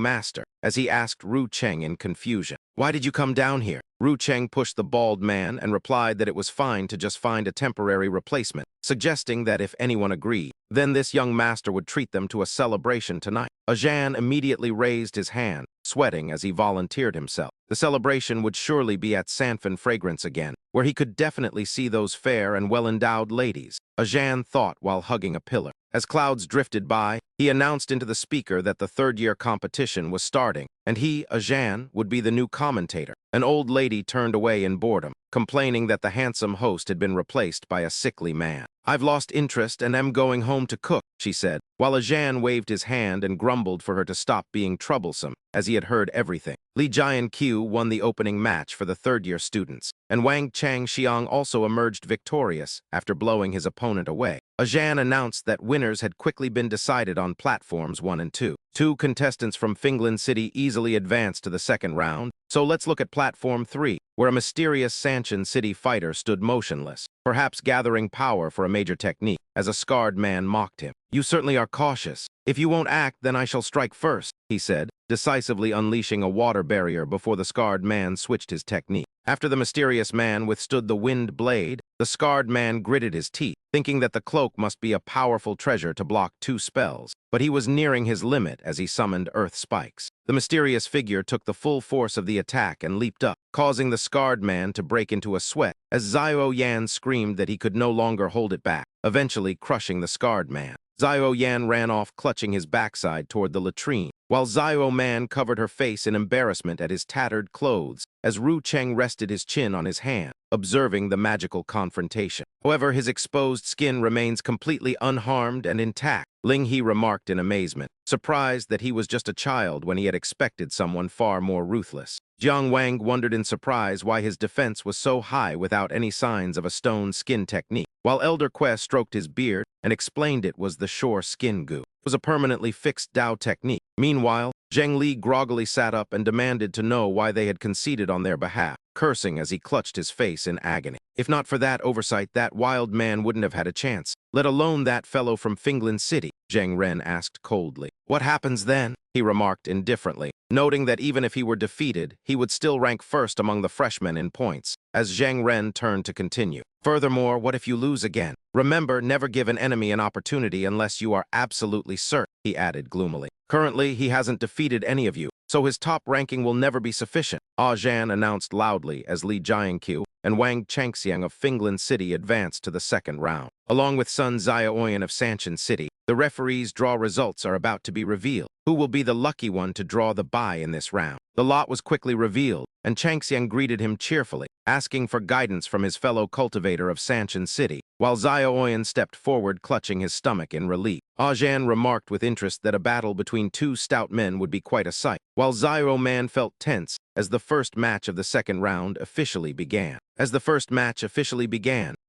master, as he asked Ru Cheng in confusion. "Why did you come down here?" Ru Cheng pushed the bald man and replied that it was fine to just find a temporary replacement, suggesting that if anyone agreed, then this young master would treat them to a celebration tonight. Zhan immediately raised his hand, sweating as he volunteered himself. The celebration would surely be at Sanfin Fragrance again, where he could definitely see those fair and well-endowed ladies, Zhan thought while hugging a pillar. As clouds drifted by, he announced into the speaker that the third-year competition was starting, and he, Zhan, would be the new commentator. An old lady turned away in boredom, complaining that the handsome host had been replaced by a sickly man. "I've lost interest and am going home to cook," she said, while Zhan waved his hand and grumbled for her to stop being troublesome, as he had heard everything. Li Jianqiu won the opening match for the third-year students, and Wang Changxiang also emerged victorious after blowing his opponent away. Zhan announced that winners had quickly been decided on platforms 1 and 2. Two contestants from Finglin City easily advanced to the second round, so let's look at platform 3, where a mysterious Sanshin City fighter stood motionless, perhaps gathering power for a major technique, as a scarred man mocked him. "You certainly are cautious. If you won't act, then I shall strike first," he said, decisively unleashing a water barrier before the scarred man switched his technique. After the mysterious man withstood the wind blade, the scarred man gritted his teeth, thinking that the cloak must be a powerful treasure to block 2 spells, but he was nearing his limit as he summoned earth spikes. The mysterious figure took the full force of the attack and leaped up, causing the scarred man to break into a sweat as Zio Yan screamed that he could no longer hold it back, eventually crushing the scarred man. Zio Yan ran off clutching his backside toward the latrine, while Zio Man covered her face in embarrassment at his tattered clothes as Ru Cheng rested his chin on his hand. observing the magical confrontation. However, his exposed skin remains completely unharmed and intact. Ling He remarked in amazement, surprised that he was just a child when he had expected someone far more ruthless. Jiang Wang wondered in surprise why his defense was so high without any signs of a stone skin technique, while Elder Quest stroked his beard and explained it was the shore skin goo. It was a permanently fixed Dao technique. Meanwhile, Zheng Li groggily sat up and demanded to know why they had conceded on their behalf, cursing as he clutched his face in agony. If not for that oversight, that wild man wouldn't have had a chance, let alone that fellow from Finglin City, Zheng Ren asked coldly. What happens then? He remarked indifferently, noting that even if he were defeated, he would still rank first among the freshmen in points, as Zheng Ren turned to continue. Furthermore, what if you lose again? Remember, never give an enemy an opportunity unless you are absolutely certain, he added gloomily. Currently, he hasn't defeated any of you, so his top ranking will never be sufficient, Ah Zhan announced loudly as Li Jianqiu and Wang Changxiang of Finglin City advanced to the second round. Along with Sun Xiaoyan of Sanshan City, the referees' draw results are about to be revealed. Who will be the lucky one to draw the bye in this round? The lot was quickly revealed, and Changxiang greeted him cheerfully, asking for guidance from his fellow cultivator of Sanshan City, while Xiaoyan stepped forward clutching his stomach in relief. Ah Zhan remarked with interest that a battle between two stout men would be quite a sight, while Xiaoman felt tense as the first match of the second round officially began.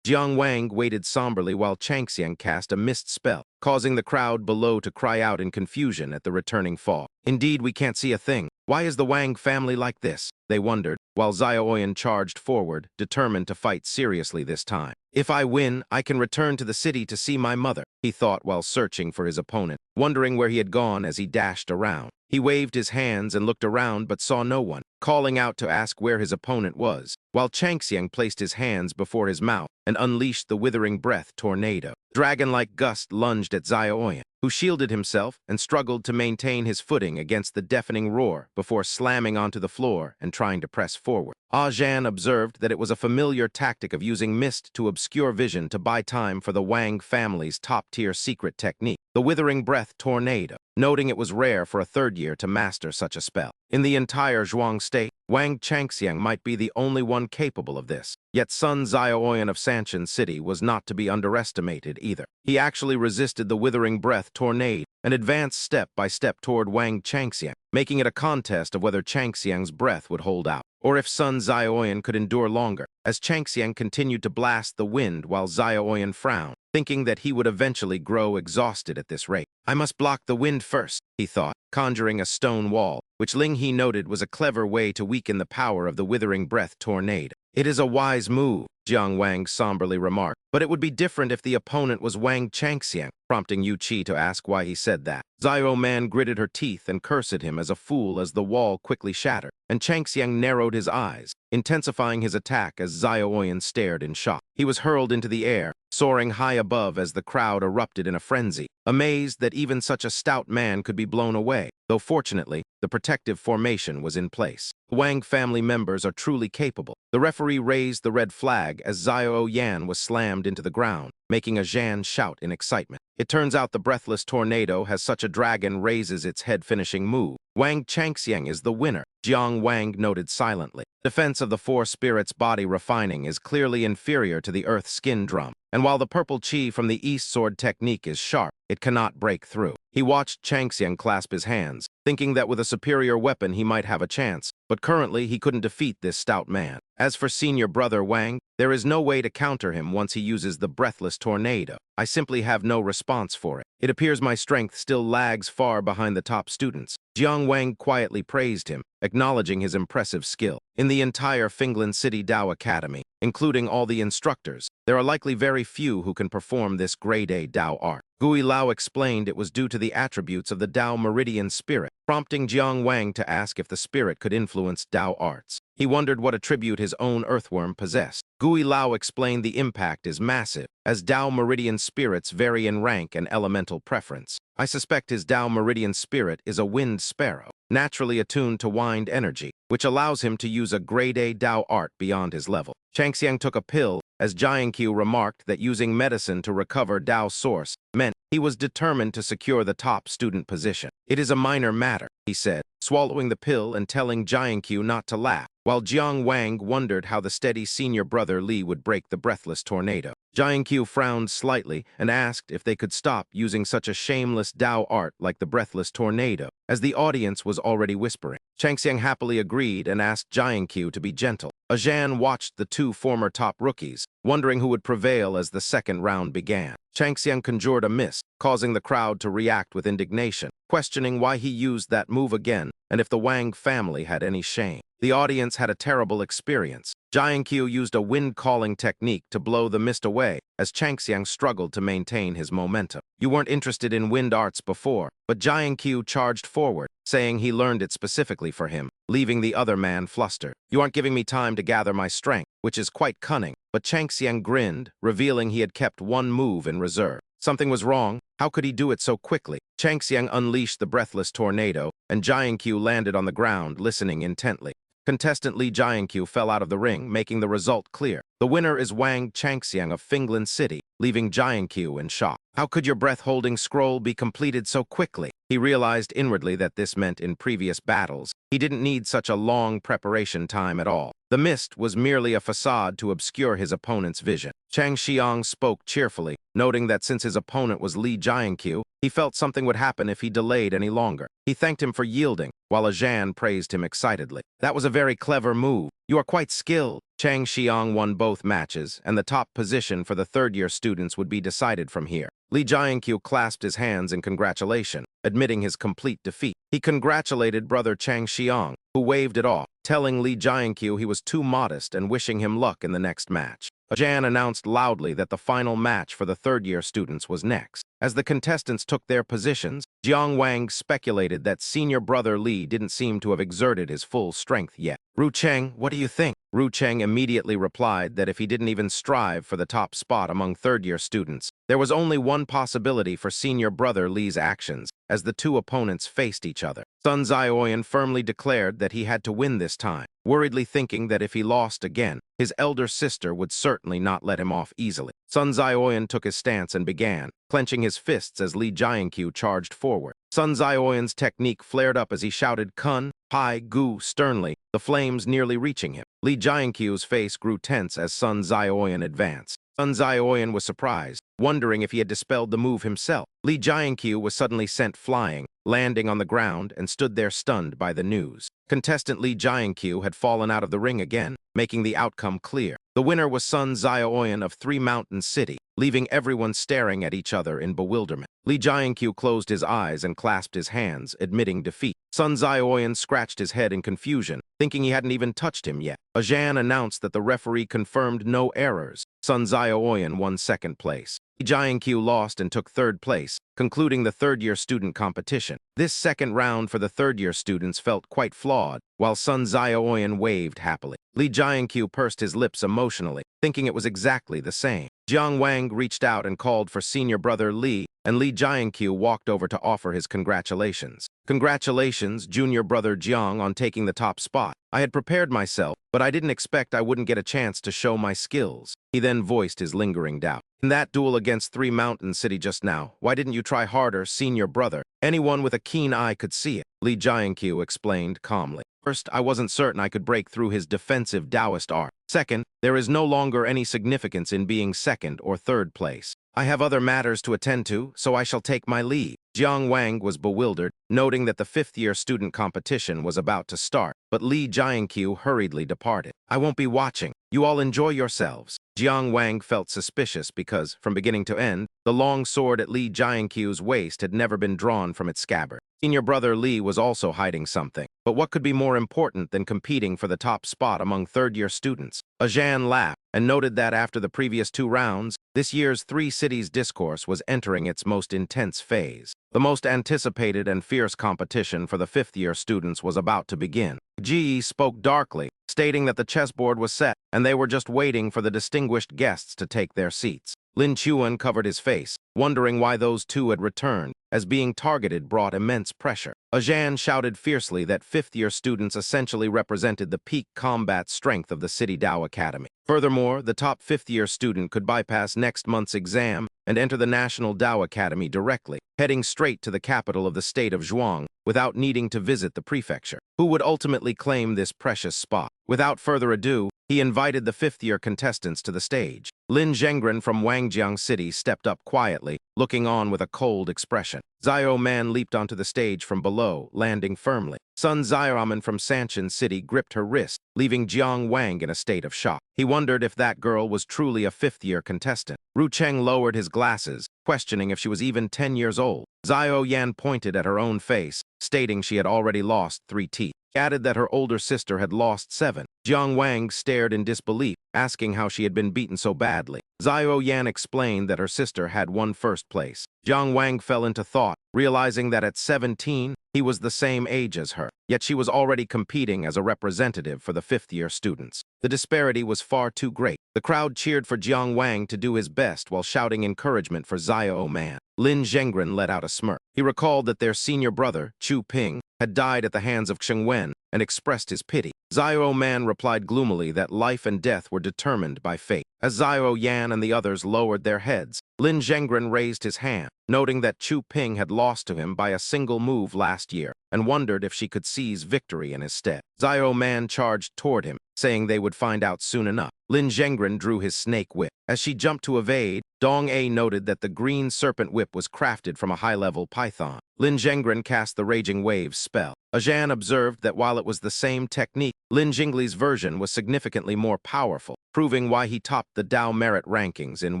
Jiang Wang waited somberly while Changxiang cast a mist spell, causing the crowd below to cry out in confusion at the returning fall. Indeed, we can't see a thing. Why is the Wang family like this? They wondered, while Xiaoyan charged forward, determined to fight seriously this time. If I win, I can return to the city to see my mother, he thought while searching for his opponent, wondering where he had gone as he dashed around. He waved his hands and looked around but saw no one, calling out to ask where his opponent was, while Changxiang placed his hands before his mouth and unleashed the withering breath tornado. Dragon-like gust lunged at Xiaoyan, who shielded himself and struggled to maintain his footing against the deafening roar before slamming onto the floor and trying to press forward. Ah Zhan observed that it was a familiar tactic of using mist to obscure vision to buy time for the Wang family's top-tier secret technique, the withering breath tornado, noting it was rare for a third year to master such a spell. In the entire Zhuang state, Wang Changxiang might be the only one capable of this. Yet Sun Xiaoyan of Sanshan City was not to be underestimated either. He actually resisted the withering breath tornado and advanced step by step toward Wang Changxiang, making it a contest of whether Changxiang's breath would hold out, or if Sun Xiaoyan could endure longer, as Changxiang continued to blast the wind while Xiaoyan frowned, thinking that he would eventually grow exhausted at this rate. I must block the wind first, he thought, conjuring a stone wall, which Ling He noted was a clever way to weaken the power of the withering breath tornado. It is a wise move, Jiang Wang somberly remarked, but it would be different if the opponent was Wang Changxiang, prompting Yu Qi to ask why he said that. Xiaoman gritted her teeth and cursed him as a fool as the wall quickly shattered, and Changxiang narrowed his eyes, intensifying his attack as Xiaoyan stared in shock. He was hurled into the air, soaring high above as the crowd erupted in a frenzy, amazed that even such a stout man could be blown away, though fortunately, the protective formation was in place. The Wang family members are truly capable. The referee raised the red flag as Xiaoyan was slammed into the ground, making a Zhan shout in excitement. It turns out the breathless tornado has such a dragon raises its head-finishing move. Wang Changxiang is the winner, Jiang Wang noted silently. Defense of the four spirits body refining is clearly inferior to the earth skin drum, and while the purple chi from the east sword technique is sharp, it cannot break through. He watched Changxiang clasp his hands, thinking that with a superior weapon he might have a chance, but currently he couldn't defeat this stout man. As for senior brother Wang, there is no way to counter him once he uses the breathless tornado. I simply have no response for it. It appears my strength still lags far behind the top students. Jiang Wang quietly praised him, acknowledging his impressive skill. In the entire Finglin City Dao Academy, including all the instructors, there are likely very few who can perform this grade A Dao art. Gui Lao explained it was due to the attributes of the Dao Meridian spirit, prompting Jiang Wang to ask if the spirit could influence Dao arts. He wondered what attribute his own earthworm possessed. Gui Lao explained the impact is massive, as Dao Meridian spirits vary in rank and elemental preference. I suspect his Dao Meridian spirit is a wind sparrow, naturally attuned to wind energy, which allows him to use a grade A Dao art beyond his level. Changxiang took a pill as Jiankyu remarked that using medicine to recover Dao's source meant he was determined to secure the top student position. "It is a minor matter," he said, swallowing the pill and telling Jiankyu not to laugh, while Jiang Wang wondered how the steady senior brother Li would break the breathless tornado. Jiankyu frowned slightly and asked if they could stop using such a shameless Dao art like the breathless tornado, as the audience was already whispering. Changxiang happily agreed and asked Jiankyu to be gentle. Zhan watched the two former top rookies, wondering who would prevail as the second round began. Changxiang conjured a mist, causing the crowd to react with indignation, questioning why he used that move again and if the Wang family had any shame. The audience had a terrible experience. Jiankyu used a wind-calling technique to blow the mist away as Changxiang struggled to maintain his momentum. "You weren't interested in wind arts before," but Jiankyu charged forward, saying he learned it specifically for him, leaving the other man flustered. "You aren't giving me time to gather my strength," which is quite cunning, but Changxiang grinned, revealing he had kept one move in reserve. Something was wrong. How could he do it so quickly? Changxiang unleashed the breathless tornado, and Jiankyu landed on the ground, listening intently. Contestant Li Jiankyu fell out of the ring, making the result clear. The winner is Wang Changxiang of Finglan City, leaving Jiankyu in shock. How could your breath-holding scroll be completed so quickly? He realized inwardly that this meant in previous battles he didn't need such a long preparation time at all. The mist was merely a facade to obscure his opponent's vision. Chang Xiang spoke cheerfully, noting that since his opponent was Li Jiankyu, he felt something would happen if he delayed any longer. He thanked him for yielding, while Zhan praised him excitedly. "That was a very clever move. You are quite skilled." Chang Xiang won both matches, and the top position for the third-year students would be decided from here. Li Jiankyu clasped his hands in congratulation, admitting his complete defeat. He congratulated brother Chang Xiang, who waved it off, telling Li Jiankyu he was too modest and wishing him luck in the next match. Zhan announced loudly that the final match for the third-year students was next. As the contestants took their positions, Jiang Wang speculated that senior brother Li didn't seem to have exerted his full strength yet. "Ru Cheng, what do you think?" Ru Cheng immediately replied that if he didn't even strive for the top spot among third-year students, there was only one possibility for senior brother Li's actions, as the two opponents faced each other. Sun Zioyan firmly declared that he had to win this time, worriedly thinking that if he lost again, his elder sister would certainly not let him off easily. Sun Zioyan took his stance and began, clenching his fists as Li Jiankyu charged forward. Sun Zioyan's technique flared up as he shouted "Kun, Pai, Gu" sternly, the flames nearly reaching him. Li Jiankyu's face grew tense as Sun Zioyan advanced. Sun Zioyan was surprised, wondering if he had dispelled the move himself. Li Jiankyu was suddenly sent flying, landing on the ground, and stood there stunned by the news. Contestant Li Jiankyu had fallen out of the ring again, making the outcome clear. The winner was Sun Zioyan of Three Mountain City, leaving everyone staring at each other in bewilderment. Li Jiankyu closed his eyes and clasped his hands, admitting defeat. Sun Zioyan scratched his head in confusion, thinking he hadn't even touched him yet. Zhan announced that the referee confirmed no errors. Sun Zioyan won second place. Li Jiankyu lost and took third place, concluding the third-year student competition. This second round for the third-year students felt quite flawed, while Sun Zioyan waved happily. Li Jiankyu pursed his lips emotionally, thinking it was exactly the same. Jiang Wang reached out and called for senior brother Li, and Li Jiankyu walked over to offer his congratulations. "Congratulations, junior brother Jiang, on taking the top spot. I had prepared myself, but I didn't expect I wouldn't get a chance to show my skills." He then voiced his lingering doubt. "In that duel against Three Mountain City just now, why didn't you try harder, senior brother? Anyone with a keen eye could see it," Li Jiankyu explained calmly. "First, I wasn't certain I could break through his defensive Taoist art. Second, there is no longer any significance in being second or third place. I have other matters to attend to, so I shall take my leave." Jiang Wang was bewildered, noting that the fifth-year student competition was about to start, but Li Jiankyu hurriedly departed. "I won't be watching. You all enjoy yourselves." Jiang Wang felt suspicious because, from beginning to end, the long sword at Li Jiankyu's waist had never been drawn from its scabbard. Senior brother Li was also hiding something, but what could be more important than competing for the top spot among third-year students? Zhan laughed and noted that after the previous two rounds, this year's Three Cities discourse was entering its most intense phase. The most anticipated and fierce competition for the fifth-year students was about to begin. Ji spoke darkly, stating that the chessboard was set, and they were just waiting for the distinguished guests to take their seats. Lin Chuan covered his face, wondering why those two had returned, as being targeted brought immense pressure. Ajan shouted fiercely that fifth-year students essentially represented the peak combat strength of the City Dao Academy. Furthermore, the top fifth-year student could bypass next month's exam and enter the National Dao Academy directly, heading straight to the capital of the state of Zhuang without needing to visit the prefecture. Who would ultimately claim this precious spot? Without further ado, he invited the fifth-year contestants to the stage. Lin Zhengren from Wangjiang City stepped up quietly, looking on with a cold expression. Zio Man leaped onto the stage from below, landing firmly. Sun Xiaoman from Sanshan City gripped her wrist, leaving Jiang Wang in a state of shock. He wondered if that girl was truly a fifth-year contestant. Ru Cheng lowered his glasses, questioning if she was even 10 years old. Zio Yan pointed at her own face, stating she had already lost 3 teeth. He added that her older sister had lost 7. Jiang Wang stared in disbelief, asking how she had been beaten so badly. Zio Yan explained that her sister had won first place. Jiang Wang fell into thought, realizing that at 17, he was the same age as her, yet she was already competing as a representative for the fifth-year students. The disparity was far too great. The crowd cheered for Jiang Wang to do his best while shouting encouragement for Zio Man. Lin Zhengren let out a smirk. He recalled that their senior brother, Chu Ping, had died at the hands of Cheng Wen and expressed his pity. Zio Man replied gloomily that life and death were determined by fate. As Zio Yan and the others lowered their heads, Lin Zhengren raised his hand, noting that Chu Ping had lost to him by a single move last year, and wondered if she could seize victory in his stead. Zio Man charged toward him, saying they would find out soon enough. Lin Zhengren drew his snake whip. As she jumped to evade, Dong A noted that the green serpent whip was crafted from a high-level python. Lin Zhengren cast the Raging Waves spell. Ajan observed that while it was the same technique, Lin Jingli's version was significantly more powerful, proving why he topped the Dao merit rankings in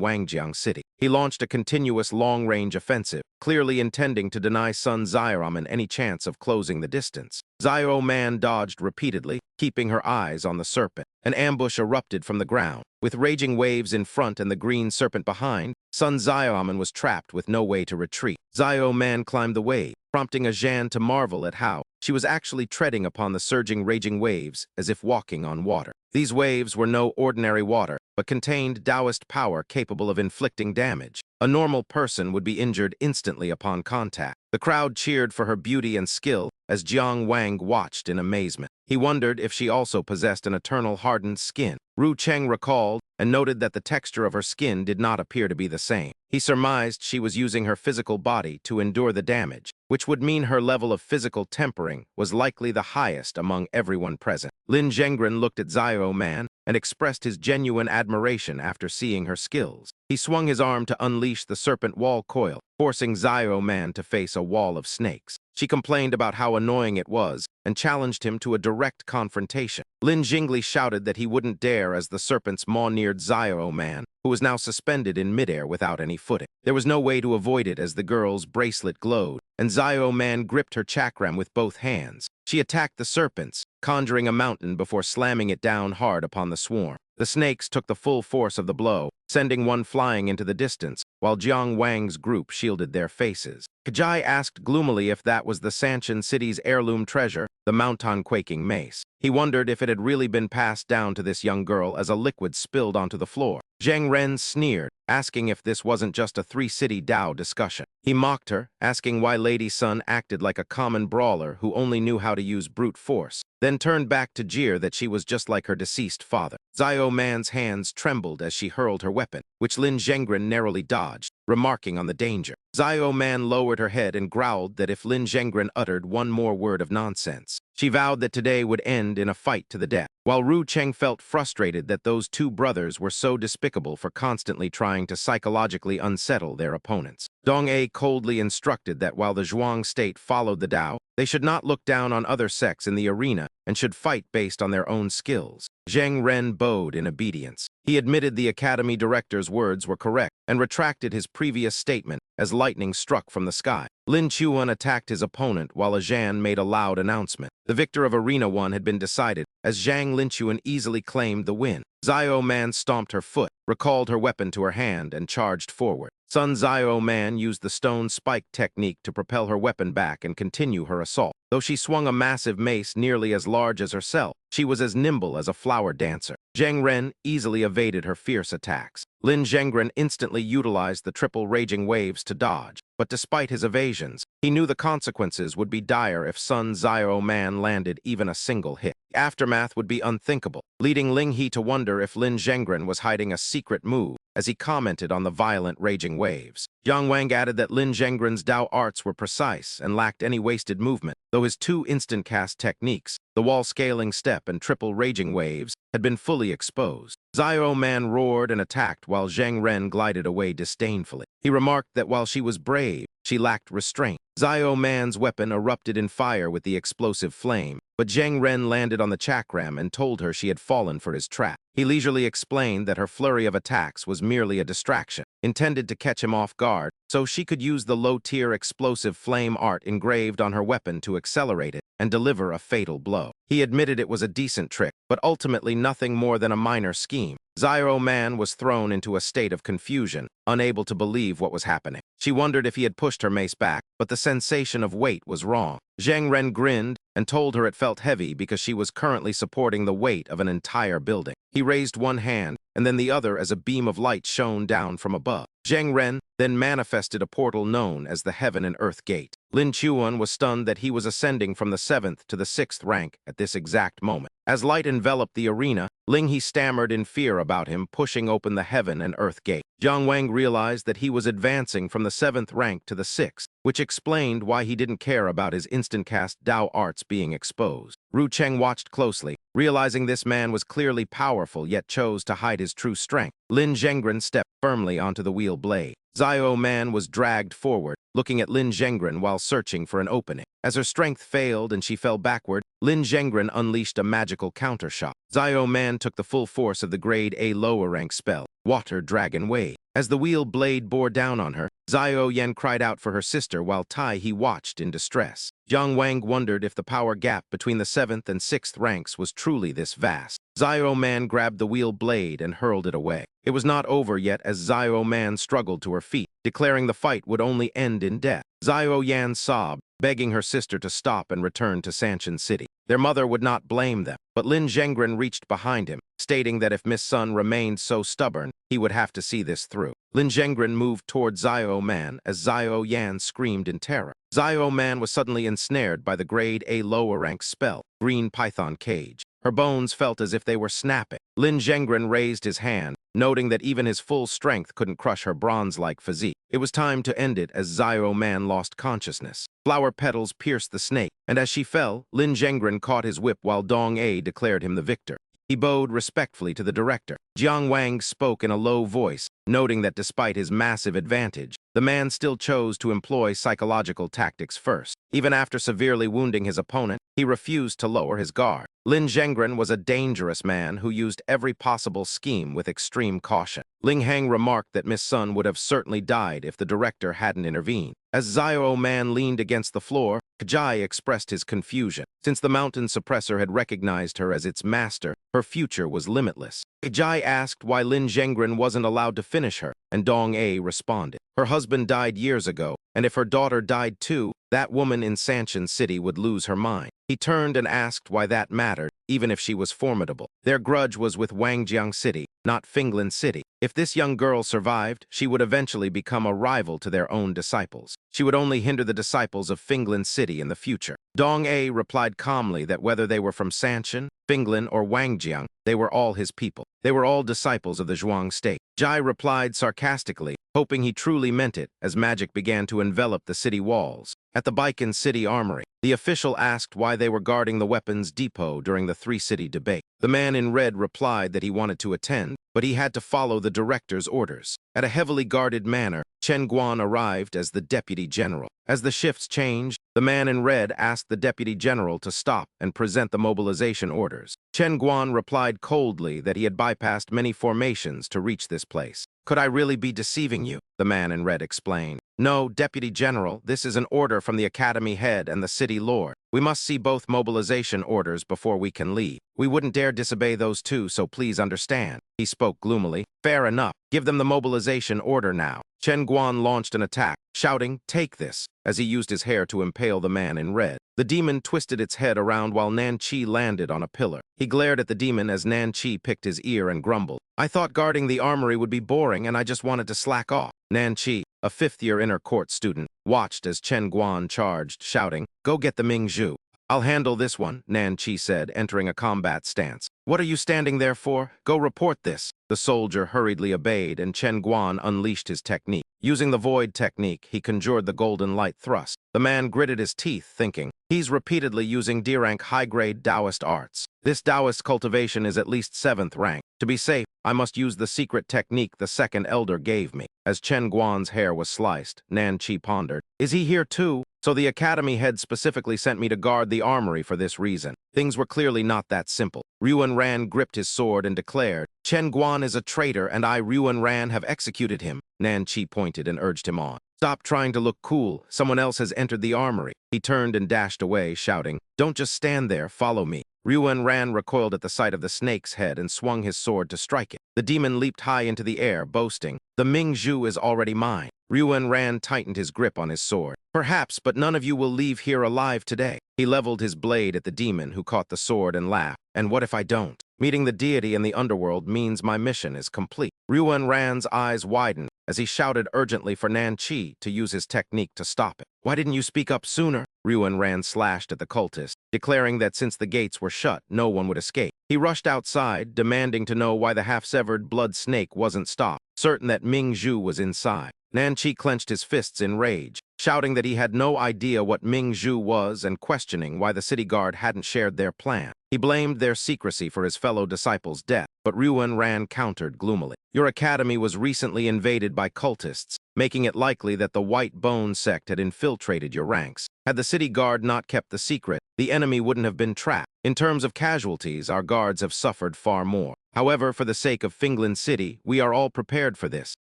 Wangjiang City. He launched a continuous long-range offensive, clearly intending to deny Sun Xiaoman any chance of closing the distance. Zio Man dodged repeatedly, keeping her eyes on the serpent. An ambush erupted from the ground. With Raging Waves in front and the green serpent behind, Sun Xiaoman was trapped with no way to retreat. Zio Man climbed the wave, prompting Ajan to marvel at how she was actually treading upon the surging Raging Waves as if walking on water. These waves were no ordinary water, but contained Taoist power capable of inflicting damage. A normal person would be injured instantly upon contact. The crowd cheered for her beauty and skill as Jiang Wang watched in amazement. He wondered if she also possessed an eternal hardened skin. Ru Cheng recalled and noted that the texture of her skin did not appear to be the same. He surmised she was using her physical body to endure the damage, which would mean her level of physical tempering was likely the highest among everyone present. Lin Zhengren looked at Zio Man and expressed his genuine admiration after seeing her skills. He swung his arm to unleash the serpent wall coil, forcing Zio Man to face a wall of snakes. She complained about how annoying it was and challenged him to a direct confrontation. Lin Jingli shouted that he wouldn't dare as the serpent's maw-neared Zio Man, who was now suspended in midair without any footing. There was no way to avoid it as the girl's bracelet glowed, and Zio Man gripped her chakram with both hands. She attacked the serpents, conjuring a mountain before slamming it down hard upon the swarm. The snakes took the full force of the blow, sending one flying into the distance, while Jiang Wang's group shielded their faces. Kajai asked gloomily if that was the Sanshan City's heirloom treasure, the mountain-quaking mace. He wondered if it had really been passed down to this young girl as a liquid spilled onto the floor. Zhang Ren sneered, asking if this wasn't just a three-city Dao discussion. He mocked her, asking why Lady Sun acted like a common brawler who only knew how to use brute force, then turned back to jeer that she was just like her deceased father. Zio Man's hands trembled as she hurled her weapon, which Lin Zhengren narrowly dodged, remarking on the danger. Zio Man lowered her head and growled that if Lin Zhengren uttered one more word of nonsense, she vowed that today would end in a fight to the death. While Ru Cheng felt frustrated that those two brothers were so despicable for constantly trying to psychologically unsettle their opponents, Dong A coldly instructed that while the Zhuang state followed the Dao, they should not look down on other sects in the arena and should fight based on their own skills. Zheng Ren bowed in obedience. He admitted the academy director's words were correct and retracted his previous statement as lightning struck from the sky. Lin Chuan attacked his opponent while Ajan made a loud announcement. The victor of Arena 1 had been decided as Zhang Linchuan easily claimed the win. Zio Man stomped her foot, recalled her weapon to her hand, and charged forward. Sun Zio Man used the stone spike technique to propel her weapon back and continue her assault. Though she swung a massive mace nearly as large as herself, she was as nimble as a flower dancer. Zheng Ren easily evaded her fierce attacks. Lin Zhenggren instantly utilized the triple raging waves to dodge, but despite his evasions, he knew the consequences would be dire if Sun Xiao Man landed even a single hit. The aftermath would be unthinkable, leading Ling He to wonder if Lin Zhenggren was hiding a secret move as he commented on the violent raging waves. Yang Wang added that Lin Zhenggren's Dao arts were precise and lacked any wasted movement, though his two instant cast techniques, the wall scaling step and triple raging waves, had been fully exposed. Xiao Man roared and attacked while Zheng Ren glided away disdainfully. He remarked that while she was brave, she lacked restraint. Xiao Man's weapon erupted in fire with the explosive flame, but Zheng Ren landed on the chakram and told her she had fallen for his trap. He leisurely explained that her flurry of attacks was merely a distraction, intended to catch him off guard, so she could use the low-tier explosive flame art engraved on her weapon to accelerate it and deliver a fatal blow. He admitted it was a decent trick, but ultimately nothing more than a minor scheme. Xiao Man was thrown into a state of confusion, unable to believe what was happening. She wondered if he had pushed her mace back, but the sensation of weight was wrong. Zheng Ren grinned and told her it felt heavy because she was currently supporting the weight of an entire building. He raised one hand, and then the other as a beam of light shone down from above. Zheng Ren then manifested a portal known as the Heaven and Earth Gate. Lin Chuan was stunned that he was ascending from the 7th to the 6th rank at this exact moment. As light enveloped the arena, Ling He stammered in fear about him pushing open the Heaven and Earth Gate. Jiang Wang realized that he was advancing from the 7th rank to the 6th, which explained why he didn't care about his instant-cast Dao arts being exposed. Ru Cheng watched closely, realizing this man was clearly powerful yet chose to hide his true strength. Lin Zhenggren stepped firmly onto the wheel blade. Xiao Man was dragged forward, looking at Lin Zhenggren while searching for an opening. As her strength failed and she fell backward, Lin Zhenggren unleashed a magical countershot. Xiao Man took the full force of the grade A lower rank spell, Water Dragon Wave. As the wheel blade bore down on her, Xiao Yan cried out for her sister while Tai He watched in distress. Jiang Wang wondered if the power gap between the 7th and 6th ranks was truly this vast. Xiao Man grabbed the wheel blade and hurled it away. It was not over yet as Xiao Man struggled to her feet, declaring the fight would only end in death. Xiao Yan sobbed, begging her sister to stop and return to Sanshan City. Their mother would not blame them, but Lin Zhenggren reached behind him, stating that if Miss Sun remained so stubborn, he would have to see this through. Lin Zhenggren moved toward Xiao Man as Xiao Yan screamed in terror. Xiao Man was suddenly ensnared by the grade A lower rank spell, Green Python Cage. Her bones felt as if they were snapping. Lin Zhenggren raised his hand, noting that even his full strength couldn't crush her bronze-like physique. It was time to end it as Xiao Man lost consciousness. Flower petals pierced the snake, and as she fell, Lin Zhenggren caught his whip while Dong A declared him the victor. He bowed respectfully to the director. Jiang Wang spoke in a low voice, noting that despite his massive advantage, the man still chose to employ psychological tactics first. Even after severely wounding his opponent, he refused to lower his guard. Lin Zhenggren was a dangerous man who used every possible scheme with extreme caution. Ling Heng remarked that Miss Sun would have certainly died if the director hadn't intervened. As Xiao Man leaned against the floor, Kajai expressed his confusion. Since the mountain suppressor had recognized her as its master, her future was limitless. Kajai asked why Lin Zhenggren wasn't allowed to finish her, and Dong A responded. Her husband died years ago, and if her daughter died too, that woman in Sanshan City would lose her mind. He turned and asked why that mattered, even if she was formidable. Their grudge was with Wangjiang City, not Finglin City. If this young girl survived, she would eventually become a rival to their own disciples. She would only hinder the disciples of Finglin City in the future. Dong A replied calmly that whether they were from Sanshan, Finglin, or Wangjiang, they were all his people. They were all disciples of the Zhuang state. Jai replied sarcastically, hoping he truly meant it as magic began to envelop the city walls. At the Baikan City Armory, the official asked why they were guarding the weapons depot during the three-city debate. The man in red replied that he wanted to attend, but he had to follow the director's orders. At a heavily guarded manor, Chen Guan arrived as the deputy general. As the shifts changed, the man in red asked the deputy general to stop and present the mobilization orders. Chen Guan replied coldly that he had bypassed many formations to reach this place. Could I really be deceiving you? the man in red explained. No, Deputy General, this is an order from the Academy head and the city lord. We must see both mobilization orders before we can leave. We wouldn't dare disobey those two, so please understand. He spoke gloomily. Fair enough. Give them the mobilization order now. Chen Guan launched an attack, shouting, "Take this," as he used his hair to impale the man in red. The demon twisted its head around while Nanqi landed on a pillar. He glared at the demon as Nanqi picked his ear and grumbled. I thought guarding the armory would be boring and I just wanted to slack off. Nanqi, a fifth-year inner court student, watched as Chen Guan charged, shouting, "Go get the Mingzhu." I'll handle this one, Nanqi said, entering a combat stance. What are you standing there for? Go report this. The soldier hurriedly obeyed, and Chen Guan unleashed his technique. Using the void technique, he conjured the golden light thrust. The man gritted his teeth, thinking, he's repeatedly using D-rank high-grade Taoist arts. This Taoist cultivation is at least 7th rank. To be safe, I must use the secret technique the second elder gave me. As Chen Guan's hair was sliced, Nanqi pondered, is he here too? So the academy head specifically sent me to guard the armory for this reason. Things were clearly not that simple. Ryuan Ran gripped his sword and declared, Chen Guan is a traitor and I, Ryuan Ran, have executed him. Nanqi pointed and urged him on. Stop trying to look cool. Someone else has entered the armory. He turned and dashed away, shouting, don't just stand there, follow me. Ryuan Ran recoiled at the sight of the snake's head and swung his sword to strike it. The demon leaped high into the air, boasting, the Mingzhu is already mine. Ryuan Ran tightened his grip on his sword. Perhaps, but none of you will leave here alive today. He leveled his blade at the demon, who caught the sword and laughed. And what if I don't? Meeting the deity in the underworld means my mission is complete. Ryuan Ran's eyes widened as he shouted urgently for Nanqi to use his technique to stop it. Why didn't you speak up sooner? Ryuan Ran slashed at the cultist, declaring that since the gates were shut, no one would escape. He rushed outside, demanding to know why the half-severed blood snake wasn't stopped, certain that Mingzhu was inside. Nanqi clenched his fists in rage, shouting that he had no idea what Mingzhu was and questioning why the city guard hadn't shared their plan. He blamed their secrecy for his fellow disciples' death, but Ryuan Ran countered gloomily. Your academy was recently invaded by cultists, making it likely that the White Bone sect had infiltrated your ranks. Had the city guard not kept the secret, the enemy wouldn't have been trapped. In terms of casualties, our guards have suffered far more. However, for the sake of Finglan City, we are all prepared for this.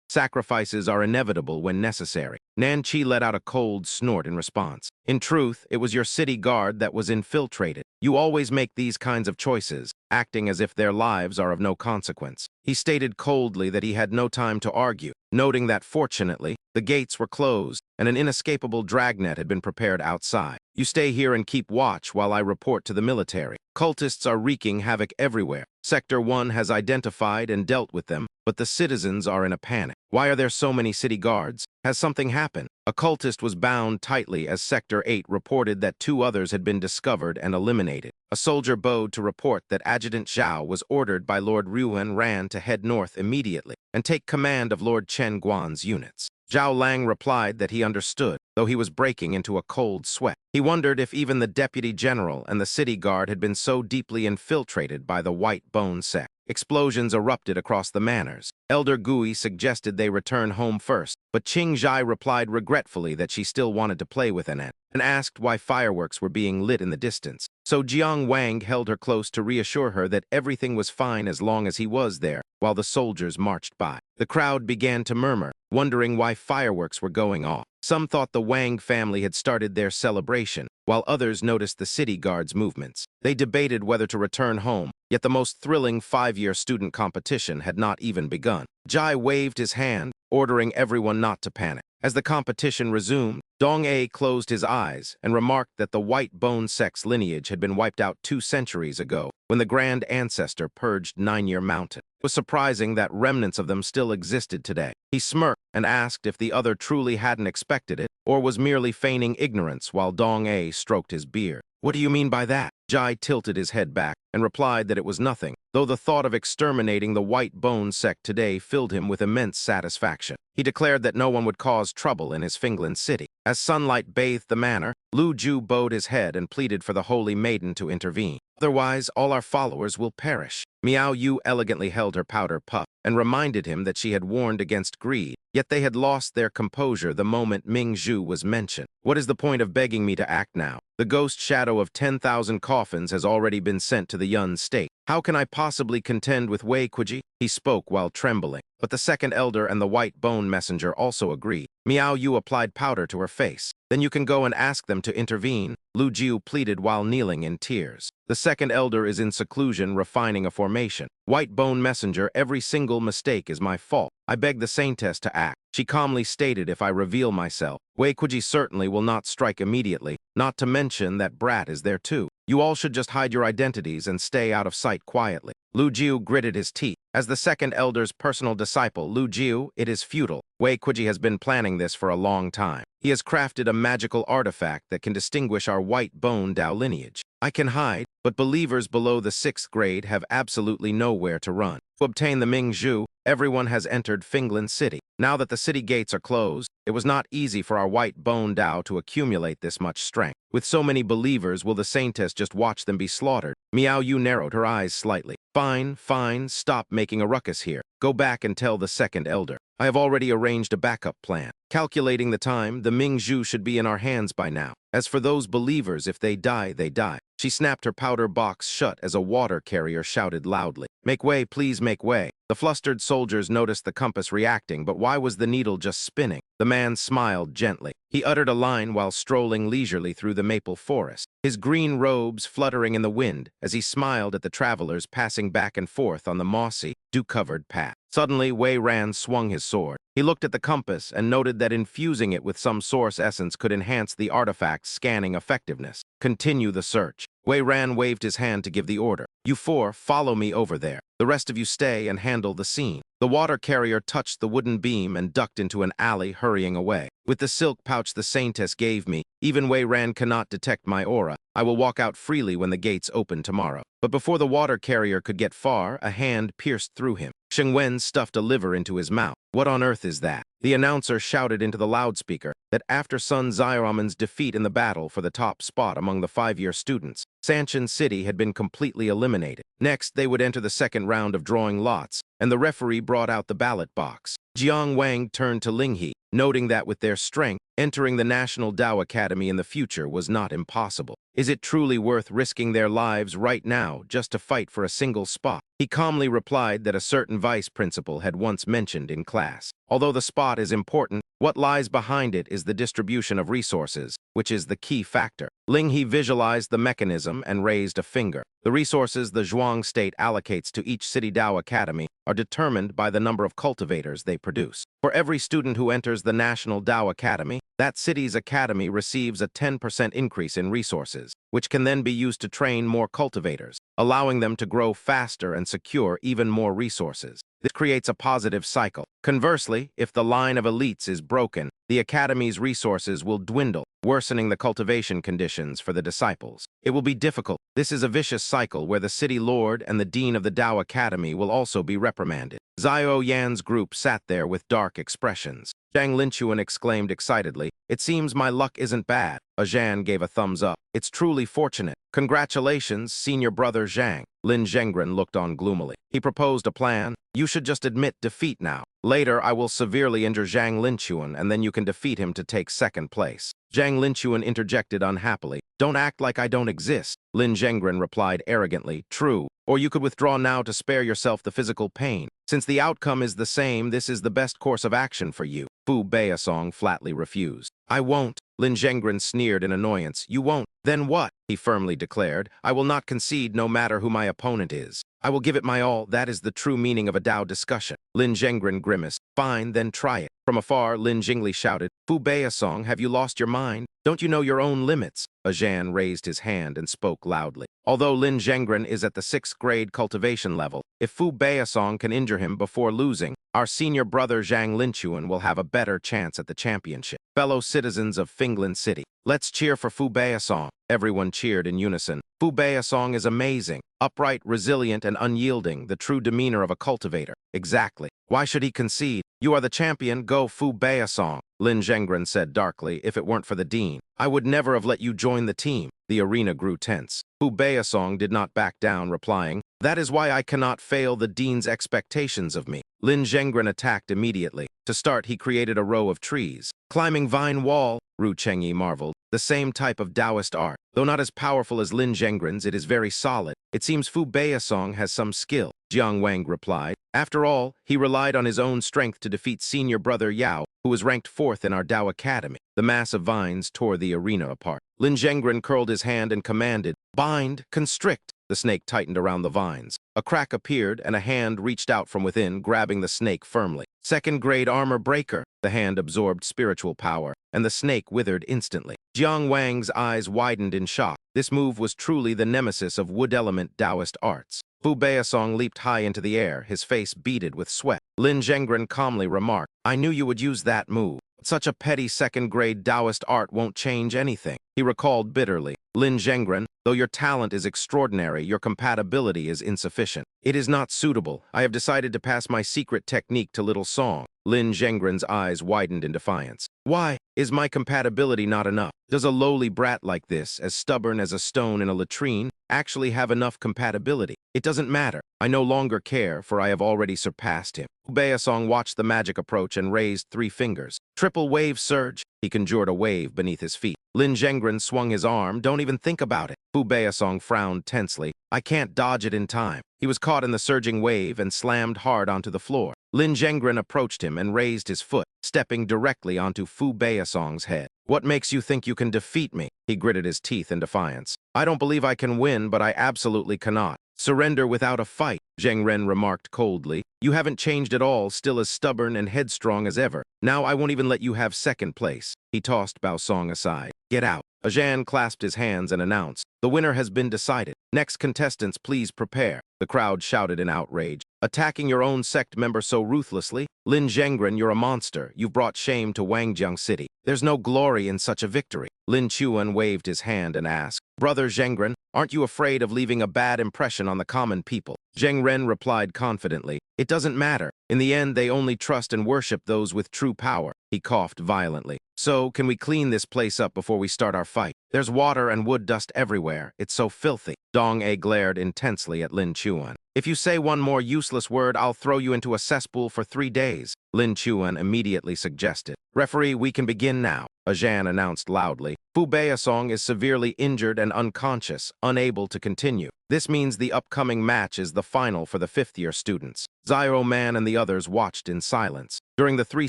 Sacrifices are inevitable when necessary. Nanqi let out a cold snort in response. In truth, it was your city guard that was infiltrated. You always make these kinds of choices, acting as if their lives are of no consequence. He stated coldly that he had no time to argue, noting that fortunately, the gates were closed and an inescapable dragnet had been prepared outside. You stay here and keep watch while I report to the military. Cultists are wreaking havoc everywhere. Sector 1 has identified and dealt with them, but the citizens are in a panic. Why are there so many city guards? Has something happened? A cultist was bound tightly as Sector 8 reported that 2 others had been discovered and eliminated. A soldier bowed to report that Adjutant Zhao was ordered by Lord Ryuan Ran to head north immediately and take command of Lord Chen Guan's units. Zhao Lang replied that he understood, though he was breaking into a cold sweat. He wondered if even the deputy general and the city guard had been so deeply infiltrated by the White Bone sect. Explosions erupted across the manors. Elder Gui suggested they return home first, but Qing Zhai replied regretfully that she still wanted to play with Annette and asked why fireworks were being lit in the distance. So Jiang Wang held her close to reassure her that everything was fine as long as he was there, while the soldiers marched by. The crowd began to murmur, wondering why fireworks were going off. Some thought the Wang family had started their celebration, while others noticed the city guard's movements. They debated whether to return home, yet the most thrilling 5-year student competition had not even begun. Jai waved his hand, ordering everyone not to panic. As the competition resumed, Dong-A closed his eyes and remarked that the White Bone sect's lineage had been wiped out 2 centuries ago, when the Grand Ancestor purged 9-Year Mountain. It was surprising that remnants of them still existed today. He smirked and asked if the other truly hadn't expected it, or was merely feigning ignorance while Dong-A stroked his beard. What do you mean by that? Jai tilted his head back and replied that it was nothing, though the thought of exterminating the White Bone sect today filled him with immense satisfaction. He declared that no one would cause trouble in his Finglan City. As sunlight bathed the manor, Lu Ju bowed his head and pleaded for the Holy Maiden to intervene. Otherwise, all our followers will perish. Miao Yu elegantly held her powder puff, and reminded him that she had warned against greed. Yet they had lost their composure the moment Ming Zhu was mentioned. What is the point of begging me to act now? The ghost shadow of 10,000 coffins has already been sent to the Yun state. How can I possibly contend with Wei Kuji? He spoke while trembling. But the second elder and the white bone messenger also agreed. Miao Yu applied powder to her face. Then you can go and ask them to intervene, Lu Jiu pleaded while kneeling in tears. The second elder is in seclusion refining a formation. White bone messenger, every single mistake is my fault. I beg the saintess to act. She calmly stated if I reveal myself, Wei Kuji certainly will not strike immediately, not to mention that Brat is there too. You all should just hide your identities and stay out of sight quietly. Lu Jiu gritted his teeth. As the second elder's personal disciple, Lu Jiu, it is futile. Wei Kuji has been planning this for a long time. He has crafted a magical artifact that can distinguish our white bone Dao lineage. I can hide, but believers below the 6th grade have absolutely nowhere to run. To obtain the Ming Zhu, everyone has entered Finglin City. Now that the city gates are closed, it was not easy for our white bone Dao to accumulate this much strength. With so many believers, will the saintess just watch them be slaughtered? Miao Yu narrowed her eyes slightly. Fine, fine, stop making a ruckus here. Go back and tell the second elder. I have already arranged a backup plan. Calculating the time, the Ming Zhu should be in our hands by now. As for those believers, if they die, they die. She snapped her powder box shut as a water carrier shouted loudly. Make way, please make way. The flustered soldiers noticed the compass reacting, but why was the needle just spinning? The man smiled gently. He uttered a line while strolling leisurely through the maple forest, his green robes fluttering in the wind as he smiled at the travelers passing back and forth on the mossy, dew-covered path. Suddenly, Wei Ran swung his sword. He looked at the compass and noted that infusing it with some source essence could enhance the artifact's scanning effectiveness. Continue the search. Wei Ran waved his hand to give the order. You four, follow me over there. The rest of you stay and handle the scene. The water carrier touched the wooden beam and ducked into an alley, hurrying away. With the silk pouch the saintess gave me, even Wei Ran cannot detect my aura. I will walk out freely when the gates open tomorrow. But before the water carrier could get far, a hand pierced through him. Sheng Wen stuffed a liver into his mouth. What on earth is that? The announcer shouted into the loudspeaker that after Sun Xiaoman's defeat in the battle for the top spot among the 5-year students, Sanshan City had been completely eliminated. Next, they would enter the second round of drawing lots, and the referee brought out the ballot box. Jiang Wang turned to Ling He, noting that with their strength, entering the National Dao Academy in the future was not impossible. Is it truly worth risking their lives right now just to fight for a single spot? He calmly replied that a certain vice principal had once mentioned in class. Although the spot is important, what lies behind it is the distribution of resources, which is the key factor. Ling He visualized the mechanism and raised a finger. The resources the Zhuang state allocates to each City Dao Academy are determined by the number of cultivators they produce. For every student who enters the National Dao Academy, that city's academy receives a 10% increase in resources, which can then be used to train more cultivators, allowing them to grow faster and secure even more resources. This creates a positive cycle. Conversely, if the line of elites is broken, the academy's resources will dwindle, worsening the cultivation conditions for the disciples. It will be difficult. This is a vicious cycle where the city lord and the dean of the Dao Academy will also be reprimanded. Xiao Yan's group sat there with dark expressions. Zhang Linchuan exclaimed excitedly, "It seems my luck isn't bad." Zhan gave a thumbs up. "It's truly fortunate. Congratulations, senior brother Zhang." Lin Zhenggren looked on gloomily. He proposed a plan. You should just admit defeat now. Later, I will severely injure Zhang Linchuan, and then you can defeat him to take second place. Zhang Linchuan interjected unhappily. Don't act like I don't exist. Lin Zhenggren replied arrogantly, True. Or you could withdraw now to spare yourself the physical pain. Since the outcome is the same, this is the best course of action for you. Fu Beisong flatly refused. I won't. Lin Zhenggren sneered in annoyance. You won't? Then what? He firmly declared. I will not concede no matter who my opponent is. I will give it my all. That is the true meaning of a Dao discussion. Lin Zhenggren grimaced. Fine, then try it. From afar, Lin Jingli shouted, Fu Beisong, have you lost your mind? Don't you know your own limits? Zhan raised his hand and spoke loudly. Although Lin Zhenggren is at the 6th grade cultivation level, if Fu Beisong can injure him before losing, our senior brother Zhang Linchuan will have a better chance at the championship. Fellow citizens of Finglin City, let's cheer for Fu Beisong. Everyone cheered in unison. Fu Beisong is amazing, upright, resilient, and unyielding, the true demeanor of a cultivator. Exactly. Why should he concede? You are the champion, go Fu Beisong. Lin Zhenggren said darkly, if it weren't for the dean, I would never have let you join the team. The arena grew tense. Fu Beisong did not back down, replying, That is why I cannot fail the dean's expectations of me. Lin Zhenggren attacked immediately. To start, he created a row of trees. Climbing vine wall, Ru Chengyi marveled. The same type of Taoist art. Though not as powerful as Lin Zhenggren's, it is very solid. It seems Fu Beisong has some skill, Jiang Wang replied. After all, he relied on his own strength to defeat senior brother Yao, who was ranked 4th in our Dao Academy. The mass of vines tore the arena apart. Lin Zhenggren curled his hand and commanded, "Bind, constrict." The snake tightened around the vines. A crack appeared, and a hand reached out from within, grabbing the snake firmly. Second-grade armor breaker. The hand absorbed spiritual power, and the snake withered instantly. Jiang Wang's eyes widened in shock. This move was truly the nemesis of wood-element Taoist arts. Fu Beisong leaped high into the air, his face beaded with sweat. Lin Zhenggren calmly remarked, "I knew you would use that move. Such a petty second-grade Taoist art won't change anything." He recalled bitterly, "Lin Zhenggren, though your talent is extraordinary, your compatibility is insufficient. It is not suitable. I have decided to pass my secret technique to Little Song." Lin Zhenggren's eyes widened in defiance. "Why? Is my compatibility not enough? Does a lowly brat like this, as stubborn as a stone in a latrine, actually have enough compatibility? It doesn't matter. I no longer care, for I have already surpassed him." Fu Beisong watched the magic approach and raised 3 fingers. Triple wave surge. He conjured a wave beneath his feet. Lin Zhenggren swung his arm. "Don't even think about it." Fu Beisong frowned tensely. "I can't dodge it in time." He was caught in the surging wave and slammed hard onto the floor. Lin Zhenggren approached him and raised his foot, stepping directly onto Fu Beisong's head. "What makes you think you can defeat me?" He gritted his teeth in defiance. "I don't believe I can win, but I absolutely cannot. Surrender without a fight," Zhenggren remarked coldly. "You haven't changed at all, still as stubborn and headstrong as ever. Now I won't even let you have second place." He tossed Baosong aside. "Get out." Ajan clasped his hands and announced, "The winner has been decided. Next contestants, please prepare." The crowd shouted in outrage. "Attacking your own sect member so ruthlessly? Lin Zhenggren, you're a monster. You've brought shame to Wangjiang City. There's no glory in such a victory." Lin Chuan waved his hand and asked, "Brother Zhenggren, aren't you afraid of leaving a bad impression on the common people?" Zhenggren replied confidently, "It doesn't matter. In the end, they only trust and worship those with true power." He coughed violently. "So, can we clean this place up before we start our fight? There's water and wood dust everywhere. It's so filthy." Dong A glared intensely at Lin Chuan. "If you say one more useless word, I'll throw you into a cesspool for 3 days." Lin Chuan immediately suggested. "Referee, we can begin now," Ajan announced loudly. "Fu Beisong is severely injured and unconscious, unable to continue. This means the upcoming match is the final for the 5th-year students." Zyro Man and the others watched in silence. During the 3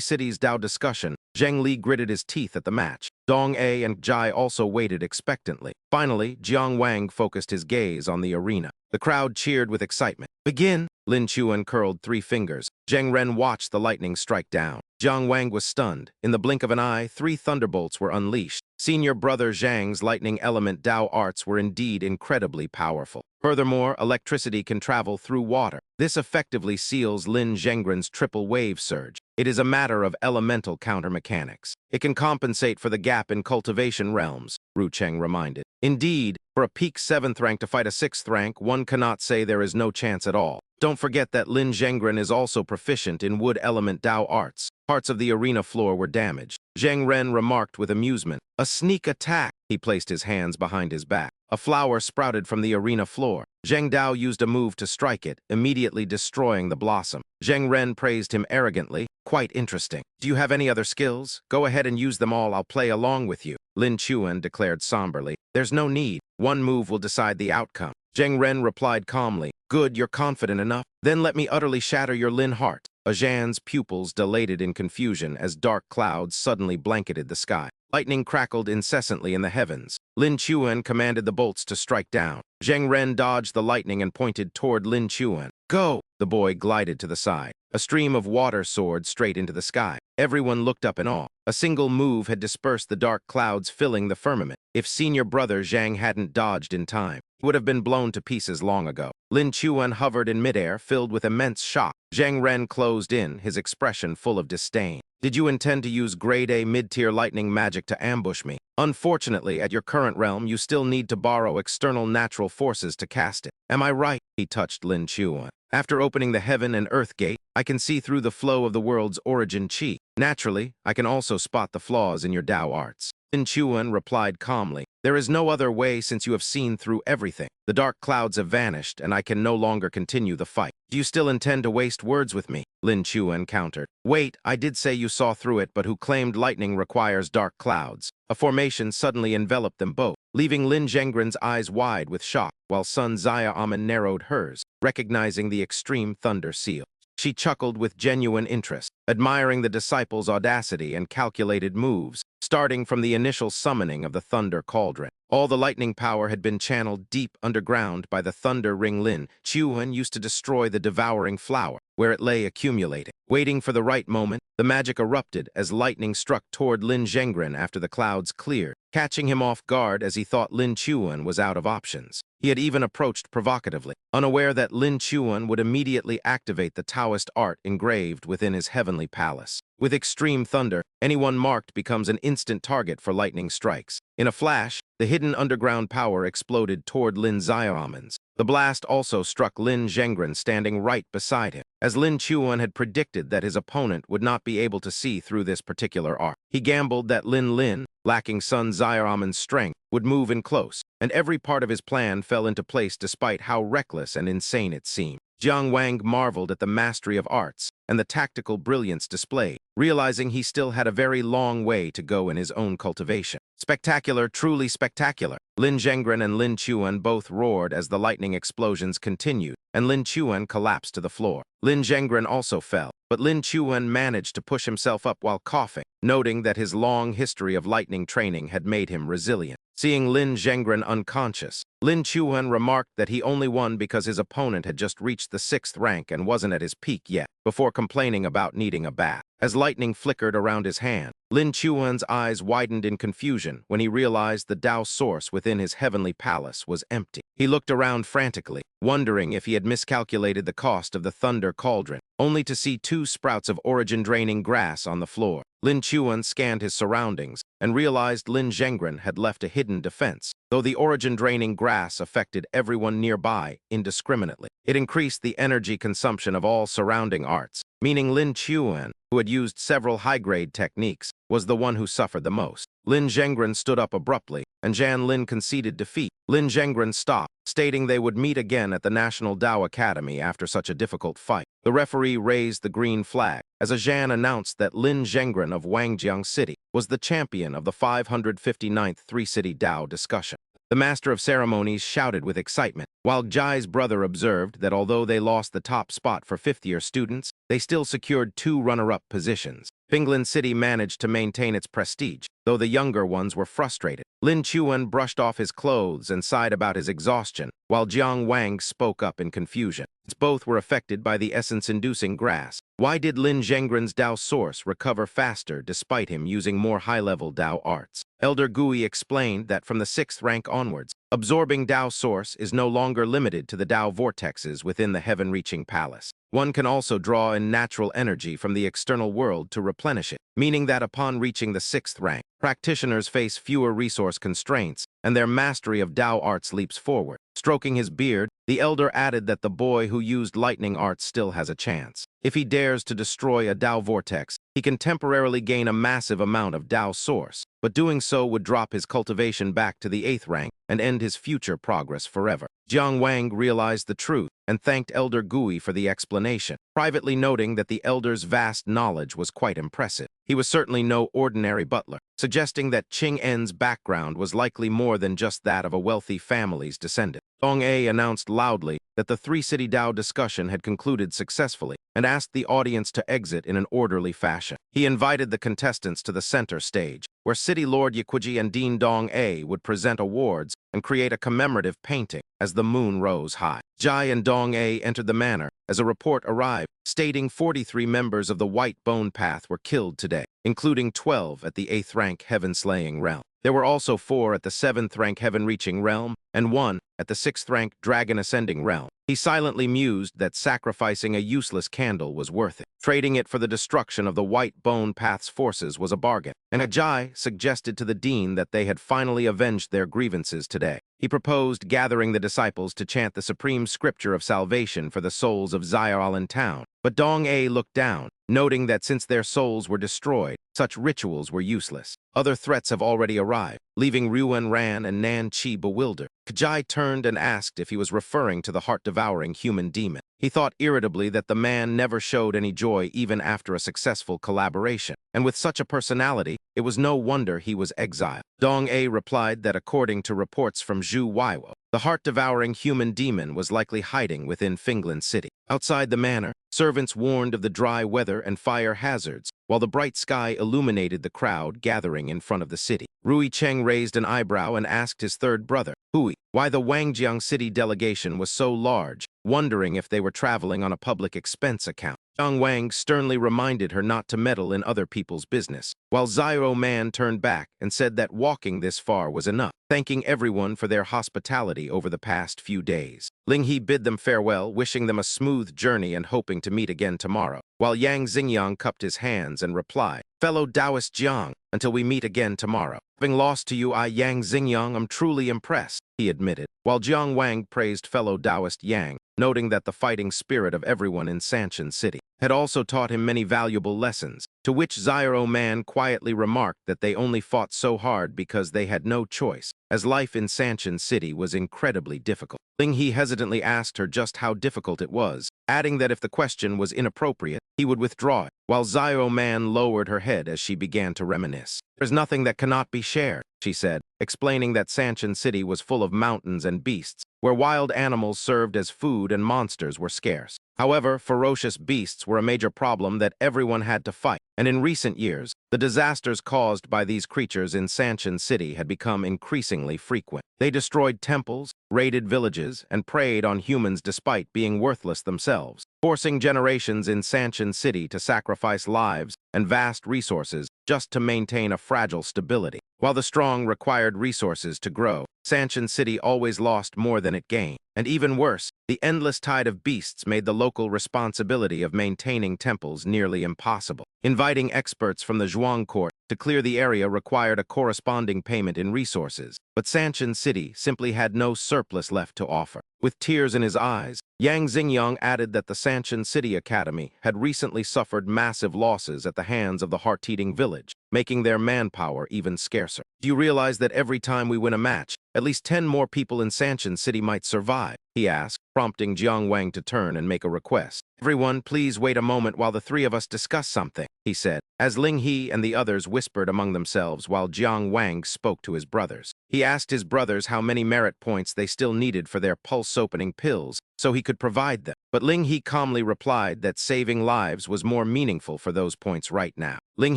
cities Dao discussion, Zheng Li gritted his teeth at the match. Dong A and Jai also waited expectantly. Finally, Jiang Wang focused his gaze on the arena. The crowd cheered with excitement. "Begin!" Lin Chuan curled 3 fingers. Zheng Ren watched the lightning strike down. Jiang Wang was stunned. In the blink of an eye, 3 thunderbolts were unleashed. Senior brother Zhang's lightning element Dao arts were indeed incredibly powerful. Furthermore, electricity can travel through water. This effectively seals Lin Zhenggren's triple wave surge. It is a matter of elemental counter-mechanics. It can compensate for the gap in cultivation realms, Ru Cheng reminded. Indeed, for a peak 7th rank to fight a 6th rank, one cannot say there is no chance at all. Don't forget that Lin Zhenggren is also proficient in wood element Dao arts. Parts of the arena floor were damaged. Zheng Ren remarked with amusement. "A sneak attack." He placed his hands behind his back. A flower sprouted from the arena floor. Zheng Dao used a move to strike it, immediately destroying the blossom. Zheng Ren praised him arrogantly. "Quite interesting. Do you have any other skills? Go ahead and use them all. I'll play along with you." Lin Chuan declared somberly. "There's no need. One move will decide the outcome." Zheng Ren replied calmly. "Good, you're confident enough. Then let me utterly shatter your Lin heart." Ajan's pupils dilated in confusion as dark clouds suddenly blanketed the sky. Lightning crackled incessantly in the heavens. Lin Chuan commanded the bolts to strike down. Zheng Ren dodged the lightning and pointed toward Lin Chuan. "Go!" The boy glided to the side. A stream of water soared straight into the sky. Everyone looked up in awe. A single move had dispersed the dark clouds filling the firmament. If senior brother Zhang hadn't dodged in time, he would have been blown to pieces long ago. Lin Chuan hovered in midair, filled with immense shock. Zheng Ren closed in, his expression full of disdain. "Did you intend to use grade A mid-tier lightning magic to ambush me? Unfortunately, at your current realm, you still need to borrow external natural forces to cast it. Am I right?" He touched Lin Chuan. "After opening the heaven and earth gate, I can see through the flow of the world's origin chi. Naturally, I can also spot the flaws in your Dao arts. Lin Chuan replied calmly, "There is no other way since you have seen through everything. The dark clouds have vanished, and I can no longer continue the fight. Do you still intend to waste words with me?" Lin Chuan countered. "Wait, I did say you saw through it, but who claimed lightning requires dark clouds?" A formation suddenly enveloped them both, leaving Lin Zhenggren's eyes wide with shock, while Sun Xiaoman narrowed hers, recognizing the extreme thunder seal. She chuckled with genuine interest, admiring the disciples' audacity and calculated moves, starting from the initial summoning of the Thunder Cauldron. All the lightning power had been channeled deep underground by the Thunder Ring. Lin Chuan used to destroy the devouring flower, where it lay accumulating. Waiting for the right moment, the magic erupted as lightning struck toward Lin Zhenggren after the clouds cleared, catching him off guard as he thought Lin Chuan was out of options. He had even approached provocatively, unaware that Lin Chuan would immediately activate the Taoist art engraved within his heavenly palace. With extreme thunder, anyone marked becomes an instant target for lightning strikes. In a flash, the hidden underground power exploded toward Lin Xiaoman's. The blast also struck Lin Zhenggren standing right beside him. As Lin Chuan had predicted that his opponent would not be able to see through this particular art, he gambled that Lin, lacking Sun Xiaoman's strength, would move in close, and every part of his plan fell into place despite how reckless and insane it seemed. Jiang Wang marveled at the mastery of arts and the tactical brilliance displayed, realizing he still had a very long way to go in his own cultivation. Spectacular, truly spectacular. Lin Zhenggren and Lin Chuan both roared as the lightning explosions continued, and Lin Chuan collapsed to the floor. Lin Zhenggren also fell, but Lin Chuan managed to push himself up while coughing, noting that his long history of lightning training had made him resilient. Seeing Lin Zhenggren unconscious, Lin Chuan remarked that he only won because his opponent had just reached the 6th rank and wasn't at his peak yet, before complaining about needing a bath. As lightning flickered around his hand, Lin Chuan's eyes widened in confusion when he realized the Tao source within his heavenly palace was empty. He looked around frantically, wondering if he had miscalculated the cost of the Thunder Cauldron, only to see 2 sprouts of origin-draining grass on the floor. Lin Chuan scanned his surroundings and realized Lin Zhenggren had left a hidden defense. Though the origin-draining grass affected everyone nearby indiscriminately, it increased the energy consumption of all surrounding arts, meaning Lin Chuan, who had used several high-grade techniques, was the one who suffered the most. Lin Zhenggren stood up abruptly, and Jan Lin conceded defeat. Lin Zhenggren stopped, stating they would meet again at the National Tao Academy after such a difficult fight. The referee raised the green flag as Zhan announced that Lin Zhenggren of Wangjiang City was the champion of the 559th Three-City Tao discussion. The Master of Ceremonies shouted with excitement, while Jai's brother observed that although they lost the top spot for 5th-year students, they still secured 2 runner-up positions. Pinglin City managed to maintain its prestige, though the younger ones were frustrated. Lin Chuan brushed off his clothes and sighed about his exhaustion, while Jiang Wang spoke up in confusion. Both were affected by the essence-inducing grass. Why did Lin Zhenggren's Tao source recover faster despite him using more high-level Tao arts? Elder Gui explained that from the 6th rank onwards, absorbing Tao source is no longer limited to the Tao vortexes within the heaven-reaching palace. One can also draw in natural energy from the external world to replenish it, meaning that upon reaching the 6th rank, practitioners face fewer resource constraints, and their mastery of Tao arts leaps forward. Stroking his beard, the elder added that the boy who used lightning arts still has a chance. If he dares to destroy a Tao vortex, he can temporarily gain a massive amount of Tao source, but doing so would drop his cultivation back to the 8th rank and end his future progress forever. Jiang Wang realized the truth and thanked Elder Gui for the explanation, privately noting that the elder's vast knowledge was quite impressive. He was certainly no ordinary butler, suggesting that Qing En's background was likely more than just that of a wealthy family's descendant. Dong A announced loudly that the Three-City Tao discussion had concluded successfully and asked the audience to exit in an orderly fashion. He invited the contestants to the center stage, where City Lord Yiquiji and Dean Dong A would present awards and create a commemorative painting as the moon rose high. Jai and Dong A entered the manor as a report arrived, stating 43 members of the White Bone Path were killed today, including 12 at the 8th rank Heaven-Slaying Realm. There were also 4 at the 7th rank Heaven-Reaching Realm and 1 at the 6th rank Dragon Ascending Realm. He silently mused that sacrificing a useless candle was worth it. Trading it for the destruction of the White Bone Path's forces was a bargain, and Ajay suggested to the dean that they had finally avenged their grievances today. He proposed gathering the disciples to chant the supreme scripture of salvation for the souls of Xiaolan town, But Dong-A looked down, noting that since their souls were destroyed, such rituals were useless. Other threats have already arrived, leaving Ruan Ran and Nan Chi bewildered. Kajai turned and asked if he was referring to the heart-devouring human demon. He thought irritably that the man never showed any joy even after a successful collaboration, and with such a personality, it was no wonder he was exiled. Dong-A replied that according to reports from Zhu Weiwo, the heart-devouring human demon was likely hiding within Finglan City. Outside the manor, servants warned of the dry weather and fire hazards, while the bright sky illuminated the crowd gathering in front of the city. Rui Cheng raised an eyebrow and asked his third brother, Hui, why the Wangjiang city delegation was so large, wondering if they were traveling on a public expense account. Jiang Wang sternly reminded her not to meddle in other people's business, while Zyro Man turned back and said that walking this far was enough, thanking everyone for their hospitality over the past few days. Ling He bid them farewell, wishing them a smooth journey and hoping to meet again tomorrow, while Yang Xingyang cupped his hands and replied, Fellow Taoist Jiang, until we meet again tomorrow. Having lost to you, I, Yang Xingyang, am truly impressed, he admitted, while Jiang Wang praised fellow Taoist Yang, noting that the fighting spirit of everyone in Sanshan City had also taught him many valuable lessons, to which Zyro Man quietly remarked that they only fought so hard because they had no choice, as life in Sanshan City was incredibly difficult. Ling He hesitantly asked her just how difficult it was, adding that if the question was inappropriate, he would withdraw it, while Zyro Man lowered her head as she began to reminisce. There's nothing that cannot be shared, she said, explaining that Sanshan City was full of mountains and beasts, where wild animals served as food and monsters were scarce. However, ferocious beasts were a major problem that everyone had to fight, and in recent years, the disasters caused by these creatures in Sanshan City had become increasingly frequent. They destroyed temples, raided villages, and preyed on humans despite being worthless themselves, forcing generations in Sanshan City to sacrifice lives and vast resources just to maintain a fragile stability. While the strong required resources to grow, Sanshan City always lost more than it gained. And even worse, the endless tide of beasts made the local responsibility of maintaining temples nearly impossible. Inviting experts from the Zhuang court to clear the area required a corresponding payment in resources, but Sanshan City simply had no surplus left to offer. With tears in his eyes, Yang Xingyang added that the Sanshan City Academy had recently suffered massive losses at the hands of the Heart-Eating Village, making their manpower even scarcer. Do you realize that every time we win a match, at least 10 more people in Sanshan City might survive? He asked, prompting Jiang Wang to turn and make a request. Everyone, please wait a moment while the three of us discuss something, he said, as Ling He and the others whispered among themselves while Jiang Wang spoke to his brothers. He asked his brothers how many merit points they still needed for their pulse-opening pills so he could provide them. But Ling He calmly replied that saving lives was more meaningful for those points right now. Ling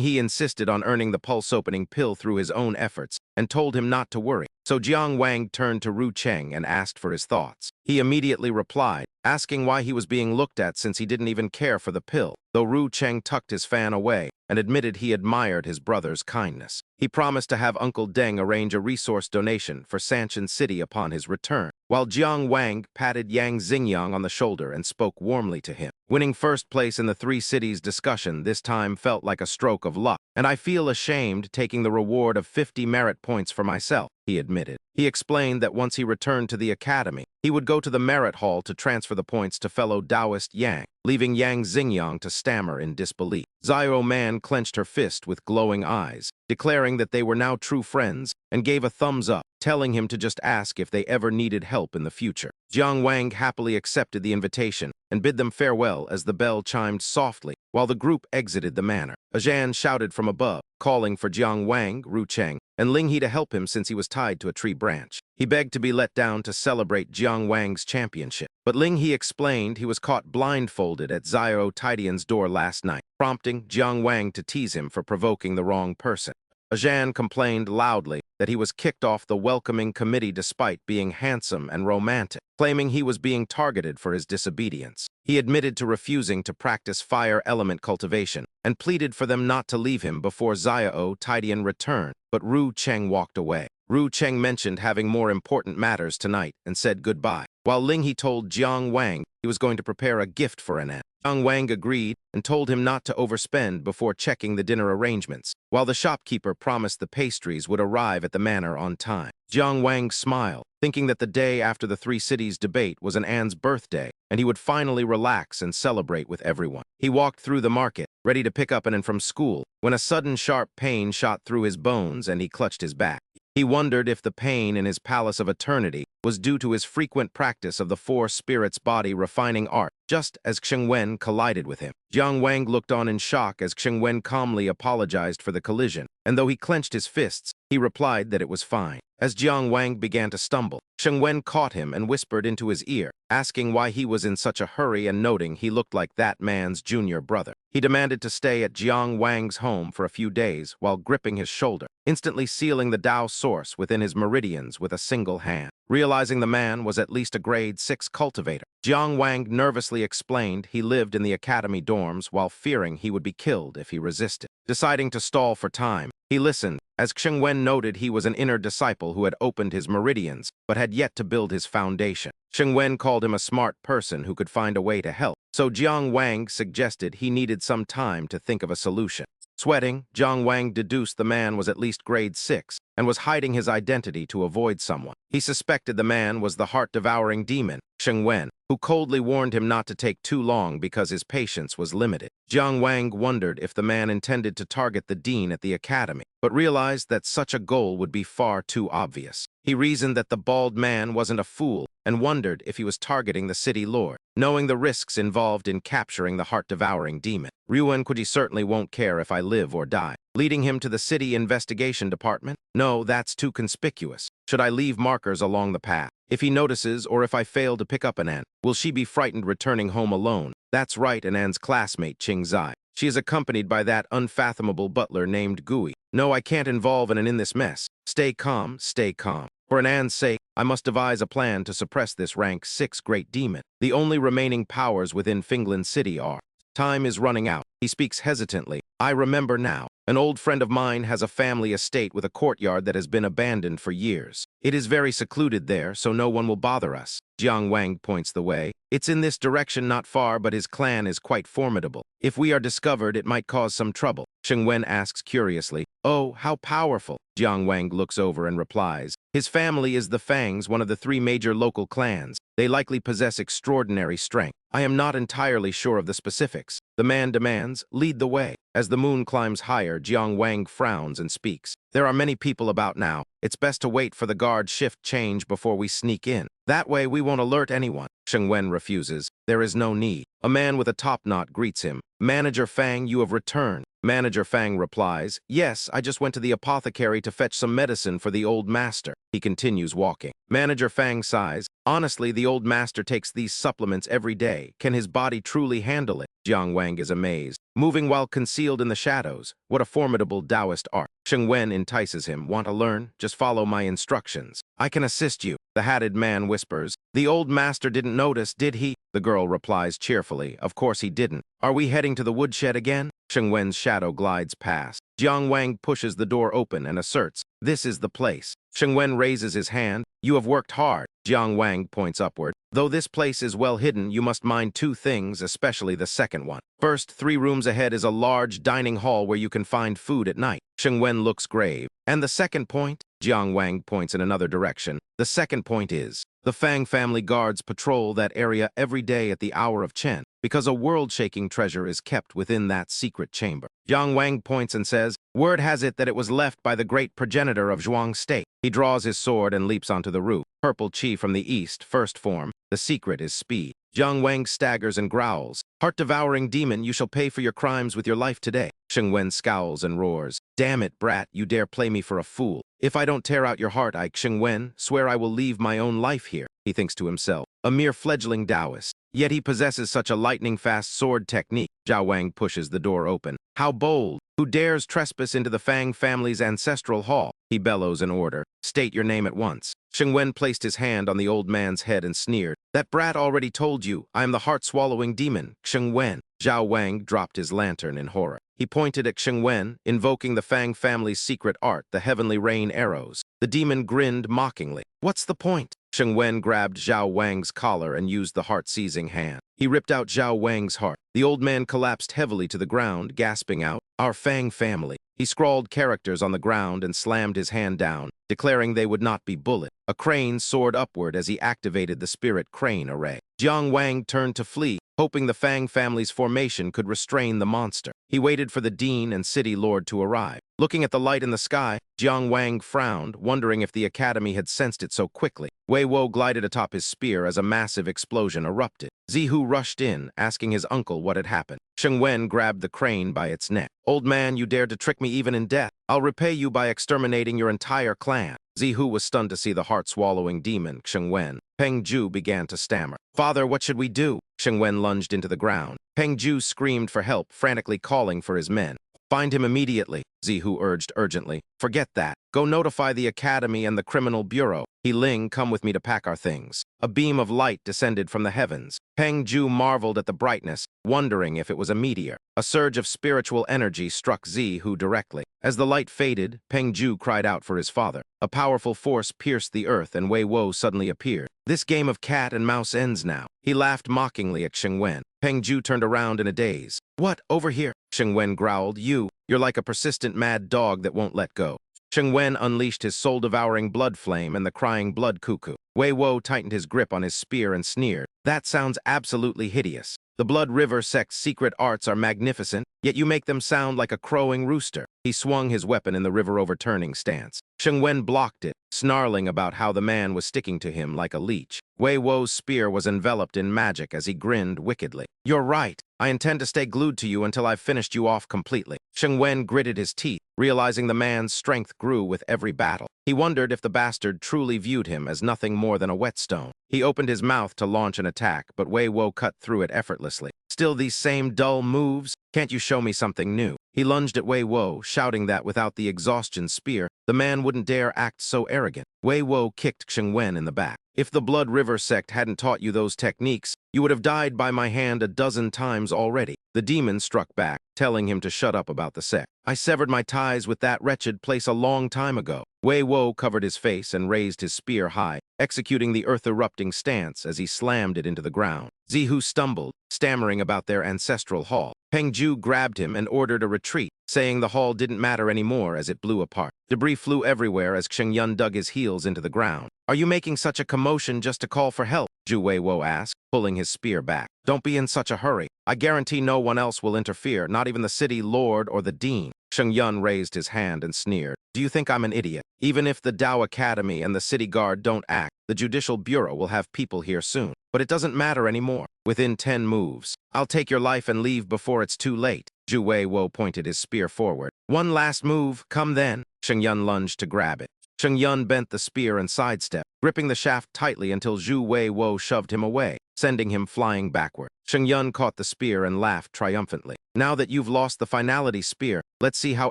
He insisted on earning the pulse-opening pill through his own efforts and told him not to worry. So Jiang Wang turned to Ru Cheng and asked for his thoughts. He immediately replied, asking why he was being looked at since he didn't even care for the pill, though Ru Cheng tucked his fan away and admitted he admired his brother's kindness. He promised to have Uncle Deng arrange a resource donation for Sanshan City upon his return, while Jiang Wang patted Yang Xingyang on the shoulder and spoke warmly to him. Winning first place in the three cities discussion this time felt like a stroke of luck, and I feel ashamed taking the reward of 50 merit points for myself, he admitted. He explained that once he returned to the academy, he would go to the merit hall to transfer the points to fellow Taoist Yang, leaving Yang Xingyang to stammer in disbelief. Zyro Man clenched her fist with glowing eyes, declaring that they were now true friends, and gave a thumbs up, telling him to just ask if they ever needed help in the future. Jiang Wang happily accepted the invitation and bid them farewell as the bell chimed softly while the group exited the manor. Ajan shouted from above, calling for Jiang Wang, Ru Cheng, and Ling He to help him since he was tied to a tree branch. He begged to be let down to celebrate Jiang Wang's championship, but Ling He explained he was caught blindfolded at Zyro Tidian's door last night, prompting Jiang Wang to tease him for provoking the wrong person. Ajan complained loudly that he was kicked off the welcoming committee despite being handsome and romantic, claiming he was being targeted for his disobedience. He admitted to refusing to practice fire element cultivation and pleaded for them not to leave him before Zyro Tidian returned, but Ru Cheng walked away. Ru Cheng mentioned having more important matters tonight and said goodbye. while Ling He told Jiang Wang he was going to prepare a gift for An. Jiang Wang agreed and told him not to overspend before checking the dinner arrangements, while the shopkeeper promised the pastries would arrive at the manor on time. Jiang Wang smiled, thinking that the day after the Three Cities debate was An's birthday, and he would finally relax and celebrate with everyone. He walked through the market, ready to pick up An from school, when a sudden sharp pain shot through his bones and he clutched his back. He wondered if the pain in his palace of eternity was due to his frequent practice of the four spirits body refining art, just as Xing Wen collided with him. Jiang Wang looked on in shock as Xing Wen calmly apologized for the collision, and though he clenched his fists, he replied that it was fine. As Jiang Wang began to stumble, Xing Wen caught him and whispered into his ear, asking why he was in such a hurry and noting he looked like that man's junior brother. He demanded to stay at Jiang Wang's home for a few days while gripping his shoulder, instantly sealing the Tao source within his meridians with a single hand. Realizing the man was at least a grade 6 cultivator, Jiang Wang nervously explained he lived in the academy dorms while fearing he would be killed if he resisted. Deciding to stall for time, he listened as Xing Wen noted he was an inner disciple who had opened his meridians but had yet to build his foundation. Xing Wen called him a smart person who could find a way to help, so Jiang Wang suggested he needed some time to think of a solution. Sweating, Jiang Wang deduced the man was at least grade 6 and was hiding his identity to avoid someone. He suspected the man was the heart-devouring demon, Xing Wen, who coldly warned him not to take too long because his patience was limited. Jiang Wang wondered if the man intended to target the dean at the academy, but realized that such a goal would be far too obvious. He reasoned that the bald man wasn't a fool and wondered if he was targeting the city lord, knowing the risks involved in capturing the heart-devouring demon. Ryuan Kuji certainly won't care if I live or die. Leading him to the city investigation department? No, that's too conspicuous. Should I leave markers along the path? If he notices or if I fail to pick up An, will she be frightened returning home alone? That's right, An's classmate Qing Zai. She is accompanied by that unfathomable butler named Gui. No, I can't involve An in this mess. Stay calm, stay calm. For An's sake, I must devise a plan to suppress this rank 6 great demon. The only remaining powers within Finglan City are. Time is running out. He speaks hesitantly. I remember now. An old friend of mine has a family estate with a courtyard that has been abandoned for years. It is very secluded there, so no one will bother us. Jiang Wang points the way. It's in this direction not far, but his clan is quite formidable. If we are discovered, it might cause some trouble. Xing Wen asks curiously, oh, how powerful? Jiang Wang looks over and replies, his family is the Fangs, one of the 3 major local clans. They likely possess extraordinary strength. I am not entirely sure of the specifics. The man demands, lead the way. As the moon climbs higher, Jiang Wang frowns and speaks. There are many people about now. It's best to wait for the guard shift change before we sneak in. That way we won't alert anyone. Xing Wen refuses. There is no need. A man with a top knot greets him. Manager Fang, you have returned. Manager Fang replies, yes, I just went to the apothecary to fetch some medicine for the old master. He continues walking. Manager Fang sighs, honestly, the old master takes these supplements every day. Can his body truly handle it? Jiang Wang is amazed. Moving while concealed in the shadows. What a formidable Taoist art. Xing Wen entices him. Want to learn? Just follow my instructions. I can assist you. The hatted man whispers. The old master didn't notice, did he? The girl replies cheerfully. Of course he didn't. Are we heading to the woodshed again? Xing Wen's shadow glides past. Jiang Wang pushes the door open and asserts, this is the place. Xing Wen raises his hand. You have worked hard. Jiang Wang points upward. Though this place is well hidden, you must mind 2 things, especially the second one. First, 3 rooms ahead is a large dining hall where you can find food at night. Xing Wen looks grave. And the second point? Jiang Wang points in another direction. The second point is, the Fang family guards patrol that area every day at the hour of Chen, because a world-shaking treasure is kept within that secret chamber. Jiang Wang points and says, word has it that it was left by the great progenitor of Zhuang State. He draws his sword and leaps onto the roof. Purple Chi from the east, first form. The secret is speed. Jiang Wang staggers and growls. Heart-devouring demon, you shall pay for your crimes with your life today. Xing Wen scowls and roars. Damn it, brat, you dare play me for a fool. If I don't tear out your heart, I, Xing Wen, swear I will leave my own life here. He thinks to himself. A mere fledgling Taoist. Yet he possesses such a lightning-fast sword technique. Jiao Wang pushes the door open. How bold! Who dares trespass into the Fang family's ancestral hall? He bellows an order. State your name at once. Xing Wen placed his hand on the old man's head and sneered. That brat already told you, I am the heart-swallowing demon, Xing Wen. Jiao Wang dropped his lantern in horror. He pointed at Xing Wen, invoking the Fang family's secret art, the heavenly rain arrows. The demon grinned mockingly. What's the point? Sheng Wen grabbed Zhao Wang's collar and used the heart-seizing hand. He ripped out Zhao Wang's heart. The old man collapsed heavily to the ground, gasping out, "Our Fang family." He scrawled characters on the ground and slammed his hand down, declaring they would not be bullied. A crane soared upward as he activated the spirit crane array. Jiang Wang turned to flee, hoping the Fang family's formation could restrain the monster. He waited for the dean and city lord to arrive. Looking at the light in the sky, Jiang Wang frowned, wondering if the academy had sensed it so quickly. Wei Wo glided atop his spear as a massive explosion erupted. Zihu rushed in, asking his uncle what had happened. Sheng Wen grabbed the crane by its neck. "Old man, you dared to trick me even in death. I'll repay you by exterminating your entire clan." Zihu was stunned to see the heart-swallowing demon, Sheng Wen. Peng Ju began to stammer. "Father, what should we do?" Sheng Wen lunged into the ground. Peng Ju screamed for help, frantically calling for his men. "Find him immediately," Zihu urged urgently. "Forget that. Go notify the academy and the criminal bureau. He Ling, come with me to pack our things." A beam of light descended from the heavens. Peng Ju marveled at the brightness, wondering if it was a meteor. A surge of spiritual energy struck Zihu directly. As the light faded, Peng Ju cried out for his father. A powerful force pierced the earth and Wei Wo suddenly appeared. "This game of cat and mouse ends now." He laughed mockingly at Sheng Wen. Peng Ju turned around in a daze. "What? Over here?" Sheng Wen growled. You're like a persistent mad dog that won't let go." Sheng Wen unleashed his soul-devouring blood flame and the crying blood cuckoo. Wei Wo tightened his grip on his spear and sneered. "That sounds absolutely hideous. The Blood River sect's secret arts are magnificent, yet you make them sound like a crowing rooster." He swung his weapon in the river overturning stance. Sheng Wen blocked it, snarling about how the man was sticking to him like a leech. Wei Wo's spear was enveloped in magic as he grinned wickedly. "You're right. I intend to stay glued to you until I've finished you off completely." Sheng Wen gritted his teeth, realizing the man's strength grew with every battle. He wondered if the bastard truly viewed him as nothing more than a whetstone. He opened his mouth to launch an attack, but Wei Wo cut through it effortlessly. "Still these same dull moves? Can't you show me something new?" He lunged at Wei Wo, shouting that without the exhaustion spear, the man wouldn't dare act so arrogant. Wei Wo kicked Sheng Wen in the back. "If the Blood River sect hadn't taught you those techniques, you would have died by my hand a dozen times already." The demon struck back, telling him to shut up about the sect. "I severed my ties with that wretched place a long time ago." Wei Wo covered his face and raised his spear high, executing the earth-erupting stance as he slammed it into the ground. Zihu stumbled, stammering about their ancestral hall. Peng Ju grabbed him and ordered a retreat, saying the hall didn't matter anymore as it blew apart. Debris flew everywhere as Sheng Yun dug his heels into the ground. "Are you making such a commotion just to call for help?" Zhu Wei Wo asked, pulling his spear back. "Don't be in such a hurry. I guarantee no one else will interfere, not even the city lord or the dean." Sheng Yun raised his hand and sneered. "Do you think I'm an idiot? Even if the Dao Academy and the city guard don't act, the Judicial Bureau will have people here soon. But it doesn't matter anymore. Within 10 moves, I'll take your life and leave before it's too late." Zhu Wei Wo pointed his spear forward. "One last move, come then." Sheng Yun lunged to grab it. Sheng Yun bent the spear and sidestepped, gripping the shaft tightly until Zhu Wei Wo shoved him away, sending him flying backward. Sheng Yun caught the spear and laughed triumphantly. "Now that you've lost the finality spear, let's see how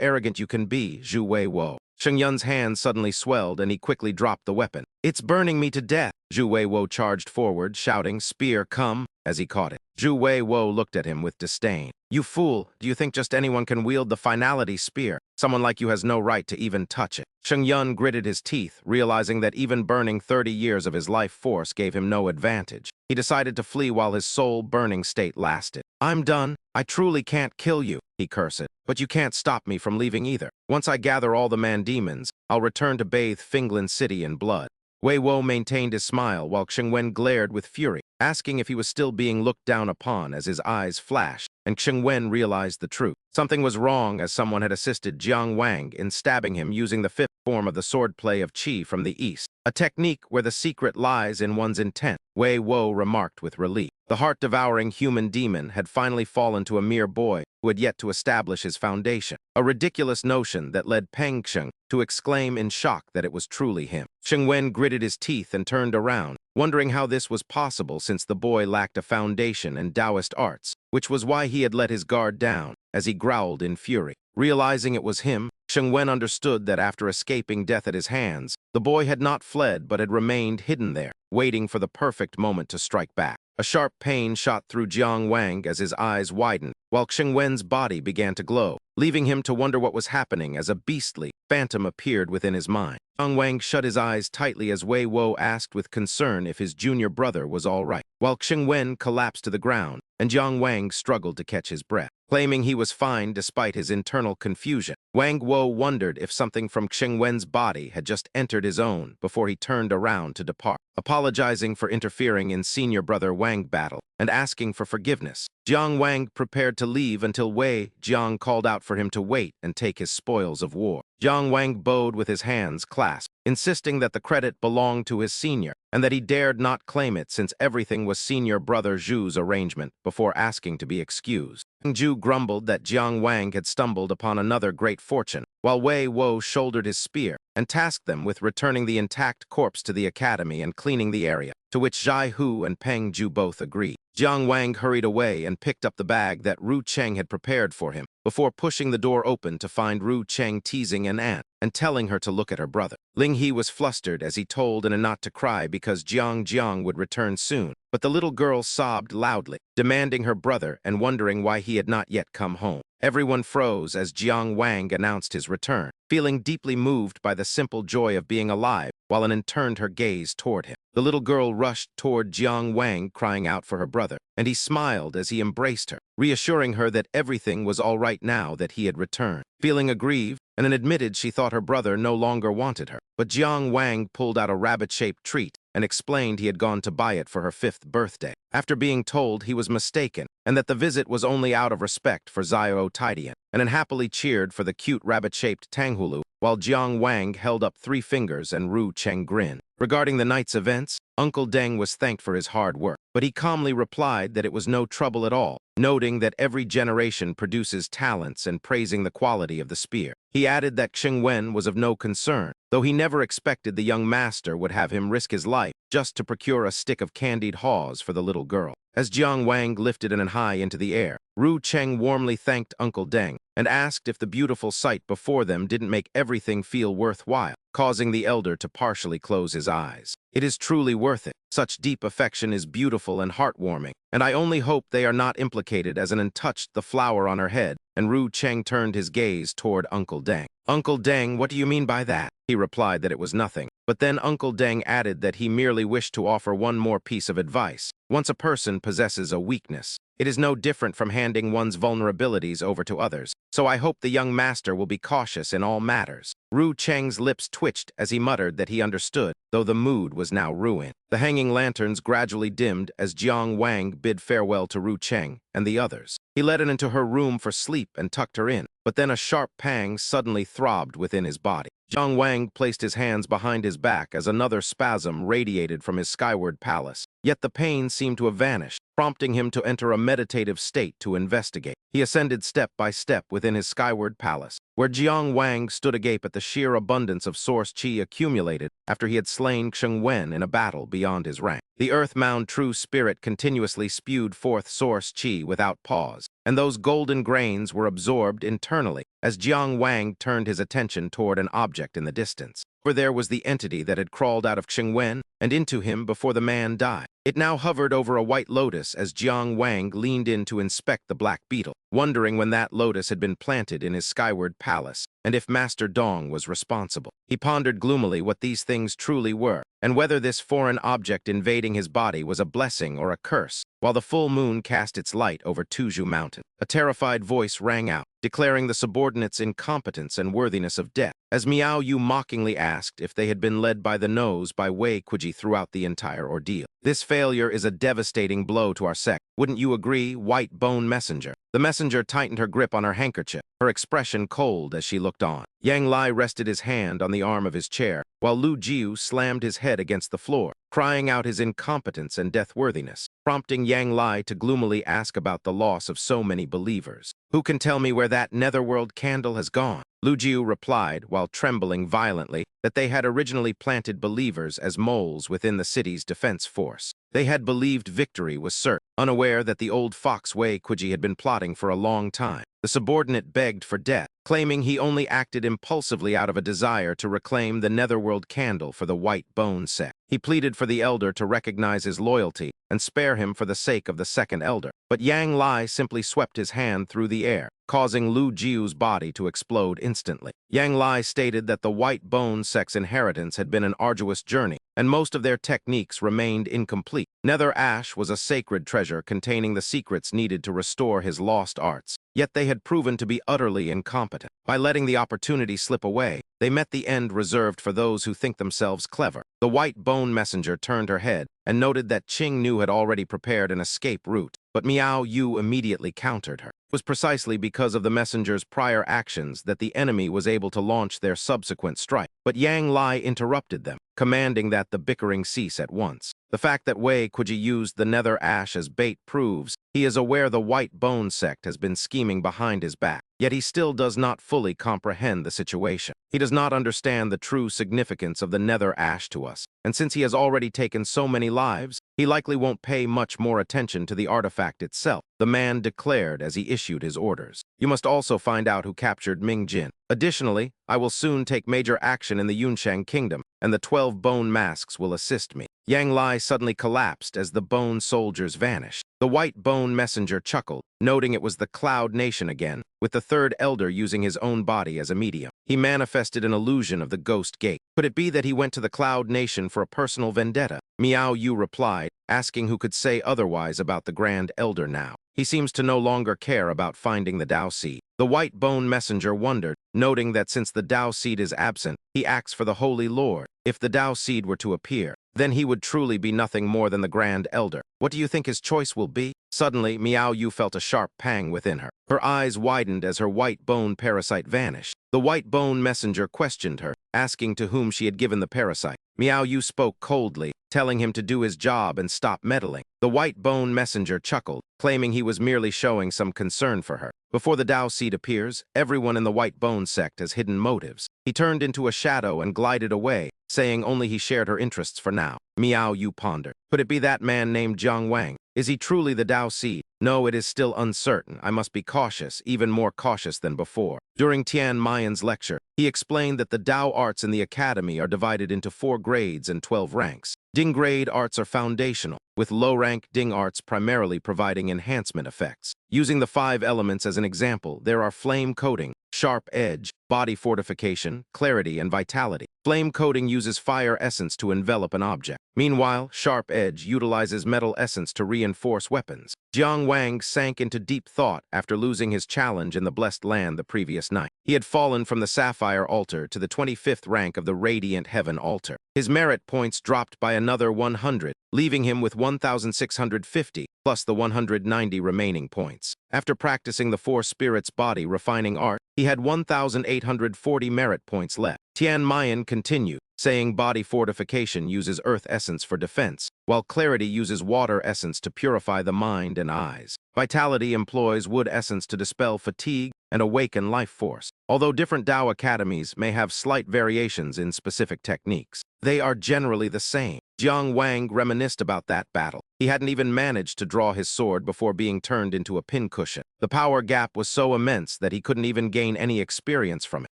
arrogant you can be, Zhu Wei Wo." Sheng Yun's hand suddenly swelled and he quickly dropped the weapon. "It's burning me to death." Zhu Wei Wo charged forward, shouting, "Spear, come," as he caught it. Zhu Wei Wo looked at him with disdain. "You fool, do you think just anyone can wield the finality spear? Someone like you has no right to even touch it." Sheng Yun gritted his teeth, realizing that even burning 30 years of his life force gave him no advantage. He decided to flee while his soul-burning state lasted. "I'm done. I truly can't kill you," he cursed. "But you can't stop me from leaving either. Once I gather all the man-demons, I'll return to bathe Finglin City in blood." Wei Wo maintained his smile while Sheng Wen glared with fury, asking if he was still being looked down upon as his eyes flashed, and Sheng Wen realized the truth. Something was wrong as someone had assisted Jiang Wang in stabbing him using the 5th form of the swordplay of Qi from the east, a technique where the secret lies in one's intent, Wei Wo remarked with relief. The heart-devouring human demon had finally fallen to a mere boy who had yet to establish his foundation, a ridiculous notion that led Peng Sheng to exclaim in shock that it was truly him. Sheng Wen gritted his teeth and turned around, wondering how this was possible since the boy lacked a foundation in Taoist arts, which was why he had let his guard down, as he growled in fury. Realizing it was him, Sheng Wen understood that after escaping death at his hands, the boy had not fled but had remained hidden there, waiting for the perfect moment to strike back. A sharp pain shot through Jiang Wang as his eyes widened, while Sheng Wen's body began to glow, leaving him to wonder what was happening as a beastly phantom appeared within his mind. Jiang Wang shut his eyes tightly as Wei Wo asked with concern if his junior brother was all right, while Xing Wen collapsed to the ground, and Jiang Wang struggled to catch his breath. Claiming he was fine despite his internal confusion, Wang Wo wondered if something from Xing Wen's body had just entered his own before he turned around to depart. Apologizing for interfering in senior brother Wang battle and asking for forgiveness, Jiang Wang prepared to leave until Wei Jiang called out for him to wait and take his spoils of war. Jiang Wang bowed with his hands clasped, insisting that the credit belonged to his senior and that he dared not claim it since everything was senior brother Zhu's arrangement before asking to be excused. Zhu grumbled that Jiang Wang had stumbled upon another great fortune, while Wei Wo shouldered his spear and tasked them with returning the intact corpse to the academy and cleaning the area, to which Zhai Hu and Peng Zhu both agreed. Jiang Wang hurried away and picked up the bag that Ru Cheng had prepared for him, before pushing the door open to find Ru Cheng teasing an aunt and telling her to look at her brother. Ling He was flustered as he told Anna not to cry because Jiang would return soon, but the little girl sobbed loudly, demanding her brother and wondering why he had not yet come home. Everyone froze as Jiang Wang announced his return, feeling deeply moved by the simple joy of being alive, while Anna turned her gaze toward him. The little girl rushed toward Jiang Wang, crying out for her brother, and he smiled as he embraced her, reassuring her that everything was all right now that he had returned. Feeling aggrieved, Anna admitted she thought her brother no longer wanted her, but Jiang Wang pulled out a rabbit-shaped treat and explained he had gone to buy it for her 5th birthday, after being told he was mistaken and that the visit was only out of respect for Xiao Tidian, and unhappily cheered for the cute rabbit-shaped Tanghulu, while Jiang Wang held up 3 fingers and Ru Cheng grinned. Regarding the night's events, Uncle Deng was thanked for his hard work, but he calmly replied that it was no trouble at all, noting that every generation produces talents and praising the quality of the spear. He added that Xing Wen was of no concern, though he never expected the young master would have him risk his life just to procure a stick of candied haws for the little girl. As Jiang Wang lifted An high into the air, Ru Cheng warmly thanked Uncle Deng and asked if the beautiful sight before them didn't make everything feel worthwhile, causing the elder to partially close his eyes. It is truly worth it. Such deep affection is beautiful and heartwarming, and I only hope they are not implicated as An touched the flower on her head, and Ru Cheng turned his gaze toward Uncle Deng. Uncle Deng, what do you mean by that? He replied that it was nothing, but then Uncle Deng added that he merely wished to offer one more piece of advice. Once a person possesses a weakness, it is no different from handing one's vulnerabilities over to others, so I hope the young master will be cautious in all matters. Ru Cheng's lips twitched as he muttered that he understood, though the mood was now ruined. The hanging lanterns gradually dimmed as Jiang Wang bid farewell to Ru Cheng and the others. He led her into her room for sleep and tucked her in, but then a sharp pang suddenly throbbed within his body. Jiang Wang placed his hands behind his back as another spasm radiated from his skyward palace, yet the pain seemed to have vanished, prompting him to enter a meditative state to investigate. He ascended step by step within his skyward palace, where Jiang Wang stood agape at the sheer abundance of source qi accumulated after he had slain Xing Wen in a battle beyond his rank. The earth-mound true spirit continuously spewed forth source qi without pause, and those golden grains were absorbed internally as Jiang Wang turned his attention toward an object in the distance. For there was the entity that had crawled out of Xing Wen and into him before the man died. It now hovered over a white lotus as Jiang Wang leaned in to inspect the black beetle, wondering when that lotus had been planted in his skyward palace, and if Master Dong was responsible. He pondered gloomily what these things truly were, and whether this foreign object invading his body was a blessing or a curse, while the full moon cast its light over Tuzhu Mountain. A terrified voice rang out, declaring the subordinates' incompetence and worthiness of death, as Miao Yu mockingly asked if they had been led by the nose by Wei Kuji throughout the entire ordeal. This failure is a devastating blow to our sect. Wouldn't you agree, white bone messenger? The messenger tightened her grip on her handkerchief, her expression cold as she looked on. Yang Lai rested his hand on the arm of his chair, while Lu Jiu slammed his head against the floor, crying out his incompetence and deathworthiness, prompting Yang Lai to gloomily ask about the loss of so many believers. Who can tell me where that netherworld candle has gone? Lu Jiu replied, while trembling violently, that they had originally planted believers as moles within the city's defense force. They had believed victory was certain, unaware that the old fox Wei Kuji had been plotting for a long time. The subordinate begged for death, claiming he only acted impulsively out of a desire to reclaim the netherworld candle for the white bone sect. He pleaded for the elder to recognize his loyalty and spare him for the sake of the second elder. But Yang Lai simply swept his hand through the air, causing Lu Jiu's body to explode instantly. Yang Lai stated that the white bone sect's inheritance had been an arduous journey, and most of their techniques remained incomplete. Nether Ash was a sacred treasure containing the secrets needed to restore his lost arts, yet they had proven to be utterly incompetent. By letting the opportunity slip away, they met the end reserved for those who think themselves clever. The white bone messenger turned her head and noted that Qing Nu had already prepared an escape route, but Miao Yu immediately countered her. It was precisely because of the messenger's prior actions that the enemy was able to launch their subsequent strike. But Yang Lai interrupted them, commanding that the bickering cease at once. The fact that Wei Kuji used the Nether Ash as bait proves he is aware the White Bone sect has been scheming behind his back, yet he still does not fully comprehend the situation. He does not understand the true significance of the Nether Ash to us, and since he has already taken so many lives, he likely won't pay much more attention to the artifact itself, the man declared as he issued his orders. You must also find out who captured Ming Jin. Additionally, I will soon take major action in the Yunshang Kingdom, and the 12 bone masks will assist me. Yang Lai suddenly collapsed as the bone soldiers vanished. The white bone messenger chuckled, noting it was the Cloud Nation again, with the third elder using his own body as a medium. He manifested an illusion of the Ghost Gate. Could it be that he went to the Cloud Nation for a personal vendetta? Miao Yu replied, asking who could say otherwise about the Grand Elder now. He seems to no longer care about finding the Dao Seed. The white bone messenger wondered, noting that since the Dao Seed is absent, he acts for the Holy Lord. If the Dao Seed were to appear, then he would truly be nothing more than the Grand Elder. What do you think his choice will be? Suddenly, Miao Yu felt a sharp pang within her. Her eyes widened as her white bone parasite vanished. The white bone messenger questioned her, asking to whom she had given the parasite. Miao Yu spoke coldly, telling him to do his job and stop meddling. The white bone messenger chuckled, claiming he was merely showing some concern for her. Before the Dao Seed appears, everyone in the white bone sect has hidden motives. He turned into a shadow and glided away, saying only he shared her interests for now. Miao Yu pondered. Could it be that man named Jiang Wang? Is he truly the Dao Seed? No, it is still uncertain. I must be cautious, even more cautious than before. During Tian Mayan's lecture, he explained that the Dao arts in the academy are divided into 4 grades and 12 ranks. Ding grade arts are foundational, with low-rank Ding arts primarily providing enhancement effects. Using the 5 elements as an example, there are flame coating, sharp edge, body fortification, clarity, and vitality. Flame coating uses fire essence to envelop an object. Meanwhile, sharp edge utilizes metal essence to reinforce weapons. Jiang Wang sank into deep thought after losing his challenge in the Blessed Land the previous night. He had fallen from the Sapphire Altar to the 25th rank of the Radiant Heaven Altar. His merit points dropped by another 100, leaving him with 1,650, plus the 190 remaining points. After practicing the 4 spirits body refining art, he had 1,840 merit points left. Tian Mayan continued, saying body fortification uses earth essence for defense, while clarity uses water essence to purify the mind and eyes. Vitality employs wood essence to dispel fatigue and awaken life force. Although different Dao academies may have slight variations in specific techniques, they are generally the same. Jiang Wang reminisced about that battle. He hadn't even managed to draw his sword before being turned into a pincushion. The power gap was so immense that he couldn't even gain any experience from it.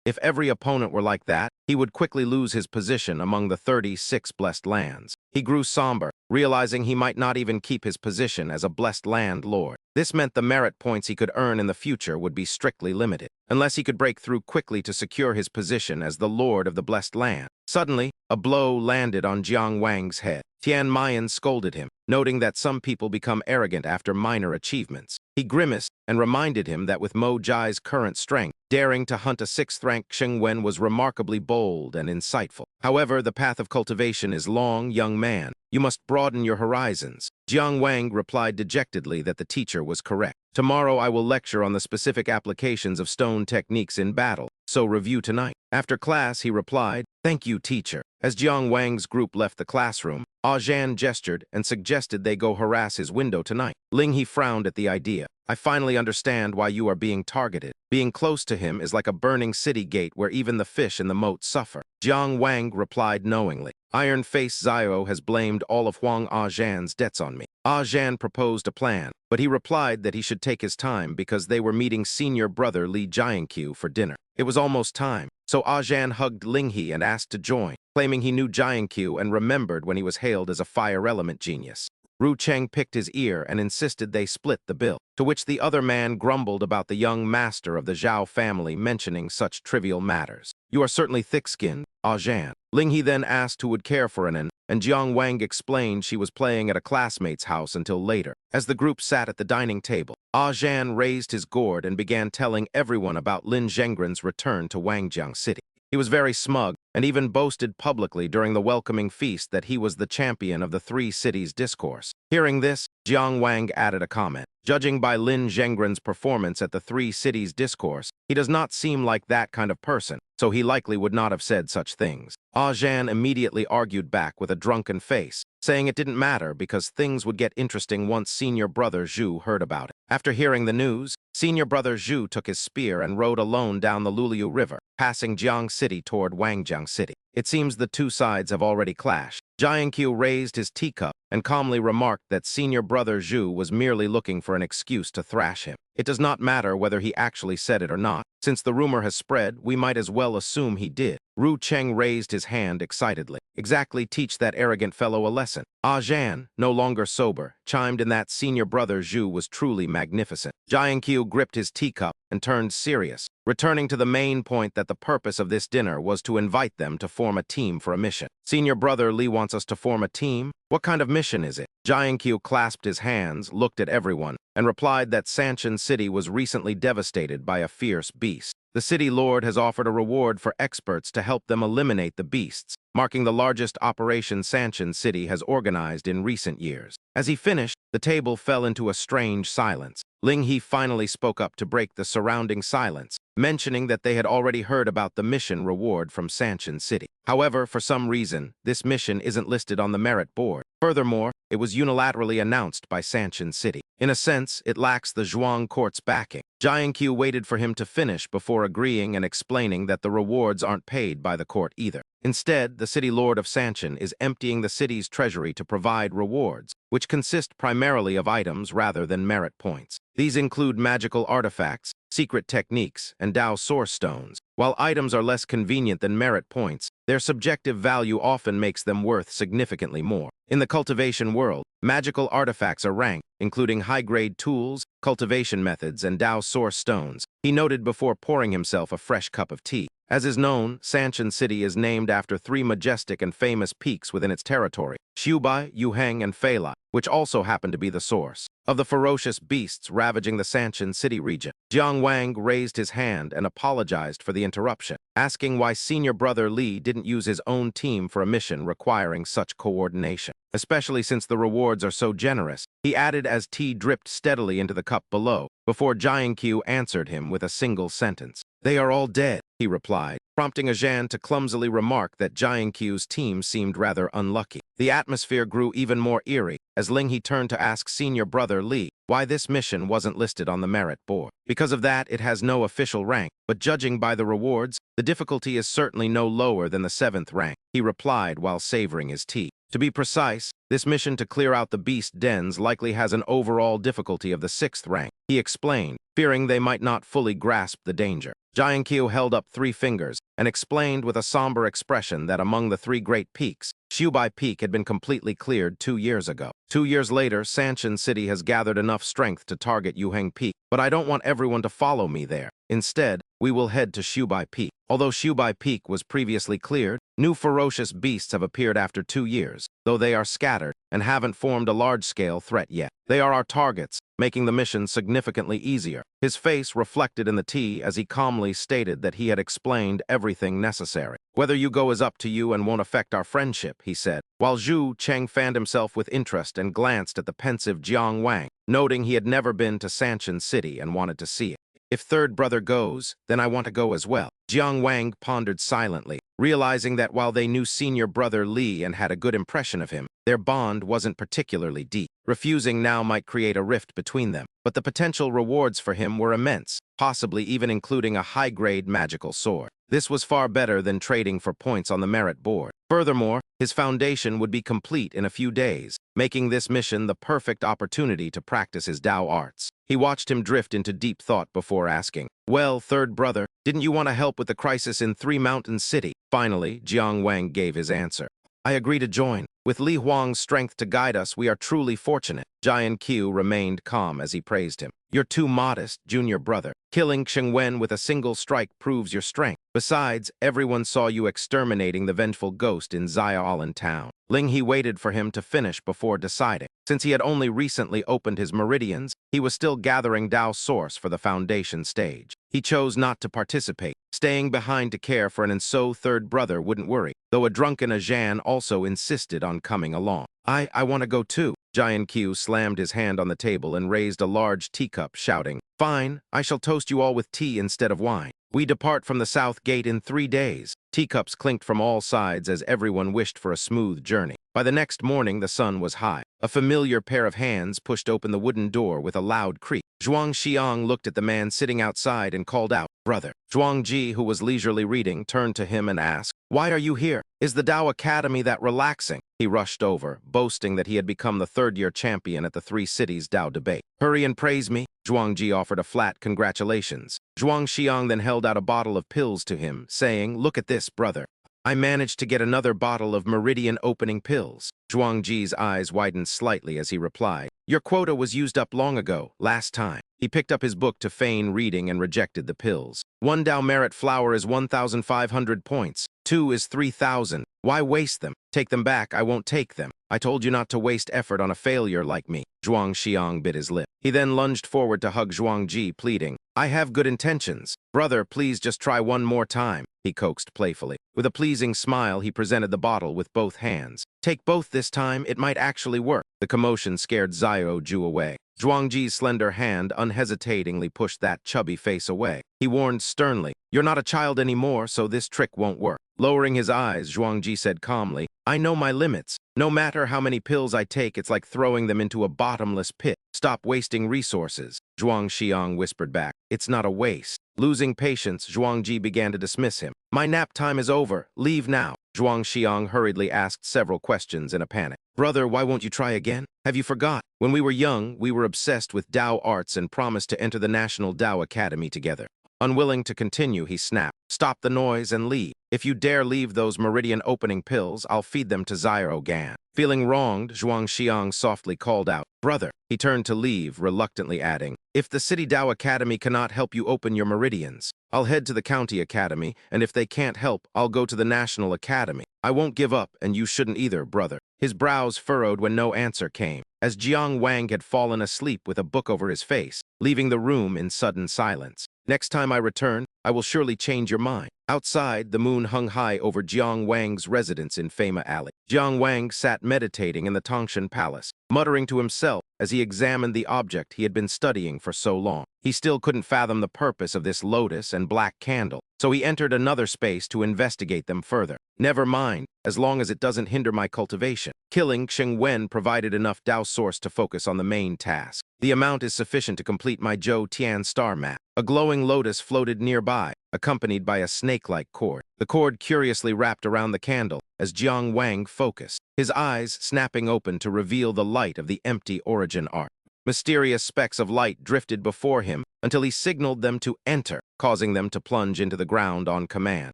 If every opponent were like that, he would quickly lose his position among the 36 blessed lands. He grew somber, realizing he might not even keep his position as a blessed land lord. This meant the merit points he could earn in the future would be strictly limited, unless he could break through quickly to secure his position as the lord of the blessed land. Suddenly, a blow landed on Jiang Wang's head. Tian Mayan scolded him, noting that some people become arrogant after minor achievements. He grimaced and reminded him that with Mo Jai's current strength, daring to hunt a 6th-rank Xing Wen was remarkably bold and insightful. However, the path of cultivation is long, young man. You must broaden your horizons. Jiang Wang replied dejectedly that the teacher was correct. Tomorrow I will lecture on the specific applications of stone techniques in battle, so review tonight. After class, he replied, "Thank you, teacher." As Jiang Wang's group left the classroom, Zhan gestured and suggested they go harass his window tonight. Ling He frowned at the idea. "I finally understand why you are being targeted. Being close to him is like a burning city gate where even the fish in the moat suffer." Jiang Wang replied knowingly. Iron Face Zio has blamed all of Huang Zhan's debts on me. Zhan proposed a plan, but he replied that he should take his time because they were meeting senior brother Li Jiankyu for dinner. It was almost time, so Ajan hugged Linghe and asked to join, claiming he knew Jiankyu and remembered when he was hailed as a fire element genius. Ru Cheng picked his ear and insisted they split the bill, to which the other man grumbled about the young master of the Zhao family mentioning such trivial matters. "You are certainly thick-skinned, Ajan." Linghe then asked who would care for an and Jiang Wang explained she was playing at a classmate's house until later. As the group sat at the dining table, Ajan raised his gourd and began telling everyone about Lin Zhenggren's return to Wangjiang City. He was very smug and even boasted publicly during the welcoming feast that he was the champion of the three cities discourse. Hearing this, Jiang Wang added a comment. Judging by Lin Zhenggren's performance at the three cities discourse, he does not seem like that kind of person, so he likely would not have said such things. Ajan immediately argued back with a drunken face, saying it didn't matter because things would get interesting once senior brother Zhu heard about it. After hearing the news, senior brother Zhu took his spear and rode alone down the Luliu River, passing Jiang City toward Wangjiang City. It seems the two sides have already clashed. Jiankyu raised his teacup and calmly remarked that senior brother Zhu was merely looking for an excuse to thrash him. It does not matter whether he actually said it or not. Since the rumor has spread, we might as well assume he did. Ru Cheng raised his hand excitedly. Exactly, teach that arrogant fellow a lesson. Ajan, no longer sober, chimed in that senior brother Zhu was truly magnificent. Jiankyu gripped his teacup and turned serious, returning to the main point that the purpose of this dinner was to invite them to form a team for a mission. Senior brother Li wants us to form a team? What kind of mission is it? Jiankyu clasped his hands, looked at everyone, and replied that Sanshan City was recently devastated by a fierce beast. The city lord has offered a reward for experts to help them eliminate the beasts, marking the largest operation Sanshan City has organized in recent years. As he finished, the table fell into a strange silence. Linghe finally spoke up to break the surrounding silence, mentioning that they had already heard about the mission reward from Sanshan City. However, for some reason, this mission isn't listed on the merit board. Furthermore, it was unilaterally announced by Sanshan City. In a sense, it lacks the Zhuang court's backing. Jiankyu waited for him to finish before agreeing and explaining that the rewards aren't paid by the court either. Instead, the city lord of Sanshan is emptying the city's treasury to provide rewards, which consist primarily of items rather than merit points. These include magical artifacts, secret techniques, and Dao source stones. While items are less convenient than merit points, their subjective value often makes them worth significantly more. In the cultivation world, magical artifacts are ranked, including high-grade tools, cultivation methods, and Dao source stones, he noted before pouring himself a fresh cup of tea. As is known, Sanshan City is named after three majestic and famous peaks within its territory, Xiubai, Yuheng, and Feilai, which also happen to be the source of the ferocious beasts ravaging the Sanshan City region. Jiang Wang raised his hand and apologized for the interruption, asking why senior brother Li didn't use his own team for a mission requiring such coordination, especially since the rewards are so generous. He added as tea dripped steadily into the cup below, before Jiankyu answered him with a single sentence. "They are all dead," he replied, prompting Ajan to clumsily remark that Jiankyu's team seemed rather unlucky. The atmosphere grew even more eerie as Linghe turned to ask senior brother Li why this mission wasn't listed on the merit board. Because of that, it has no official rank, but judging by the rewards, the difficulty is certainly no lower than the 7th rank, he replied while savoring his tea. To be precise, this mission to clear out the beast dens likely has an overall difficulty of the 6th rank, he explained, fearing they might not fully grasp the danger. Jiankyu held up 3 fingers and explained with a somber expression that among the 3 great peaks, Xiubai Peak had been completely cleared 2 years ago. 2 years later, Sanshan City has gathered enough strength to target Yuheng Peak, but I don't want everyone to follow me there. Instead, we will head to Xiubai Peak. Although Xiubai Peak was previously cleared, new ferocious beasts have appeared after 2 years, though they are scattered and haven't formed a large-scale threat yet. They are our targets, making the mission significantly easier. His face reflected in the tea as he calmly stated that he had explained everything necessary. "Whether you go is up to you and won't affect our friendship," he said, while Zhu Cheng fanned himself with interest and glanced at the pensive Jiang Wang, noting he had never been to Sanshan City and wanted to see it. "If third brother goes, then I want to go as well." Jiang Wang pondered silently, realizing that while they knew senior brother Li and had a good impression of him, their bond wasn't particularly deep. Refusing now might create a rift between them, but the potential rewards for him were immense, possibly even including a high-grade magical sword. This was far better than trading for points on the merit board. Furthermore, his foundation would be complete in a few days, making this mission the perfect opportunity to practice his Tao arts. He watched him drift into deep thought before asking, "Well, third brother, didn't you want to help with the crisis in Three Mountain City?" Finally, Jiang Wang gave his answer. "I agree to join. With Li Huang's strength to guide us, we are truly fortunate." Jian Qiu remained calm as he praised him. "You're too modest, junior brother. Killing Xing Wen with a single strike proves your strength. Besides, everyone saw you exterminating the vengeful ghost in Xiaolan town." Ling He waited for him to finish before deciding. Since he had only recently opened his meridians, he was still gathering Tao source for the foundation stage. He chose not to participate, staying behind to care for an so third brother wouldn't worry, though a drunken Ajan also insisted on coming along. I want to go too." Jian Qiu slammed his hand on the table and raised a large teacup, shouting, "Fine, I shall toast you all with tea instead of wine. We depart from the south gate in 3 days." Teacups clinked from all sides as everyone wished for a smooth journey. By the next morning, the sun was high. A familiar pair of hands pushed open the wooden door with a loud creak. Zhuang Xiang looked at the man sitting outside and called out, "Brother." Zhuang Ji, who was leisurely reading, turned to him and asked, "Why are you here? Is the Tao Academy that relaxing?" He rushed over, boasting that he had become the third-year champion at the Three Cities Tao debate. "Hurry and praise me." Zhuang Ji offered a flat congratulations. Zhuang Xiang then held out a bottle of pills to him, saying, "Look at this, brother. I managed to get another bottle of meridian opening pills." Zhuang Ji's eyes widened slightly as he replied, "Your quota was used up long ago, last time." He picked up his book to feign reading and rejected the pills. "1 Tao merit flower is 1,500 points. 2 is 3,000. Why waste them? Take them back, I won't take them. I told you not to waste effort on a failure like me." Zhuang Xiang bit his lip. He then lunged forward to hug Zhuang Ji, pleading, "I have good intentions. Brother, please just try one more time," he coaxed playfully. With a pleasing smile, he presented the bottle with both hands. "Take both this time, it might actually work." The commotion scared Xiao Ju away. Zhuang Ji's slender hand unhesitatingly pushed that chubby face away. He warned sternly, "You're not a child anymore, so this trick won't work." Lowering his eyes, Zhuang Ji said calmly, "I know my limits. No matter how many pills I take, it's like throwing them into a bottomless pit. Stop wasting resources." Zhuang Xiang whispered back, "It's not a waste." Losing patience, Zhuang Ji began to dismiss him. "My nap time is over. Leave now." Zhuang Xiang hurriedly asked several questions in a panic. "Brother, why won't you try again? Have you forgot? When we were young, we were obsessed with Tao arts and promised to enter the National Tao Academy together." Unwilling to continue, he snapped, "Stop the noise and leave. If you dare leave those meridian opening pills, I'll feed them to Zyro Gan." Feeling wronged, Zhuang Xiang softly called out, "Brother." He turned to leave, reluctantly adding, "If the City Tao Academy cannot help you open your meridians, I'll head to the County Academy, and if they can't help, I'll go to the National Academy. I won't give up, and you shouldn't either, brother." His brows furrowed when no answer came, as Jiang Wang had fallen asleep with a book over his face, leaving the room in sudden silence. "Next time I return, I will surely change your mind." Outside, the moon hung high over Jiang Wang's residence in Fama Alley. Jiang Wang sat meditating in the Tongshan Palace, muttering to himself as he examined the object he had been studying for so long. He still couldn't fathom the purpose of this lotus and black candle, so he entered another space to investigate them further. "Never mind, as long as it doesn't hinder my cultivation." Killing Xing Wen provided enough Tao source to focus on the main task. "The amount is sufficient to complete my Zhou Tian star map." A glowing lotus floated nearby, accompanied by a snake-like cord. The cord curiously wrapped around the candle as Jiang Wang focused, his eyes snapping open to reveal the light of the empty origin art. Mysterious specks of light drifted before him until he signaled them to enter, causing them to plunge into the ground on command.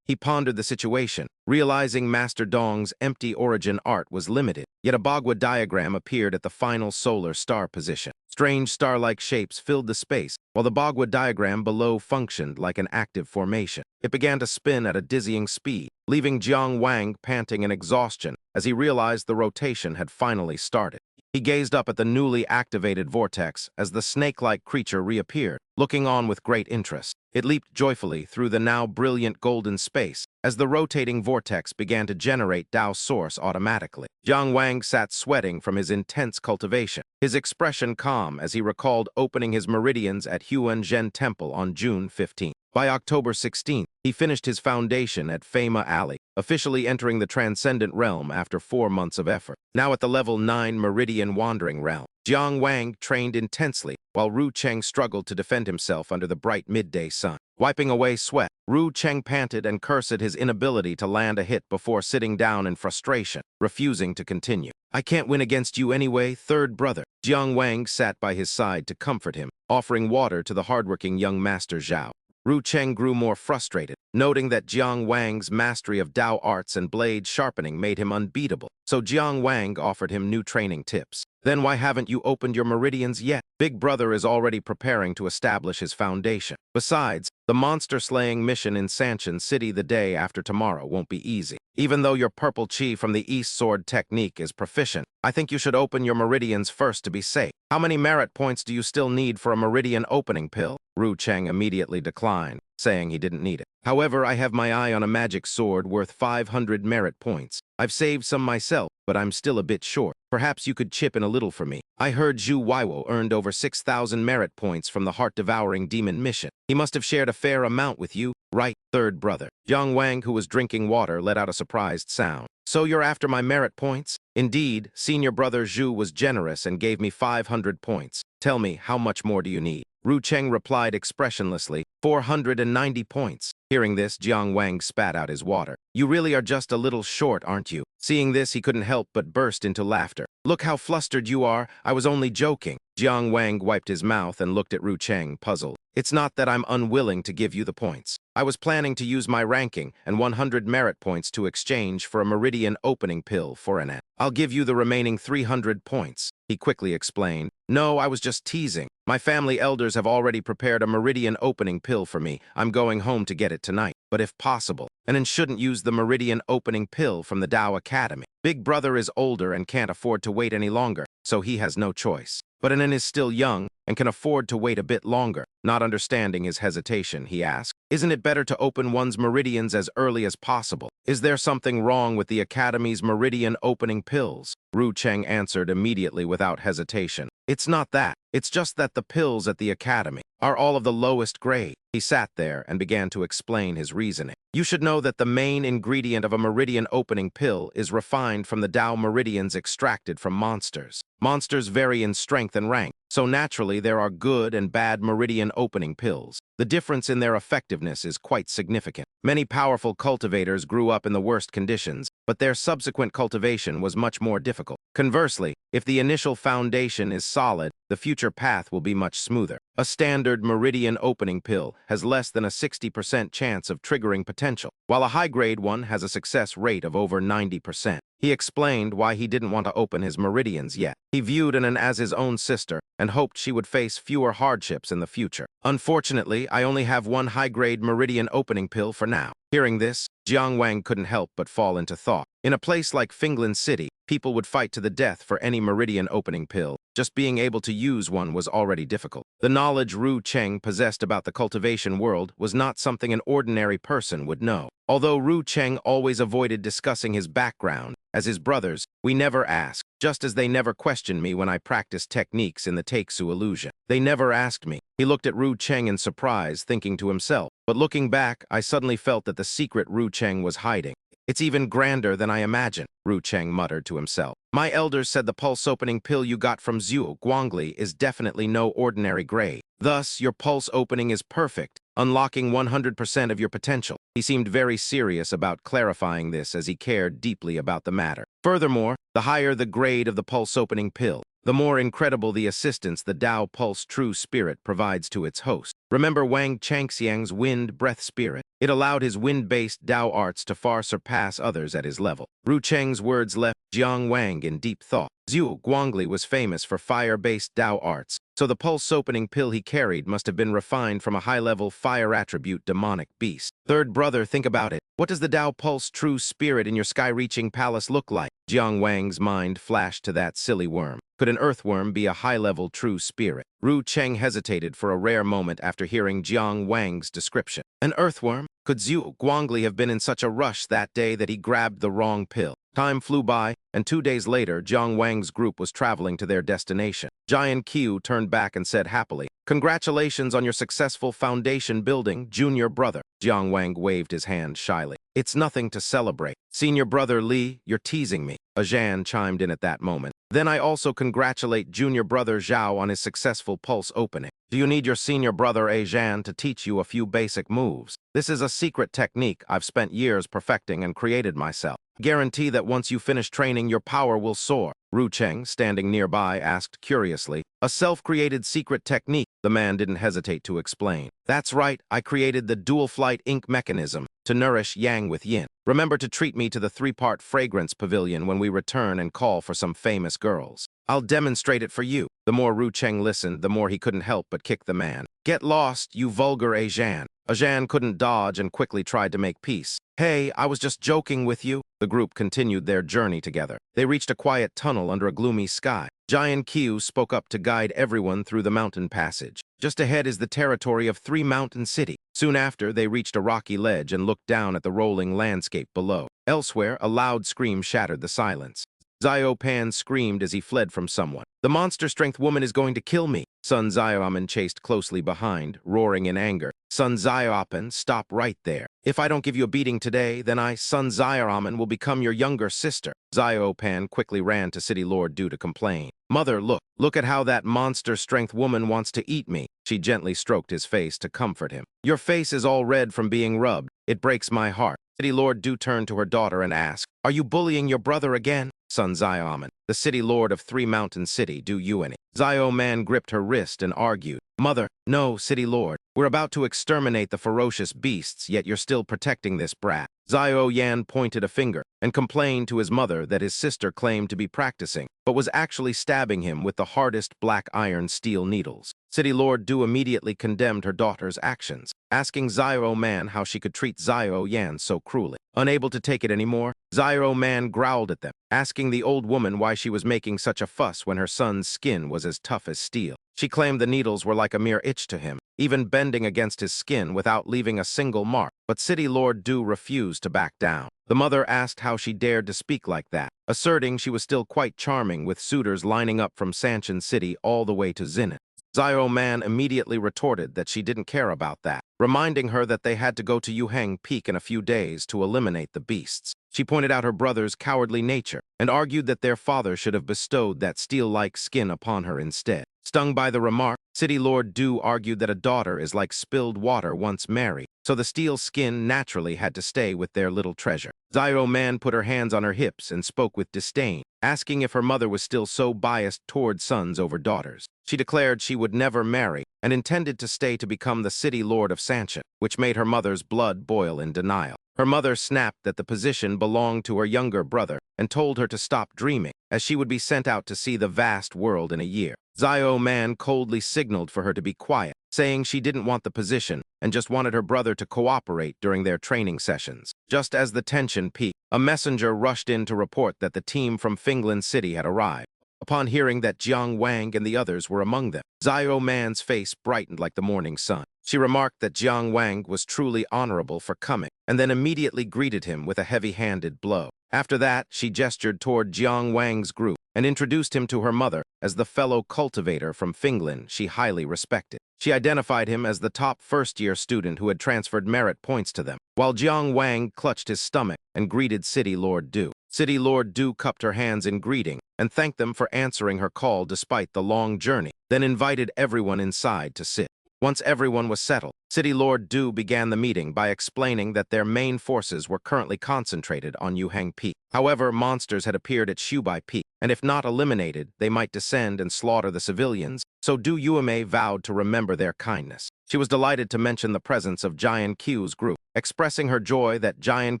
He pondered the situation, realizing Master Dong's empty origin art was limited, yet a Bagua diagram appeared at the final solar star position. Strange star-like shapes filled the space, while the Bagua diagram below functioned like an active formation. It began to spin at a dizzying speed, leaving Jiang Wang panting in exhaustion as he realized the rotation had finally started. He gazed up at the newly activated vortex as the snake-like creature reappeared, looking on with great interest. It leaped joyfully through the now brilliant golden space as the rotating vortex began to generate Tao source automatically. Jiang Wang sat sweating from his intense cultivation, his expression calm as he recalled opening his meridians at Huanzhen Temple on June 15th. By October 16th, he finished his foundation at Fama Alley, officially entering the transcendent realm after 4 months of effort. Now at the level 9 Meridian Wandering Realm, Jiang Wang trained intensely, while Ru Cheng struggled to defend himself under the bright midday sun. Wiping away sweat, Ru Cheng panted and cursed his inability to land a hit before sitting down in frustration, refusing to continue. "I can't win against you anyway, third brother." Jiang Wang sat by his side to comfort him, offering water to the hardworking young master Zhao. Ru Cheng grew more frustrated, noting that Jiang Wang's mastery of Dao arts and blade sharpening made him unbeatable. So Jiang Wang offered him new training tips. "Then why haven't you opened your meridians yet? Big brother is already preparing to establish his foundation. Besides, the monster-slaying mission in Sanshan City the day after tomorrow won't be easy. Even though your purple chi from the East Sword technique is proficient, I think you should open your meridians first to be safe. How many merit points do you still need for a meridian opening pill?" Ru Cheng immediately declined, saying he didn't need it. "However, I have my eye on a magic sword worth 500 merit points. I've saved some myself, but I'm still a bit short. Perhaps you could chip in a little for me. I heard Zhu Weiwo earned over 6,000 merit points from the heart-devouring demon mission. He must have shared a fair amount with you, right, third brother?" Jiang Wang, who was drinking water, let out a surprised sound. "So you're after my merit points?" "Indeed, senior brother Zhu was generous and gave me 500 points. Tell me, how much more do you need?" Ru Cheng replied expressionlessly, 490 points. Hearing this, Jiang Wang spat out his water. "You really are just a little short, aren't you?" Seeing this, he couldn't help but burst into laughter. "Look how flustered you are. I was only joking." Jiang Wang wiped his mouth and looked at Ru Cheng, puzzled. "It's not that I'm unwilling to give you the points. I was planning to use my ranking and 100 merit points to exchange for a meridian opening pill for an N. I'll give you the remaining 300 points," he quickly explained. "No, I was just teasing. My family elders have already prepared a meridian opening pill for me. I'm going home to get it tonight. But if possible, and shouldn't use the meridian opening pill from the Dao Academy. Big brother is older and can't afford to wait any longer, so he has no choice. But Anin is still young and can afford to wait a bit longer." Not understanding his hesitation, he asked, "Isn't it better to open one's meridians as early as possible? Is there something wrong with the Academy's meridian opening pills?" Ru Cheng answered immediately without hesitation. "It's not that. It's just that the pills at the Academy are all of the lowest grade." He sat there and began to explain his reasoning. "You should know that the main ingredient of a meridian opening pill is refined from the Dao meridians extracted from monsters. Monsters vary in strength and rank, so naturally there are good and bad meridian opening pills. The difference in their effectiveness is quite significant. Many powerful cultivators grew up in the worst conditions, but their subsequent cultivation was much more difficult. Conversely, if the initial foundation is solid, the future path will be much smoother. A standard meridian opening pill has less than a 60% chance of triggering potential, while a high-grade one has a success rate of over 90%. He explained why he didn't want to open his meridians yet. He viewed Anan as his own sister and hoped she would face fewer hardships in the future. "Unfortunately, I only have one high-grade meridian opening pill for now." Hearing this, Jiang Wang couldn't help but fall into thought. In a place like Finglin City, people would fight to the death for any meridian opening pill. Just being able to use one was already difficult. The knowledge Ru Cheng possessed about the cultivation world was not something an ordinary person would know. Although Ru Cheng always avoided discussing his background, as his brothers, we never asked, just as they never questioned me when I practiced techniques in the Takesu illusion. They never asked me. He looked at Ru Cheng in surprise, thinking to himself. But looking back, I suddenly felt that the secret Ru Cheng was hiding. "It's even grander than I imagined," Ru Cheng muttered to himself. "My elders said the pulse-opening pill you got from Zhu Guangli is definitely no ordinary grade. Thus, your pulse opening is perfect, unlocking 100% of your potential." He seemed very serious about clarifying this as he cared deeply about the matter. Furthermore, the higher the grade of the pulse-opening pill, the more incredible the assistance the Dao Pulse True Spirit provides to its host. Remember Wang Changxiang's Wind Breath Spirit? It allowed his wind-based Dao arts to far surpass others at his level. Ru Cheng's words left Jiang Wang in deep thought. Zhu Guangli was famous for fire-based Dao arts, so the pulse-opening pill he carried must have been refined from a high-level fire attribute demonic beast. Third brother, think about it. What does the Dao Pulse True Spirit in your sky-reaching palace look like? Jiang Wang's mind flashed to that silly worm. Could an earthworm be a high-level true spirit? Ru Cheng hesitated for a rare moment after hearing Jiang Wang's description. An earthworm? Could Zhu Guangli have been in such a rush that day that he grabbed the wrong pill? Time flew by, and 2 days later, Jiang Wang's group was traveling to their destination. Giant Qiu turned back and said happily, "Congratulations on your successful foundation building, junior brother." Jiang Wang waved his hand shyly. "It's nothing to celebrate. Senior brother Li, you're teasing me." Ajan chimed in at that moment. Then I also congratulate junior brother Zhao on his successful pulse opening. Do you need your senior brother Ajan to teach you a few basic moves? This is a secret technique I've spent years perfecting and created myself. Guarantee that once you finish training, your power will soar. Ru Cheng, standing nearby, asked curiously. A self-created secret technique, the man didn't hesitate to explain. That's right, I created the dual flight ink mechanism to nourish yang with yin. Remember to treat me to the 3-part fragrance pavilion when we return and call for some famous girls. I'll demonstrate it for you. The more Ru Cheng listened, the more he couldn't help but kick the man. Get lost, you vulgar Ajan. Ajan couldn't dodge and quickly tried to make peace. Hey, I was just joking with you. The group continued their journey together. They reached a quiet tunnel under a gloomy sky. Giant Qiu spoke up to guide everyone through the mountain passage. Just ahead is the territory of 3 Mountain City. Soon after, they reached a rocky ledge and looked down at the rolling landscape below. Elsewhere, a loud scream shattered the silence. Zio Pan screamed as he fled from someone. The monster-strength woman is going to kill me. Sun Zioapan chased closely behind, roaring in anger. Sun Zioapan, stop right there. If I don't give you a beating today, then Sun Zioapan, will become your younger sister. Zioapan quickly ran to City Lord Du to complain. Mother, look at how that monster-strength woman wants to eat me. She gently stroked his face to comfort him. Your face is all red from being rubbed. It breaks my heart. City Lord Du turned to her daughter and asked, Are you bullying your brother again? Sun Zioapan, the city lord of 3 Mountain City, do you any? Zio Man gripped her wrist and argued. Mother, no, city lord. We're about to exterminate the ferocious beasts, yet you're still protecting this brat. Zio Yan pointed a finger and complained to his mother that his sister claimed to be practicing, but was actually stabbing him with the hardest black iron steel needles. City Lord Du immediately condemned her daughter's actions, asking Zio Man how she could treat Zio Yan so cruelly. Unable to take it anymore, Zio Man growled at them, asking the old woman why she was making such a fuss when her son's skin was as tough as steel. She claimed the needles were like a mere itch to him, even bending against his skin without leaving a single mark. But City Lord Du refused to back down. The mother asked how she dared to speak like that, asserting she was still quite charming with suitors lining up from Sanchin City all the way to Zenith. Zio Man immediately retorted that she didn't care about that, reminding her that they had to go to Yuhang Peak in a few days to eliminate the beasts. She pointed out her brother's cowardly nature and argued that their father should have bestowed that steel-like skin upon her instead. Stung by the remark, City Lord Du argued that a daughter is like spilled water once married, so the steel skin naturally had to stay with their little treasure. Zio Man put her hands on her hips and spoke with disdain, asking if her mother was still so biased toward sons over daughters. She declared she would never marry and intended to stay to become the city lord of Sanchin, which made her mother's blood boil in denial. Her mother snapped that the position belonged to her younger brother and told her to stop dreaming, as she would be sent out to see the vast world in a year. Zio Man coldly signaled for her to be quiet, saying she didn't want the position and just wanted her brother to cooperate during their training sessions. Just as the tension peaked, a messenger rushed in to report that the team from Finglin City had arrived. Upon hearing that Jiang Wang and the others were among them, Zio Man's face brightened like the morning sun. She remarked that Jiang Wang was truly honorable for coming, and then immediately greeted him with a heavy-handed blow. After that, she gestured toward Jiang Wang's group and introduced him to her mother as the fellow cultivator from Finglin she highly respected. She identified him as the top first-year student who had transferred merit points to them, while Jiang Wang clutched his stomach and greeted City Lord Du. City Lord Du cupped her hands in greeting and thanked them for answering her call despite the long journey, then invited everyone inside to sit. Once everyone was settled, City Lord Du began the meeting by explaining that their main forces were currently concentrated on Yuhang Peak. However, monsters had appeared at Shubai Peak, and if not eliminated, they might descend and slaughter the civilians, so Du Yuame vowed to remember their kindness. She was delighted to mention the presence of Giant Qiu's group, expressing her joy that Giant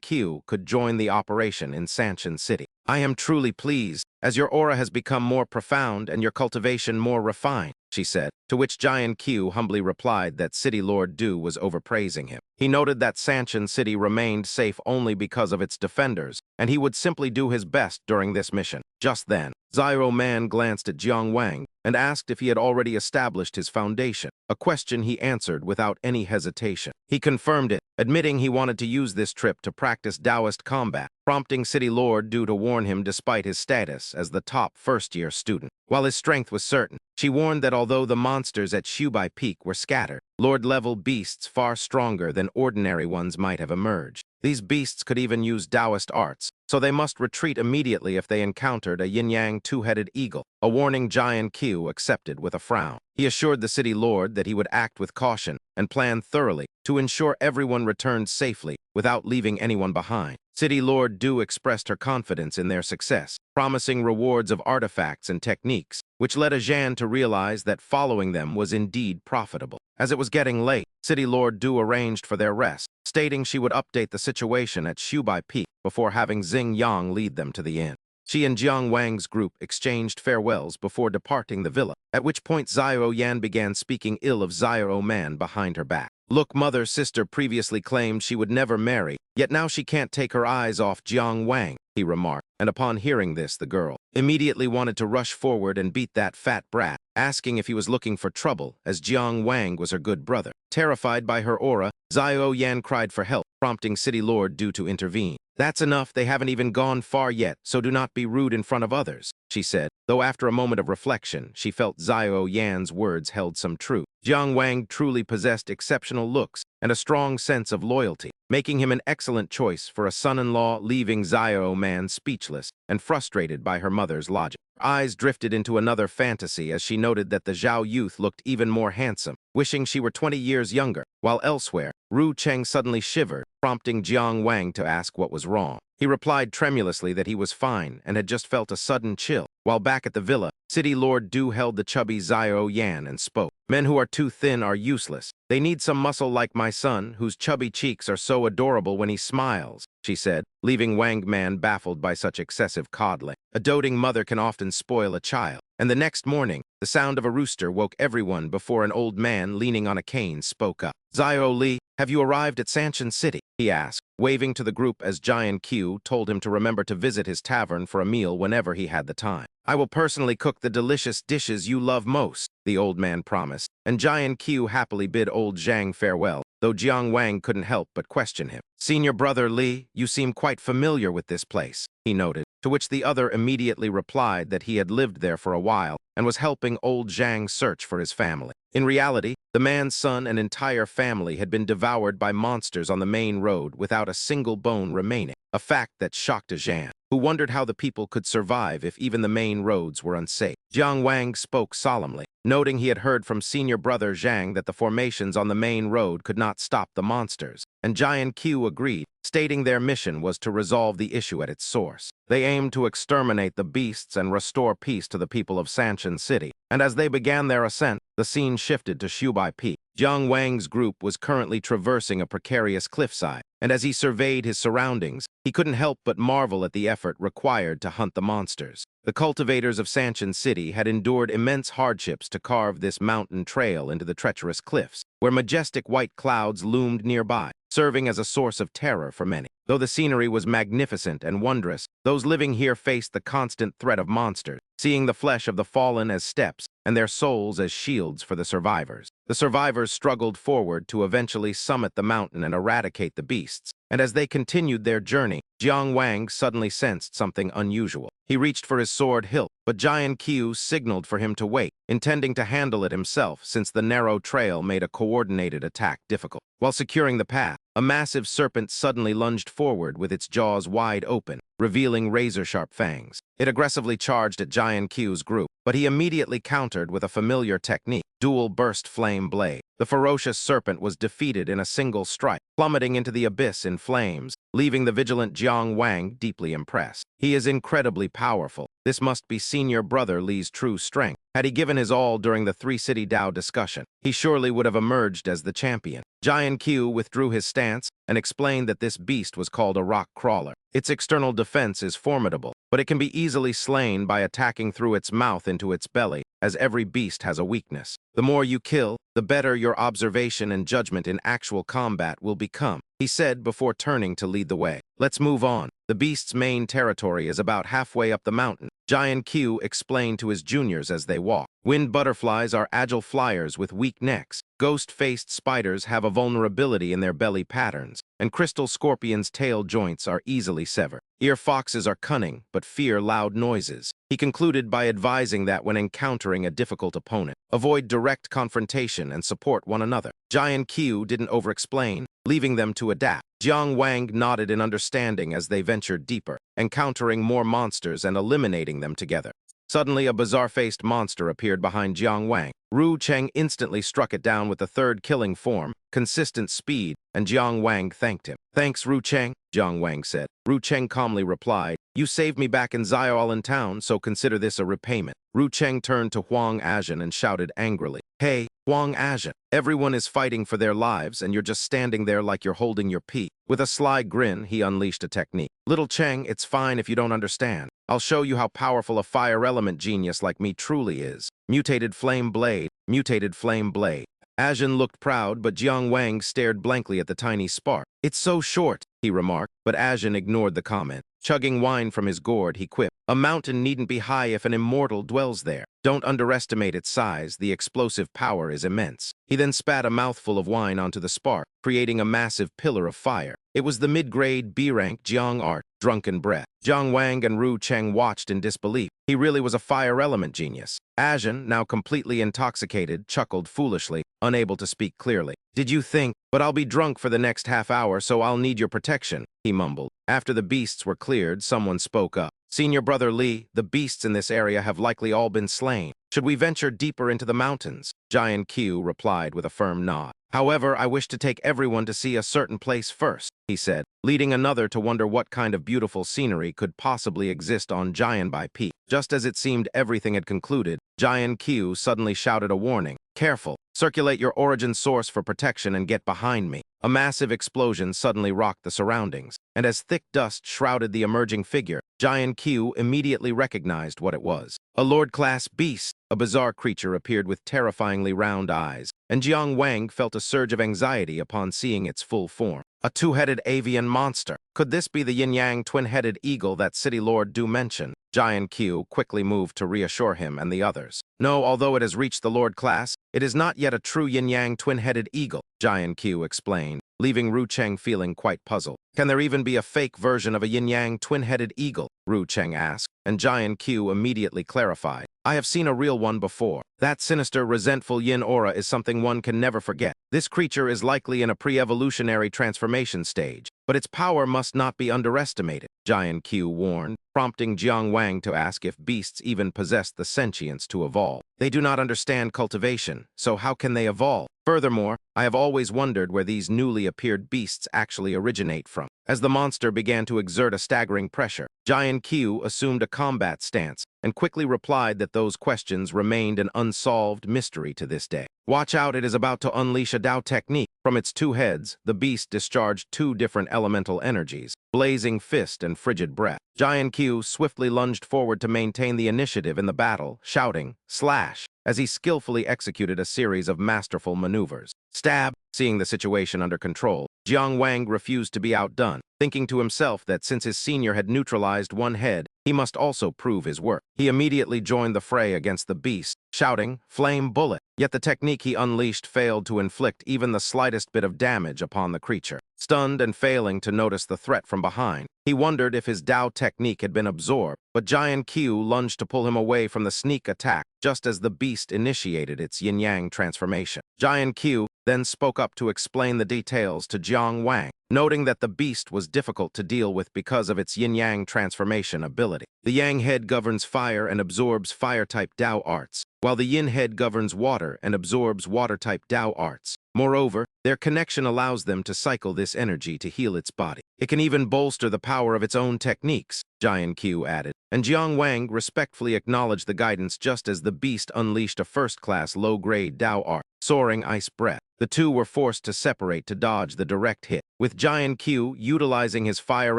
Qiu could join the operation in Sanchin City. I am truly pleased, as your aura has become more profound and your cultivation more refined, she said, to which Giant Qiu humbly replied that City Lord Du was overpraising him. He noted that Sanchin City remained safe only because of its defenders, and he would simply do his best during this mission. Just then, Zio Man glanced at Jiang Wang and asked if he had already established his foundation, a question he answered without any hesitation. He confirmed it, admitting he wanted to use this trip to practice Taoist combat. prompting City Lord Du to warn him despite his status as the top first-year student. While his strength was certain, she warned that although the monsters at Shubai Peak were scattered, Lord-level beasts far stronger than ordinary ones might have emerged. These beasts could even use Taoist arts, so they must retreat immediately if they encountered a yin-yang two-headed eagle, a warning Jian Qiu accepted with a frown. He assured the city lord that he would act with caution and plan thoroughly to ensure everyone returned safely without leaving anyone behind. City Lord Du expressed her confidence in their success, promising rewards of artifacts and techniques, which led Zhan to realize that following them was indeed profitable. As it was getting late, City Lord Du arranged for their rest, stating she would update the situation at Shubai Peak before having Xing Yang lead them to the inn. She and Jiang Wang's group exchanged farewells before departing the villa, at which point Xiao Yan began speaking ill of Xiao Man behind her back. Look, mother's sister previously claimed she would never marry, yet now she can't take her eyes off Jiang Wang, he remarked, and upon hearing this, the girl immediately wanted to rush forward and beat that fat brat, asking if he was looking for trouble, as Jiang Wang was her good brother. Terrified by her aura, Xiao Yan cried for help, prompting City Lord Du to intervene. That's enough, they haven't even gone far yet, so do not be rude in front of others, she said, though after a moment of reflection, she felt Xiao Yan's words held some truth. Jiang Wang truly possessed exceptional looks and a strong sense of loyalty, making him an excellent choice for a son-in-law, leaving Xiao Man speechless and frustrated by her mother's logic. Her eyes drifted into another fantasy as she noted that the Zhao youth looked even more handsome, wishing she were 20 years younger, while elsewhere, Ru Cheng suddenly shivered, prompting Jiang Wang to ask what was wrong. He replied tremulously that he was fine and had just felt a sudden chill. While back at the villa, City Lord Du held the chubby Xiao Yan and spoke. Men who are too thin are useless. They need some muscle like my son, whose chubby cheeks are so adorable when he smiles, she said, leaving Wang Man baffled by such excessive coddling. A doting mother can often spoil a child. And the next morning, the sound of a rooster woke everyone before an old man leaning on a cane spoke up. Xiao Li, have you arrived at Sanshan City? He asked, waving to the group as Jian Qiu told him to remember to visit his tavern for a meal whenever he had the time. I will personally cook the delicious dishes you love most, the old man promised, and Jian Qiu happily bid old Zhang farewell, though Jiang Wang couldn't help but question him. Senior brother Li, you seem quite familiar with this place, he noted, to which the other immediately replied that he had lived there for a while and was helping old Zhang search for his family. In reality, the man's son and entire family had been devoured by monsters on the main road without a single bone remaining, a fact that shocked Zhan, who wondered how the people could survive if even the main roads were unsafe. Jiang Wang spoke solemnly, noting he had heard from senior brother Zhang that the formations on the main road could not stop the monsters, and Jian Qiu agreed, stating their mission was to resolve the issue at its source. They aimed to exterminate the beasts and restore peace to the people of Sanshan City, and as they began their ascent, the scene shifted to Shubai Peak. Jiang Wang's group was currently traversing a precarious cliffside, and as he surveyed his surroundings, he couldn't help but marvel at the effort required to hunt the monsters. The cultivators of Sanshan City had endured immense hardships to carve this mountain trail into the treacherous cliffs, where majestic white clouds loomed nearby, serving as a source of terror for many. Though the scenery was magnificent and wondrous, those living here faced the constant threat of monsters, seeing the flesh of the fallen as steps and their souls as shields for the survivors. The survivors struggled forward to eventually summit the mountain and eradicate the beasts, and as they continued their journey, Jiang Wang suddenly sensed something unusual. He reached for his sword hilt, but Jian Qiu signaled for him to wait, intending to handle it himself since the narrow trail made a coordinated attack difficult. While securing the path, a massive serpent suddenly lunged forward with its jaws wide open, revealing razor-sharp fangs. It aggressively charged at Jian Qiu's group, but he immediately countered with a familiar technique, dual burst flame blade. The ferocious serpent was defeated in a single strike, plummeting into the abyss in flames, leaving the vigilant Jiang Wang deeply impressed. He is incredibly powerful. This must be senior brother Li's true strength. Had he given his all during the three-city Dao discussion, he surely would have emerged as the champion. Jian Qiu withdrew his stance and explained that this beast was called a rock crawler. Its external defense is formidable, but it can be easily slain by attacking through its mouth into its belly, as every beast has a weakness. The more you kill, the better your observation and judgment in actual combat will become, he said before turning to lead the way. Let's move on. The beast's main territory is about halfway up the mountain, Jian Qiu explained to his juniors as they walked. Wind butterflies are agile flyers with weak necks. Ghost-faced spiders have a vulnerability in their belly patterns, and crystal scorpions' tail joints are easily severed. Ear foxes are cunning, but fear loud noises. He concluded by advising that when encountering a difficult opponent, avoid direct confrontation and support one another. Jian Qiu didn't over-explain, leaving them to adapt. Jiang Wang nodded in understanding as they ventured deeper, encountering more monsters and eliminating them together. Suddenly, a bizarre-faced monster appeared behind Jiang Wang. Ru Cheng instantly struck it down with the third killing form, consistent speed, and Jiang Wang thanked him. "Thanks, Ru Cheng," Jiang Wang said. Ru Cheng calmly replied, "You saved me back in Xiaolan town, so consider this a repayment." Ru Cheng turned to Huang Azhen and shouted angrily, "Hey, Huang Azhen, everyone is fighting for their lives and you're just standing there like you're holding your pee." With a sly grin, he unleashed a technique. "Little Cheng, it's fine if you don't understand. I'll show you how powerful a fire element genius like me truly is. Mutated flame blade, mutated flame blade." Azhen looked proud, but Jiang Wang stared blankly at the tiny spark. "It's so short," he remarked, but Azhen ignored the comment. Chugging wine from his gourd, he quipped, "A mountain needn't be high if an immortal dwells there. Don't underestimate its size, the explosive power is immense." He then spat a mouthful of wine onto the spark, creating a massive pillar of fire. It was the mid-grade B-rank Jiang Art, Drunken Breath. Jiang Wang and Ru Cheng watched in disbelief. He really was a fire element genius. Azhen, now completely intoxicated, chuckled foolishly, unable to speak clearly. "Did you think, but I'll be drunk for the next half hour, so I'll need your protection," he mumbled. After the beasts were cleared, someone spoke up. "Senior Brother Li, the beasts in this area have likely all been slain. Should we venture deeper into the mountains?" Jian Qiu replied with a firm nod. "However, I wish to take everyone to see a certain place first," he said, leading another to wonder what kind of beautiful scenery could possibly exist on Jianbai Peak. Just as it seemed everything had concluded, Jian Qiu suddenly shouted a warning. "Careful! Circulate your origin source for protection and get behind me." A massive explosion suddenly rocked the surroundings, and as thick dust shrouded the emerging figure, Jian Qiu immediately recognized what it was. A Lord-class beast! A bizarre creature appeared with terrifyingly round eyes, and Jiang Wang felt a surge of anxiety upon seeing its full form. A two-headed avian monster. Could this be the yin-yang twin-headed eagle that City Lord Du mentioned? Jian Qiu quickly moved to reassure him and the others. "No, although it has reached the Lord class, it is not yet a true yin-yang twin-headed eagle," Jian Qiu explained, leaving Ru Cheng feeling quite puzzled. "Can there even be a fake version of a yin-yang twin-headed eagle?" Ru Cheng asked, and Jian Qiu immediately clarified. "I have seen a real one before. That sinister, resentful yin aura is something one can never forget. This creature is likely in a pre-evolutionary transformation stage, but its power must not be underestimated," Jian Qiu warned, prompting Jiang Wang to ask if beasts even possess the sentience to evolve. "They do not understand cultivation, so how can they evolve? Furthermore, I have always wondered where these newly appeared beasts actually originate from." As the monster began to exert a staggering pressure, Jian Qiu assumed a combat stance and quickly replied that those questions remained an unsolved mystery to this day. "Watch out, it is about to unleash a Dao technique." From its two heads, the beast discharged two different elemental energies, blazing fist and frigid breath. Jian Qiu swiftly lunged forward to maintain the initiative in the battle, shouting, "Slash!" as he skillfully executed a series of masterful maneuvers. "Stab!" Seeing the situation under control, Jiang Wang refused to be outdone, thinking to himself that since his senior had neutralized one head, he must also prove his work. He immediately joined the fray against the beast, shouting, "Flame bullet!" Yet the technique he unleashed failed to inflict even the slightest bit of damage upon the creature. Stunned and failing to notice the threat from behind, he wondered if his Dao technique had been absorbed, but Jian Qiu lunged to pull him away from the sneak attack just as the beast initiated its yin-yang transformation. Jian Qiu then spoke up to explain the details to Jiang Wang, noting that the beast was difficult to deal with because of its yin-yang transformation ability. The yang head governs fire and absorbs fire-type Dao arts, while the yin head governs water and absorbs water-type Dao arts. Moreover, their connection allows them to cycle this energy to heal its body. It can even bolster the power of its own techniques, Jian Qiu added, and Jiang Wang respectfully acknowledged the guidance just as the beast unleashed a first-class low-grade Dao art, Soaring Ice Breath. The two were forced to separate to dodge the direct hit, with Jian Qiu utilizing his fire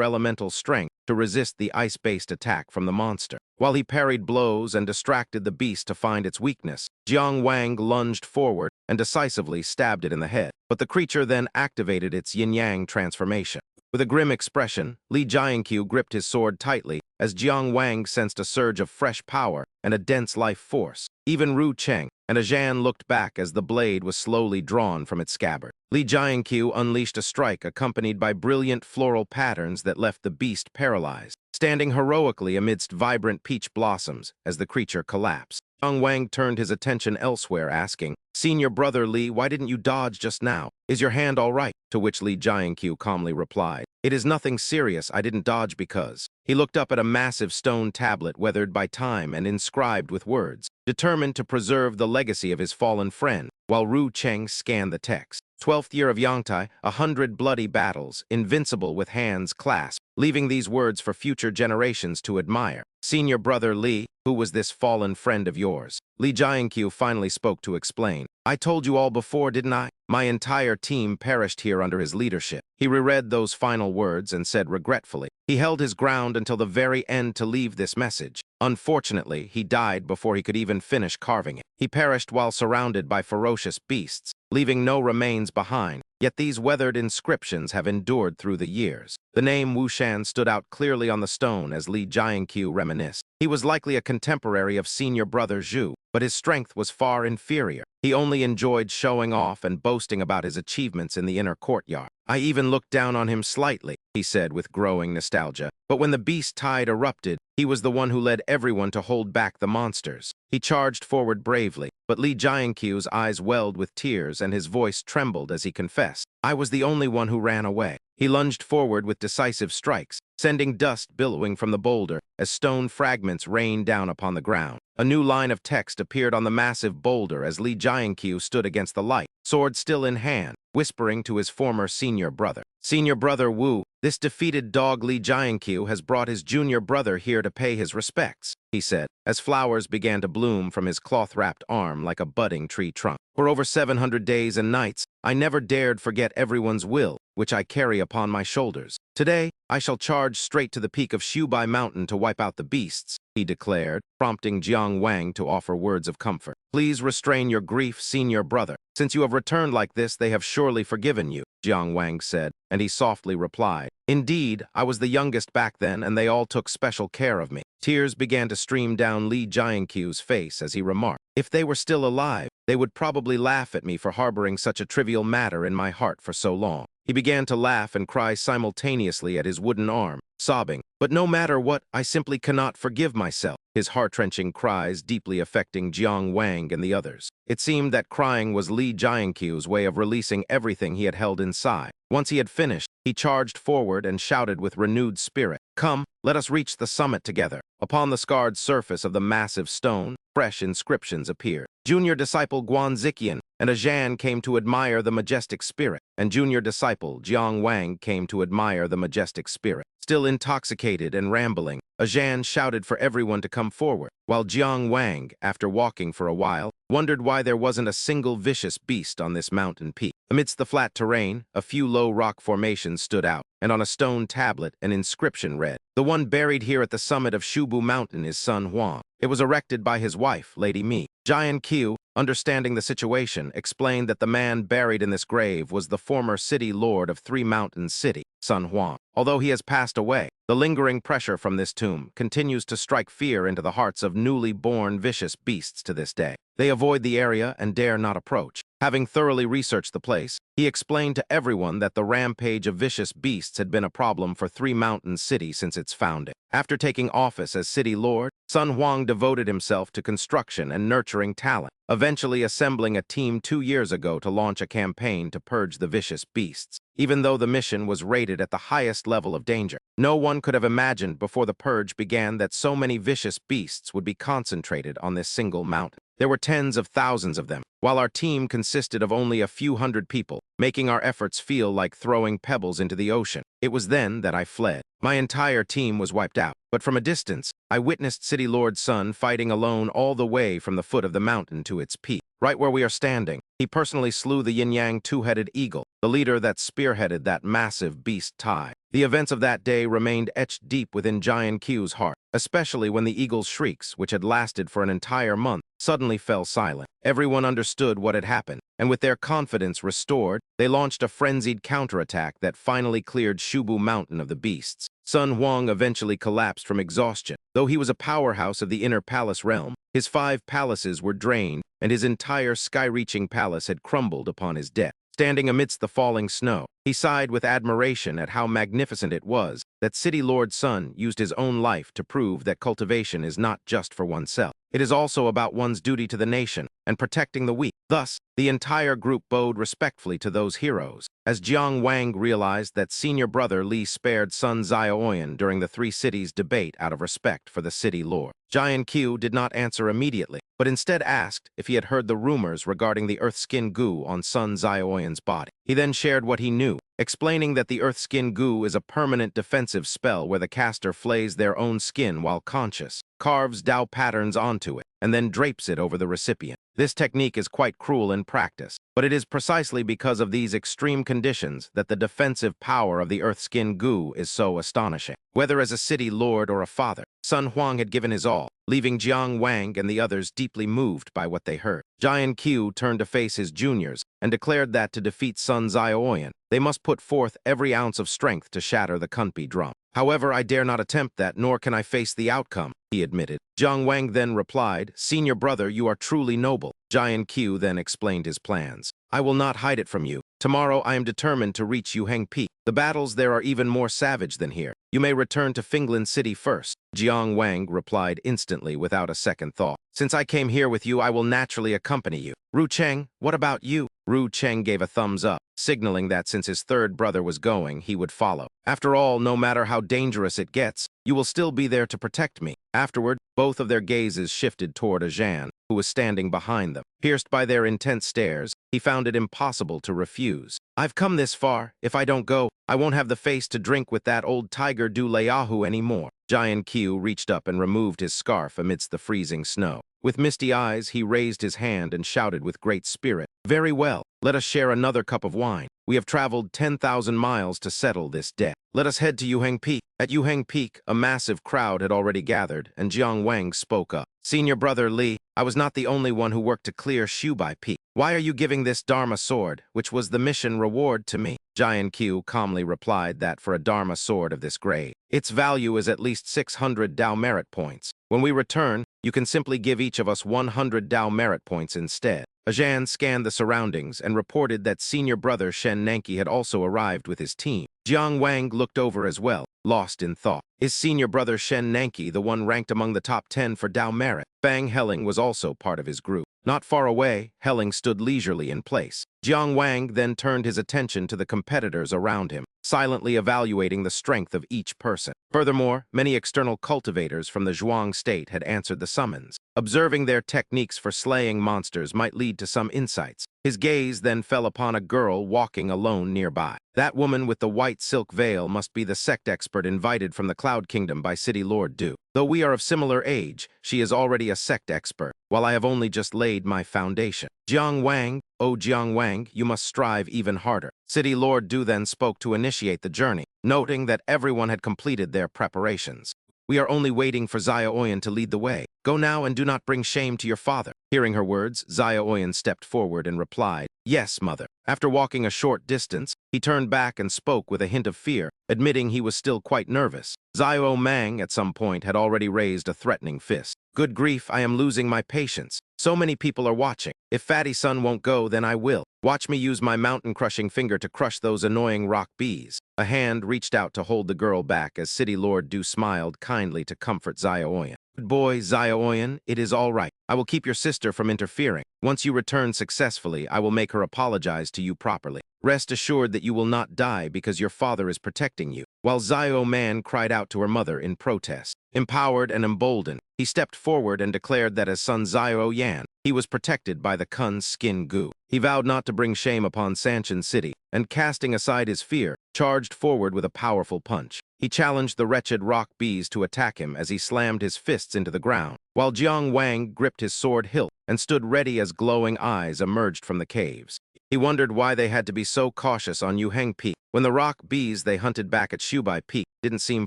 elemental strength to resist the ice-based attack from the monster. While he parried blows and distracted the beast to find its weakness, Jiang Wang lunged forward and decisively stabbed it in the head, but the creature then activated its yin-yang transformation. With a grim expression, Li Jianqiu gripped his sword tightly as Jiang Wang sensed a surge of fresh power and a dense life force. Even Ru Cheng, and Ajan looked back as the blade was slowly drawn from its scabbard. Li Jiankyu unleashed a strike accompanied by brilliant floral patterns that left the beast paralyzed, standing heroically amidst vibrant peach blossoms as the creature collapsed. Jiang Wang turned his attention elsewhere, asking, "Senior brother Li, why didn't you dodge just now? Is your hand all right?" To which Li Jiankyu calmly replied, "It is nothing serious. I didn't dodge because..." He looked up at a massive stone tablet weathered by time and inscribed with words, determined to preserve the legacy of his fallen friend, while Ru Cheng scanned the text. 12th year of Yangtai, 100 bloody battles, invincible with hands clasped, leaving these words for future generations to admire. Senior brother Li, who was this fallen friend of yours? Li Jiankyu finally spoke to explain. I told you all before, didn't I? My entire team perished here under his leadership. He reread those final words and said regretfully. He held his ground until the very end to leave this message. Unfortunately, he died before he could even finish carving it. He perished while surrounded by ferocious beasts, leaving no remains behind. Yet these weathered inscriptions have endured through the years. The name Wu Shan stood out clearly on the stone as Li Jiankyu reminisced. He was likely a contemporary of senior brother Zhu, but his strength was far inferior. He only enjoyed showing off and boasting about his achievements in the inner courtyard. I even looked down on him slightly, he said with growing nostalgia. But when the beast tide erupted, he was the one who led everyone to hold back the monsters. He charged forward bravely, but Li Jiankyu's eyes welled with tears and his voice trembled as he confessed. I was the only one who ran away. He lunged forward with decisive strikes, sending dust billowing from the boulder as stone fragments rained down upon the ground. A new line of text appeared on the massive boulder as Li Jiankyu stood against the light, sword still in hand, whispering to his former senior brother. Senior brother Wu, this defeated dog Li Jiankyu has brought his junior brother here to pay his respects, he said, as flowers began to bloom from his cloth-wrapped arm like a budding tree trunk. For over 700 days and nights, I never dared forget everyone's will, which I carry upon my shoulders. Today, I shall charge straight to the peak of Shubai Mountain to wipe out the beasts, he declared, prompting Jiang Wang to offer words of comfort. Please restrain your grief, senior brother. Since you have returned like this, they have surely forgiven you, Jiang Wang said, and he softly replied, Indeed, I was the youngest back then, and they all took special care of me. Tears began to stream down Li Jiankyu's face as he remarked, if they were still alive, they would probably laugh at me for harboring such a trivial matter in my heart for so long. He began to laugh and cry simultaneously at his wooden arm, sobbing, but no matter what, I simply cannot forgive myself, his heart-wrenching cries deeply affecting Jiang Wang and the others. It seemed that crying was Li Jiankyu's way of releasing everything he had held inside. Once he had finished, he charged forward and shouted with renewed spirit, Come, let us reach the summit together. Upon the scarred surface of the massive stone, fresh inscriptions appeared. Junior disciple Guan Ziqian and Ajan came to admire the majestic spirit, and junior disciple Jiang Wang came to admire the majestic spirit. Still intoxicated and rambling, Ajan shouted for everyone to come forward, while Jiang Wang, after walking for a while, wondered why there wasn't a single vicious beast on this mountain peak. Amidst the flat terrain, a few low rock formations stood out, and on a stone tablet, an inscription read, The one buried here at the summit of Shubu Mountain is Sun Huang. It was erected by his wife, Lady Mi. Jiankyu, understanding the situation, explained that the man buried in this grave was the former city lord of Three Mountains City, Sun Huang. Although he has passed away, the lingering pressure from this tomb continues to strike fear into the hearts of newly born vicious beasts to this day. They avoid the area and dare not approach. Having thoroughly researched the place, he explained to everyone that the rampage of vicious beasts had been a problem for Three Mountains City since its founding. After taking office as city lord, Sun Huang devoted himself to construction and nurturing talent, eventually assembling a team 2 years ago to launch a campaign to purge the vicious beasts. Even though the mission was rated at the highest level of danger, no one could have imagined before the purge began that so many vicious beasts would be concentrated on this single mountain. There were tens of thousands of them, while our team consisted of only a few hundred people, making our efforts feel like throwing pebbles into the ocean. It was then that I fled. My entire team was wiped out, but from a distance, I witnessed City Lord Sun fighting alone all the way from the foot of the mountain to its peak. Right where we are standing, he personally slew the yin-yang two-headed eagle, the leader that spearheaded that massive beast tide. The events of that day remained etched deep within Jiankyu's heart, especially when the eagle's shrieks, which had lasted for an entire month, suddenly fell silent. Everyone understood what had happened, and with their confidence restored, they launched a frenzied counterattack that finally cleared Shubu Mountain of the beasts. Sun Huang eventually collapsed from exhaustion. Though he was a powerhouse of the inner palace realm, his 5 palaces were drained, and his entire sky-reaching palace had crumbled upon his death. Standing amidst the falling snow, he sighed with admiration at how magnificent it was that City Lord's son used his own life to prove that cultivation is not just for oneself. It is also about one's duty to the nation and protecting the weak. Thus, the entire group bowed respectfully to those heroes, as Jiang Wang realized that senior brother Li spared son Xiaoyan during the three cities' debate out of respect for the city lord. Jian Qiu did not answer immediately, but instead asked if he had heard the rumors regarding the earth-skin goo on son Xiaoyan's body. He then shared what he knew, explaining that the earth-skin goo is a permanent defensive spell where the caster flays their own skin while conscious, carves Dao patterns onto it, and then drapes it over the recipient. This technique is quite cruel in practice, but it is precisely because of these extreme conditions that the defensive power of the earth-skin goo is so astonishing. Whether as a city lord or a father, Sun Huang had given his all, leaving Jiang Wang and the others deeply moved by what they heard. Jian Qiu turned to face his juniors and declared that to defeat Sun Xiaoyan, they must put forth every ounce of strength to shatter the Kunpi drum. However, I dare not attempt that, nor can I face the outcome, he admitted. Jiang Wang then replied, Senior brother, you are truly noble. Jian Qiu then explained his plans. I will not hide it from you. Tomorrow I am determined to reach Yuheng Peak. The battles there are even more savage than here. You may return to Finglin City first. Jiang Wang replied instantly without a second thought. Since I came here with you, I will naturally accompany you. Ru Cheng, what about you? Ru Cheng gave a thumbs up, signaling that since his third brother was going, he would follow. After all, no matter how dangerous it gets, you will still be there to protect me. Afterward, both of their gazes shifted toward Zhan, who was standing behind them. Pierced by their intense stares, he found it impossible to refuse. I've come this far. If I don't go, I won't have the face to drink with that old tiger Du Leahu anymore. Jian Qiu reached up and removed his scarf amidst the freezing snow. With misty eyes, he raised his hand and shouted with great spirit, Very well, let us share another cup of wine. We have traveled 10,000 miles to settle this debt. Let us head to Yuheng Peak. At Yuheng Peak, a massive crowd had already gathered, and Jiang Wang spoke up. Senior brother Li, I was not the only one who worked to clear Shubai Peak. Why are you giving this Dharma sword, which was the mission reward, to me? Jian Qiu calmly replied that for a Dharma sword of this grade, its value is at least 600 Dao merit points. When we return, you can simply give each of us 100 Dao merit points instead. Zhan scanned the surroundings and reported that senior brother Shen Nanki had also arrived with his team. Jiang Wang looked over as well, lost in thought. Is senior brother Shen Nanki the one ranked among the top 10 for Dao merit? Fang Helling was also part of his group. Not far away, Helling stood leisurely in place. Jiang Wang then turned his attention to the competitors around him, silently evaluating the strength of each person. Furthermore, many external cultivators from the Zhuang state had answered the summons. Observing their techniques for slaying monsters might lead to some insights. His gaze then fell upon a girl walking alone nearby. That woman with the white silk veil must be the sect expert invited from the Cloud Kingdom by City Lord Du. Though we are of similar age, she is already a sect expert, while I have only just laid my foundation. Jiang Wang, oh Jiang Wang, you must strive even harder. City Lord Du then spoke to initiate the journey, noting that everyone had completed their preparations. We are only waiting for Xiaoyan to lead the way. Go now and do not bring shame to your father. Hearing her words, Xiaoyan stepped forward and replied, Yes, mother. After walking a short distance, he turned back and spoke with a hint of fear, admitting he was still quite nervous. Xiao Mang at some point had already raised a threatening fist. Good grief, I am losing my patience. So many people are watching. If Fatty Son won't go, then I will. Watch me use my mountain-crushing finger to crush those annoying rock bees. A hand reached out to hold the girl back as City Lord Du smiled kindly to comfort Xiaoyan. Good boy, Xiaoyan, it is all right. I will keep your sister from interfering. Once you return successfully, I will make her apologize to you properly. Rest assured that you will not die because your father is protecting you. While Xiao Man cried out to her mother in protest. Empowered and emboldened, he stepped forward and declared that as son Xiao Yan, he was protected by the Kun's skin goo. He vowed not to bring shame upon Sanshan City, and casting aside his fear, charged forward with a powerful punch. He challenged the wretched rock bees to attack him as he slammed his fists into the ground, while Jiang Wang gripped his sword hilt and stood ready as glowing eyes emerged from the caves. He wondered why they had to be so cautious on Yuheng Peak, when the rock bees they hunted back at Shubai Peak didn't seem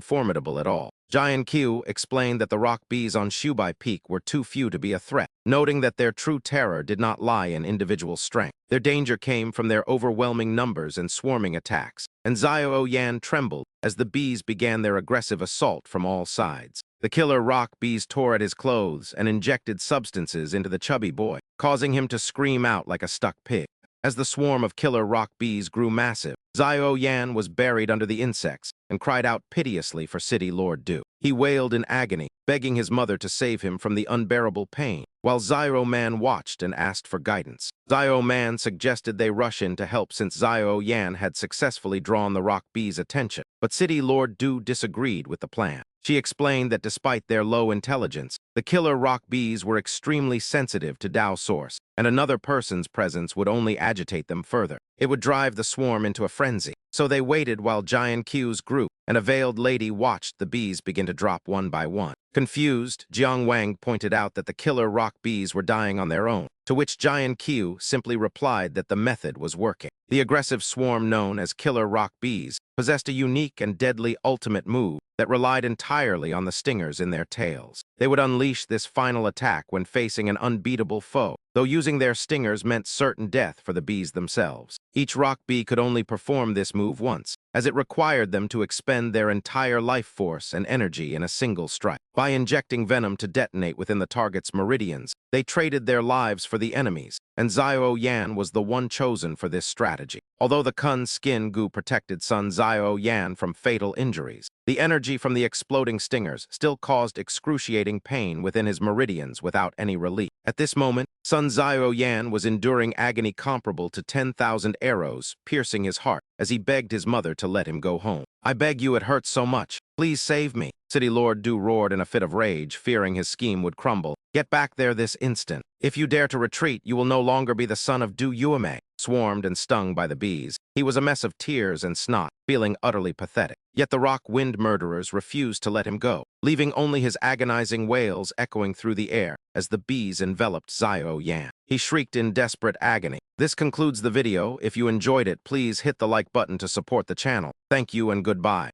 formidable at all. Giant Q explained that the rock bees on Shubai Peak were too few to be a threat, noting that their true terror did not lie in individual strength. Their danger came from their overwhelming numbers and swarming attacks, and Xiao Yan trembled as the bees began their aggressive assault from all sides. The killer rock bees tore at his clothes and injected substances into the chubby boy, causing him to scream out like a stuck pig. As the swarm of killer rock bees grew massive, Xiao Yan was buried under the insects and cried out piteously for City Lord Du. He wailed in agony, begging his mother to save him from the unbearable pain, while Xiao Man watched and asked for guidance. Xiao Man suggested they rush in to help since Xiao Yan had successfully drawn the rock bees' attention, but City Lord Du disagreed with the plan. She explained that despite their low intelligence, the killer rock bees were extremely sensitive to Tao source, and another person's presence would only agitate them further. It would drive the swarm into a frenzy. So they waited while Giant Q's group and a veiled lady watched the bees begin to drop one by one. Confused, Jiang Wang pointed out that the killer rock bees were dying on their own, to which Giant Q simply replied that the method was working. The aggressive swarm known as killer rock bees possessed a unique and deadly ultimate move that relied entirely on the stingers in their tails. They would unleash this final attack when facing an unbeatable foe, though using their stingers meant certain death for the bees themselves. Each rock bee could only perform this move once, as it required them to expend their entire life force and energy in a single strike. By injecting venom to detonate within the target's meridians, they traded their lives for the enemies, and Xiao Yan was the one chosen for this strategy. Although the Kun skin goo protected Sun Xiao Yan from fatal injuries, the energy from the exploding stingers still caused excruciating pain within his meridians without any relief. At this moment, Sun Xiao Yan was enduring agony comparable to 10,000 arrows piercing his heart as he begged his mother to let him go home. "I beg you, it hurts so much. Please save me." City Lord Du roared in a fit of rage, fearing his scheme would crumble. "Get back there this instant. If you dare to retreat, you will no longer be the son of Du Yueme." Swarmed and stung by the bees, he was a mess of tears and snot, feeling utterly pathetic. Yet the rock wind murderers refused to let him go, leaving only his agonizing wails echoing through the air as the bees enveloped Xiao Yan. He shrieked in desperate agony. This concludes the video. If you enjoyed it, please hit the like button to support the channel. Thank you and goodbye.